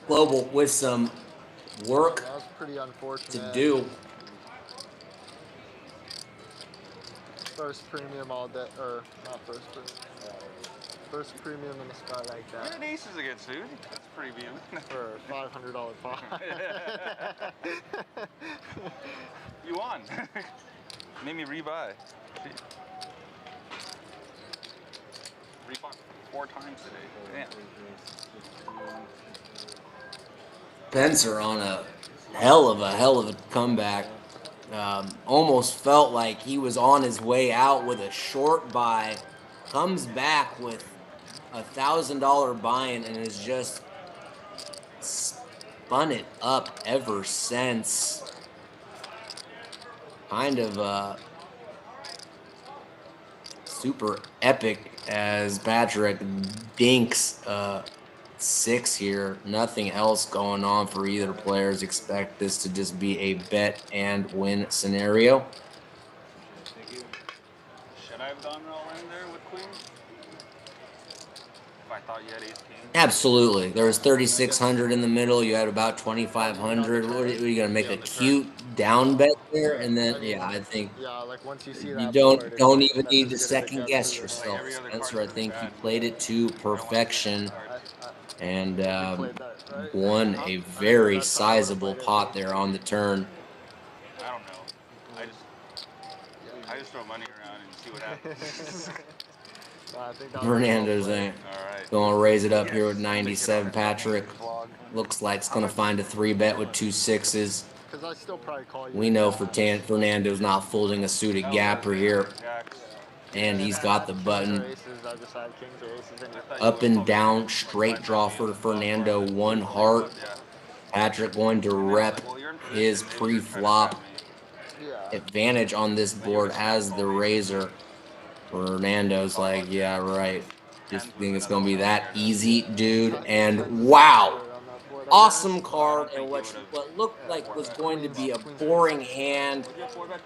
Global with some work That was pretty unfortunate. to do. First premium all day, or not first premium. First premium in a spot like You that had aces against, dude. That's premium. for a $500 pot. You won. Made me rebuy. Rebought 4 times today. Damn. Spencer on a hell of a comeback. Almost felt like he was on his way out with a short buy. Comes back with $1,000 buy-in and has just spun it up ever since. Kind of super epic as Patrick dinks 6 here. Nothing else going on for either players. Expect this to just be a bet and win scenario. Thank you. Should I have gone all in there with queen? If I thought you had ace king? Absolutely. There was 3,600 in the middle. You had about 2,500. What are you going to make a cute down bet there? And then, yeah, I think Yeah, like once you see you that don't board, don't it's even that's need as to good as it second gets, guess isn't it? yourself, Every other Spencer. card I is think you bad. played it to perfection and We played that, right? won Huh? a I mean, very that's how I would've sizable played it, pot too. there on the turn. I don't know. I just throw money around and see what happens. No, I think that was Hernandez well ain't Alright. going to raise it up here with 97. Yes. Patrick vlog. looks like it's going to find a 3-bet with 2 6s. Because I still probably call you. We know Fernando's not folding a suited gapper here, and he's got the button. I just had kings or aces in your Up and down, straight draw for Fernando, 1 heart. Patrick going to rep his pre-flop advantage on this board as the raiser. Fernando's like, yeah, right. Just think it's going to be that easy, dude. And wow, awesome card. And what looked like was going to be a boring hand.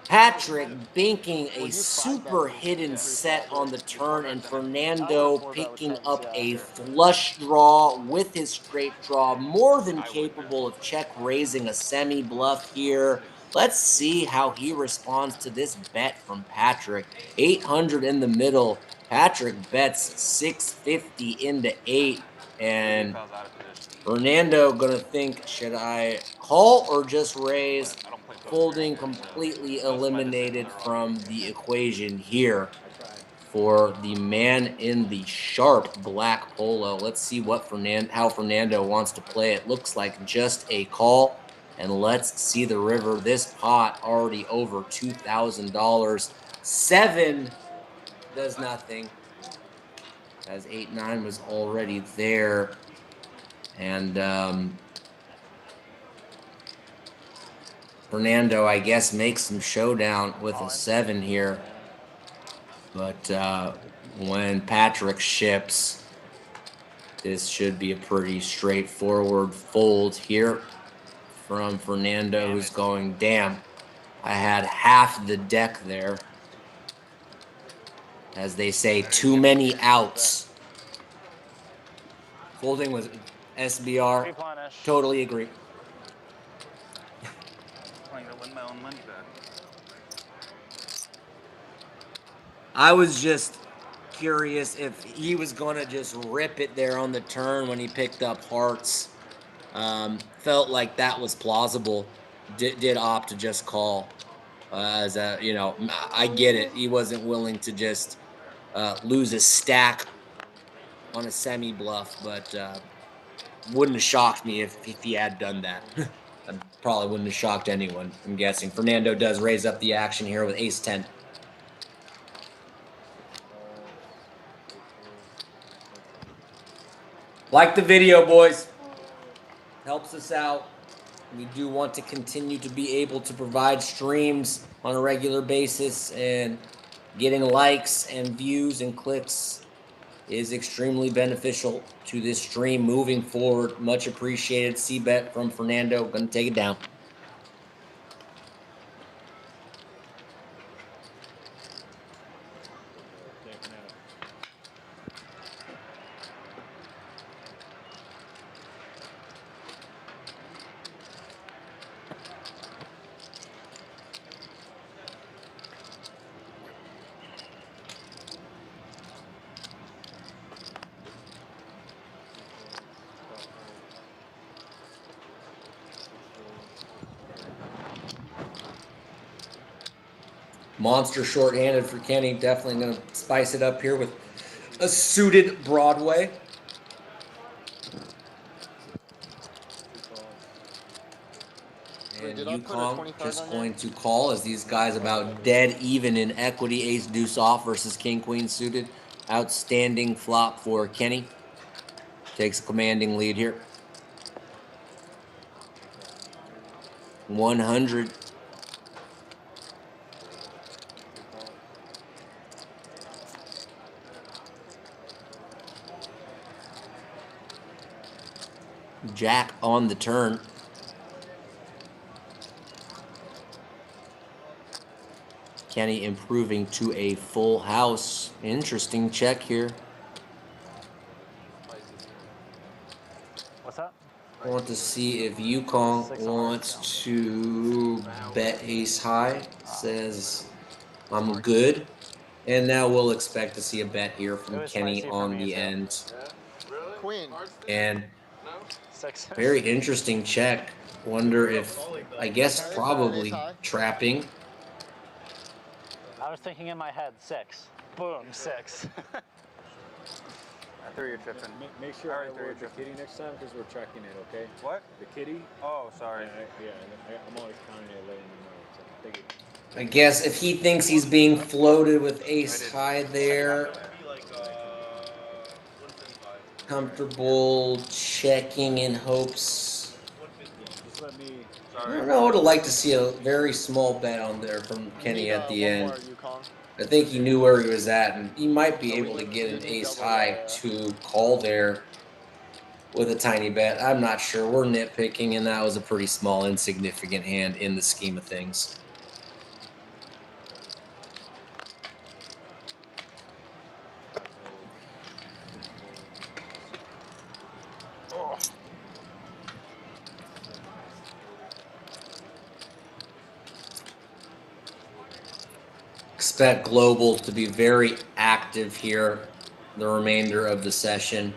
Patrick banking a super hidden set on the turn, and Fernando picking up a flush draw with his straight draw, more than capable of check raising a semi bluff here. Let's see how he responds to this bet from Patrick. 800 in the middle. Patrick bets 650 into 8, and Fernando gonna think, should I call or just raise? Folding completely eliminated from the equation here for the man in the sharp black polo. Let's see what how Fernando wants to play it. Looks like just a call. And let's see the river. This pot already over $2,000. 7 does nothing, as 8-9 was already there. And Fernando, I guess, makes some showdown with a 7 here. But when Patrick ships, this should be a pretty straightforward fold here from Fernando, who's going, damn, I had half the deck there. As they say, too many outs. Folding with SBR. Replenish. Totally agree. Playing to win my own money back. I was just curious if he was going to just rip it there on the turn when he picked up hearts. Felt like that was plausible. Did opt to just call. As a, you know, I get it. He wasn't willing to just lose a stack on a semi bluff, but wouldn't have shocked me if he had done that. Probably wouldn't have shocked anyone, I'm guessing. Fernando does raise up the action here with ace 10. Like the video, boys. Helps us out. We do want to continue to be able to provide streams on a regular basis, and getting likes and views and clicks is extremely beneficial to this stream moving forward. Much appreciated. C-bet from Fernando. Gonna take it down. Monster shorthanded for Kenny. Definitely going to spice it up here with a suited Broadway. And Yukon just going to call, as these guys about dead even in equity. Ace deuce off versus king queen suited. Outstanding flop for Kenny. Takes a commanding lead here. 100. Jack on the turn. Kenny improving to a full house. Interesting check here. What's that? I want to see if Yukong wants to bet ace high. Says I'm good. And now we'll expect to see a bet here It from was Kenny spicy for on me, the too. end. Queen. And 6. very interesting check. Wonder if, I guess, probably trapping. I was thinking in my head 6. Boom, 6. I threw your trip in. Make sure I Alright, threw your word the trip kitty next time because we're tracking it, okay? What? The kitty. Oh, sorry. I'm always counting it, letting you know. So thank you. I guess if he thinks he's being floated with ace high there, comfortable checking in hopes. Just let me. I don't know. I would like to see a very small bet on there from Kenny at the end. I think he knew where he was at, and he might be able to get an ace high to call there with a tiny bet. I'm not sure. We're nitpicking, and that was a pretty small, insignificant hand in the scheme of things. Expect Global to be very active here the remainder of the session.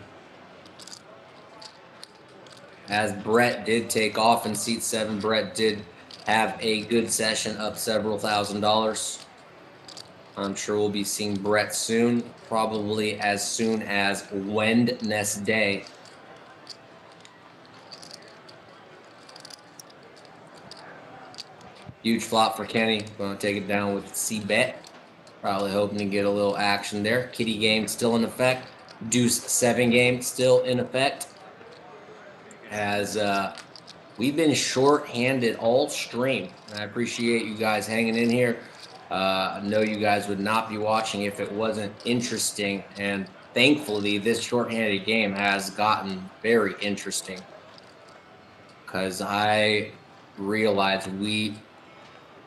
As Brett did take off in seat 7, Brett did have a good session, up several $1,000s. I'm sure we'll be seeing Brett soon, probably as soon as Wednesday. Huge flop for Kenny. Going to take it down with C-bet. Probably hoping to get a little action there. Kitty game still in effect. Deuce 7 game still in effect. As we've been short-handed all stream. And I appreciate you guys hanging in here. I know you guys would not be watching if it wasn't interesting. And thankfully, this short-handed game has gotten very interesting. Because I realized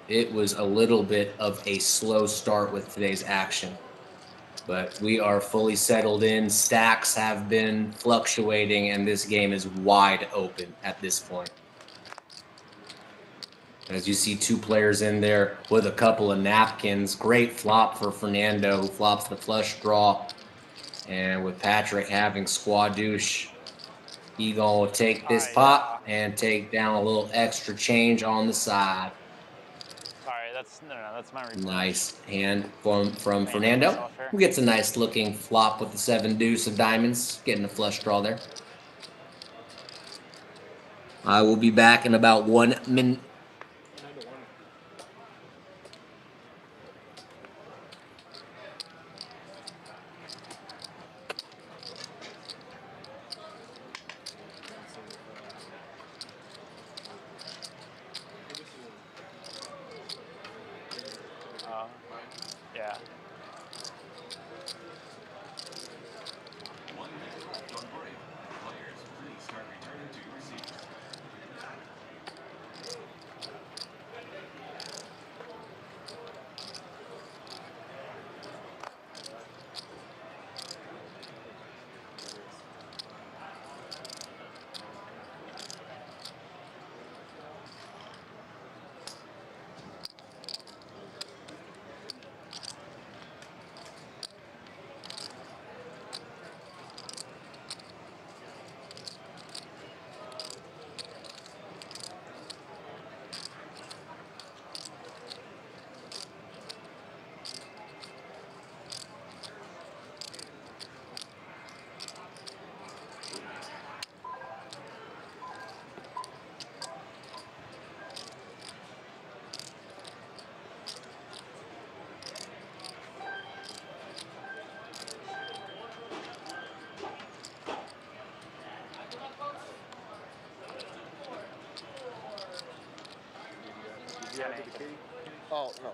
it was a little bit of a slow start with today's action. But we are fully settled in. Stacks have been fluctuating, and this game is wide open at this point. As you see 2 players in there with a couple of napkins. Great flop for Fernando, who flops the flush draw. And with Patrick having squad douche, he gonna take this pot and take down a little extra change on the side. Sorry, that's my report. Nice hand from Fernando. Who gets a nice looking flop with the 7 deuce of diamonds, getting a flush draw there. I will be back in about 1 minute. Yeah. Oh, no.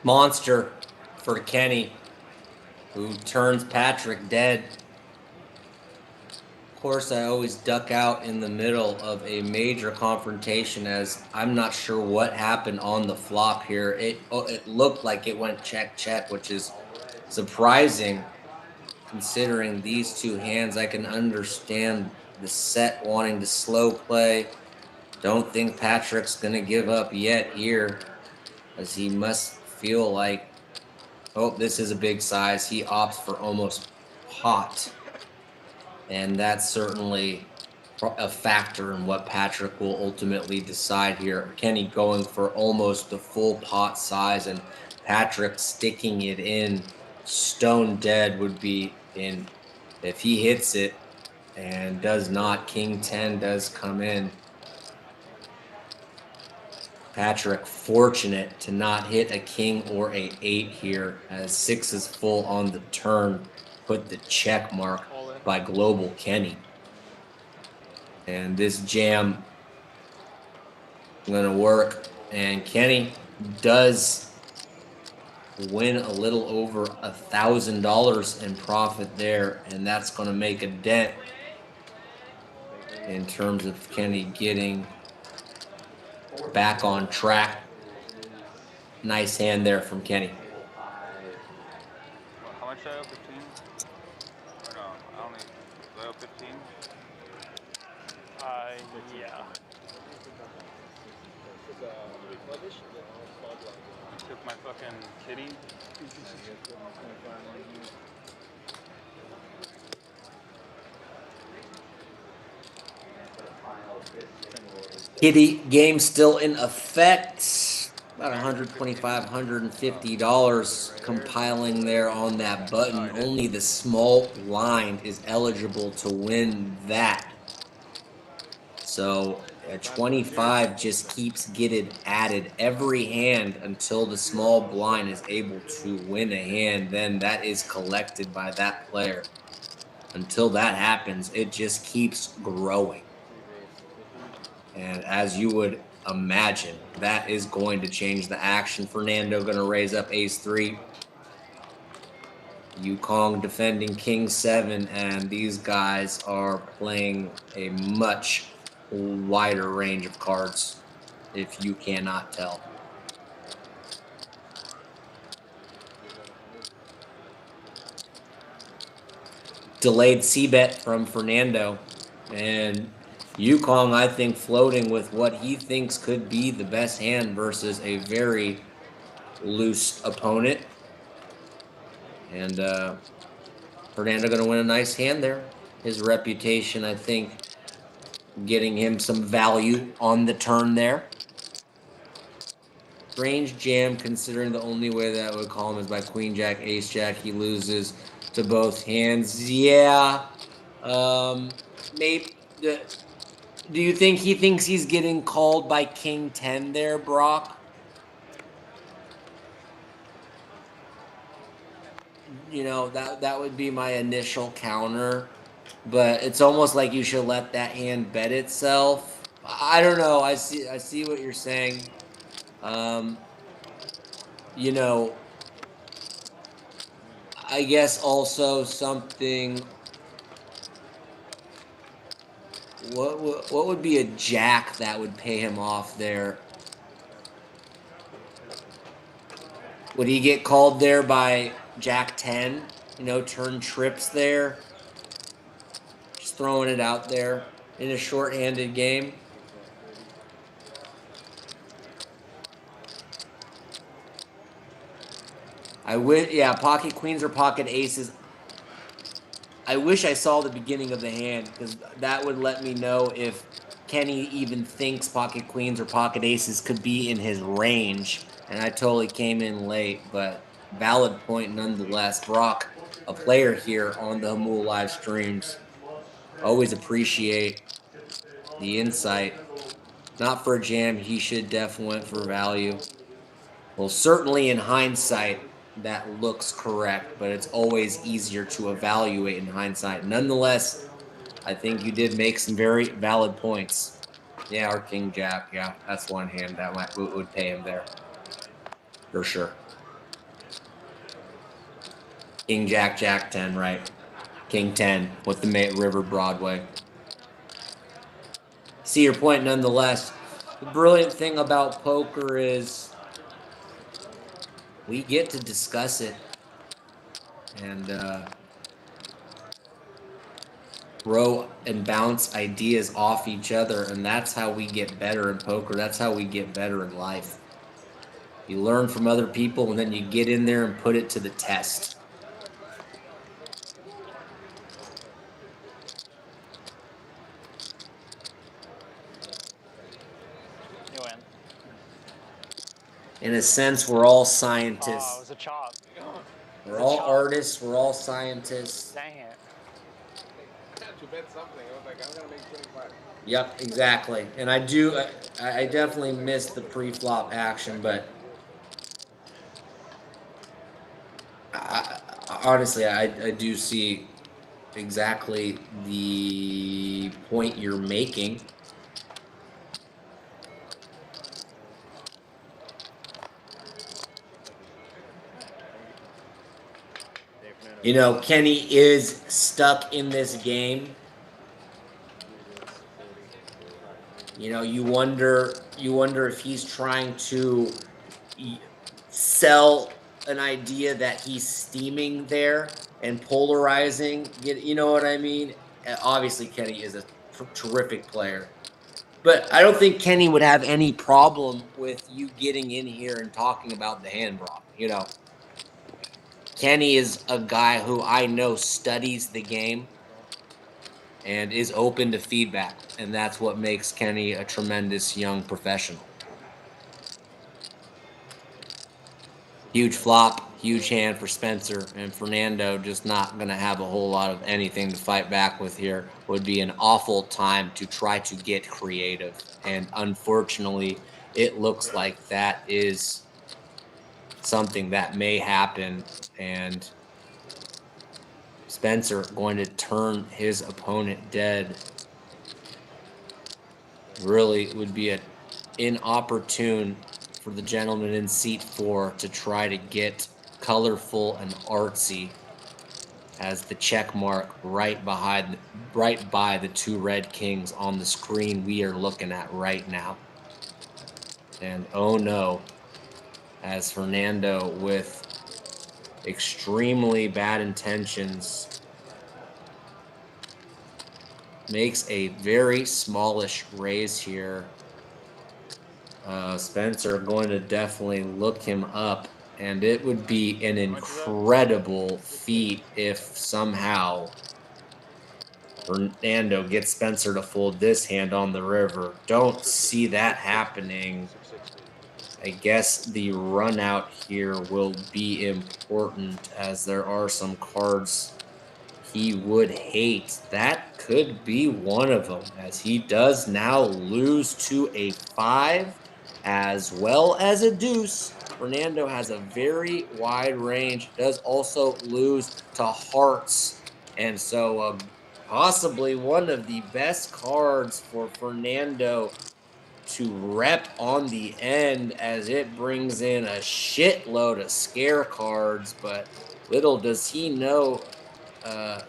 Monster for Kenny, who turns Patrick dead. Of course, I always duck out in the middle of a major confrontation as I'm not sure what happened on the flop here. It looked like it went check, check, which is surprising considering these two hands. I can understand the set wanting to slow play. Don't think Patrick's going to give up yet here, as he must feel like, oh, this is a big size. He opts for almost pot. And that's certainly a factor in what Patrick will ultimately decide here. Kenny going for almost the full pot size, and Patrick sticking it in stone dead would be in. If he hits it and does not, King 10 does come in. Patrick fortunate to not hit a king or a 8 here, as 6 is full on the turn. Put the check mark by Global Kenny. And this jam gonna work, and Kenny does win a little over $1,000 in profit there, and that's gonna make a dent in terms of Kenny getting back on track. Nice hand there from Kenny. How much did I owe? 15? Or no, I only, did I owe 15? Yeah. I took my fucking kitty. Kitty game still in effect. About $125, $150 compiling there on that button. Only the small blind is eligible to win that. So a 25 just keeps getting added every hand until the small blind is able to win a hand. Then that is collected by that player. Until that happens, it just keeps growing. And as you would imagine, that is going to change the action. Fernando going to raise up ace-3. Yukong defending king 7, and these guys are playing a much wider range of cards, if you cannot tell. Delayed c-bet from Fernando, and Yukong, I think, floating with what he thinks could be the best hand versus a very loose opponent. And Fernando going to win a nice hand there. His reputation, I think, getting him some value on the turn there. Strange jam, considering the only way that I would call him is by Queen Jack, Ace Jack. He loses to both hands. Yeah. Maybe. Do you think he thinks he's getting called by King 10 there, Brock? You know, that would be my initial counter. But it's almost like you should let that hand bet itself. I don't know. I see what you're saying. You know, I guess also something. What would be a jack that would pay him off there? Would he get called there by Jack 10? You know, turn trips there. Just throwing it out there in a short-handed game. Yeah, pocket queens or pocket aces. I wish I saw the beginning of the hand, because that would let me know if Kenny even thinks pocket queens or pocket aces could be in his range. And I totally came in late, but valid point nonetheless. Brock, a player here on the Hamul live streams. Always appreciate the insight. Not for a jam, he should definitely went for value. Well, certainly in hindsight, that looks correct, but it's always easier to evaluate in hindsight. Nonetheless, I think you did make some very valid points. Yeah, or King Jack, yeah, that's one hand that would pay him there, for sure. King Jack, Jack 10, right? King 10 with the River Broadway. See your point nonetheless. The brilliant thing about poker is we get to discuss it and throw and bounce ideas off each other, and that's how we get better in poker. That's how we get better in life. You learn from other people, and then you get in there and put it to the test. You win. In a sense, we're all Oh, it scientists. was a chop. We're all artists. We're all scientists. Dang it. To bet something. I was like, I'm gonna make 25. Yep, exactly. And I definitely missed the pre-flop action, but honestly, I do see exactly the point you're making. You know, Kenny is stuck in this game. You know, you wonder if he's trying to sell an idea that he's steaming there and polarizing. You know what I mean? Obviously, Kenny is a terrific player. But I don't think Kenny would have any problem with you getting in here and talking about the hand prop, you know. Kenny is a guy who I know studies the game and is open to feedback, and that's what makes Kenny a tremendous young professional. Huge flop, huge hand for Spencer, and Fernando just not going to have a whole lot of anything to fight back with here. Would be an awful time to try to get creative, and unfortunately, it looks like that is something that may happen, and Spencer going to turn his opponent dead. Really would be an inopportune for the gentleman in seat 4 to try to get colorful and artsy as the check mark right by the 2 red kings on the screen we are looking at right now. And oh no, as Fernando with extremely bad intentions makes a very smallish raise here. Spencer going to definitely look him up, and it would be an incredible feat if somehow Fernando gets Spencer to fold this hand on the river. Don't see that happening. I guess the run out here will be important, as there are some cards he would hate. That could be one of them, as he does now lose to a 5 as well as a deuce. Fernando has a very wide range, does also lose to hearts, and so possibly one of the best cards for Fernando to rep on the end, as it brings in a shitload of scare cards. But little does he know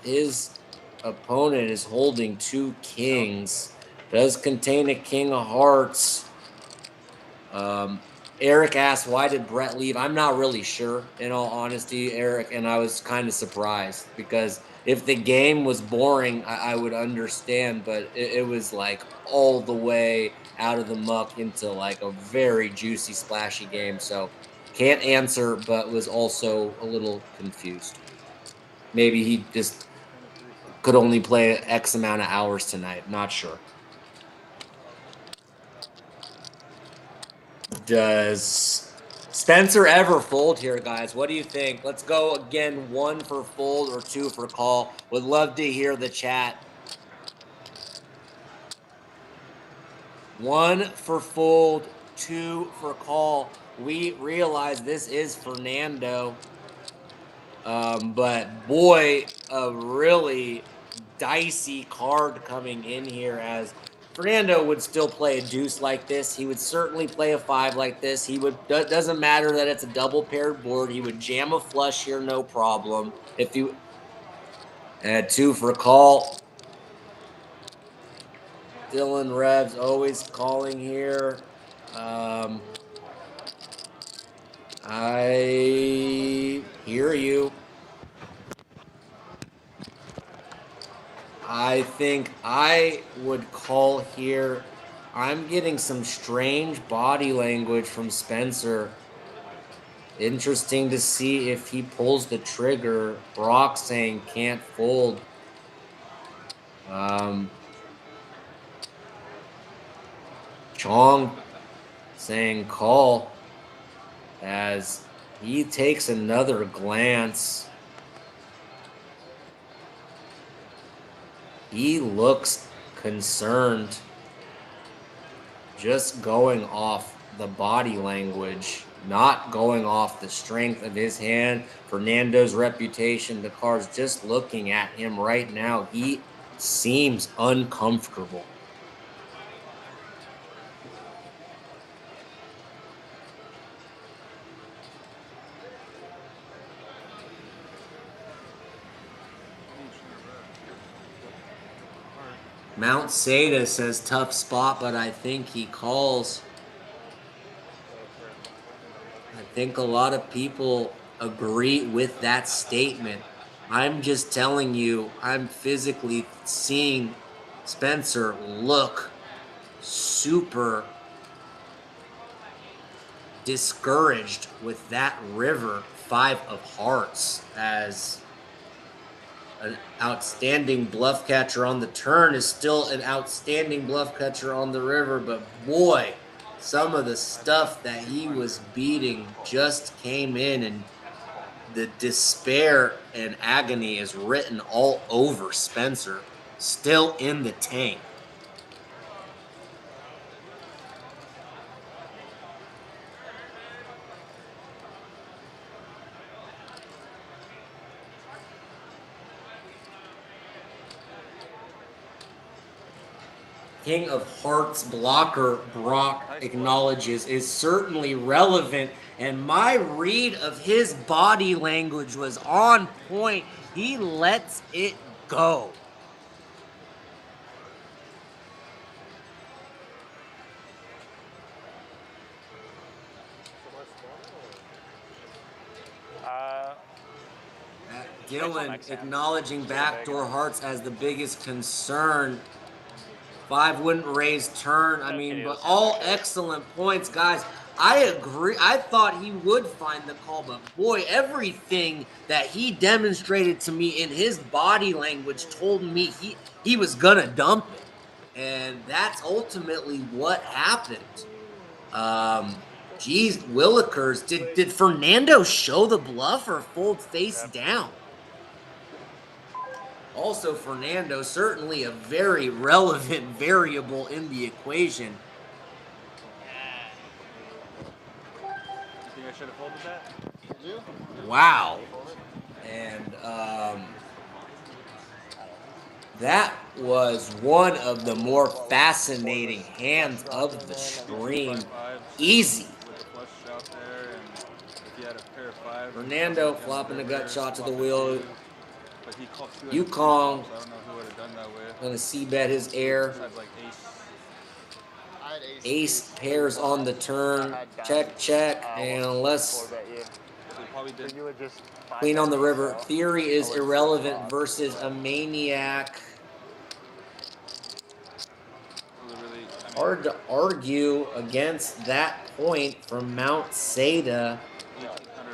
his opponent is holding 2 kings. Does contain a king of hearts. Eric asked, why did Brett leave? I'm not really sure, in all honesty, Eric, and I was kind of surprised, because if the game was boring, I would understand, but it was like all the way out of the muck into like a very juicy, splashy game. So can't answer, but was also a little confused. Maybe he just could only play X amount of hours tonight. Not sure. Does Spencer ever fold here, guys? What do you think? Let's go again. 1 for fold or 2 for call. Would love to hear the chat. 1 for fold, 2 for call. We realize this is Fernando. But boy, a really dicey card coming in here, as Fernando would still play a deuce like this. He would certainly play a 5 like this. He would. Doesn't matter that it's a double paired board. He would jam a flush here, no problem. If you add 2 for a call. Dylan Revs always calling here. I hear you. I think I would call here. I'm getting some strange body language from Spencer. Interesting to see if he pulls the trigger. Brock saying can't fold. Chong saying call as he takes another glance. He looks concerned, just going off the body language, not going off the strength of his hand. Fernando's reputation, the card's just looking at him right now. He seems uncomfortable. Mount Seda says tough spot, but I think he calls. I think a lot of people agree with that statement. I'm just telling you, I'm physically seeing Spencer look super discouraged with that river 5 of hearts, as an outstanding bluff catcher on the turn is still an outstanding bluff catcher on the river, but boy, some of the stuff that he was beating just came in, and the despair and agony is written all over Spencer, still in the tank. King of Hearts blocker Brock acknowledges is certainly relevant, and my read of his body language was on point. He lets it go. Dylan acknowledging backdoor hearts as the biggest concern. 5 wouldn't raise turn. I mean, but all excellent points, guys. I agree. I thought he would find the call, but boy, everything that he demonstrated to me in his body language told me he was gonna dump it, and that's ultimately what happened. Geez, Willikers, did Fernando show the bluff or fold face down? Also, Fernando, certainly a very relevant variable in the equation. You think I should have folded that? Wow. And that was one of the more fascinating hands of the stream. Easy. With the flush out there, and if you had a pair of 5. Fernando flopping a gut shot to the wheel. But he called Yukong. So I don't know who would have done that with. Gonna c-bet his air. Besides, like ace. Ace pairs on the turn. Check, check. And unless Queen on the river. Theory is irrelevant versus a maniac. Hard to argue against that point from Mount Seda.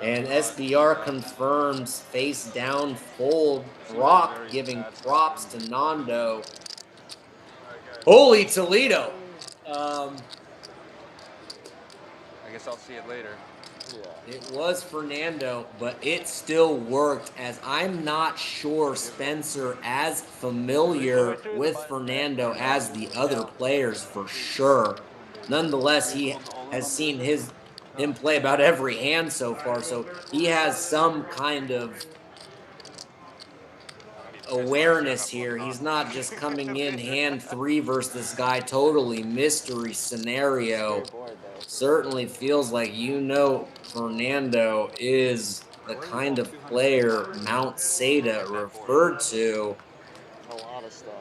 And SBR confirms face down fold. Brock giving props to Nando. Holy Toledo. I guess I'll see it later. It was Fernando, but it still worked, as I'm not sure Spencer as familiar with Fernando as the other players for sure. Nonetheless, he has seen him play about every hand so far, so he has some kind of awareness here. He's not just coming in hand 3 versus this guy totally mystery scenario. Certainly feels like Fernando is the kind of player Mount Seda referred to. A lot of stuff.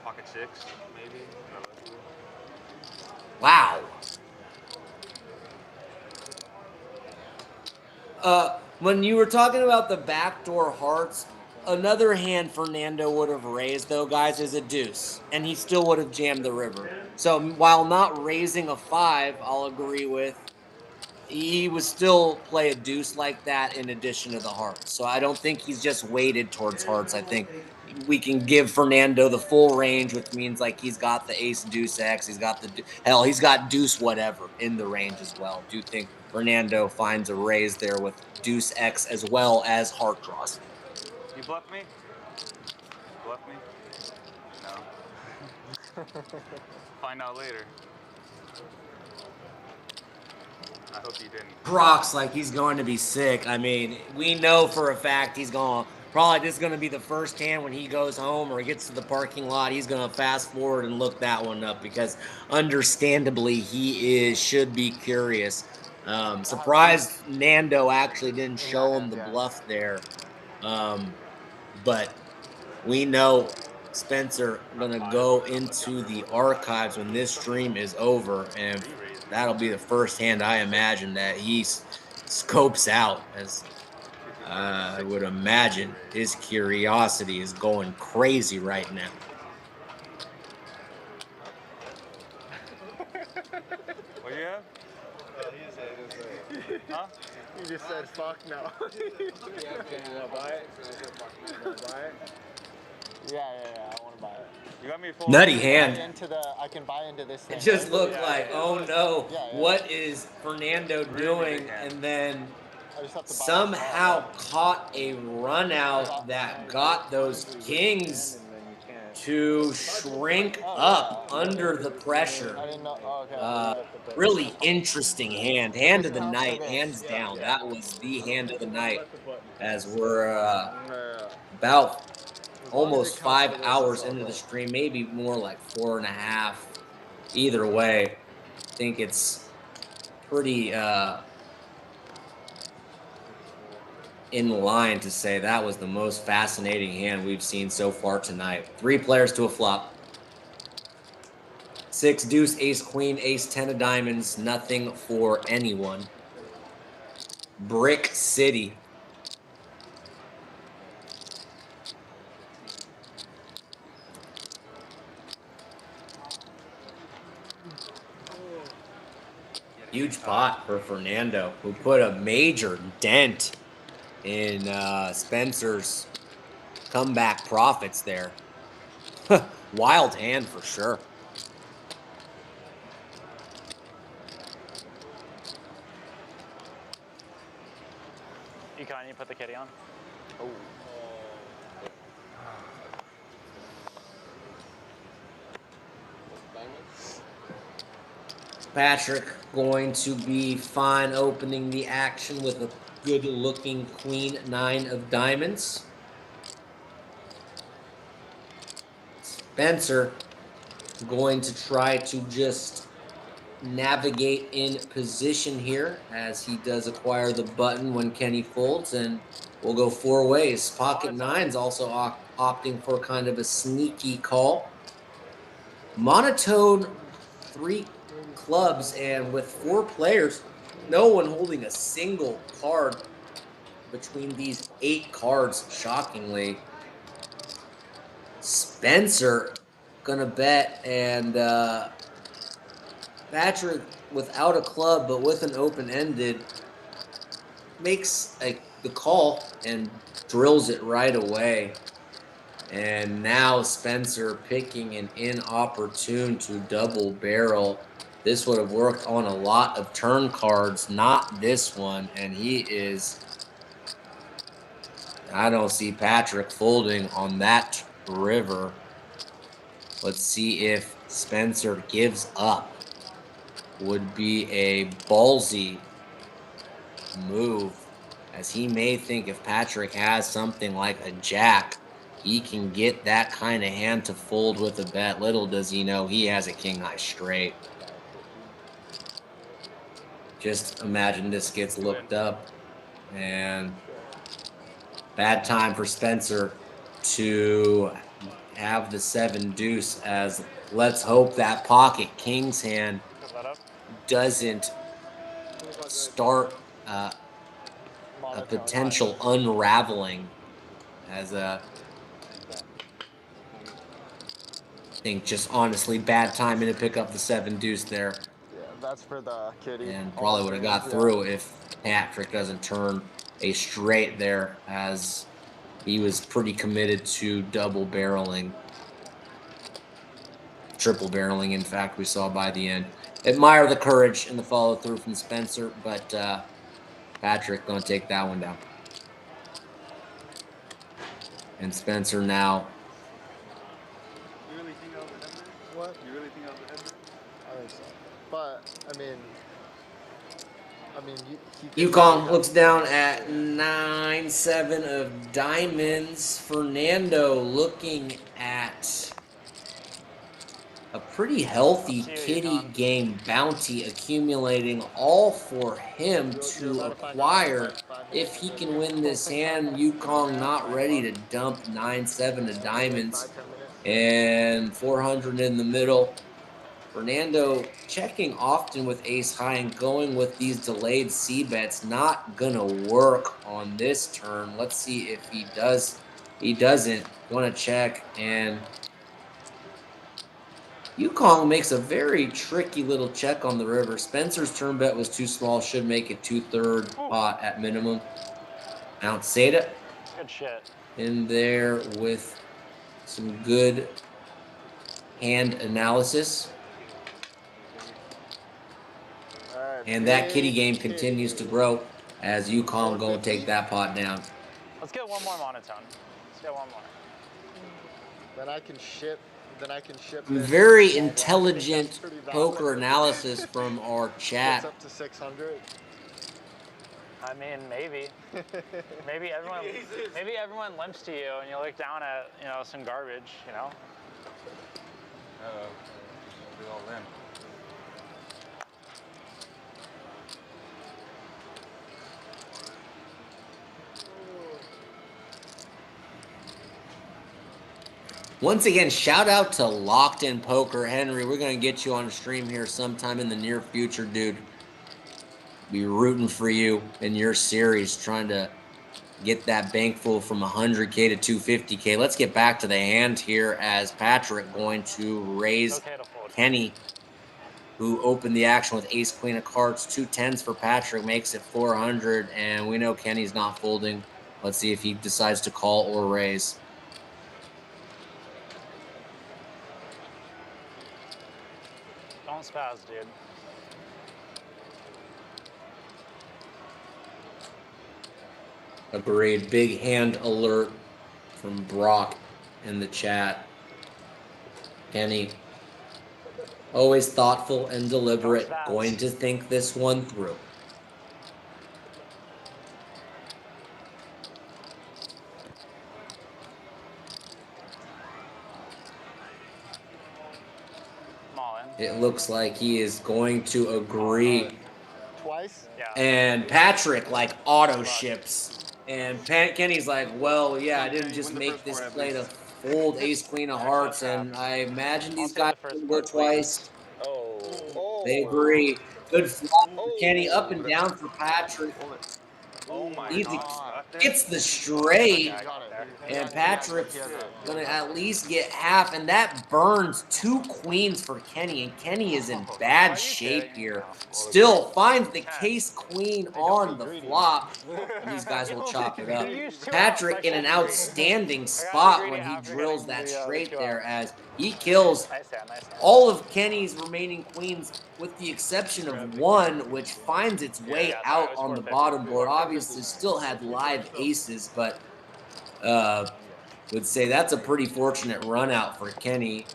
Pocket 6, maybe. Wow. When you were talking about the backdoor hearts, another hand Fernando would have raised, though, guys, is a deuce, and he still would have jammed the river. So while not raising a 5, I'll agree with, he would still play a deuce like that in addition to the hearts. So I don't think he's just weighted towards hearts. I think we can give Fernando the full range, which means like he's got the ace deuce X, he's got he's got deuce whatever in the range as well. Do you think Fernando finds a raise there with deuce X as well as heart draws? You bluff me? Bluff me? No. Find out later. I hope you didn't. Rocks like he's going to be sick. I mean, we know for a fact he's going to probably this is going to be the first hand when he goes home or he gets to the parking lot. He's going to fast forward and look that one up because understandably he should be curious. Surprised Nando actually didn't show him the bluff there. But we know Spencer going to go into the archives when this stream is over, and that'll be the first hand I imagine that he scopes out, as I would imagine his curiosity is going crazy right now. What do you have? Huh? You just said fuck no. You wanna buy it? You wanna buy it? Yeah, I want to buy it. You got me full. Nutty hand. I can buy into this thing. It just right? looked like, oh no, Yeah. what is Fernando doing? And then I just have to buy somehow caught a run out that got those kings to shrink up under the pressure. I didn't know. Oh, okay. Really interesting hand. Hand of the night, hands down. That was the hand of the night, as we're about almost 5 hours into the stream, maybe more like 4.5. Either way, I think it's pretty in line to say that was the most fascinating hand we've seen so far tonight. 3 players to a flop. 6 deuce, ace queen, ace 10 of diamonds, nothing for anyone. Brick City. Huge pot for Fernando, who put a major dent in Spencer's comeback profits there. Wild hand for sure. Econ, you put the kitty on? Oh. Patrick going to be fine opening the action with a good-looking queen 9 of diamonds. Spencer going to try to just navigate in position here as he does acquire the button when Kenny folds, and we'll go 4 ways. Pocket 9's also opting for kind of a sneaky call. Monotone 3 clubs, and with 4 players, no one holding a single card between these 8 cards, shockingly. Spencer gonna bet, and Patrick without a club but with an open-ended makes the call and drills it right away. And now Spencer picking an inopportune to double barrel. This would have worked on a lot of turn cards, not this one. And he is, I don't see Patrick folding on that river. Let's see if Spencer gives up. Would be a ballsy move, as he may think if Patrick has something like a jack, he can get that kind of hand to fold with a bet. Little does he know he has a king high straight. Just imagine this gets looked up, and bad time for Spencer to have the 7 deuce, as let's hope that pocket king's hand doesn't start a potential unraveling, as I think just honestly bad timing to pick up the 7 deuce there. Yeah, that's for the kitty. And probably would have got through if Patrick doesn't turn a straight there, as he was pretty committed to double barreling. Triple barreling, in fact, we saw by the end. Admire the courage and the follow through from Spencer, but Patrick going to take that one down. And Spencer now. You really think of the headman? What? You really think of the headman? I think so. But I mean, Yukong looks down at 9-7 of diamonds. Fernando looking at a pretty healthy kitty game bounty accumulating, all for him to acquire if he can win this hand. Yukong not ready to dump 9-7 of diamonds, and 400 in the middle. Fernando checking often with ace high and going with these delayed C bets. Not gonna work on this turn. Let's see if he does. He doesn't. Want to check, and Yukong makes a very tricky little check on the river. Spencer's turn bet was too small. Should make it 2/3 pot at minimum. Mount Seda Good shit. in there with some good hand analysis. And that kitty game continues to grow as Yukong go and take that pot down. Let's get one more monotone. Let's get one more. Then I can ship. Very intelligent poker analysis from our chat. It's up to 600. I mean, maybe. maybe everyone limps to you and you look down at, some garbage, We all limp. Once again, shout out to Locked In Poker. Henry, we're going to get you on stream here sometime in the near future, dude. Be rooting for you in your series, trying to get that bankful from 100K to 250K. Let's get back to the hand here, as Patrick going to raise Kenny, who opened the action with ace queen of cards. 2 10s for Patrick makes it 400, and we know Kenny's not folding. Let's see if he decides to call or raise. Don't spaz, dude. Agreed. Big hand alert from Brock in the chat. Kenny, always thoughtful and deliberate, going to think this one through. It looks like he is going to agree. Twice? Yeah. And Patrick, auto ships. And Kenny's like, well, yeah, I didn't just make this play to fold ace queen of hearts, and I imagine these guys will go twice. They agree. Good flop for Kenny, up and down for Patrick. Oh my Easy. God. Gets the straight, and Patrick's gonna at least get half, and that burns 2 queens for Kenny, and Kenny is in bad shape here. Still finds the case queen on the flop, and these guys will chop it up. Patrick in an outstanding spot when he drills that straight there, as he kills all of Kenny's remaining queens, with the exception of one, which finds its way out on the bottom board. Obviously still had live aces, but would say that's a pretty fortunate run out for Kenny.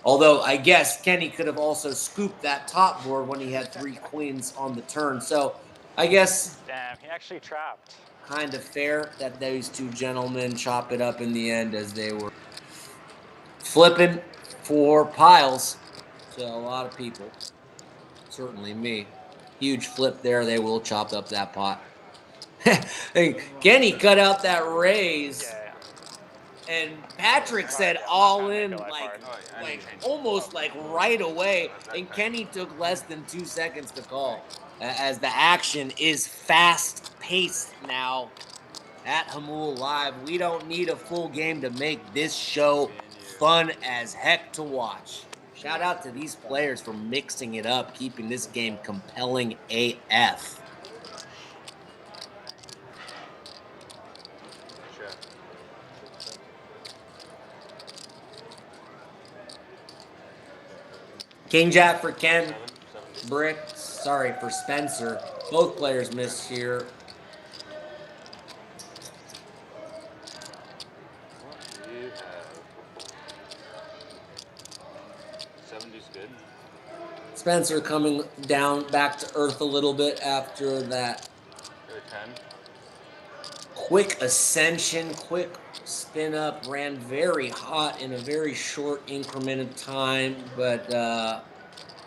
Although I guess Kenny could have also scooped that top board when he had 3 queens on the turn. So I guess Damn, he actually trapped. kind of fair that those two gentlemen chop it up in the end as they were flipping for piles. So a lot of people, certainly me, huge flip there. They will chop up that pot. Hey, Kenny cut out that raise. And Patrick said all in, like almost like right away. And Kenny took less than 2 seconds to call, as the action is fast paced now at Hamul Live. We don't need a full game to make this show fun as heck to watch. Shout out to these players for mixing it up, keeping this game compelling AF. King Jack for Ken. Brick, sorry for Spencer. Both players missed here. What do you have? 70's good. Spencer coming down back to earth a little bit after that Go to 10. quick ascension, quick spin up, ran very hot in a very short increment of time, but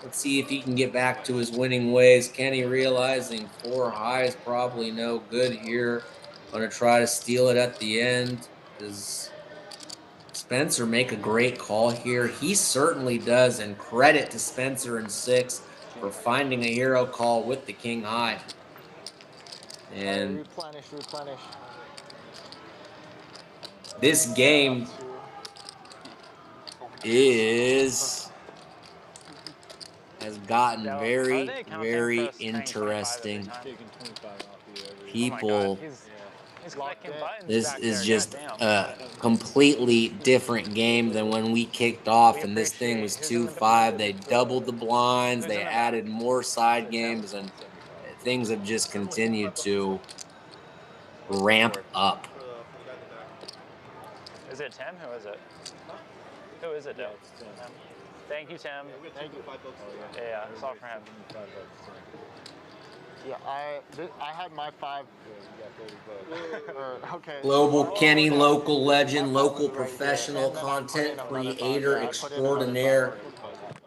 let's see if he can get back to his winning ways. Kenny realizing 4 high is probably no good here. Gonna try to steal it at the end. Does Spencer make a great call here? He certainly does, and credit to Spencer and 6 for finding a hero call with the king high. And replenish. this game has gotten very, very interesting. People, this is just a completely different game than when we kicked off, and this thing was 2-5. They doubled the blinds, they added more side games, and things have just continued to ramp up. Is it Tim? Who is it? Who is it, Dale? Thank you, Tim. Yeah, it's all for him. Yeah, I had my 5. Okay. Global Kenny, local legend, local professional content creator extraordinaire.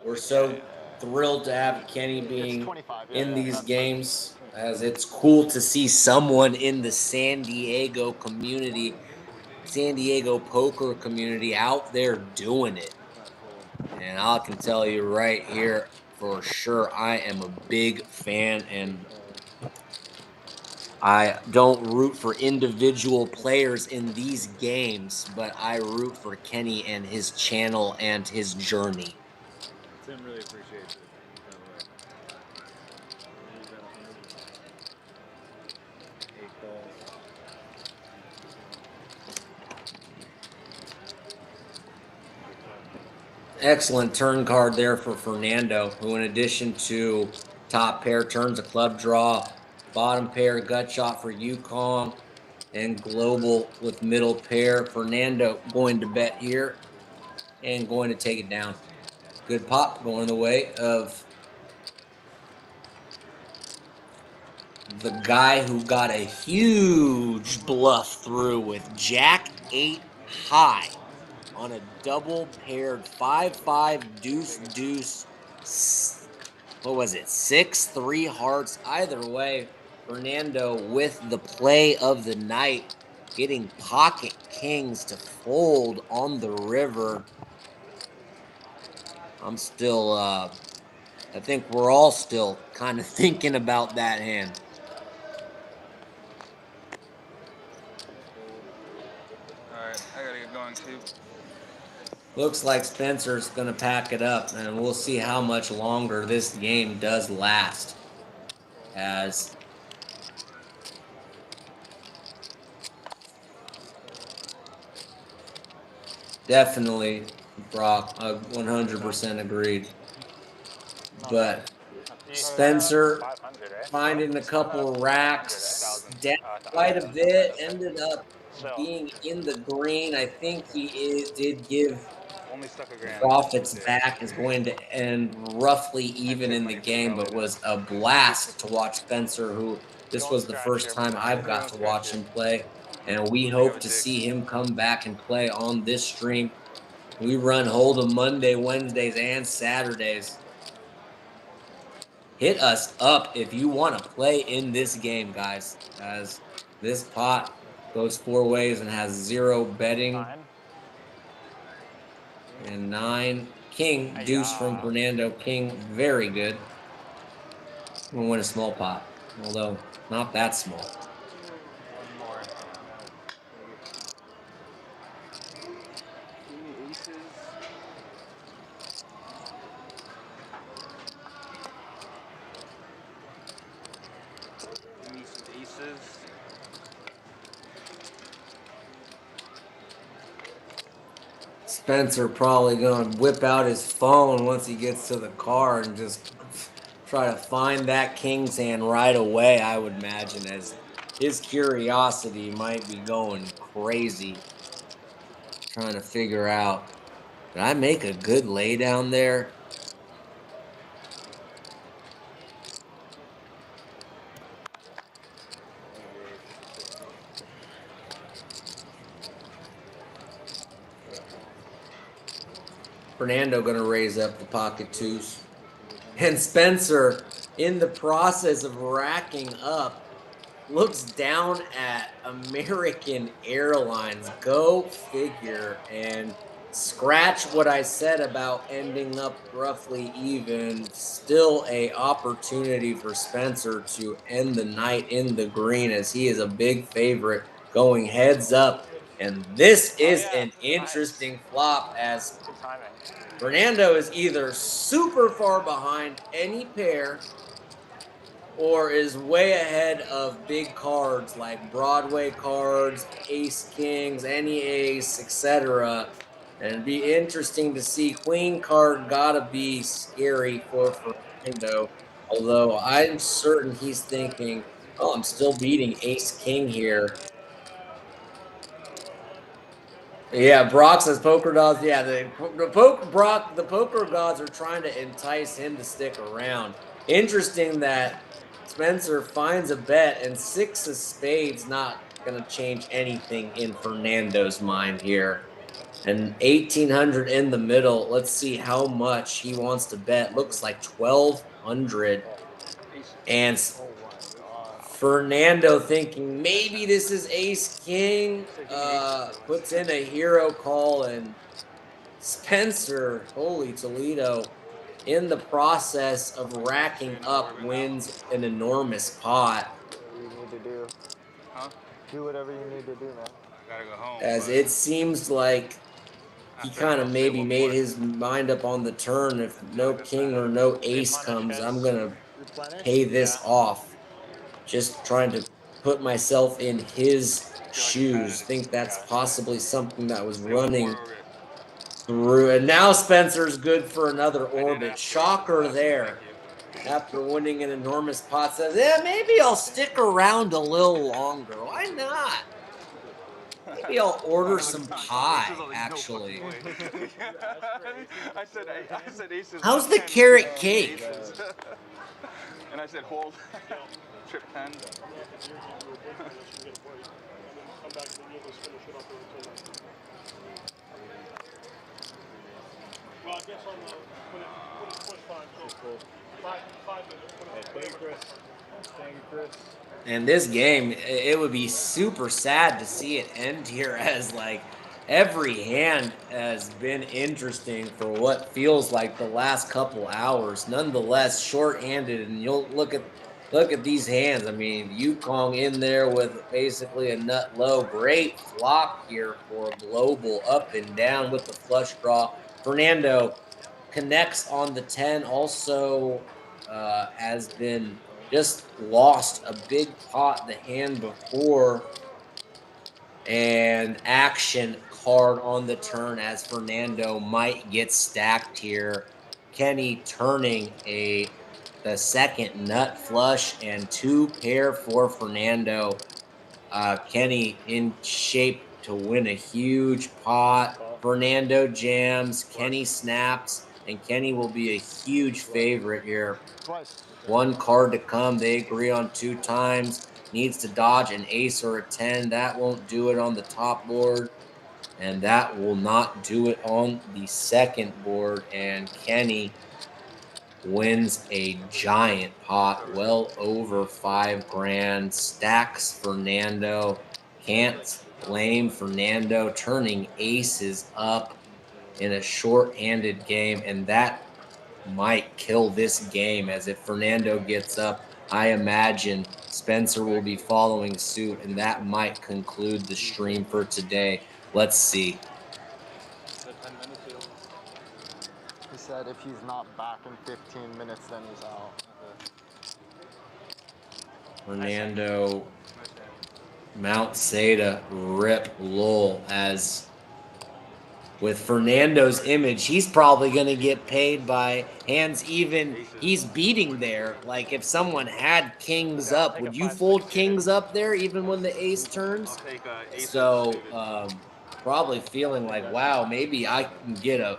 We're so thrilled to have Kenny being in these games, as it's cool to see someone in the San Diego community, San Diego poker community out there doing it. And I can tell you right here for sure, I am a big fan, and I don't root for individual players in these games, but I root for Kenny and his channel and his journey. Tim really appreciates it. Excellent turn card there for Fernando, who in addition to top pair turns a club draw, bottom pair gut shot for Yukon, and global with middle pair. Fernando going to bet here and going to take it down. Good pop going the way of the guy who got a huge bluff through with Jack 8 high on a double paired 5-5 deuce. What was it? 6-3 hearts. Either way, Fernando with the play of the night, getting pocket kings to fold on the river. I'm still, I think we're all still kind of thinking about that hand. All right, I gotta get going too. Looks like Spencer's going to pack it up, and we'll see how much longer this game does last. As definitely, Brock, 100% agreed. But Spencer finding a couple racks, down quite a bit, ended up being in the green. I think he did give profits back, is going to end roughly even in the game, but was a blast to watch Spencer, who This was the first time I've got to watch him play, and we hope to see him come back and play on this stream. We run Hold'em Monday, Wednesdays, and Saturdays. Hit us up if you want to play in this game, guys, as this pot goes 4 ways and has 0 betting. 9. And 9. King, deuce from Fernando. King, very good. I'm going to win a small pot, although not that small. One more. Aces. Spencer probably going to whip out his phone once he gets to the car and just try to find that king's hand right away, I would imagine, as his curiosity might be going crazy, trying to figure out, did I make a good lay down there? Fernando going to raise up the pocket twos. And Spencer, in the process of racking up, looks down at American Airlines. Go figure. And scratch what I said about ending up roughly even. Still a opportunity for Spencer to end the night in the green, as he is a big favorite going heads up. And this is an interesting flop, as Good timing. Fernando is either super far behind any pair or is way ahead of big cards like Broadway cards, ace kings, any ace, etc. And it'd be interesting to see. Queen card gotta be scary for Fernando, although I'm certain he's thinking, oh, I'm still beating ace king here. Yeah, Brock says poker gods. Yeah, the poker gods are trying to entice him to stick around. Interesting that Spencer finds a bet, and 6 of spades not going to change anything in Fernando's mind here. And 1,800 in the middle. Let's see how much he wants to bet. Looks like 1,200. And Fernando thinking maybe this is ace king, puts in a hero call, and Spencer, holy Toledo, in the process of racking up, wins an enormous pot. Whatever you need to do. Huh? Do whatever you need to do, man. I gotta go home. As it seems like he kind of maybe made his mind up on the turn. If no king or no ace comes, I'm going to pay this off. Just trying to put myself in his shoes. Think that's possibly something that was running through. And now Spencer's good for another orbit. Shocker there. After winning an enormous pot, says, yeah, maybe I'll stick around a little longer. Why not? Maybe I'll order some pie, actually. I said aces. How's the carrot cake? And I said hold. Trip 10. Well, I guess on the when it push time, so 5 minutes. Thank you, Chris. Thank you, Chris. And this game, it would be super sad to see it end here, as like every hand has been interesting for what feels like the last couple hours. Nonetheless, short-handed, and you'll look at these hands. I mean, Yukong in there with basically a nut low. Great flop here for global, up and down with the flush draw. Fernando connects on the 10, also has been just lost a big pot the hand before, and action card on the turn, as Fernando might get stacked here. Kenny turning the second nut flush, and 2 pair for Fernando. Kenny in shape to win a huge pot. Fernando jams, Kenny snaps, and Kenny will be a huge favorite here. Twice. One card to come. They agree on 2 times. Needs to dodge an ace or a 10. That won't do it on the top board. And that will not do it on the second board. And Kenny wins a giant pot, well over 5 grand. Stacks Fernando. Can't blame Fernando turning aces up in a short-handed game. And that might kill this game, as if Fernando gets up, I imagine Spencer will be following suit, and that might conclude the stream for today. Let's see. He said if he's not back in 15 minutes, then he's out. Fernando, Mount Seda, rip Lowell. As with Fernando's image, he's probably going to get paid by hands even. He's beating there. Like if someone had kings up, would you fold kings up there even when the ace turns? So probably feeling like, wow, maybe I can get a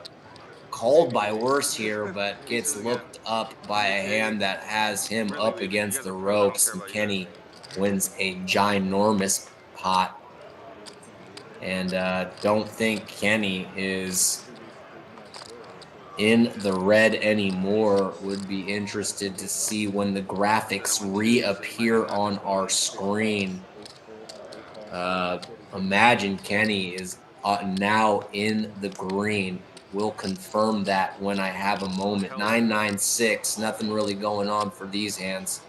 called by worse here, but gets looked up by a hand that has him up against the ropes, and Kenny wins a ginormous pot. And don't think Kenny is in the red anymore. Would be interested to see when the graphics reappear on our screen. Imagine Kenny is now in the green. We'll confirm that when I have a moment. 9-9-6, nothing really going on for these hands.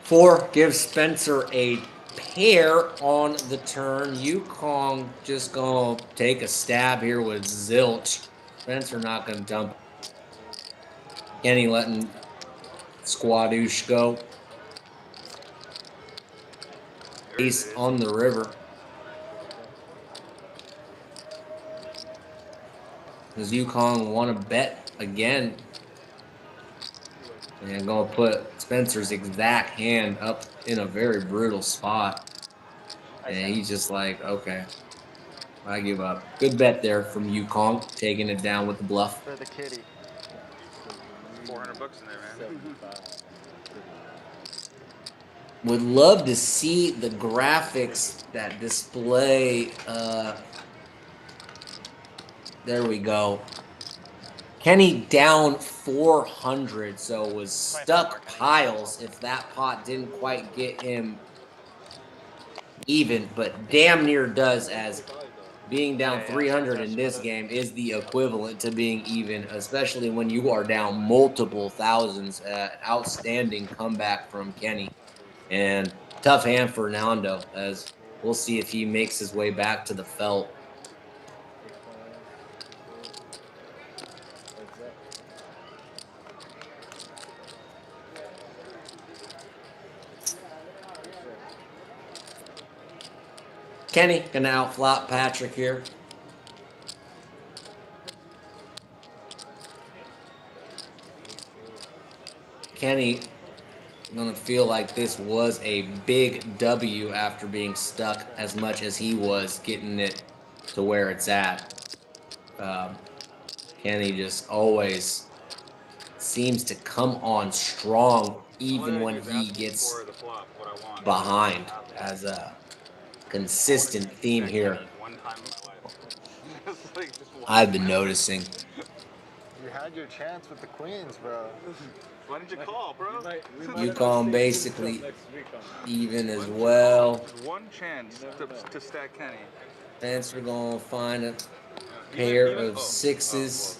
Four gives Spencer a pair on the turn. Yukong just gonna take a stab here with zilch. Spencer not gonna dump. Kenny letting Squadoosh go. Ace on the river. Does Yukong want to bet again? And gonna put Spencer's exact hand up in a very brutal spot. And he's just like, okay, I give up. Good bet there from Yukong, taking it down with the bluff. For the kitty. 400 bucks in there, man. Would love to see the graphics that display. There we go. Kenny down 400, so was stuck piles if that pot didn't quite get him even, but damn near does, as being down 300 in this game is the equivalent to being even, especially when you are down multiple thousands. Outstanding comeback from Kenny, and tough hand for Fernando, as we'll see if he makes his way back to the felt. Kenny gonna outflop Patrick here. Kenny gonna feel like this was a big W after being stuck as much as he was getting it to where it's at. Kenny just always seems to come on strong even when he gets behind, as a consistent theme here I've been noticing. You had your chance with the queens, bro. Why didn't you call, bro? Yukon basically even as well. One chance to stack Kenny. Spencer gonna find a pair of sixes.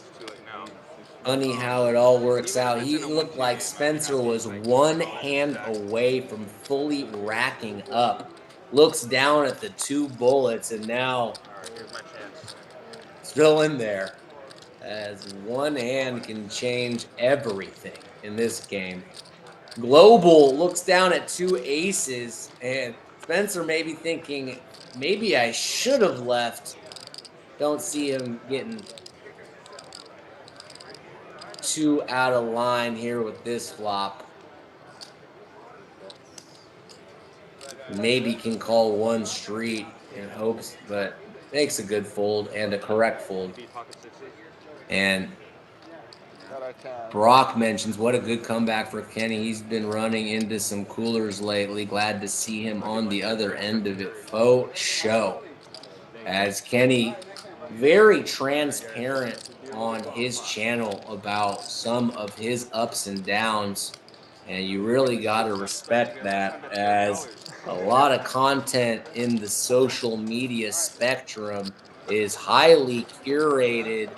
Funny how it all works out. He looked like Spencer was one hand away from fully racking up. Looks down at the 2 bullets, and now still in there, as one hand can change everything in this game. Global looks down at 2 aces, and Spencer may be thinking, maybe I should have left. Don't see him getting too out of line here with this flop. Maybe can call one street in hopes, but makes a good fold and a correct fold. And That I can. Brock mentions what a good comeback for Kenny. He's been running into some coolers lately. Glad to see him on the other end of it. Faux show. As Kenny, very transparent on his channel about some of his ups and downs. And you really got to respect that, as a lot of content in the social media spectrum is highly curated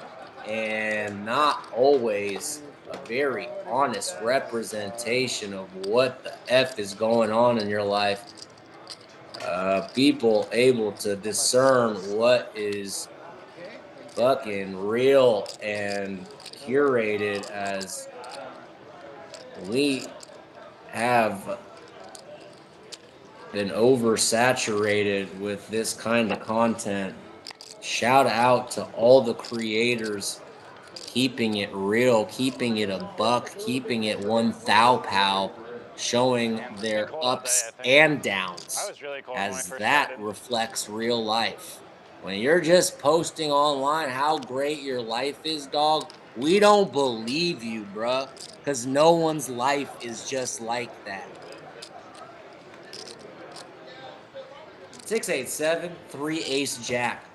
and not always a very honest representation of what the F is going on in your life. People able to discern what is fucking real and curated, as we have been oversaturated with this kind of content. Shout out to all the creators keeping it real, keeping it a buck, keeping it 1,000 pow, showing their ups and downs, as that reflects real life. When you're just posting online how great your life is, dog, we don't believe you, bruh, because no one's life is just like that. 6-8-7, 3 ace jack.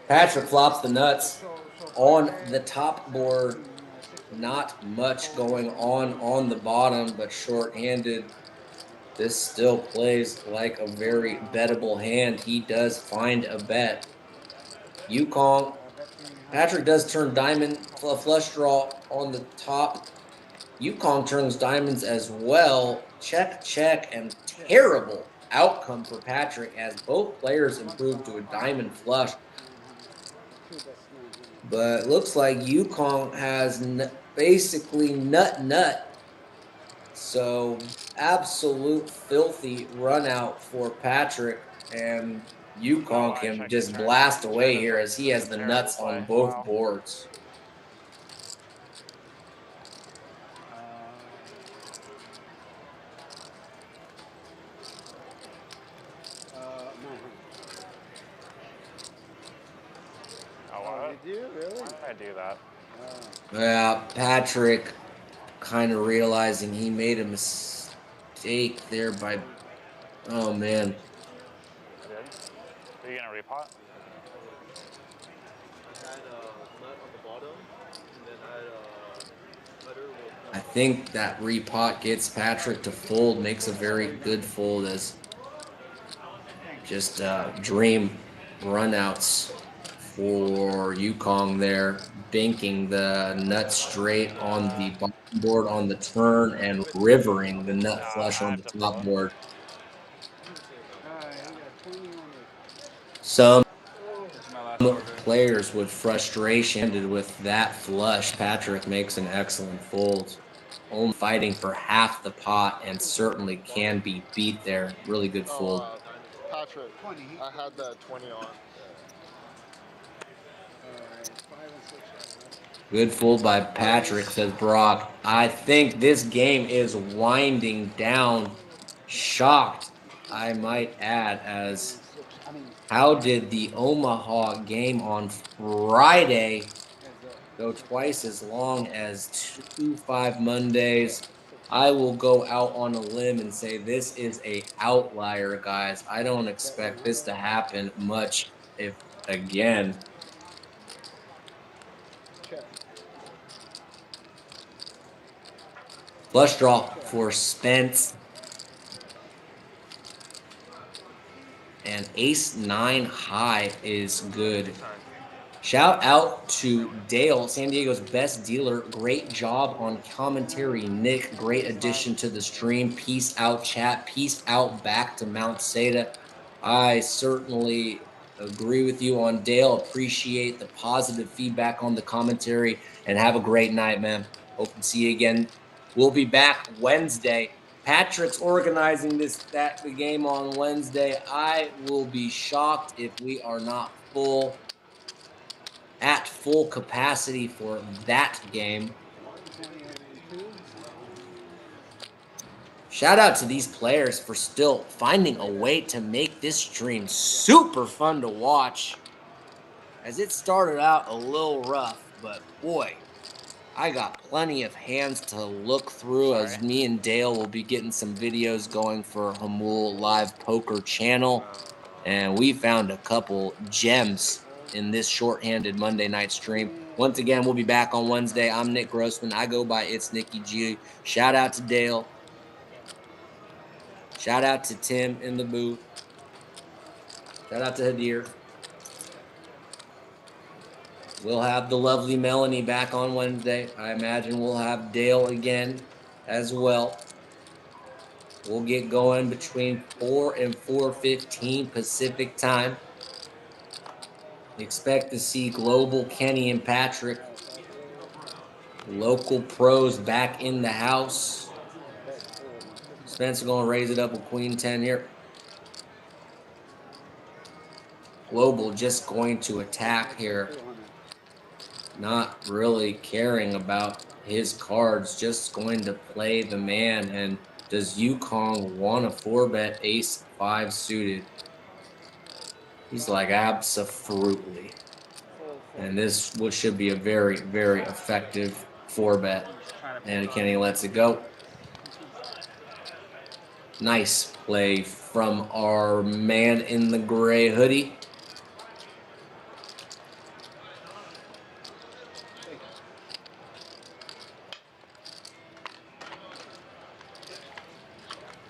Patrick flops the nuts on the top board. Not much going on the bottom, but short-handed. This still plays like a very bettable hand. He does find a bet. Yukong. Patrick does turn diamond flush draw on the top. Yukong turns diamonds as well. Check, check, and terrible outcome for Patrick, as both players improve to a diamond flush. But looks like Yukong has basically nut. So absolute filthy run out for Patrick, and Yukong can just blast away here as he has the nuts on both boards. I do that. Yeah, Patrick kind of realizing he made a mistake there by, oh man. Are you gonna repot? I had a nut on the bottom, and then I had a putter with. I think that repot gets Patrick to fold, makes a very good fold, as just dream runouts for Yukong there, banking the nut straight on the bottom board on the turn and rivering the nut flush on the top board. Some players with frustration ended with that flush. Patrick makes an excellent fold, only fighting for half the pot and certainly can be beat there. Really good fold. Patrick, I had that 20 on. Good fold by Patrick, says Brock. I think this game is winding down. Shocked, I might add, as how did the Omaha game on Friday go twice as long as 2-5 Mondays? I will go out on a limb and say this is a outlier, guys. I don't expect this to happen much, if again. Flush draw for Spence. And ace 9 high is good. Shout out to Dale, San Diego's best dealer. Great job on commentary, Nick. Great addition to the stream. Peace out, chat. Peace out back to Mount Seda. I certainly agree with you on Dale. Appreciate the positive feedback on the commentary, and have a great night, man. Hope to see you again. We'll be back Wednesday. Patrick's organizing the game on Wednesday. I will be shocked if we are not at full capacity for that game. Shout out to these players for still finding a way to make this stream super fun to watch, as it started out a little rough, but boy, I got plenty of hands to look through, as me and Dale will be getting some videos going for Hamul Live Poker channel, and we found a couple gems in this shorthanded Monday night stream. Once again, we'll be back on Wednesday. I'm Nick Grossman. I go by It's Nicky G. Shout out to Dale. Shout out to Tim in the booth. Shout out to Hadir. We'll have the lovely Melanie back on Wednesday. I imagine we'll have Dale again as well. We'll get going between 4 and 4:15 Pacific time. Expect to see Global, Kenny, and Patrick. Local pros back in the house. Spencer going to raise it up with Queen 10 here. Global just going to attack here. Not really caring about his cards, just going to play the man. And does Yukong want a 4-bet ace 5 suited? He's like, absolutely. And this should be a very, very effective 4-bet. And Kenny lets it go. Nice play from our man in the gray hoodie.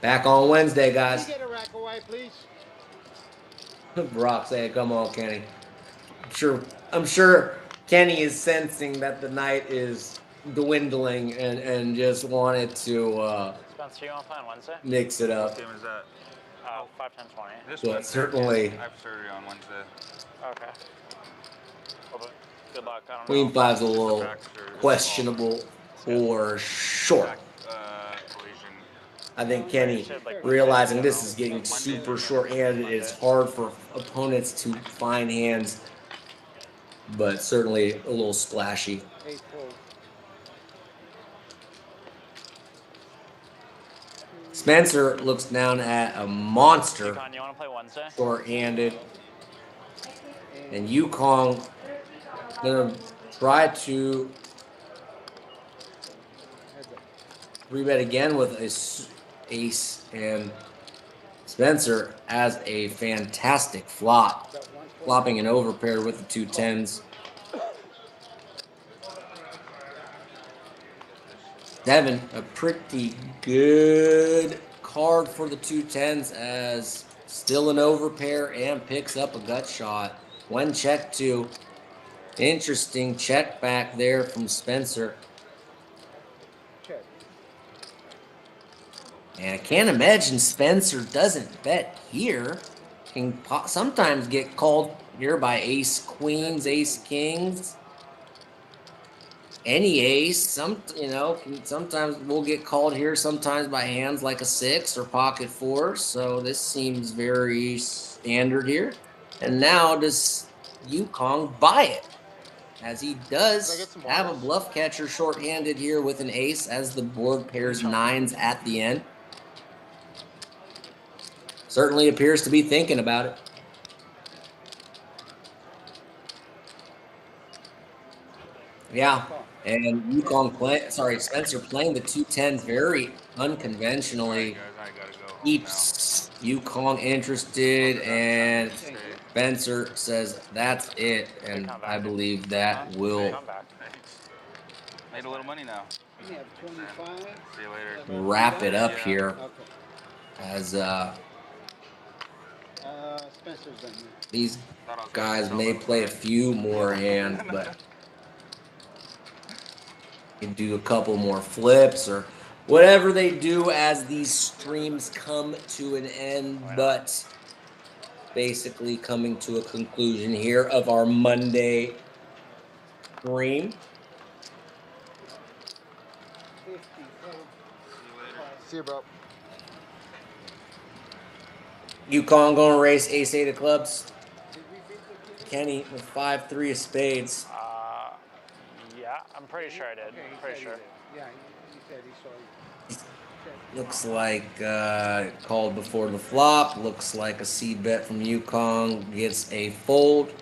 Back on Wednesday, guys. Can you get a rack away, please? Brock saying, "Come on, Kenny." I'm sure Kenny is sensing that the night is dwindling and just wanted to Spencer, you want to play on Wednesday? mix it up. What game is that? 5, 10, 20. This But Wednesday. certainly- I have surgery on Wednesday. Okay. Well, but good luck. I don't Queen know. 5's a little questionable for sure. Collision. I think Kenny, realizing this is getting super short-handed, it's hard for opponents to find hands, but certainly a little splashy. Spencer looks down at a monster, Yukon, you want to play Wednesday? short-handed, and Yukong gonna try to rebet again with a ace, and Spencer has a fantastic flop, flopping an overpair with the 2 10s. Devin, a pretty good card for the 2 10s, as still an overpair and picks up a gut shot. One check two. Interesting check back there from Spencer. And I can't imagine Spencer doesn't bet here. Can sometimes get called here by ace queens, ace kings, any ace. Sometimes we'll get called here sometimes by hands like a 6 or pocket 4. So this seems very standard here. And now does Yukong buy it? As he does have a bluff catcher shorthanded here with an ace, as the board pairs 9s at the end. Certainly appears to be thinking about it. Yeah, and Spencer playing the 2 10s very unconventionally. Keeps Yukong interested, and Spencer says that's it, and I believe that will Made a little money now. We have 25. See you later. wrap it up here, as Spencer's done here. These guys may play a few more hands, but can do a couple more flips or whatever they do as these streams come to an end. But basically coming to a conclusion here of our Monday stream. See you, bro. Yukon going to race ace-8 of clubs. Kenny with 5-3 of spades. Yeah, I'm pretty sure I did. Okay, he Pretty said sure. he did. Yeah, he said he saw you. Looks like called before the flop. Looks like a seed bet from Yukon gets a fold.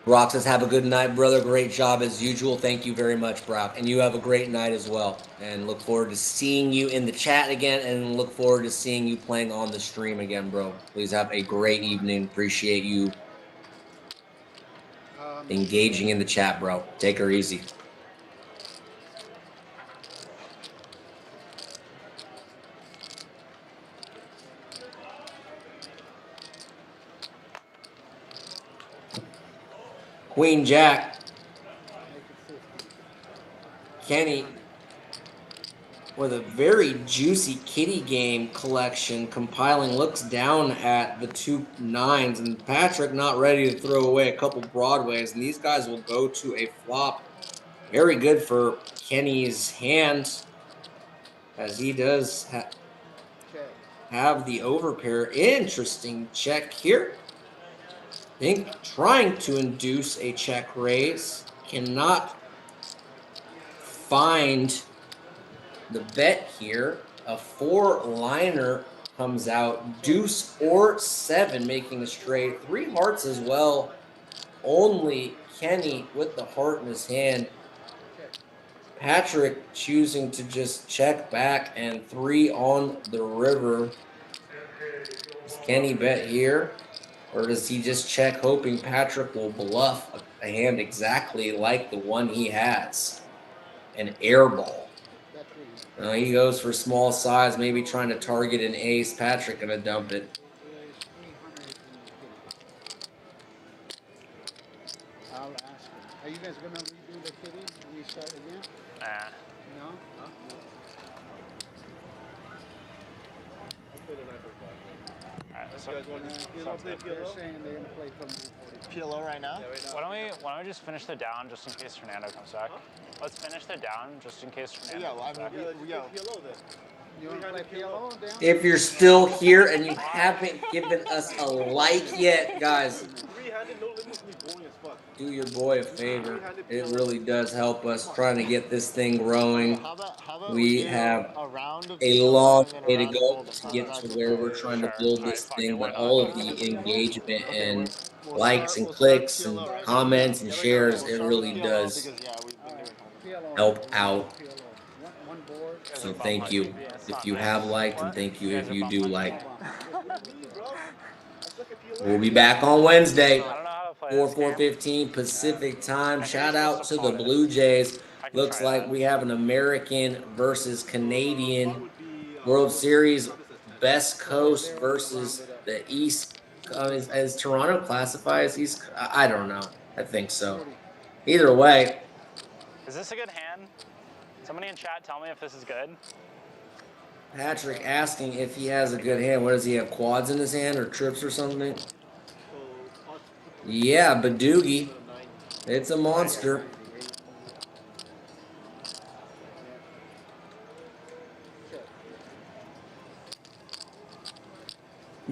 Brock says, have a good night, brother. Great job as usual. Thank you very much, Brock. And you have a great night as well. And look forward to seeing you in the chat again and look forward to seeing you playing on the stream again, bro. Please have a great evening. Appreciate you engaging in the chat, bro. Take her easy. Queen Jack. Kenny with a very juicy kitty game collection compiling, looks down at the 2 9s, and Patrick not ready to throw away a couple broadways, and these guys will go to a flop. Very good for Kenny's hand as he does have the overpair. Interesting check here. I think trying to induce a check raise, cannot find the bet here. A 4-liner comes out, deuce or 7 making a straight, 3 hearts as well. Only Kenny with the heart in his hand. Patrick choosing to just check back and 3 on the river. Does Kenny bet here? Or does he just check hoping Patrick will bluff a hand exactly like the one he has? An air ball. He goes for small size, maybe trying to target an ace. Patrick gonna dump it. I'll ask him. Are you guys gonna redo the kitty? Restart again? Nah. No? Alright, let's You guys want to play They're PLO? saying they're gonna play from PLO right now? Yeah, right now. Why don't we just finish the down just in case Fernando comes back? Let's finish the down just in case Fernando Yeah, well, I comes mean, back. Yeah, let's play PLO then. You wanna play PLO down? If you're still here and you haven't given us a like yet, guys, Three-handed, no limits, me boring as fuck. do your boy a favor. It really does help us trying to get this thing growing. How about We do have a round of a PLO long and then a way to round of go folding? to How get does to that where sound? we're trying to Sure. build Alright, this fuck thing, it, why but not? all of the engagement Okay, and we'll likes start- and we'll start clicks and PLO, right? comments and shares, We'll it start really with PLO does because, yeah, we've been doing PLO. help out. PLO. One board. So thank you if you have liked, and thank you if you do like. We'll be back on Wednesday, I don't know how to play 4:15 Pacific time. Shout out to the Blue Jays. Looks like we have an American versus Canadian World Series, Best Coast versus the East. As Toronto classifies East, I don't know. I think so. Either way, Is this a good hand? Somebody in chat tell me if this is good. Patrick asking if he has a good hand. What does he have? Quads in his hand or trips or something? Yeah, Badoogie. It's a monster.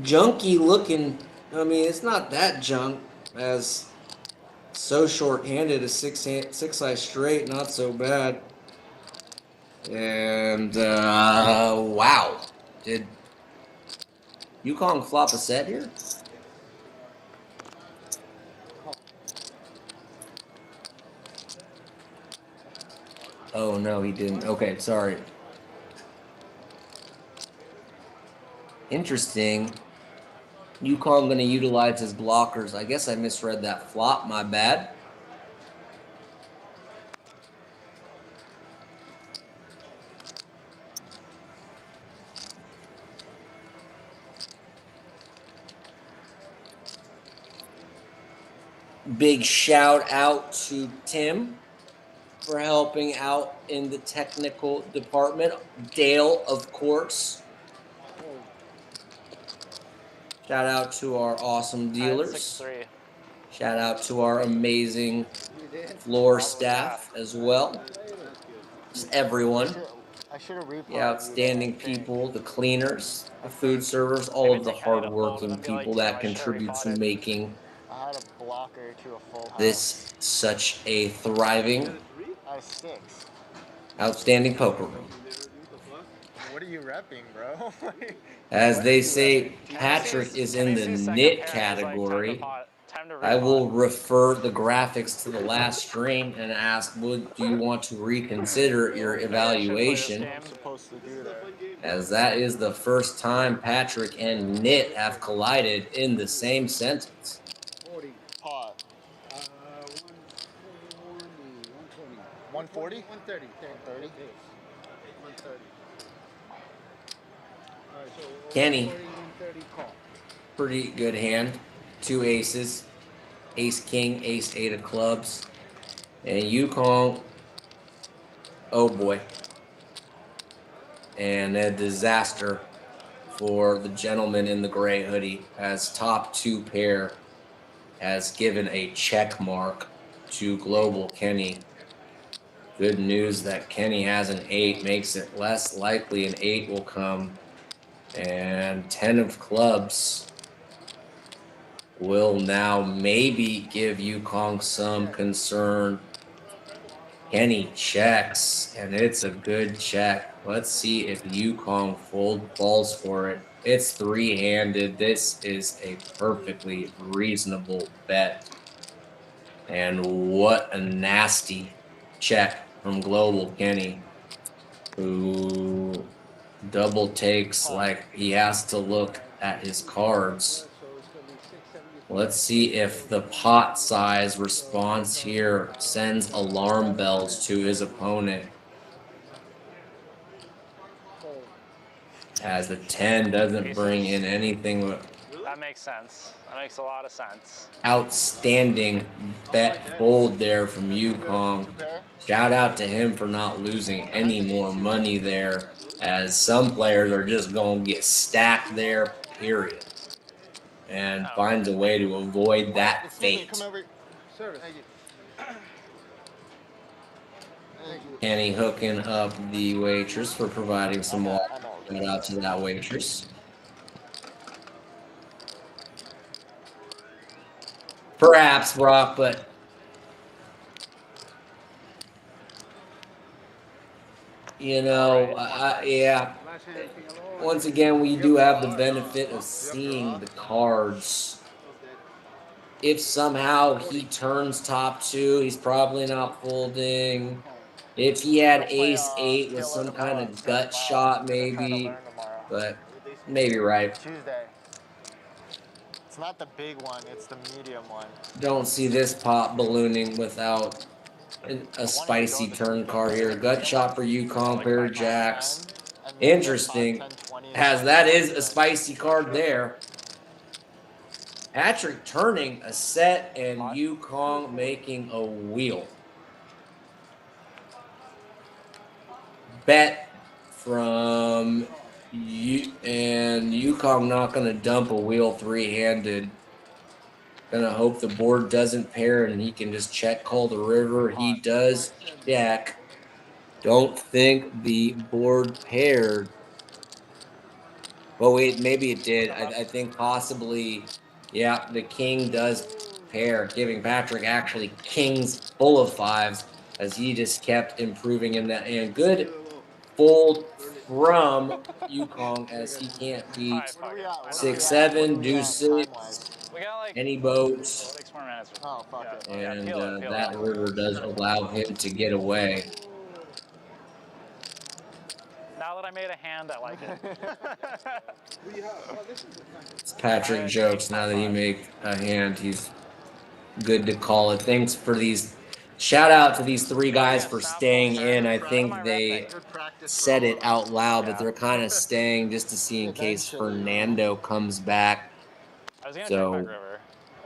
Junky looking. I mean, it's not that junk as so short-handed. A six-eye straight, not so bad. And wow, did Yukon flop a set here? Oh no, he didn't. Okay, sorry. Interesting. Yukon going to utilize his blockers. I guess I misread that flop. My bad. Big shout out to Tim for helping out in the technical department. Dale, of course. Shout out to our awesome dealers. 6-3. Shout out to our amazing floor staff as well. Just everyone. I should have replayed. The outstanding people, the cleaners, the food servers, all of the hardworking people that contribute to making I had a blocker to a full house. this such a thriving, I have 6. outstanding poker room. What are you repping, bro? As they say, Patrick is in the knit category. I will refer the graphics to the last stream and ask, do you want to reconsider your evaluation? As that is the first time Patrick and Knit have collided in the same sentence. 40. Pot. 140. 140? 130. 130. 130. All right, so Kenny. 130 call. Pretty good hand. 2 aces. Ace king, ace 8 of clubs. And Yukong. Oh boy. And a disaster for the gentleman in the gray hoodie, as top 2 pair has given a check mark to Global Kenny. Good news that Kenny has an 8 makes it less likely an 8 will come. And 10 of clubs will now maybe give Yukong some concern. Kenny checks, and it's a good check. Let's see if Yukong falls for it. It's 3-handed. This is a perfectly reasonable bet. And what a nasty check from Global Kenny, who double takes like he has to look at his cards. Let's see if the pot size response here sends alarm bells to his opponent. As the 10 doesn't bring in anything. That makes sense. That makes a lot of sense. Outstanding bet fold there from Yukong. Shout out to him for not losing any more money there, as some players are just going to get stacked there, period. And finds a way to avoid that fate. Kenny hooking up the waitress for providing some water. Shout out to that waitress. Perhaps, Brock, but you know, yeah. Once again, we do have the benefit of seeing the cards. If somehow he turns top 2, he's probably not folding. If he had ace 8 with some kind of gut shot, maybe. But maybe right. Tuesday. It's not the big one, it's the medium one. Don't see this pot ballooning without a spicy turn card here. Gut shot for Yukong, pair of jacks. Interesting, as that is a spicy card there. Patrick turning a set and Yukong making a wheel. Bet from you, and Yukong not going to dump a wheel 3-handed. Gonna hope the board doesn't pair and he can just check call the river. He does check. Don't think the board paired. Well, wait, maybe it did. I think possibly, yeah, the king does pair, giving Patrick actually kings full of 5s, as he just kept improving in that. And good fold from Yukong, as he can't beat 6-7, deuce 6. Any boats, 6 more minutes. Oh, fuck it. and that river does allow him to get away. Now that I made a hand, I like it. It's Patrick jokes. Now that he made a hand, he's good to call it. Thanks for these. Shout out to these 3 guys for staying in. I think they said it out loud, but they're kind of staying just to see in case Fernando comes back. I was gonna So, check back river.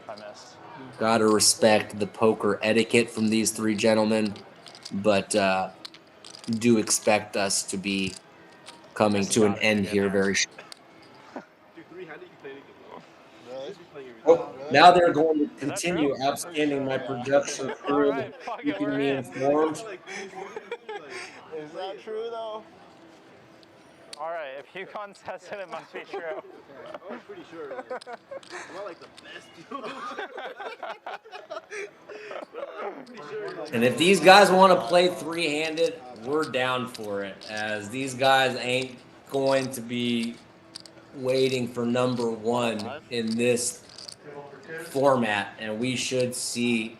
I missed. Gotta respect the poker etiquette from these three gentlemen, but do expect us to be coming to an end here very shortly. Dude, three-handed, you can play anything. Really? Just be playing everything. Oh, now they're going to that continue true? outstanding my production crew, Alright, fuck it, keeping we're me in. informed. Is that true though? Alright, if Yukon says it, it must be true. I was pretty sure. I'm not like the best dude. But I'm pretty sure. Like, And if these guys want to play three-handed, we're down for it, as these guys ain't going to be waiting for number one in this format, and we should see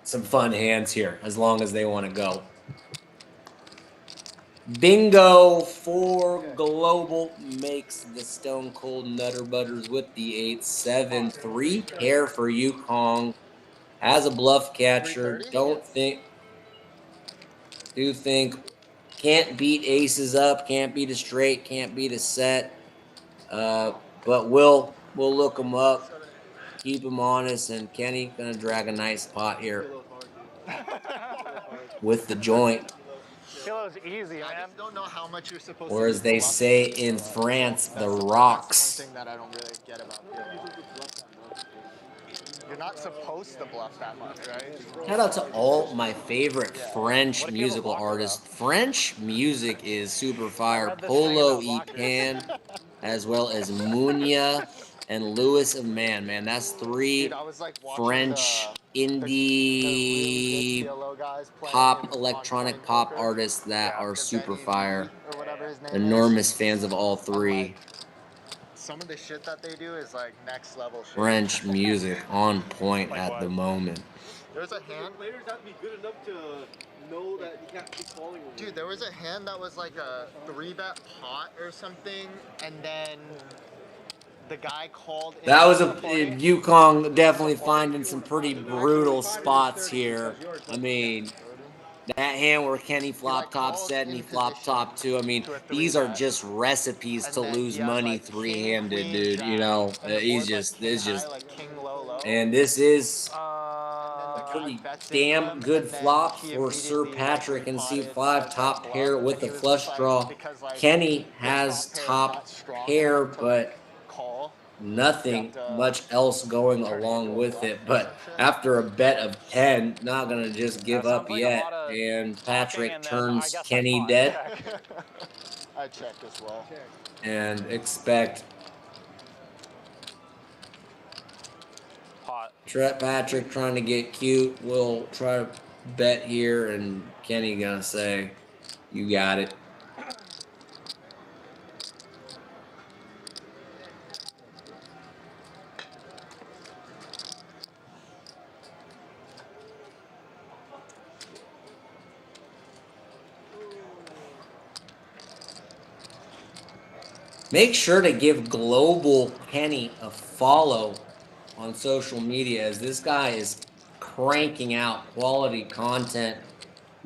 some fun hands here as long as they want to go. Bingo for Global makes the Stone Cold Nutter Butters with the 8-7. 3 pair for Yukong. Has a bluff catcher. Do think can't beat aces up, can't beat a straight, can't beat a set. But we'll look them up, keep them honest, and Kenny gonna drag a nice pot here with the joint. Kilo's easy, I man. just don't know how much you're supposed Or to as they say in France, the rocks. That's one thing that I don't really get about Philo. You're not supposed to bluff that much, right? Shout out to all my favorite French musical artists. French music is super fire. Polo Epan, as well as Munya and Lewis of Man. Man, that's three French indie pop, electronic pop artists that are super fire. Enormous fans of all three. Some of the shit that they do is like next level shit. French music on point at the moment. There's a hand. Players have to be good enough to know that you can't keep falling. Dude, there was a hand that was like a 3-bet pot or something, and then the guy called. That was Yukong definitely finding some pretty brutal spots here. I mean, that hand where Kenny flopped top set and he flopped top two. I mean, these are just recipes to lose money three-handed, dude. You know, it's just. And this is a pretty damn good flop for Sir Patrick in C5. Top pair with the flush draw. Kenny has top pair, but nothing much else going along with it. But after a bet of 10, not gonna just give up yet. And Patrick turns Kenny dead. I check as well. And expect Patrick trying to get cute. We'll try to bet here, and Kenny gonna say, "You got it." Make sure to give Global Kenny a follow on social media, as this guy is cranking out quality content.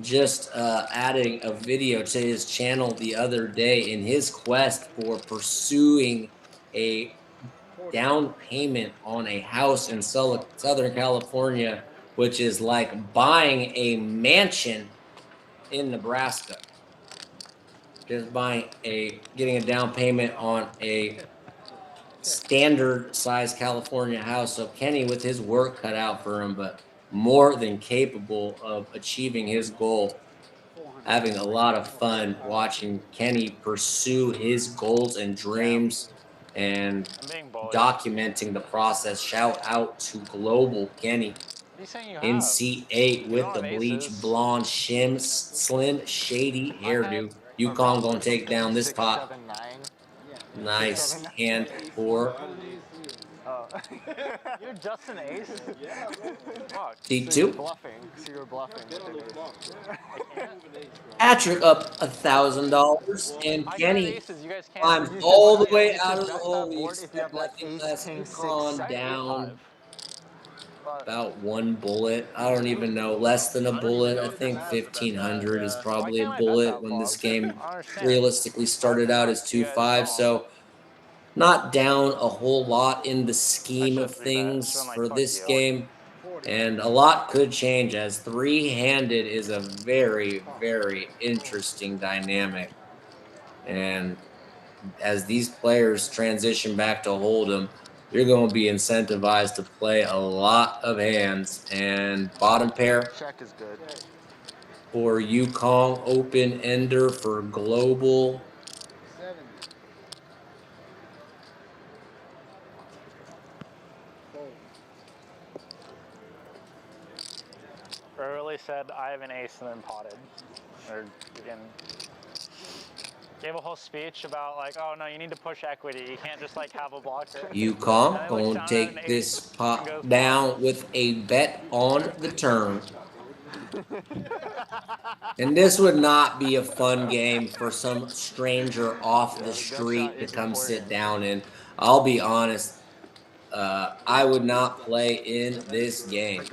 Just adding a video to his channel the other day in his quest for pursuing a down payment on a house in Southern California, which is like buying a mansion in Nebraska. Just getting a down payment on a standard size California house. So Kenny with his work cut out for him, but more than capable of achieving his goal. Having a lot of fun watching Kenny pursue his goals and dreams and documenting the process. Shout out to Global Kenny in C8 with the bleach blonde shim slim shady hairdo. Yukong gonna take down this pot. Nice hand for You're just an ace? Yeah, bro. D2. So you're bluffing. Patrick up $1,000, and Kenny climbs all the way out of the hole. We expect less Yukon down about one bullet. I don't even know, less than a bullet. I think 1,500 is probably a bullet when this game realistically started out as 2-5. So not down a whole lot in the scheme of shouldn't do that. I things shouldn't, like, for fuck this you. game. And a lot could change as three-handed is a very, very interesting dynamic. And as these players transition back to Hold'em, you're going to be incentivized to play a lot of hands. And bottom pair Check is good. for Yukong, open ender for global. 70. Fold. Early said I have an ace and then potted. Or again, gave a whole speech about like, oh no, you need to push equity. You can't just like have a blocker. Yukong And going to take this pot down with a bet on the turn. And this would not be a fun game for some stranger off the street to come sit down in. I'll be honest, I would not play in this game,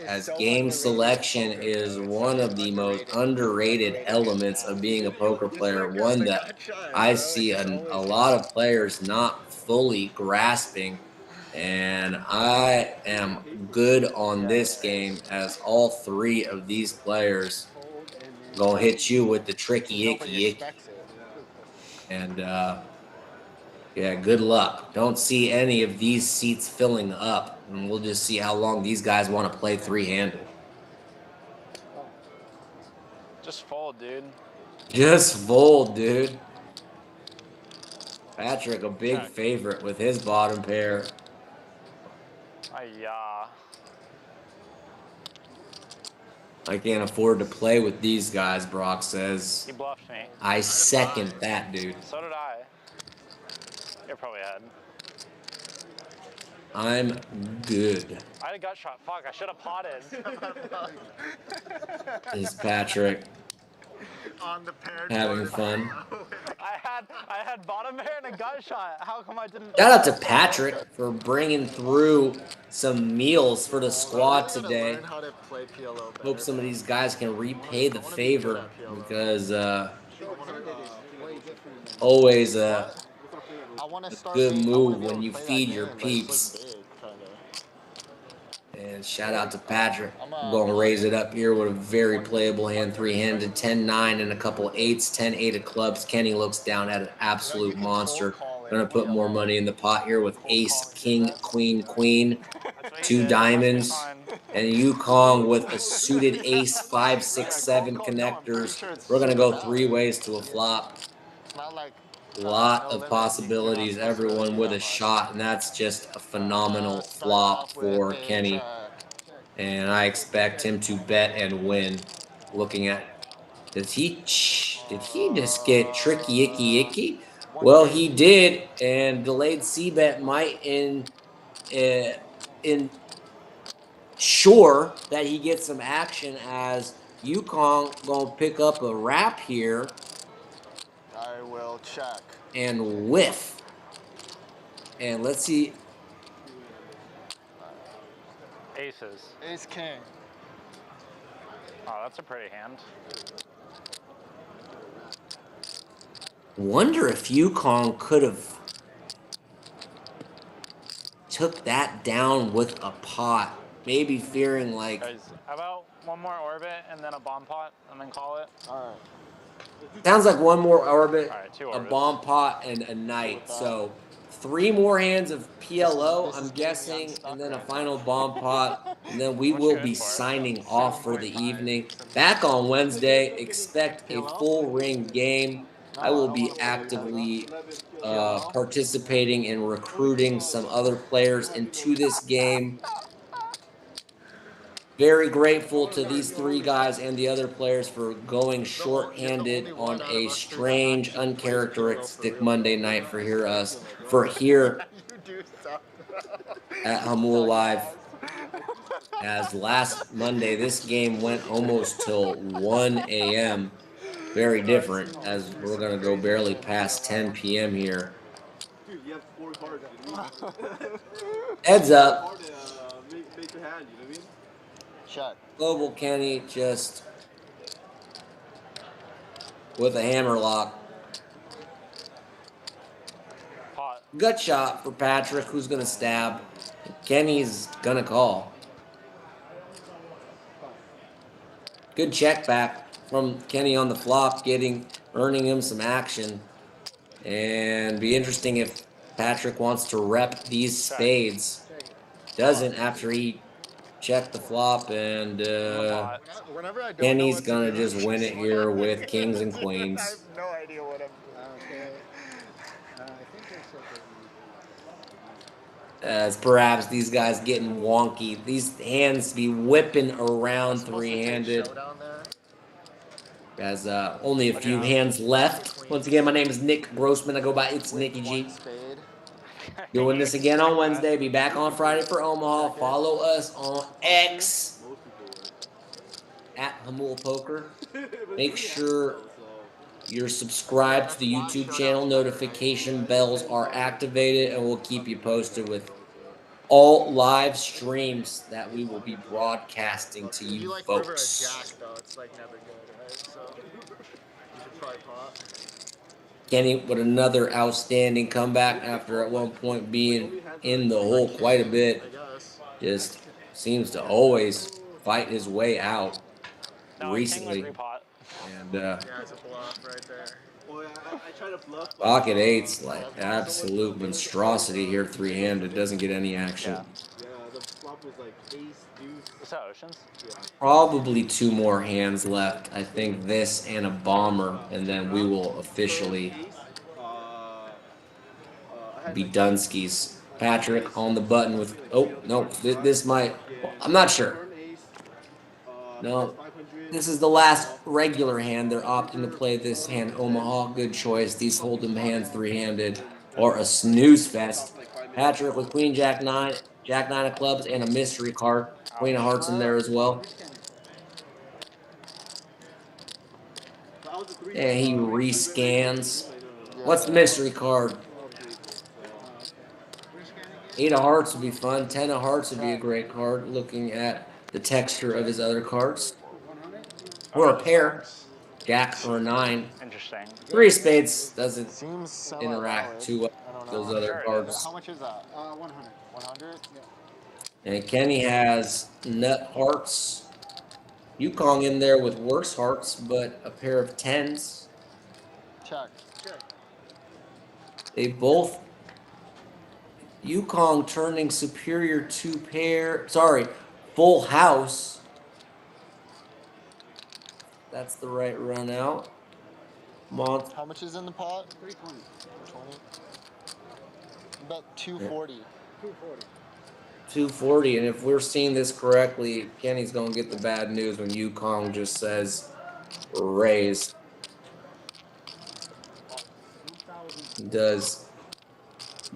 as game selection is one of the most underrated elements of being a poker player, one that I see a lot of players not fully grasping. And I am good on this game, as all three of these players gonna hit you with the tricky icky. And yeah, good luck. Don't see any of these seats filling up, and we'll just see how long these guys want to play three-handed. Just fold, dude. Just fold, dude. Patrick, a big favorite with his bottom pair. Yeah. I can't afford to play with these guys, Brock says. He bluffed me. I second that, dude. So did I. You're probably ahead. I'm good. I had a gut shot. Fuck, I should have potted. Is Patrick On the pair having fun? I had bottom pair and a gut shot. How come I didn't? Shout out to Patrick for bringing through some meals for the squad today. Hope some of these guys can repay the favor, because always a good move when you feed your peeps. And shout out to Patrick. I'm going to raise it up here with a very playable hand, three-handed, 10-9 and a couple eights, 10-8 of clubs. Kenny looks down at an absolute monster. Going to put more money in the pot here with ace, king, queen, queen, two diamonds, and Yukong with a suited ace, 5, 6, 7 connectors. We're going to go three ways to a flop. A lot of possibilities, everyone with a shot, and that's just a phenomenal flop for Kenny. And I expect him to bet and win. Looking at, did he just get tricky icky icky? Well, he did, and delayed c-bet might ensure that he gets some action, as Yukong gonna pick up a wrap here. I will check. And whiff. And let's see. Aces. Ace king. Oh, that's a pretty hand. Wonder if Yukong could have took that down with a pot. Maybe fearing like. Guys, how about one more orbit and then a bomb pot and then call it? Alright. Sounds like one more orbit, Alright, two a orbits. bomb pot, and a knight. So 3 more hands of PLO, I'm guessing, and then a final bomb pot. And then we will be signing off for the evening. Back on Wednesday, expect a full ring game. I will be actively participating in recruiting some other players into this game. Very grateful to these 3 guys and the other players for going short-handed on a strange, uncharacteristic Monday night for here at Hamul Live. As last Monday, this game went almost till 1 a.m. Very different, as we're going to go barely past 10 p.m. here. Dude, you have 4 cards, you know what I mean? Heads up. Make your hand, you know what I mean? Shut. Global Kenny just with a hammer lock. Pot. gut shot for Patrick, who's gonna stab. Kenny's gonna call. Good check back from Kenny on the flop, earning him some action. And be interesting if Patrick wants to rep these spades. Doesn't after he checked the flop, and Whenever I don't know Kenny's what to gonna do, just win it here with kings and I queens. have no idea what I'm Okay. I think they said that As perhaps these guys getting wonky. These hands be whipping around three-handed. showdown there. As only a few hands left. Once again, my name is Nick Grossman. I go by It's Nicky G. Spade. Doing this again on Wednesday. Be back on Friday for Omaha. Follow us on X at Hamul Poker. Make sure you're subscribed to the YouTube channel. Notification bells are activated, and we'll keep you posted with all live streams that we will be broadcasting to If you you like river or folks. jack though, it's like never good, right? So you should probably pot. Kenny with another outstanding comeback after at one point being in the hole quite a bit. Just seems to always fight his way out recently. And Yeah, it's a bluff right there. Oh, yeah, I tried to bluff. but- pocket eight's like absolute monstrosity here, three-handed. Doesn't get any action. Yeah, the flop was like ace, deuce. Is that Oceans? Yeah. Probably two more hands left. I think this and a bomber, and then we will officially be Dunskies. Patrick on the button with, oh, no, this might, I'm not sure. No, this is the last regular hand. They're opting to play this hand. Omaha, good choice. These hold'em hands, three-handed, or a snooze fest. Patrick with Queen Jack 9, Jack 9 of clubs, and a mystery card. Queen of Hearts in there as well. And he rescans. What's the mystery card? 8 of Hearts would be fun. 10 of Hearts would be a great card, looking at the texture of his other cards. Or a pair. Jack or a 9. Interesting. 3 of Spades doesn't Seems so interact too well with those other cards. How much is that? 100. 100? And Kenny has nut hearts. Yukong in there with worse hearts, but a pair of 10s. Check. They both. Yukong turning superior 2 pair. Sorry, full house. That's the right run out. How much is in the pot? 320. 20. About 240. 240. 240, and if we're seeing this correctly, Kenny's gonna get the bad news when Yukong just says raise. He does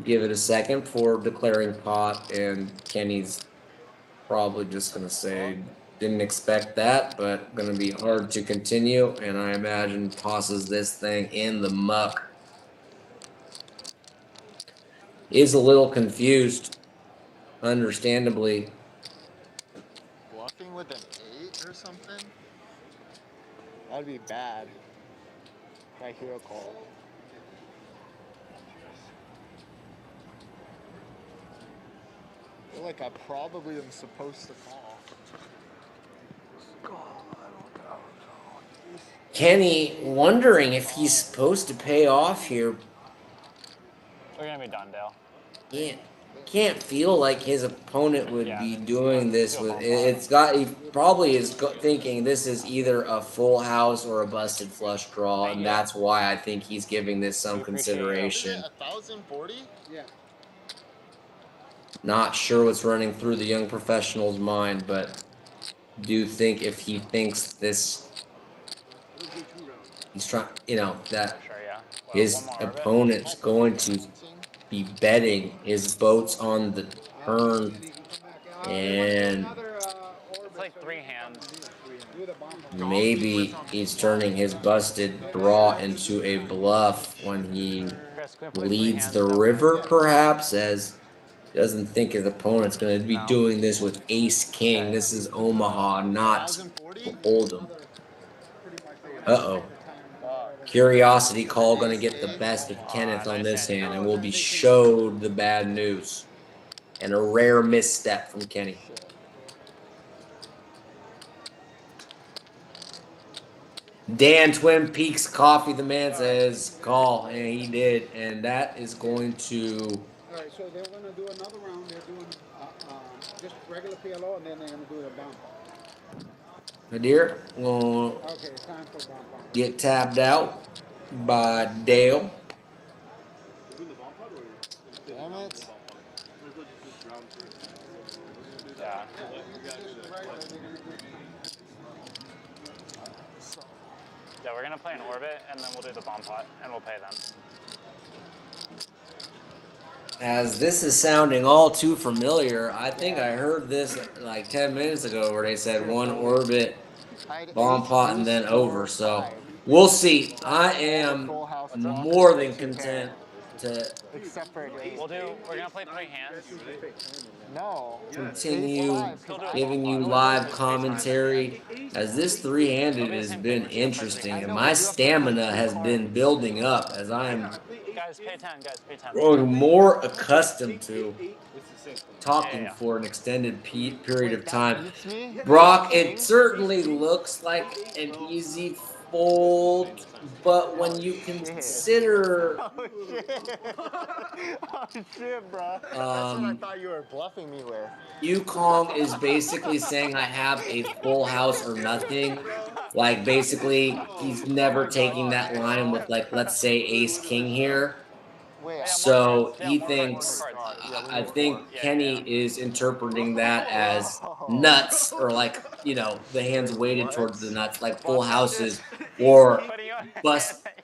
give it a second for declaring pot, and Kenny's probably just gonna say didn't expect that, but gonna be hard to continue, and I imagine tosses this thing in the muck. Is a little confused, understandably. Bluffing with an 8 or something? That'd be bad. I hear a call. I feel like I probably am supposed to call. Kenny wondering if he's supposed to pay off here. We're gonna be done, Dale. Can't feel like his opponent would be doing this with it's got he probably is thinking this is either a full house or a busted flush draw, and that's why I think he's giving this some consideration. 1,040? Yeah. Not sure what's running through the young professional's mind, but do think if he thinks this he's trying, that his opponent's going to be betting his boats on the turn, and It's like 3 hands. maybe he's turning his busted draw into a bluff when he leads the river, perhaps, as doesn't think his opponent's going to be doing this with ace king. This is Omaha, not Oldham. Uh-oh. Curiosity call going to get the best of Kenneth on this hand, and will be showed the bad news. And a rare misstep from Kenny. Dan Twin Peaks Coffee, the man says call, and he did, and that is going to. All right, so they're gonna do another round. They're doing just regular PLO, and then they're gonna do a bomb. Nadir will Okay, it's time for bomb. get tapped out by Dale. Damn it. Yeah. Yeah, we're gonna play an orbit and then we'll do the bomb pot and we'll pay them. As this is sounding all too familiar, I think I heard this like 10 minutes ago where they said one orbit, bomb pot, and then over. So we'll see. I am more than content to Except for We're gonna play 3 hands. no. continue giving you live commentary, as this three-handed has been interesting, and my stamina has been building up as I am Guys, pay 10, guys, pay 10. growing more accustomed to talking for an extended period of time. Brock, it certainly looks like an easy fold, but when you consider Oh shit, bro. That's what I thought you were bluffing me with. Yukong is basically saying I have a full house or nothing. Like, basically, he's never taking that line with, like, let's say ace king here. So he thinks, I think Kenny is interpreting that as nuts, or like, you know, the hands weighted towards the nuts, like full houses or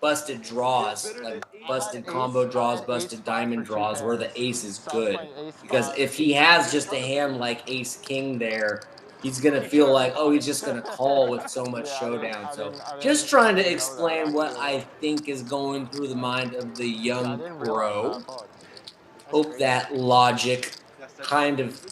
busted draws, like busted combo draws, busted diamond draws, where the ace is good. Because if he has just a hand like ace king there, he's gonna feel like, oh, he's just gonna call with so much showdown. So just trying to explain what I think is going through the mind of the young pro. Hope that logic kind of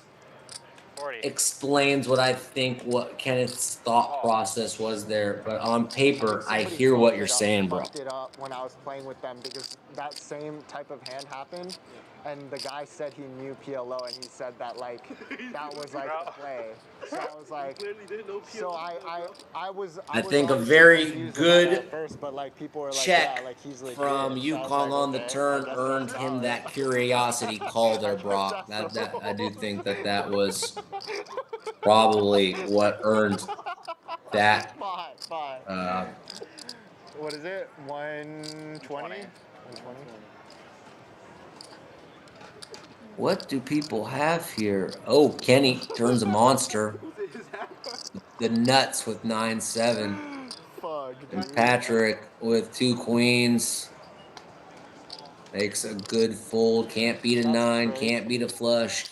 explains what I think what Kenneth's thought process was there. But on paper, I hear what you're saying, bro. I fucked it up when I was playing with them because that same type of hand happened, and the guy said he knew PLO, and he said that like that was like the play. So I was like, so I was. I think a very good at first, but like people were like, check yeah, like he's legit. from So I was Yukong like, on the okay, turn I guess earned that's him how that it- curiosity call there, Brock. That I do think that was probably what earned that. Fine. What is it? 120? 120. What do people have here? Oh, Kenny turns a monster. The nuts with 9-7. Fuck, And Patrick with 2 queens. Makes a good fold. Can't beat a 9. Can't beat a flush.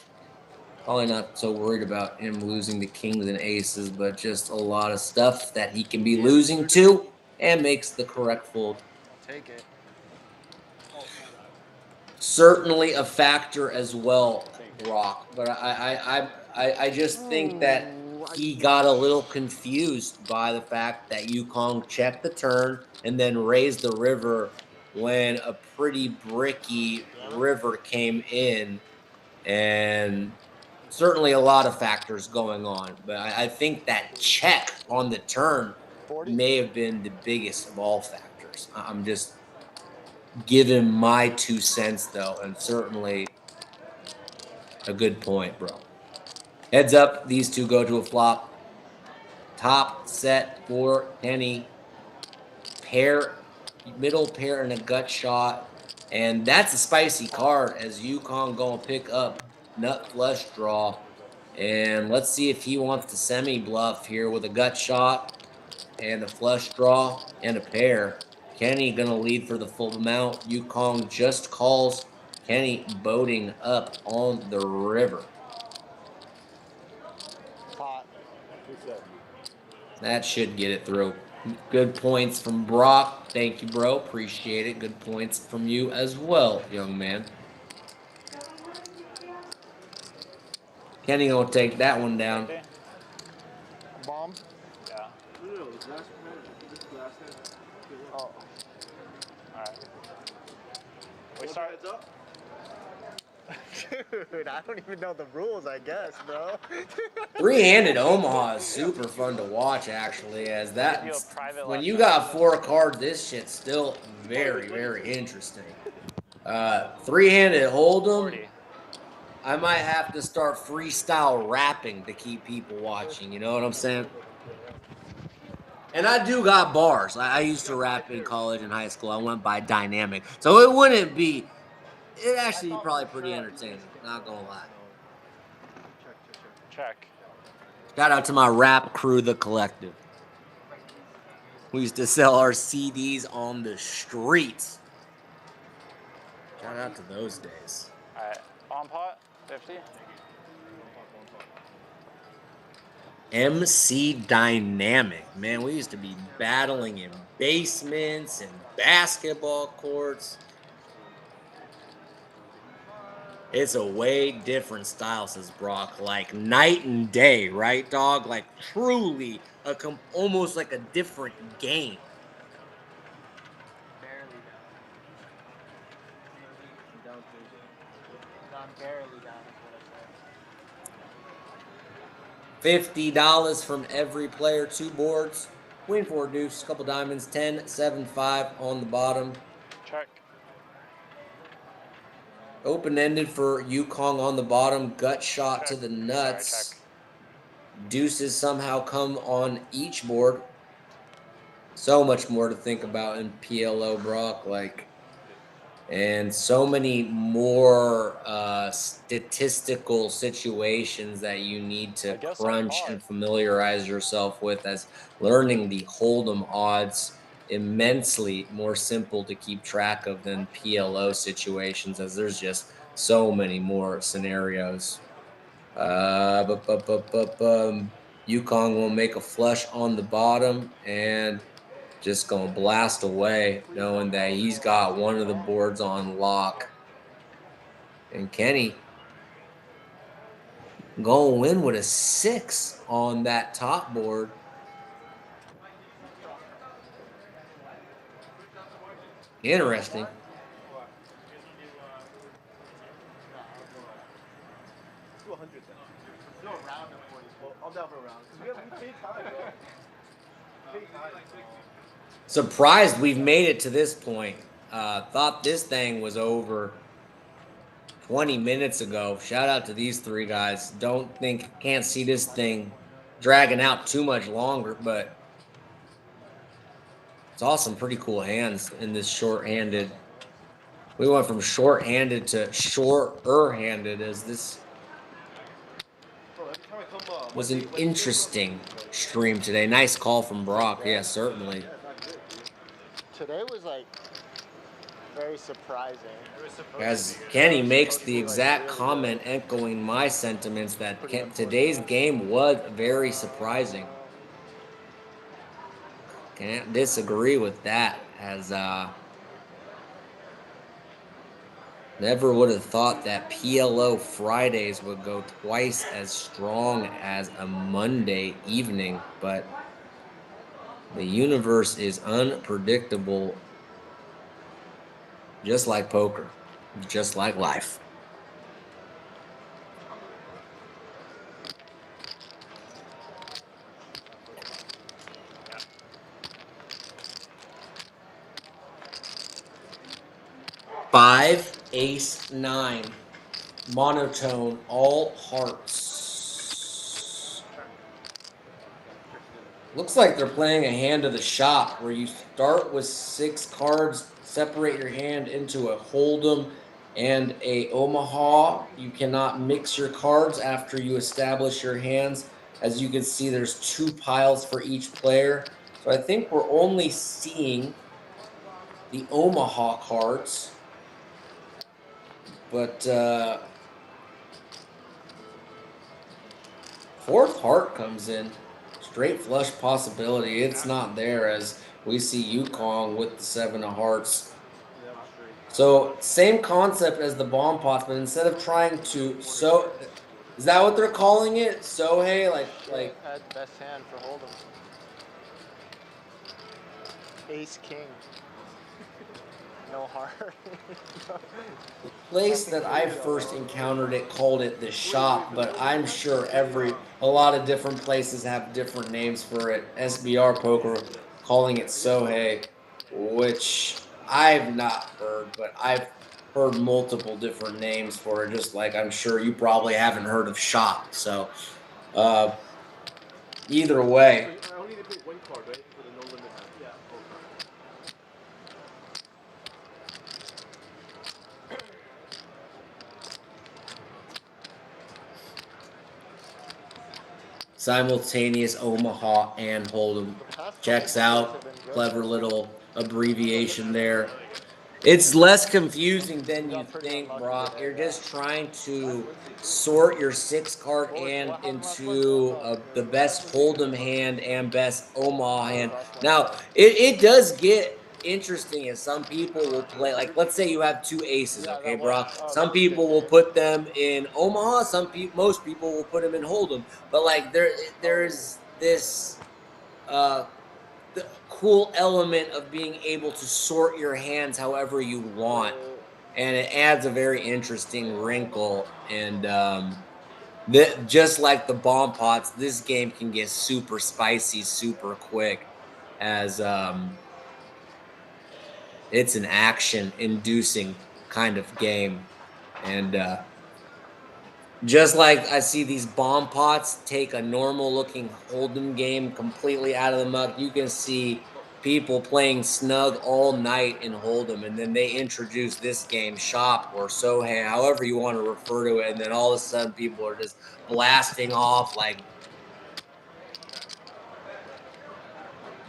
Probably not so worried about him losing to kings and aces, but just a lot of stuff that he can be losing to, and makes the correct fold. Take it. Certainly a factor as well, Brock. But I just think that he got a little confused by the fact that Yukong checked the turn and then raised the river when a pretty bricky river came in, and certainly a lot of factors going on. But I think that check on the turn may have been the biggest of all factors. I'm just giving my 2 cents, though, and certainly a good point, bro. Heads up, these two go to a flop. Top set for Kenny. Pair, middle pair, and a gut shot. And that's a spicy card as Yukong going to pick up nut flush draw. And let's see if he wants to semi-bluff here with a gut shot and a flush draw and a pair. Kenny going to lead for the full amount. Yukong just calls. Kenny boating up on the river. That should get it through. Good points from Brock. Thank you, bro. Appreciate it. Good points from you as well, young man. Kenny gonna take that one down. Bomb? Yeah. Oh. Alright. We start. Heads up. Dude, I don't even know the rules, I guess, bro. Three-handed Omaha is super fun to watch, actually, as that Give you a private when lesson. you got 4 cards, this shit's still very, very interesting. Three-handed Hold'em, 40. I might have to start freestyle rapping to keep people watching. You know what I'm saying? And I do got bars. I used to rap in college and high school. I went by Dynamic, so it wouldn't be. It'd actually be probably pretty entertaining. Not gonna lie. Check. Shout out to my rap crew, The Collective. We used to sell our CDs on the streets. Shout out to those days. Alright. On pot. 50. MC Dynamic. Man, we used to be battling in basements and basketball courts. It's a way different style, says Brock. Like night and day, right, dog? Like truly almost like a different game. Barely down. Gone barely down is what I said. $50 from every player, 2 boards. Queen 4 deuce, couple diamonds, 10, 7, 5 on the bottom. Check. Open-ended for Yukong on the bottom. Gut shot Check. to the nuts. Check. Deuces somehow come on each board. So much more to think about in PLO, Brock. And so many more statistical situations that you need to crunch and familiarize yourself with, as learning the Hold'em odds immensely more simple to keep track of than PLO situations, as there's just so many more scenarios. Yukong will make a flush on the bottom and just gonna blast away, knowing that he's got one of the boards on lock. And Kenny gonna win with a 6 on that top board. Interesting. Let's do 100 then. Let's do a round of 40. Well, I'm down for a round. We paid time, bro. We paid time. Surprised we've made it to this point. Thought this thing was over 20 minutes ago. Shout out to these 3 guys. Can't see this thing dragging out too much longer, but it's awesome. Pretty cool hands in this short-handed. We went from short-handed to shorter-handed, as this was an interesting stream today. Nice call from Brock. Yeah, certainly. Today was like very surprising. As Kenny makes the exact comment echoing my sentiments that today's game was very surprising. Can't disagree with that, as never would have thought that PLO Fridays would go twice as strong as a Monday evening, but the universe is unpredictable, just like poker, just like life. Five, ace, 9. Monotone, all hearts. Looks like they're playing a hand of the shop, where you start with 6 cards, separate your hand into a Hold'em and a Omaha. You cannot mix your cards after you establish your hands. As you can see, there's 2 piles for each player. So I think we're only seeing the Omaha cards. But 4th heart comes in. Straight flush possibility. It's not there, as we see Yukong with the 7 of hearts. So same concept as the bomb pots, but instead of trying to is that what they're calling it? Sohei, like Best hand for Hold'em. Ace King. no heart. The place that I first encountered it called it the shop, but I'm sure a lot of different places have different names for it. SBR Poker calling it Sohei, which I've not heard, but I've heard multiple different names for it, just like I'm sure you probably haven't heard of shop. So either way. I only need to pick one card, right? For the no limit hand. Yeah. Simultaneous Omaha and Hold'em. Checks out. Clever little abbreviation there. It's less confusing than you think, Brock. You're just trying to sort your 6-card hand into the best Hold'em hand and best Omaha hand. Now, it does get interesting as some people will play, like, let's say you have 2 aces, okay, Brock? Some people will put them in Omaha. Most people will put them in Hold'em. But, like, there's this the cool element of being able to sort your hands however you want, and it adds a very interesting wrinkle. And just like the bomb pots, this game can get super spicy super quick, as it's an action inducing kind of game. And just like I see these bomb pots take a normal looking Hold'em game completely out of the muck, you can see people playing snug all night in Hold'em, and then they introduce this game, Shop or Sohei, however you want to refer to it, and then all of a sudden people are just blasting off like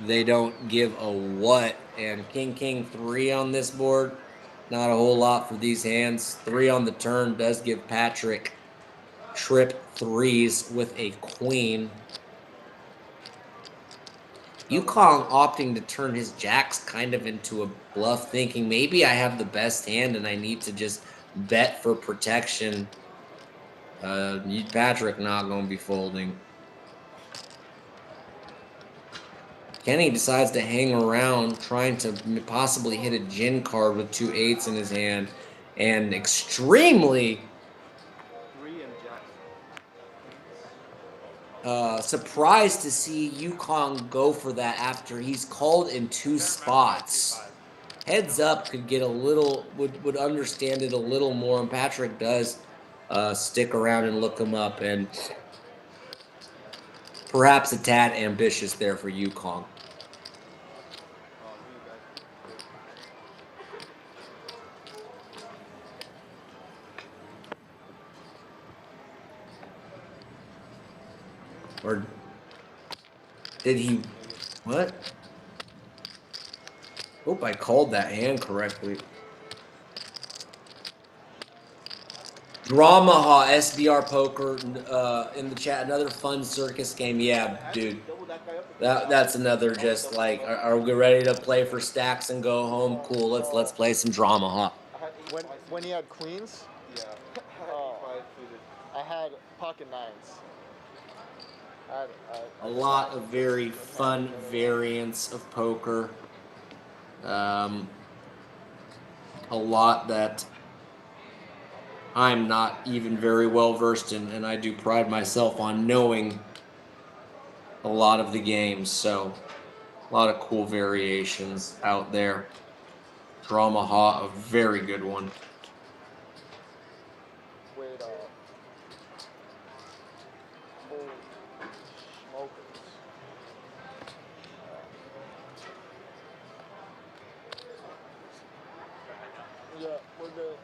they don't give a what. And King 3 on this board, not a whole lot for these hands. 3 on the turn does give Patrick trip 3s with a queen. Yukong opting to turn his jacks kind of into a bluff, thinking maybe I have the best hand and I need to just bet for protection. Patrick not going to be folding. Kenny decides to hang around, trying to possibly hit a gin card with 2 8s in his hand, and extremely surprised to see Yukong go for that after he's called in 2 spots. Heads up could get a little, would understand it a little more, and Patrick does stick around and look him up, and perhaps a tad ambitious there for Yukong. Or did he, what? Hope I called that hand correctly. Dramaha SBR Poker in the chat. Another fun circus game. Yeah, dude. That's another just like, are we ready to play for stacks and go home? Cool. Let's play some Dramaha. When he had queens, I had pocket 9s. A lot of very fun variants of poker. A lot that I'm not even very well versed in, and I do pride myself on knowing a lot of the games. So a lot of cool variations out there. Dramaha, a very good one. Yeah, we're good.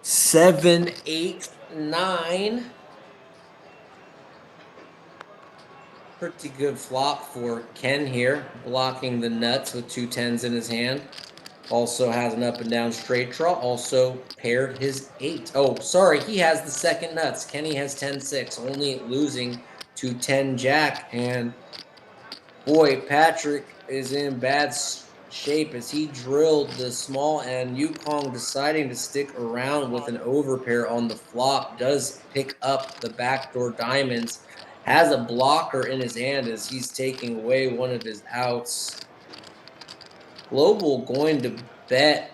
Seven, 8, 9. Pretty good flop for Ken here, blocking the nuts with 2 10s in his hand. Also has an up and down straight draw. Also paired his 8. Oh, sorry, he has the second nuts. Kenny has 10-6, only losing to 10 jack. And boy, Patrick is in bad shape as he drilled the small end. Yukong deciding to stick around with an overpair on the flop does pick up the backdoor diamonds has a blocker in his hand as he's taking away one of his outs. Global going to bet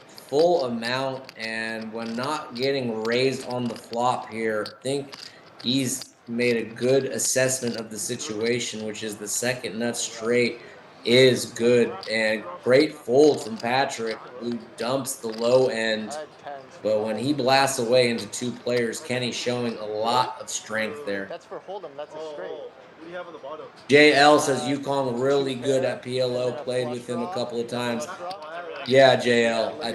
full amount, and when not getting raised on the flop here, I think he's made a good assessment of the situation, which is the second nut straight is good, and great fold from Patrick, who dumps the low end. But when he blasts away into two players, Kenny showing a lot of strength there. That's for Hold'em. That's a straight. What do you have on the bottom? JL says Yukong really good at PLO, played with him a couple of times. Yeah, JL, I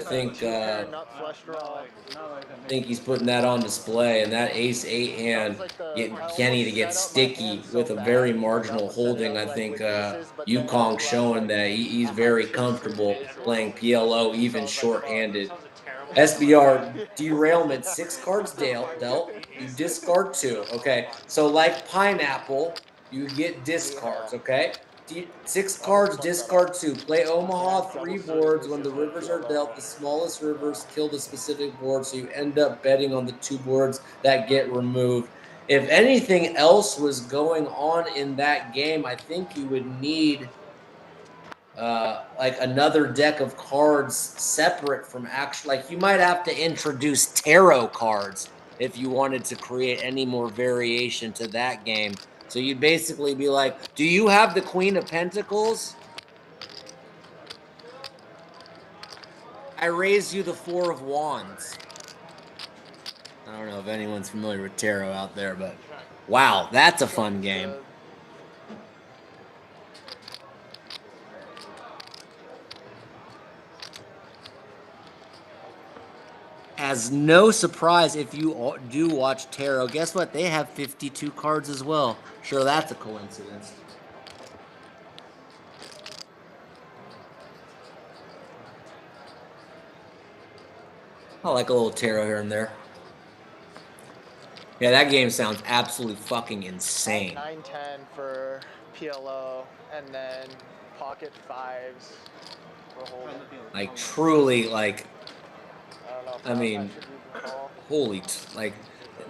think he's putting that on display, and that ace-8 hand getting Kenny to get sticky with a very marginal holding. I think Yukong showing that he's very comfortable playing PLO even short-handed. SBR derailment, 6 cards dealt. You discard 2. Okay, so like Pineapple, you get discards. Okay. 6 cards, discard 2. Play Omaha 3 boards. When the rivers are dealt, the smallest rivers kill the specific board, so you end up betting on the 2 boards that get removed. If anything else was going on in that game, I think you would need like another deck of cards separate from actual. Like you might have to introduce tarot cards if you wanted to create any more variation to that game. So you'd basically be like, do you have the Queen of Pentacles? I raised you the 4 of Wands. I don't know if anyone's familiar with tarot out there, but wow, that's a fun game. As no surprise, if you do watch tarot, guess what? They have 52 cards as well. Sure, that's a coincidence. I like a little tarot here and there. Yeah, that game sounds absolutely fucking insane. 9-10 for PLO, and then pocket 5s for Hold'em. Like truly, like. I mean, holy, like,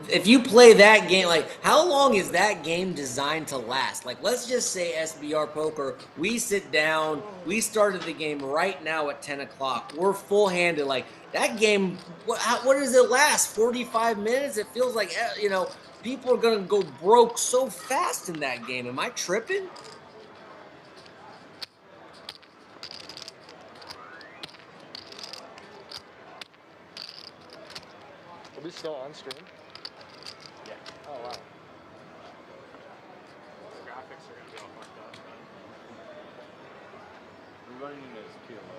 if you play that game, like, how long is that game designed to last? Like, let's just say SBR Poker, we sit down, we started the game right now at 10 o'clock. We're full-handed. Like, that game, what does it last? 45 minutes? It feels like, you know, people are going to go broke so fast in that game. Am I tripping? Are we still on stream? Yeah. Oh, wow. The graphics are gonna be all fucked up. We're running this PLO.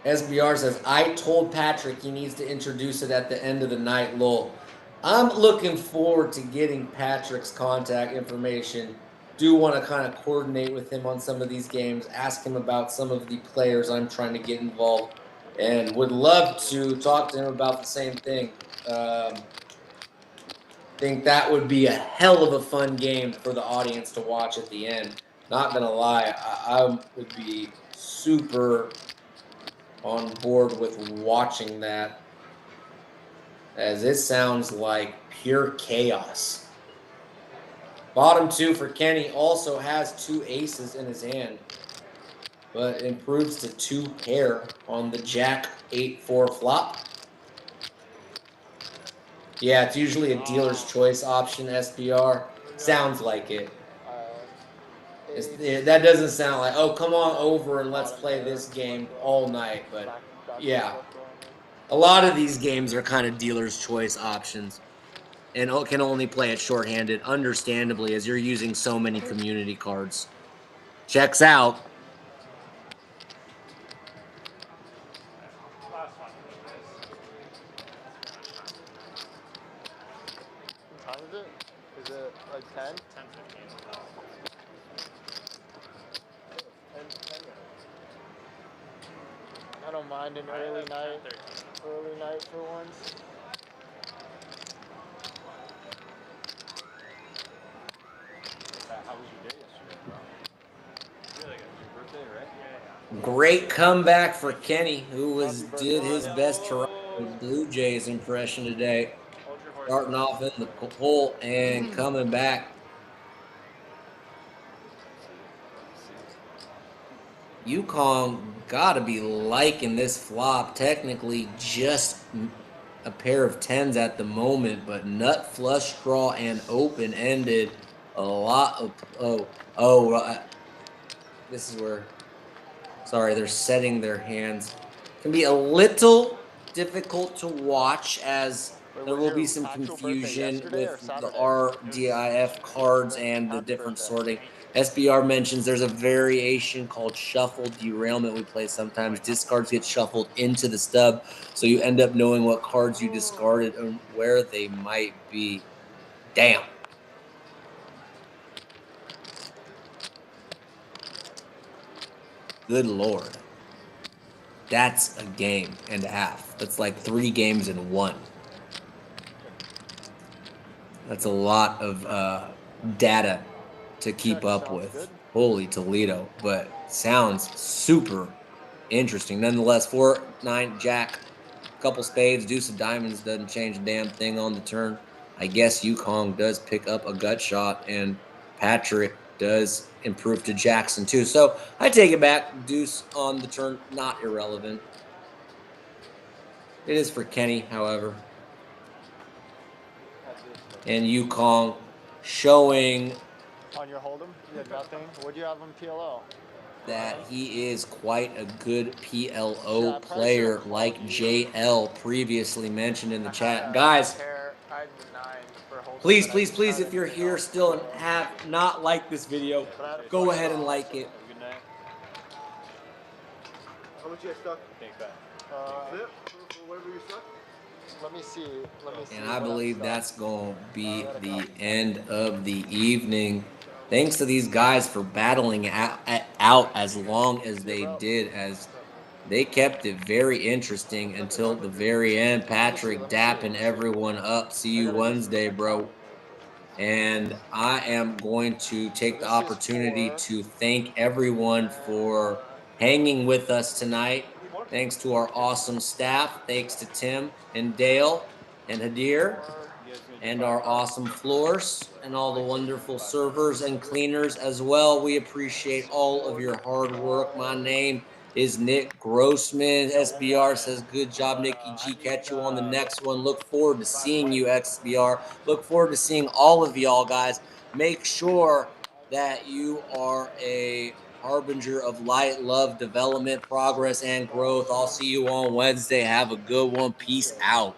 SBR says, I told Patrick he needs to introduce it at the end of the night, lol. I'm looking forward to getting Patrick's contact information. Do want to kind of coordinate with him on some of these games, ask him about some of the players I'm trying to get involved, and would love to talk to him about the same thing. Think that would be a hell of a fun game for the audience to watch at the end. Not gonna lie, I would be super on board with watching that, as it sounds like pure chaos. Bottom 2 for Kenny also has 2 aces in his hand, but improves to 2 pair on the Jack 8-4 flop. Yeah, it's usually a dealer's choice option, SBR. Sounds like it. That doesn't sound like, oh, come on over and let's play this game all night. But yeah, a lot of these games are kind of dealer's choice options and can only play it shorthanded, understandably, as you're using so many community cards. Checks out. What time is it? Is it like 10? 10:15. 10. I don't mind an early night for once. How was your day yesterday, bro? Really good. Your birthday, right? Yeah. Great comeback for Kenny, who did his best Toronto Blue Jays impression today. Hold your horses. starting off in the hole and coming back. Yukon got to be liking this flop. Technically, just a pair of 10s at the moment, but nut, flush draw, and open ended. A lot of this is where. Sorry, they're setting their hands. Can be a little difficult to watch as there will be some confusion with the RDIF cards and the different sorting. SBR mentions there's a variation called shuffle derailment we play sometimes. Discards get shuffled into the stub, so you end up knowing what cards you discarded and where they might be. Damn. Good Lord. That's a game and a half. That's like 3 games in 1. That's a lot of data to keep up with. Holy Toledo. But sounds super interesting. Nonetheless, 4-9 jack, couple spades, deuce of diamonds doesn't change a damn thing on the turn. I guess Yukon does pick up a gut shot, and Patrick does improve to Jackson too. So I take it back. Deuce on the turn, not irrelevant. It is for Kenny, however. And Yukon showing On your hold'em, you had nothing. Would you have him PLO? that he is quite a good PLO player, like JL previously mentioned in the chat. Guys, please, please, please, if you're here still and have not liked this video, go ahead and like it. How much you guys stuck? Flip for whatever you stuck? Let me see. And I believe that's going to be the end of the evening. Thanks to these guys for battling out as long as they did, as they kept it very interesting until the very end. Patrick dapping everyone up. See you Wednesday, bro. And I am going to take the opportunity to thank everyone for hanging with us tonight. Thanks to our awesome staff. Thanks to Tim and Dale and Hadir and our awesome floors and all the wonderful servers and cleaners as well. We appreciate all of your hard work. My name is Nick Grossman. SBR says, good job, Nicky G. Catch you on the next one. Look forward to seeing you, XBR. Look forward to seeing all of y'all, guys. Make sure that you are a harbinger of light, love, development, progress, and growth. I'll see you on Wednesday. Have a good one. Peace out.